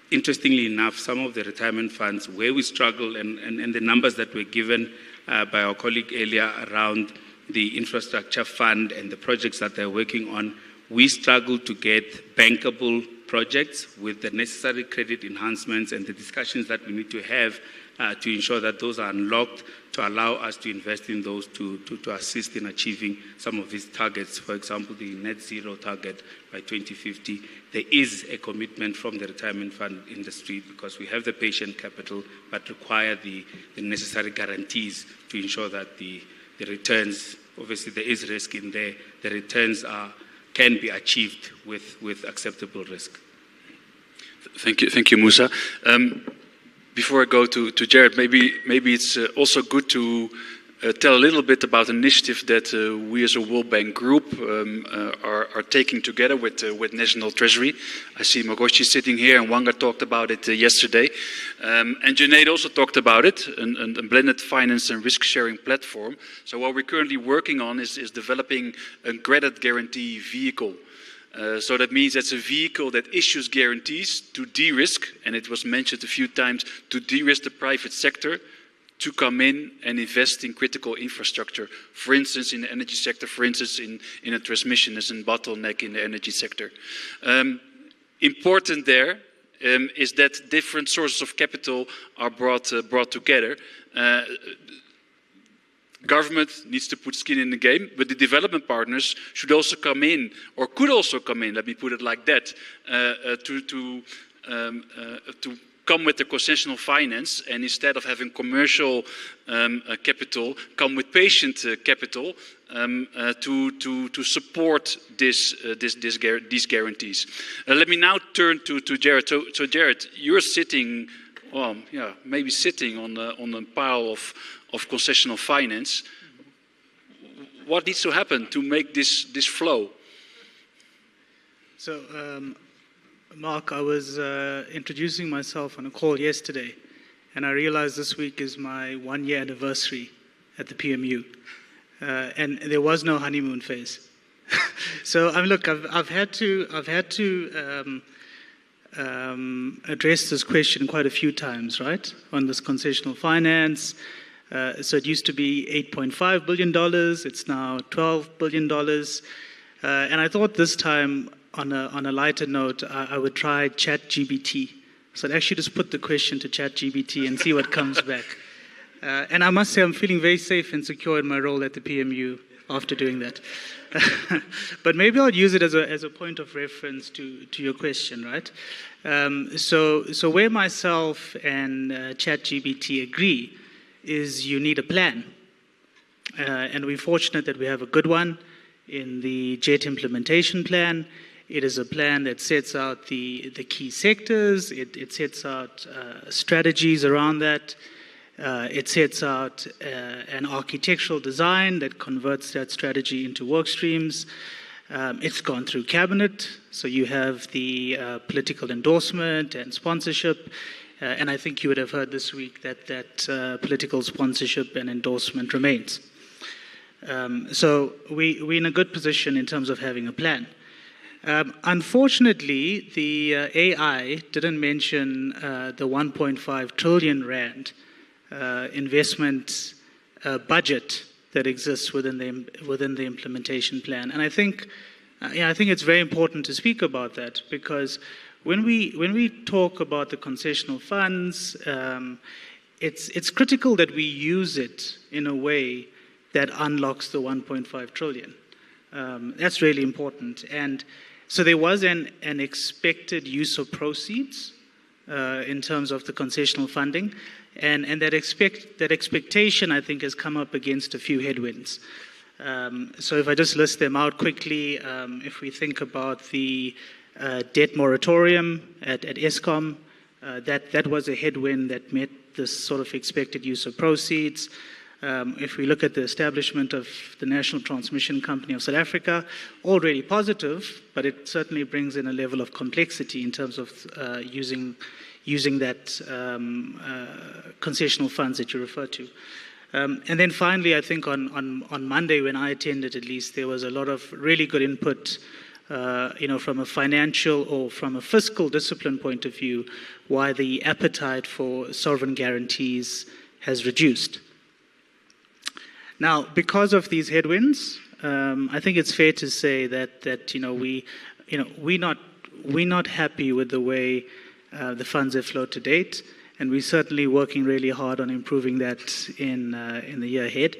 interestingly enough, some of the retirement funds where we struggle, and the numbers that were given by our colleague earlier around the infrastructure fund and the projects that they're working on, we struggle to get bankable projects with the necessary credit enhancements and the discussions that we need to have to ensure that those are unlocked to allow us to invest in those to assist in achieving some of these targets. For example, the net zero target by 2050. There is a commitment from the retirement fund industry because we have the patient capital but require the necessary guarantees to ensure that the returns, obviously there is risk in there, the returns can be achieved with acceptable risk. Thank you, Musa. Before I go to Jared, maybe it's also good to tell a little bit about an initiative that we as a World Bank group are taking together with National Treasury. I see Magoshi sitting here, and Wanga talked about it yesterday. And Junaid also talked about it, a blended finance and risk sharing platform. So what we're currently working on is developing a credit guarantee vehicle. So that means that's a vehicle that issues guarantees to de-risk, and it was mentioned a few times, to de-risk the private sector, to come in and invest in critical infrastructure, for instance, in the energy sector, for instance, in a transmission as a bottleneck in the energy sector. Important there is that different sources of capital are brought together. Government needs to put skin in the game, but the development partners should also come in, or could also come in, let me put it like that, to come with the concessional finance, and instead of having commercial capital, come with patient capital to support these guarantees. Let me now turn to Jared. So Jared, you're sitting, well, yeah, maybe sitting on a pile of concessional finance. What needs to happen to make this flow? So, Mark, I was introducing myself on a call yesterday, and I realized this week is my 1-year anniversary at the PMU, and there was no honeymoon phase. So, look, I've had to address this question quite a few times, right, on this concessional finance. So it used to be $8.5 billion, it's now $12 billion, and I thought this time, on a lighter note, I would try ChatGPT. So I'd actually just put the question to ChatGPT and see what comes back. And I must say I'm feeling very safe and secure in my role at the PMU after doing that. But maybe I'll use it as a point of reference to your question, right? So where myself and ChatGPT agree is you need a plan. And we're fortunate that we have a good one in the JET implementation plan. It is a plan that sets out the key sectors, it sets out strategies around that, it sets out an architectural design that converts that strategy into work streams. It's gone through cabinet, so you have the political endorsement and sponsorship, and I think you would have heard this week that political sponsorship and endorsement remains. So we're in a good position in terms of having a plan. Unfortunately, the AI didn't mention the 1.5 trillion rand investment budget that exists within the implementation plan, and I think it's very important to speak about that, because when we talk about the concessional funds, it's critical that we use it in a way that unlocks the 1.5 trillion. That's really important. And so there was an expected use of proceeds in terms of the concessional funding, and that expectation, I think, has come up against a few headwinds. So if I just list them out quickly, if we think about the debt moratorium at Eskom, that was a headwind that met this sort of expected use of proceeds. If we look at the establishment of the National Transmission Company of South Africa, already positive, but it certainly brings in a level of complexity in terms of using that concessional funds that you refer to. And then finally, I think on Monday, when I attended at least, there was a lot of really good input, from a financial or from a fiscal discipline point of view, why the appetite for sovereign guarantees has reduced. Now, because of these headwinds, I think it's fair to say that we're not happy with the way the funds have flowed to date, and we're certainly working really hard on improving that in the year ahead.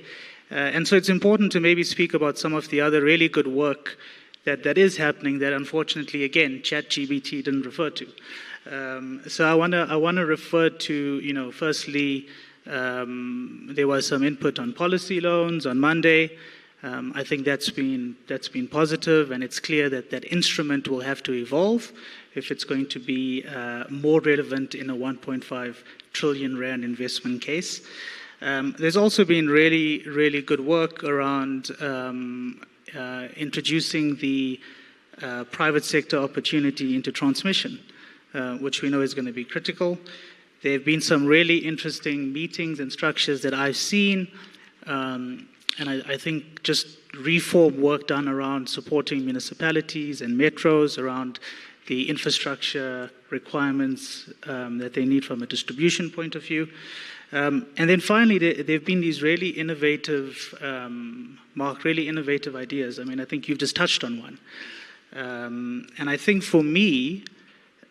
And so it's important to maybe speak about some of the other really good work that is happening that, unfortunately, again, ChatGPT didn't refer to. So I want to refer to, firstly, there was some input on policy loans on Monday. I think that's been positive, and it's clear that that instrument will have to evolve if it's going to be more relevant in a 1.5 trillion rand investment case. There's also been really, really good work around introducing the private sector opportunity into transmission, which we know is going to be critical. There have been some really interesting meetings and structures that I've seen, and I think just reform work done around supporting municipalities and metros around the infrastructure requirements that they need from a distribution point of view. And then finally, there have been these really innovative, Mark, really innovative ideas. I mean, I think you've just touched on one. And I think for me,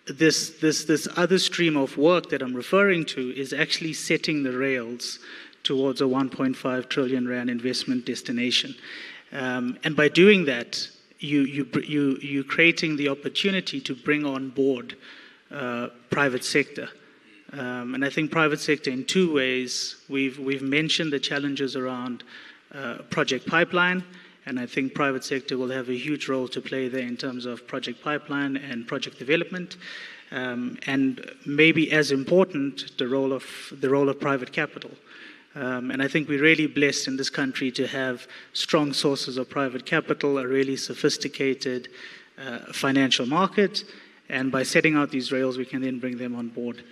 this other stream of work that I'm referring to is actually setting the rails towards a 1.5 trillion rand investment destination. And by doing that, you're creating the opportunity to bring on board private sector. And I think private sector in two ways. We've mentioned the challenges around project pipeline, and I think private sector will have a huge role to play there in terms of project pipeline and project development. And maybe as important, the role of private capital. And I think we're really blessed in this country to have strong sources of private capital, a really sophisticated financial market, and by setting out these rails, we can then bring them on board.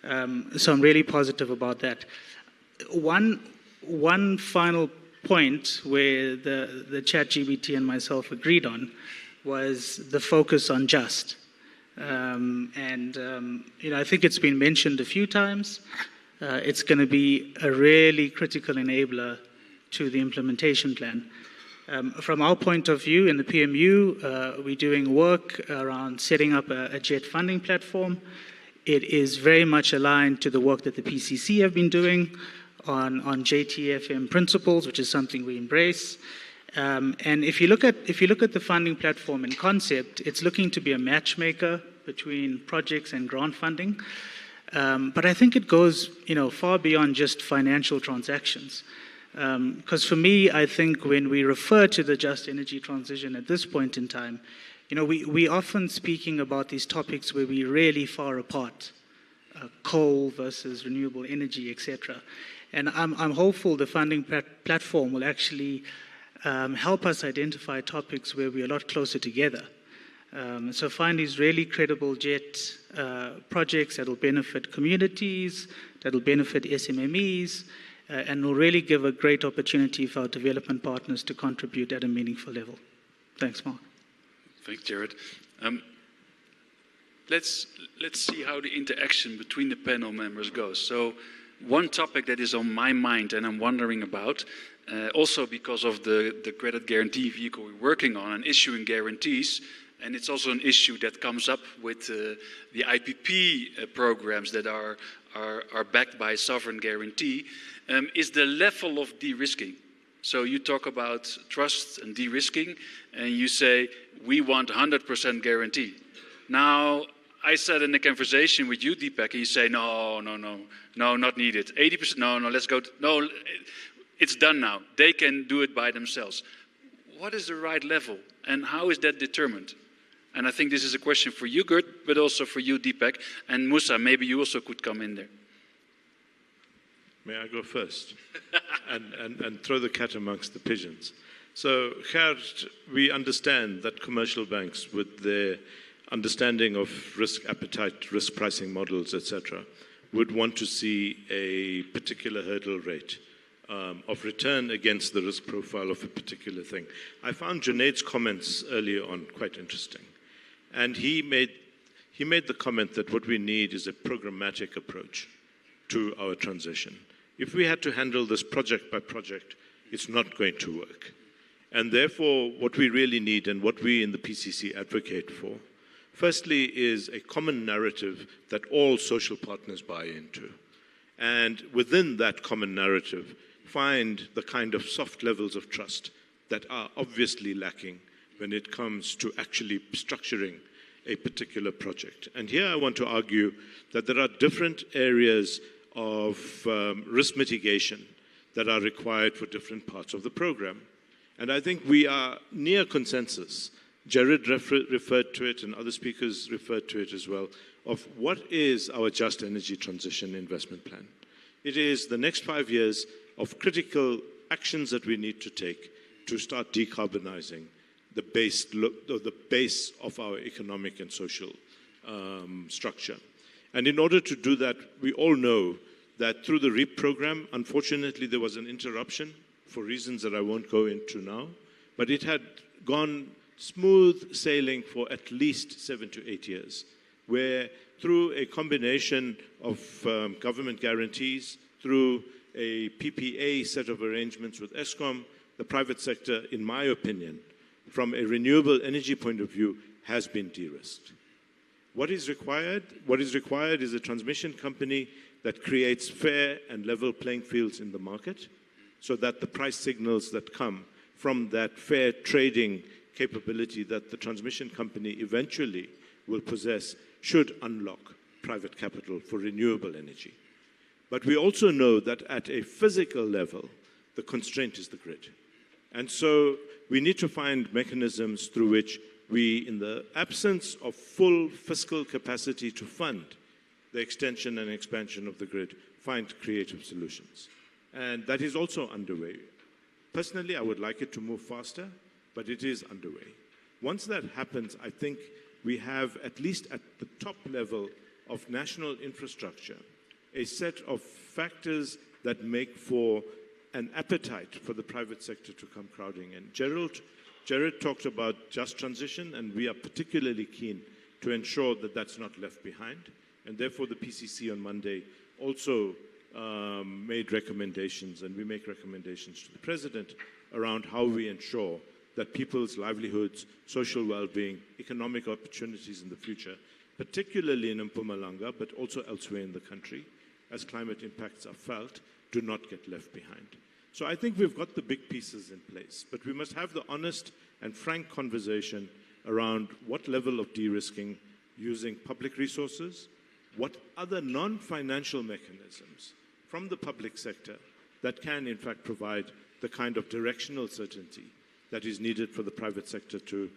So I'm really positive about that. One final point where the ChatGPT and myself agreed on was the focus on just. I think it's been mentioned a few times. It's going to be a really critical enabler to the implementation plan. From our point of view in the PMU, we're doing work around setting up a jet funding platform. It is very much aligned to the work that the PCC have been doing on JTFM principles, which is something we embrace. And if you look at the funding platform in concept, it's looking to be a matchmaker between projects and grant funding. But I think it goes, far beyond just financial transactions. Because for me, I think when we refer to the just energy transition at this point in time, we often speaking about these topics where we're really far apart, coal versus renewable energy, etc. And I'm hopeful the funding platform will actually help us identify topics where we're a lot closer together. So find these really credible jet projects that will benefit communities, that will benefit SMMEs, and will really give a great opportunity for our development partners to contribute at a meaningful level. Thanks, Mark. Thanks, Jared. Let's see how the interaction between the panel members goes. So one topic that is on my mind and I'm wondering about, also because of the credit guarantee vehicle we're working on and issuing guarantees, and it's also an issue that comes up with the IPP programs that are backed by sovereign guarantee, is the level of de-risking. So you talk about trust and de-risking, and you say, we want 100% guarantee. Now, I said in the conversation with you, Deepak, and you say, no, not needed. 80%, no, let's go. No, it's done now. They can do it by themselves. What is the right level, and how is that determined? And I think this is a question for you, Gert, but also for you, Deepak. And Musa, maybe you also could come in there. May I go first? and throw the cat amongst the pigeons. So, Gert, we understand that commercial banks, with their understanding of risk appetite, risk pricing models, etc., would want to see a particular hurdle rate of return against the risk profile of a particular thing. I found Junaid's comments earlier on quite interesting. And he made the comment that what we need is a programmatic approach to our transition. If we had to handle this project by project, it's not going to work. And therefore, what we really need and what we in the PCC advocate for, firstly, is a common narrative that all social partners buy into. And within that common narrative, find the kind of soft levels of trust that are obviously lacking when it comes to actually structuring a particular project. And here I want to argue that there are different areas of risk mitigation that are required for different parts of the program. And I think we are near consensus. Jared referred to it and other speakers referred to it as well, of what is our just energy transition investment plan. It is the next 5 years of critical actions that we need to take to start decarbonizing the base of our economic and social structure. And in order to do that, we all know that through the REAP program, unfortunately, there was an interruption for reasons that I won't go into now, but it had gone smooth sailing for at least 7 to 8 years, where through a combination of government guarantees, through a PPA set of arrangements with Eskom, the private sector, in my opinion, from a renewable energy point of view, has been de-risked. What is required? What is required is a transmission company that creates fair and level playing fields in the market so that the price signals that come from that fair trading capability that the transmission company eventually will possess should unlock private capital for renewable energy. But we also know that at a physical level, the constraint is the grid. And so we need to find mechanisms through which we, in the absence of full fiscal capacity to fund the extension and expansion of the grid, find creative solutions. And that is also underway. Personally, I would like it to move faster, but it is underway. Once that happens, I think we have, at least at the top level of national infrastructure, a set of factors that make for an appetite for the private sector to come crowding in. Jared talked about just transition, and we are particularly keen to ensure that that's not left behind. And therefore, the PCC on Monday also made recommendations, and we make recommendations to the President around how we ensure that people's livelihoods, social well-being, economic opportunities in the future, particularly in Mpumalanga, but also elsewhere in the country, as climate impacts are felt, do not get left behind. So I think we've got the big pieces in place, but we must have the honest and frank conversation around what level of de-risking using public resources, what other non-financial mechanisms from the public sector that can in fact provide the kind of directional certainty that is needed for the private sector to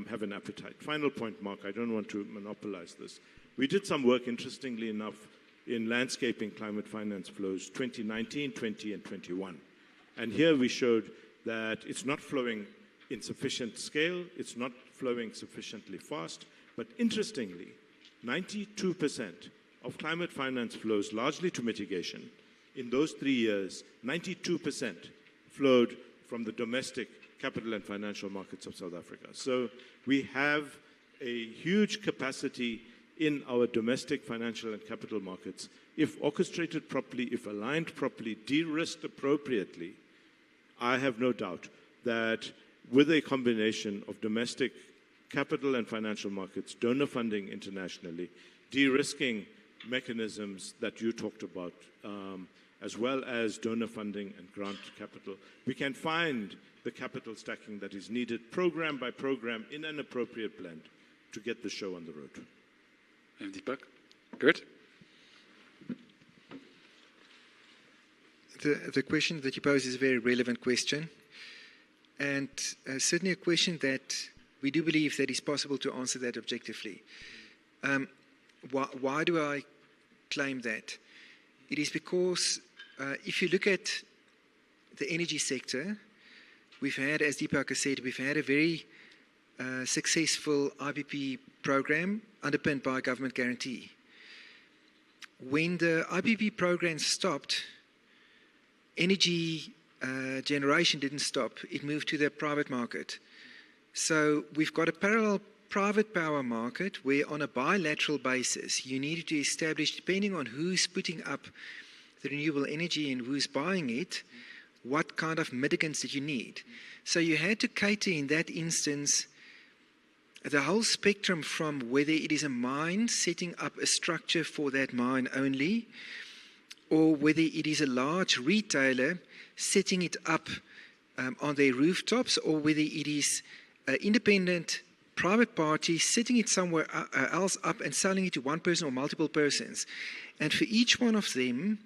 have an appetite. Final point, Mark, I don't want to monopolize this. We did some work, interestingly enough, in landscaping climate finance flows 2019, 20, and 21. And here we showed that it's not flowing in sufficient scale, it's not flowing sufficiently fast, but interestingly, 92% of climate finance flows, largely to mitigation, in those 3 years, 92% flowed from the domestic capital and financial markets of South Africa. So we have a huge capacity in our domestic financial and capital markets. If orchestrated properly, if aligned properly, de-risked appropriately, I have no doubt that with a combination of domestic capital and financial markets, donor funding internationally, de-risking mechanisms that you talked about, as well as donor funding and grant capital, we can find the capital stacking that is needed program by program in an appropriate blend to get the show on the road. And Deepak, good. The question that you pose is a very relevant question, and certainly a question that we do believe that it's possible to answer that objectively. Why do I claim that? It is because if you look at the energy sector, we've had, as Deepak has said, we've had a very successful IPP program underpinned by a government guarantee. When the IPP program stopped, energy generation didn't stop. It moved to the private market. So we've got a parallel private power market where on a bilateral basis you needed to establish, depending on who's putting up the renewable energy and who's buying it, what kind of mitigants did you need. So you had to cater in that instance the whole spectrum from whether it is a mine setting up a structure for that mine only, or whether it is a large retailer setting it up on their rooftops, or whether it is an independent private party setting it somewhere else up and selling it to one person or multiple persons. And for each one of them,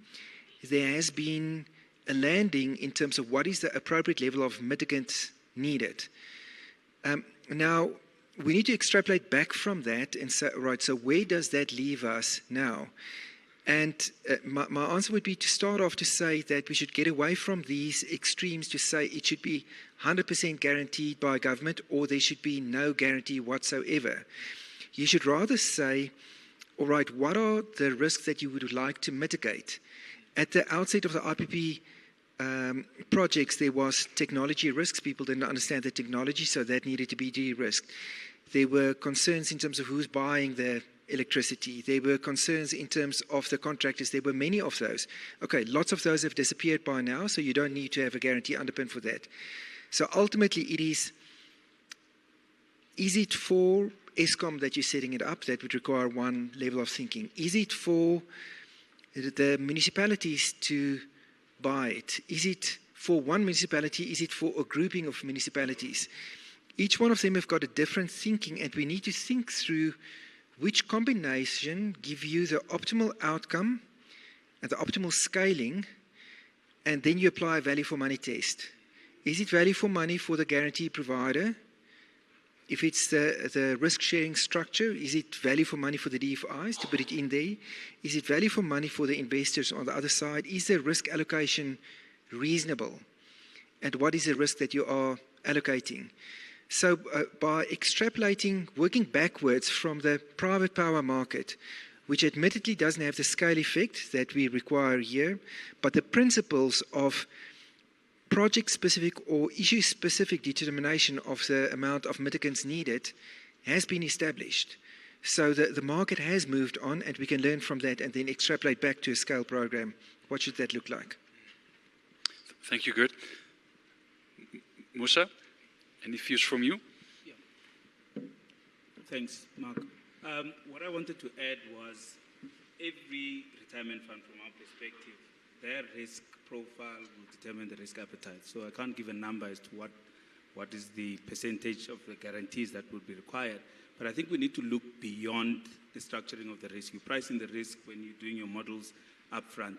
there has been a landing in terms of what is the appropriate level of mitigant needed. Now, we need to extrapolate back from that and say, right, so where does that leave us now? And my answer would be to start off to say that we should get away from these extremes to say it should be 100% guaranteed by government or there should be no guarantee whatsoever. You should rather say, all right, what are the risks that you would like to mitigate? At the outset of the IPP projects, there was technology risks. People didn't understand the technology, so that needed to be de-risked. There were concerns in terms of who's buying the electricity. There were concerns in terms of the contractors. There were many of those. Okay, lots of those have disappeared by now, so you don't need to have a guarantee underpin for that. So ultimately, is it for Eskom that you're setting it up? That would require one level of thinking. Is it for the municipalities to buy it? Is it for one municipality? Is it for a grouping of municipalities? Each one of them have got a different thinking, and we need to think through which combination give you the optimal outcome and the optimal scaling, and then you apply a value for money test. Is it value for money for the guarantee provider? If it's the risk-sharing structure, is it value for money for the DFIs to put it in there? Is it value for money for the investors on the other side? Is the risk allocation reasonable? And what is the risk that you are allocating? So by extrapolating, working backwards from the private power market, which admittedly doesn't have the scale effect that we require here, but the principles of project-specific or issue-specific determination of the amount of mitigants needed has been established. So the market has moved on, and we can learn from that and then extrapolate back to a scale program. What should that look like? Thank you, Gert. Musa, any views from you? Yeah. Thanks, Mark. What I wanted to add was every retirement fund from our perspective, their risk profile will determine the risk appetite. So I can't give a number as to what is the percentage of the guarantees that would be required. But I think we need to look beyond the structuring of the risk. You price in the risk when you're doing your models upfront,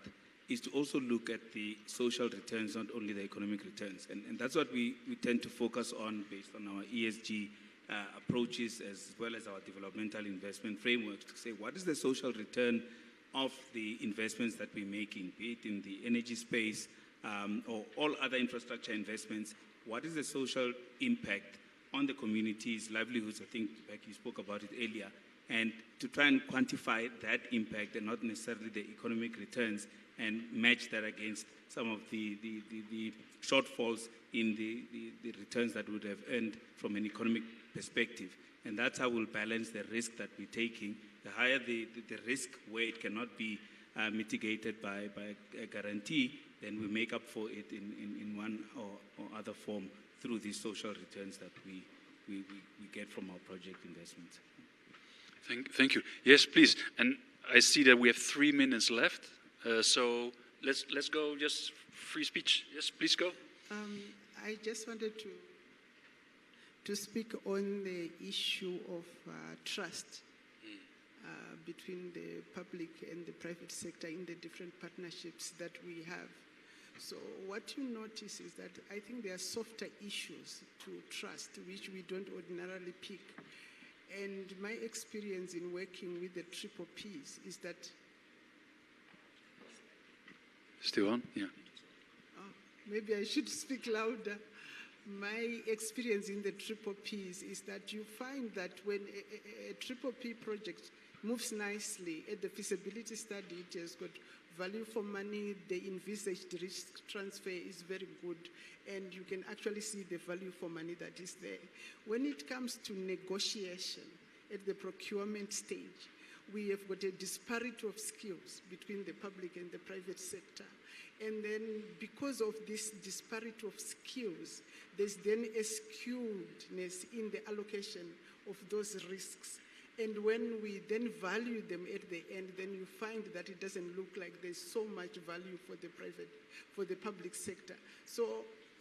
is to also look at the social returns, not only the economic returns. And that's what we tend to focus on based on our ESG approaches as well as our developmental investment frameworks to say what is the social return of the investments that we're making, be it in the energy space or all other infrastructure investments. What is the social impact on the community's livelihoods? I think, like you spoke about it earlier, and to try and quantify that impact and not necessarily the economic returns and match that against some of the shortfalls in the returns that we would have earned from an economic perspective. And that's how we'll balance the risk that we're taking. The higher the risk where it cannot be mitigated by a guarantee, then we make up for it in one or other form through these social returns that we get from our project investments. Thank you. Yes, please. And I see that we have 3 minutes left. So let's go. Just free speech. Yes, please go. I just wanted to speak on the issue of trust between the public and the private sector in the different partnerships that we have. So what you notice is that I think there are softer issues to trust, which we don't ordinarily pick. And my experience in working with the triple Ps is that... Still on? Yeah. Maybe I should speak louder. My experience in the triple Ps is that you find that when a triple P project moves nicely at the feasibility study, it has got value for money, the envisaged risk transfer is very good, and you can actually see the value for money that is there. When it comes to negotiation at the procurement stage, we have got a disparity of skills between the public and the private sector. And then because of this disparity of skills, there's then a skewedness in the allocation of those risks. And when we then value them at the end, then you find that it doesn't look like there's so much value for the public sector. So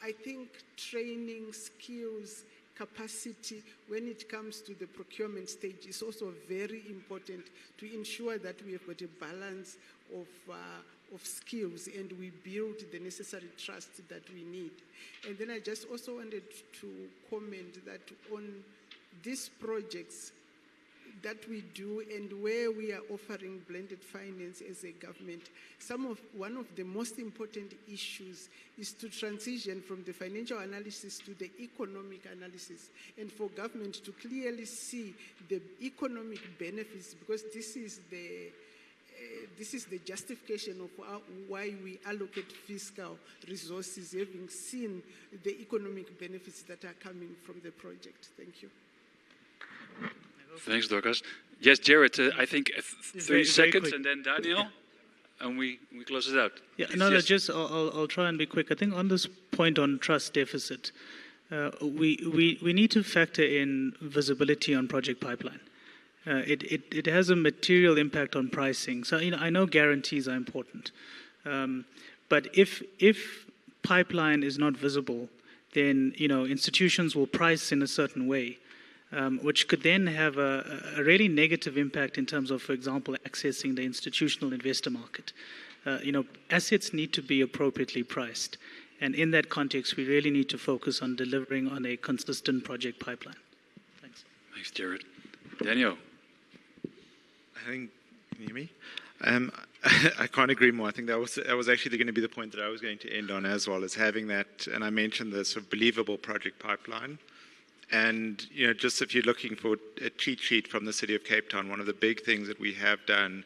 I think training, skills, capacity, when it comes to the procurement stage, is also very important to ensure that we have got a balance of skills and we build the necessary trust that we need. And then I just also wanted to comment that on these projects, that we do and where we are offering blended finance as a government, one of the most important issues is to transition from the financial analysis to the economic analysis, and for government to clearly see the economic benefits, because this is the justification of why we allocate fiscal resources, having seen the economic benefits that are coming from the project. Thank you. Thanks, Dorcas. Yes, Jared, I think 30 seconds, quick. and then Daniel, and we close it out. Yeah, Please, no, yes. just I'll try and be quick. I think on this point on trust deficit, we need to factor in visibility on project pipeline. It has a material impact on pricing. So I know guarantees are important, but if pipeline is not visible, then institutions will price in a certain way, which could then have a really negative impact in terms of, for example, accessing the institutional investor market. Assets need to be appropriately priced, and in that context, we really need to focus on delivering on a consistent project pipeline. Thanks. Thanks, Jared. Daniel. I think, can you hear me? I can't agree more. I think that was actually going to be the point that I was going to end on as well, as having that, and I mentioned the sort of believable project pipeline. And, just if you're looking for a cheat sheet from the City of Cape Town, one of the big things that we have done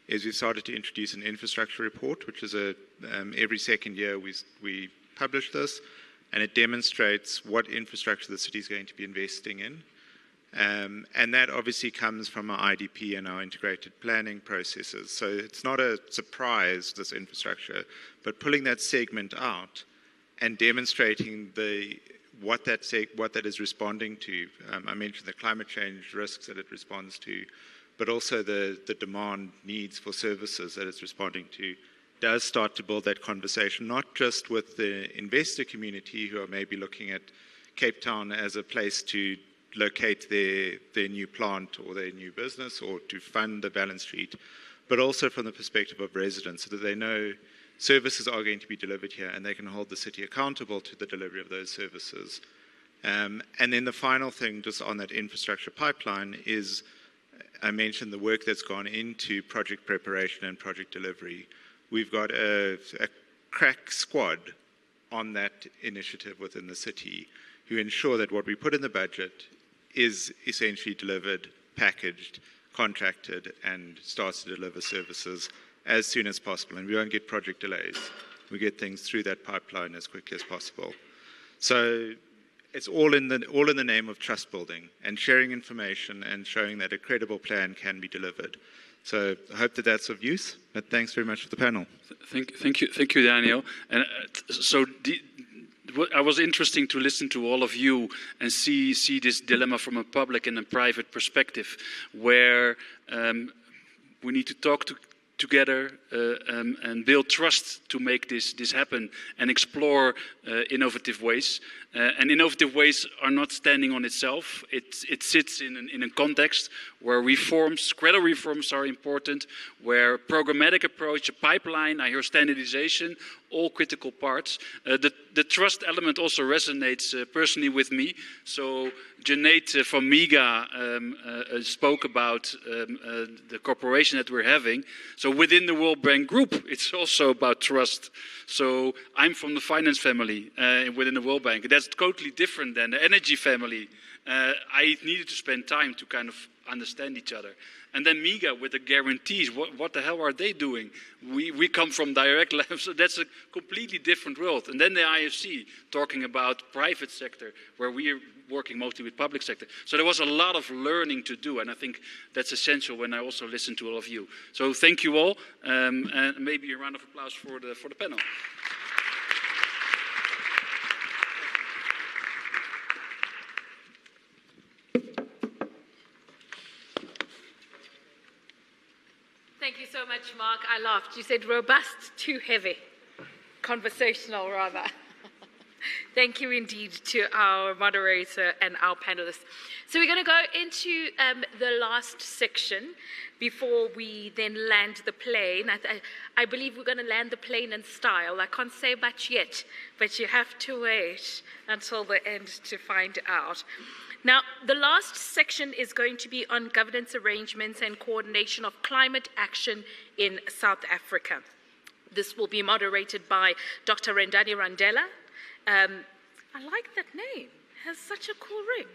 is we've started to introduce an infrastructure report, which is every second year we publish this, and it demonstrates what infrastructure the city is going to be investing in. And that obviously comes from our IDP and our integrated planning processes. So it's not a surprise, this infrastructure, but pulling that segment out and demonstrating what that is responding to. I mentioned the climate change risks that it responds to, but also the demand needs for services that it's responding to, does start to build that conversation, not just with the investor community who are maybe looking at Cape Town as a place to locate their new plant or their new business or to fund the balance sheet, but also from the perspective of residents, so that they know services are going to be delivered here and they can hold the city accountable to the delivery of those services. And then the final thing just on that infrastructure pipeline is, I mentioned the work that's gone into project preparation and project delivery. We've got a crack squad on that initiative within the city who ensure that what we put in the budget is essentially delivered, packaged, contracted, and starts to deliver services as soon as possible. And we won't get project delays. We get things through that pipeline as quickly as possible. So it's all in the name of trust building and sharing information and showing that a credible plan can be delivered. So I hope that that's of use. But thanks very much for the panel. Thank you, Daniel. And I was interesting to listen to all of you and see this dilemma from a public and a private perspective, where we need to talk together and build trust to make this happen and explore innovative ways. And innovative ways are not standing on itself. It sits in a context where credible reforms are important, where programmatic approach, a pipeline, I hear standardization, all critical parts. The trust element also resonates personally with me. So Janet from MIGA spoke about the cooperation that we're having. So within the World Bank Group, it's also about trust. So I'm from the finance family within the World Bank. That's totally different than the energy family. I needed to spend time to kind of understand each other. And then MIGA with the guarantees, what the hell are they doing? We come from direct labs, so that's a completely different world. And then the IFC talking about private sector, where we are working mostly with public sector. So there was a lot of learning to do, and I think that's essential when I also listen to all of you. So thank you all, and maybe a round of applause for the panel. Thank you so much, Mark. I laughed. You said robust, too heavy. Conversational, rather. Thank you indeed to our moderator and our panelists. So we're going to go into the last section before we then land the plane. I believe we're going to land the plane in style. I can't say much yet, but you have to wait until the end to find out. Now, the last section is going to be on governance arrangements and coordination of climate action in South Africa. This will be moderated by Dr. Rendani Randela. I like that name. It has such a cool ring.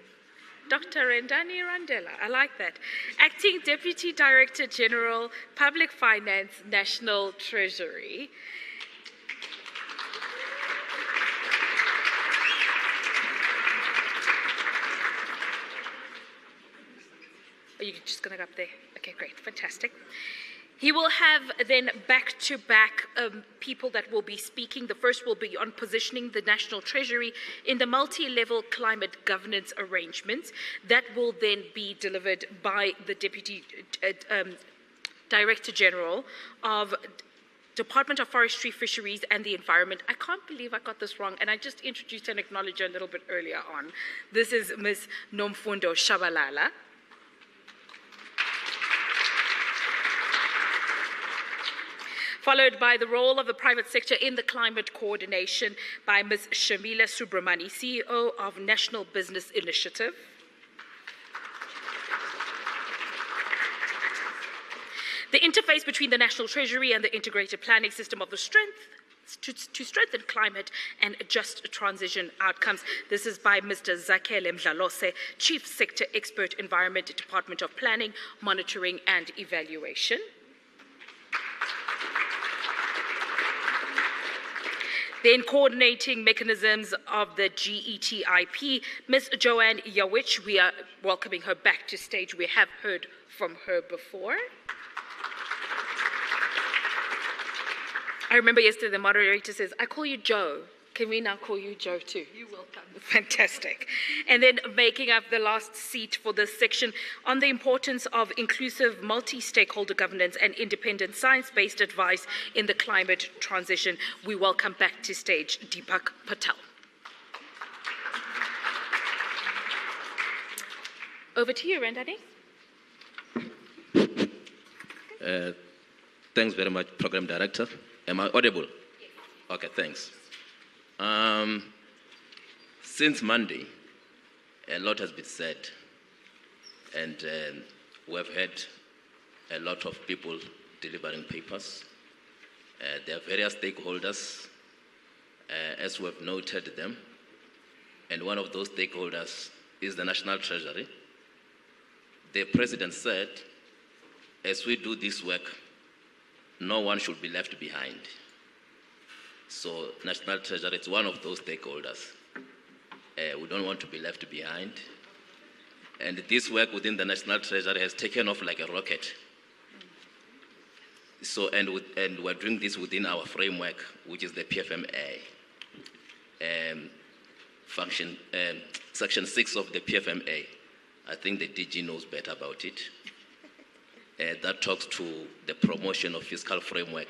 Dr. Rendani Randela. I like that. Acting Deputy Director General, Public Finance, National Treasury. Are you just going to go up there? Okay, great. Fantastic. He will have then back-to-back people that will be speaking. The first will be on positioning the National Treasury in the multi-level climate governance arrangements. That will then be delivered by the Deputy Director General of Department of Forestry, Fisheries and the Environment. I can't believe I got this wrong, and I just introduced and acknowledged her a little bit earlier on. This is Ms. Nomfundo Shabalala. Followed by the role of the private sector in the climate coordination by Ms. Shamila Subramani, CEO of National Business Initiative. The interface between the National Treasury and the integrated planning system of the to strengthen climate and just transition outcomes. This is by Mr. Zakhele Mdlalose, Chief Sector Expert, Environment, Department of Planning, Monitoring and Evaluation. Then coordinating mechanisms of the GETIP, Ms. Joanne Yawich. We are welcoming her back to stage. We have heard from her before. I remember yesterday the moderator says, I call you Joe. Can we now call you Joe too? You're welcome. Fantastic. And then making up the last seat for this section on the importance of inclusive multi-stakeholder governance and independent science-based advice in the climate transition. We welcome back to stage Deepak Patel. Over to you, Rendani. Thanks very much, Program Director. Am I audible? Yes. Okay, thanks. Since Monday, a lot has been said, and we've had a lot of people delivering papers. There are various stakeholders, as we've noted them, and one of those stakeholders is the National Treasury. The President said, as we do this work, no one should be left behind. So National Treasury is one of those stakeholders. We don't want to be left behind. And this work within the National Treasury has taken off like a rocket. So, and we're doing this within our framework, which is the PFMA. Section 6 of the PFMA. I think the DG knows better about it. That talks to the promotion of fiscal framework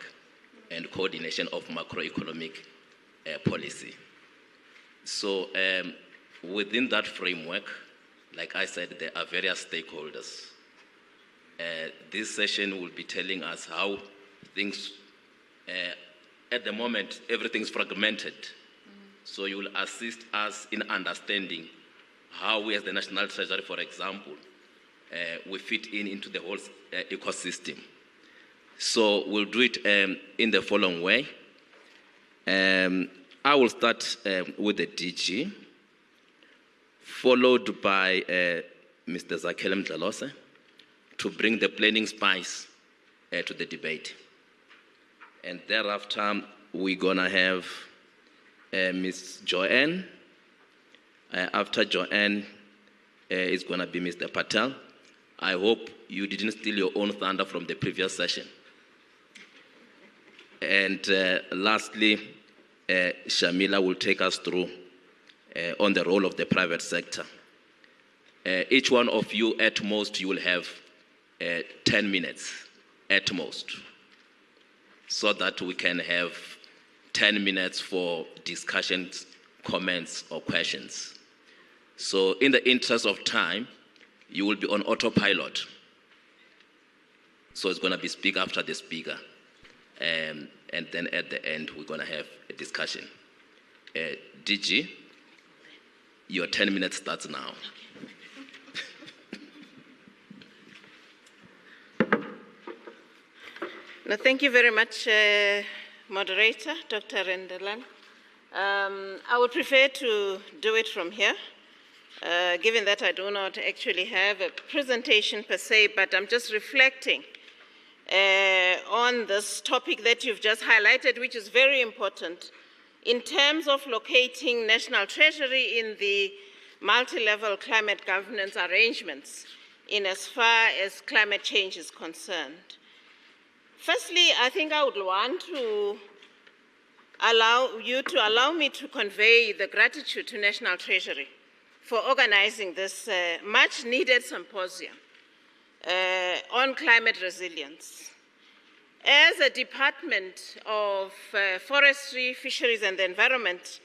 and coordination of macroeconomic policy. So within that framework, like I said, there are various stakeholders. This session will be telling us how things, at the moment, everything's fragmented. So you will assist us in understanding how we as the National Treasury, for example, we fit into the whole ecosystem. So we'll do it in the following way. I will start with the DG, followed by Mr. Zakhele Mdlalose to bring the planning spice to the debate. And thereafter, we're gonna have Ms. Joanne. After Joanne, it's gonna be Mr. Patel. I hope you didn't steal your own thunder from the previous session. And lastly, Shamila will take us through on the role of the private sector. Each one of you, at most, you will have 10 minutes, at most, so that we can have 10 minutes for discussions comments or questions. So in the interest of time, you will be on autopilot. So it's going to be speaker after the speaker. And then at the end, we're going to have a discussion. DG, your 10 minutes starts now. No, thank you very much, moderator, Dr. Rendelan. I would prefer to do it from here, given that I do not actually have a presentation per se, but I'm just reflecting on this topic that you've just highlighted, which is very important in terms of locating National Treasury in the multi-level climate governance arrangements in as far as climate change is concerned. Firstly, I think I would want to allow me to convey the gratitude to National Treasury for organizing this much needed symposium on climate resilience. As a Department of Forestry, Fisheries and the Environment,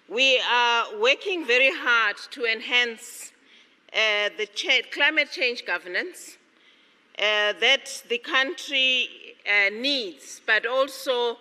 we are working very hard to enhance the climate change governance that the country needs, but also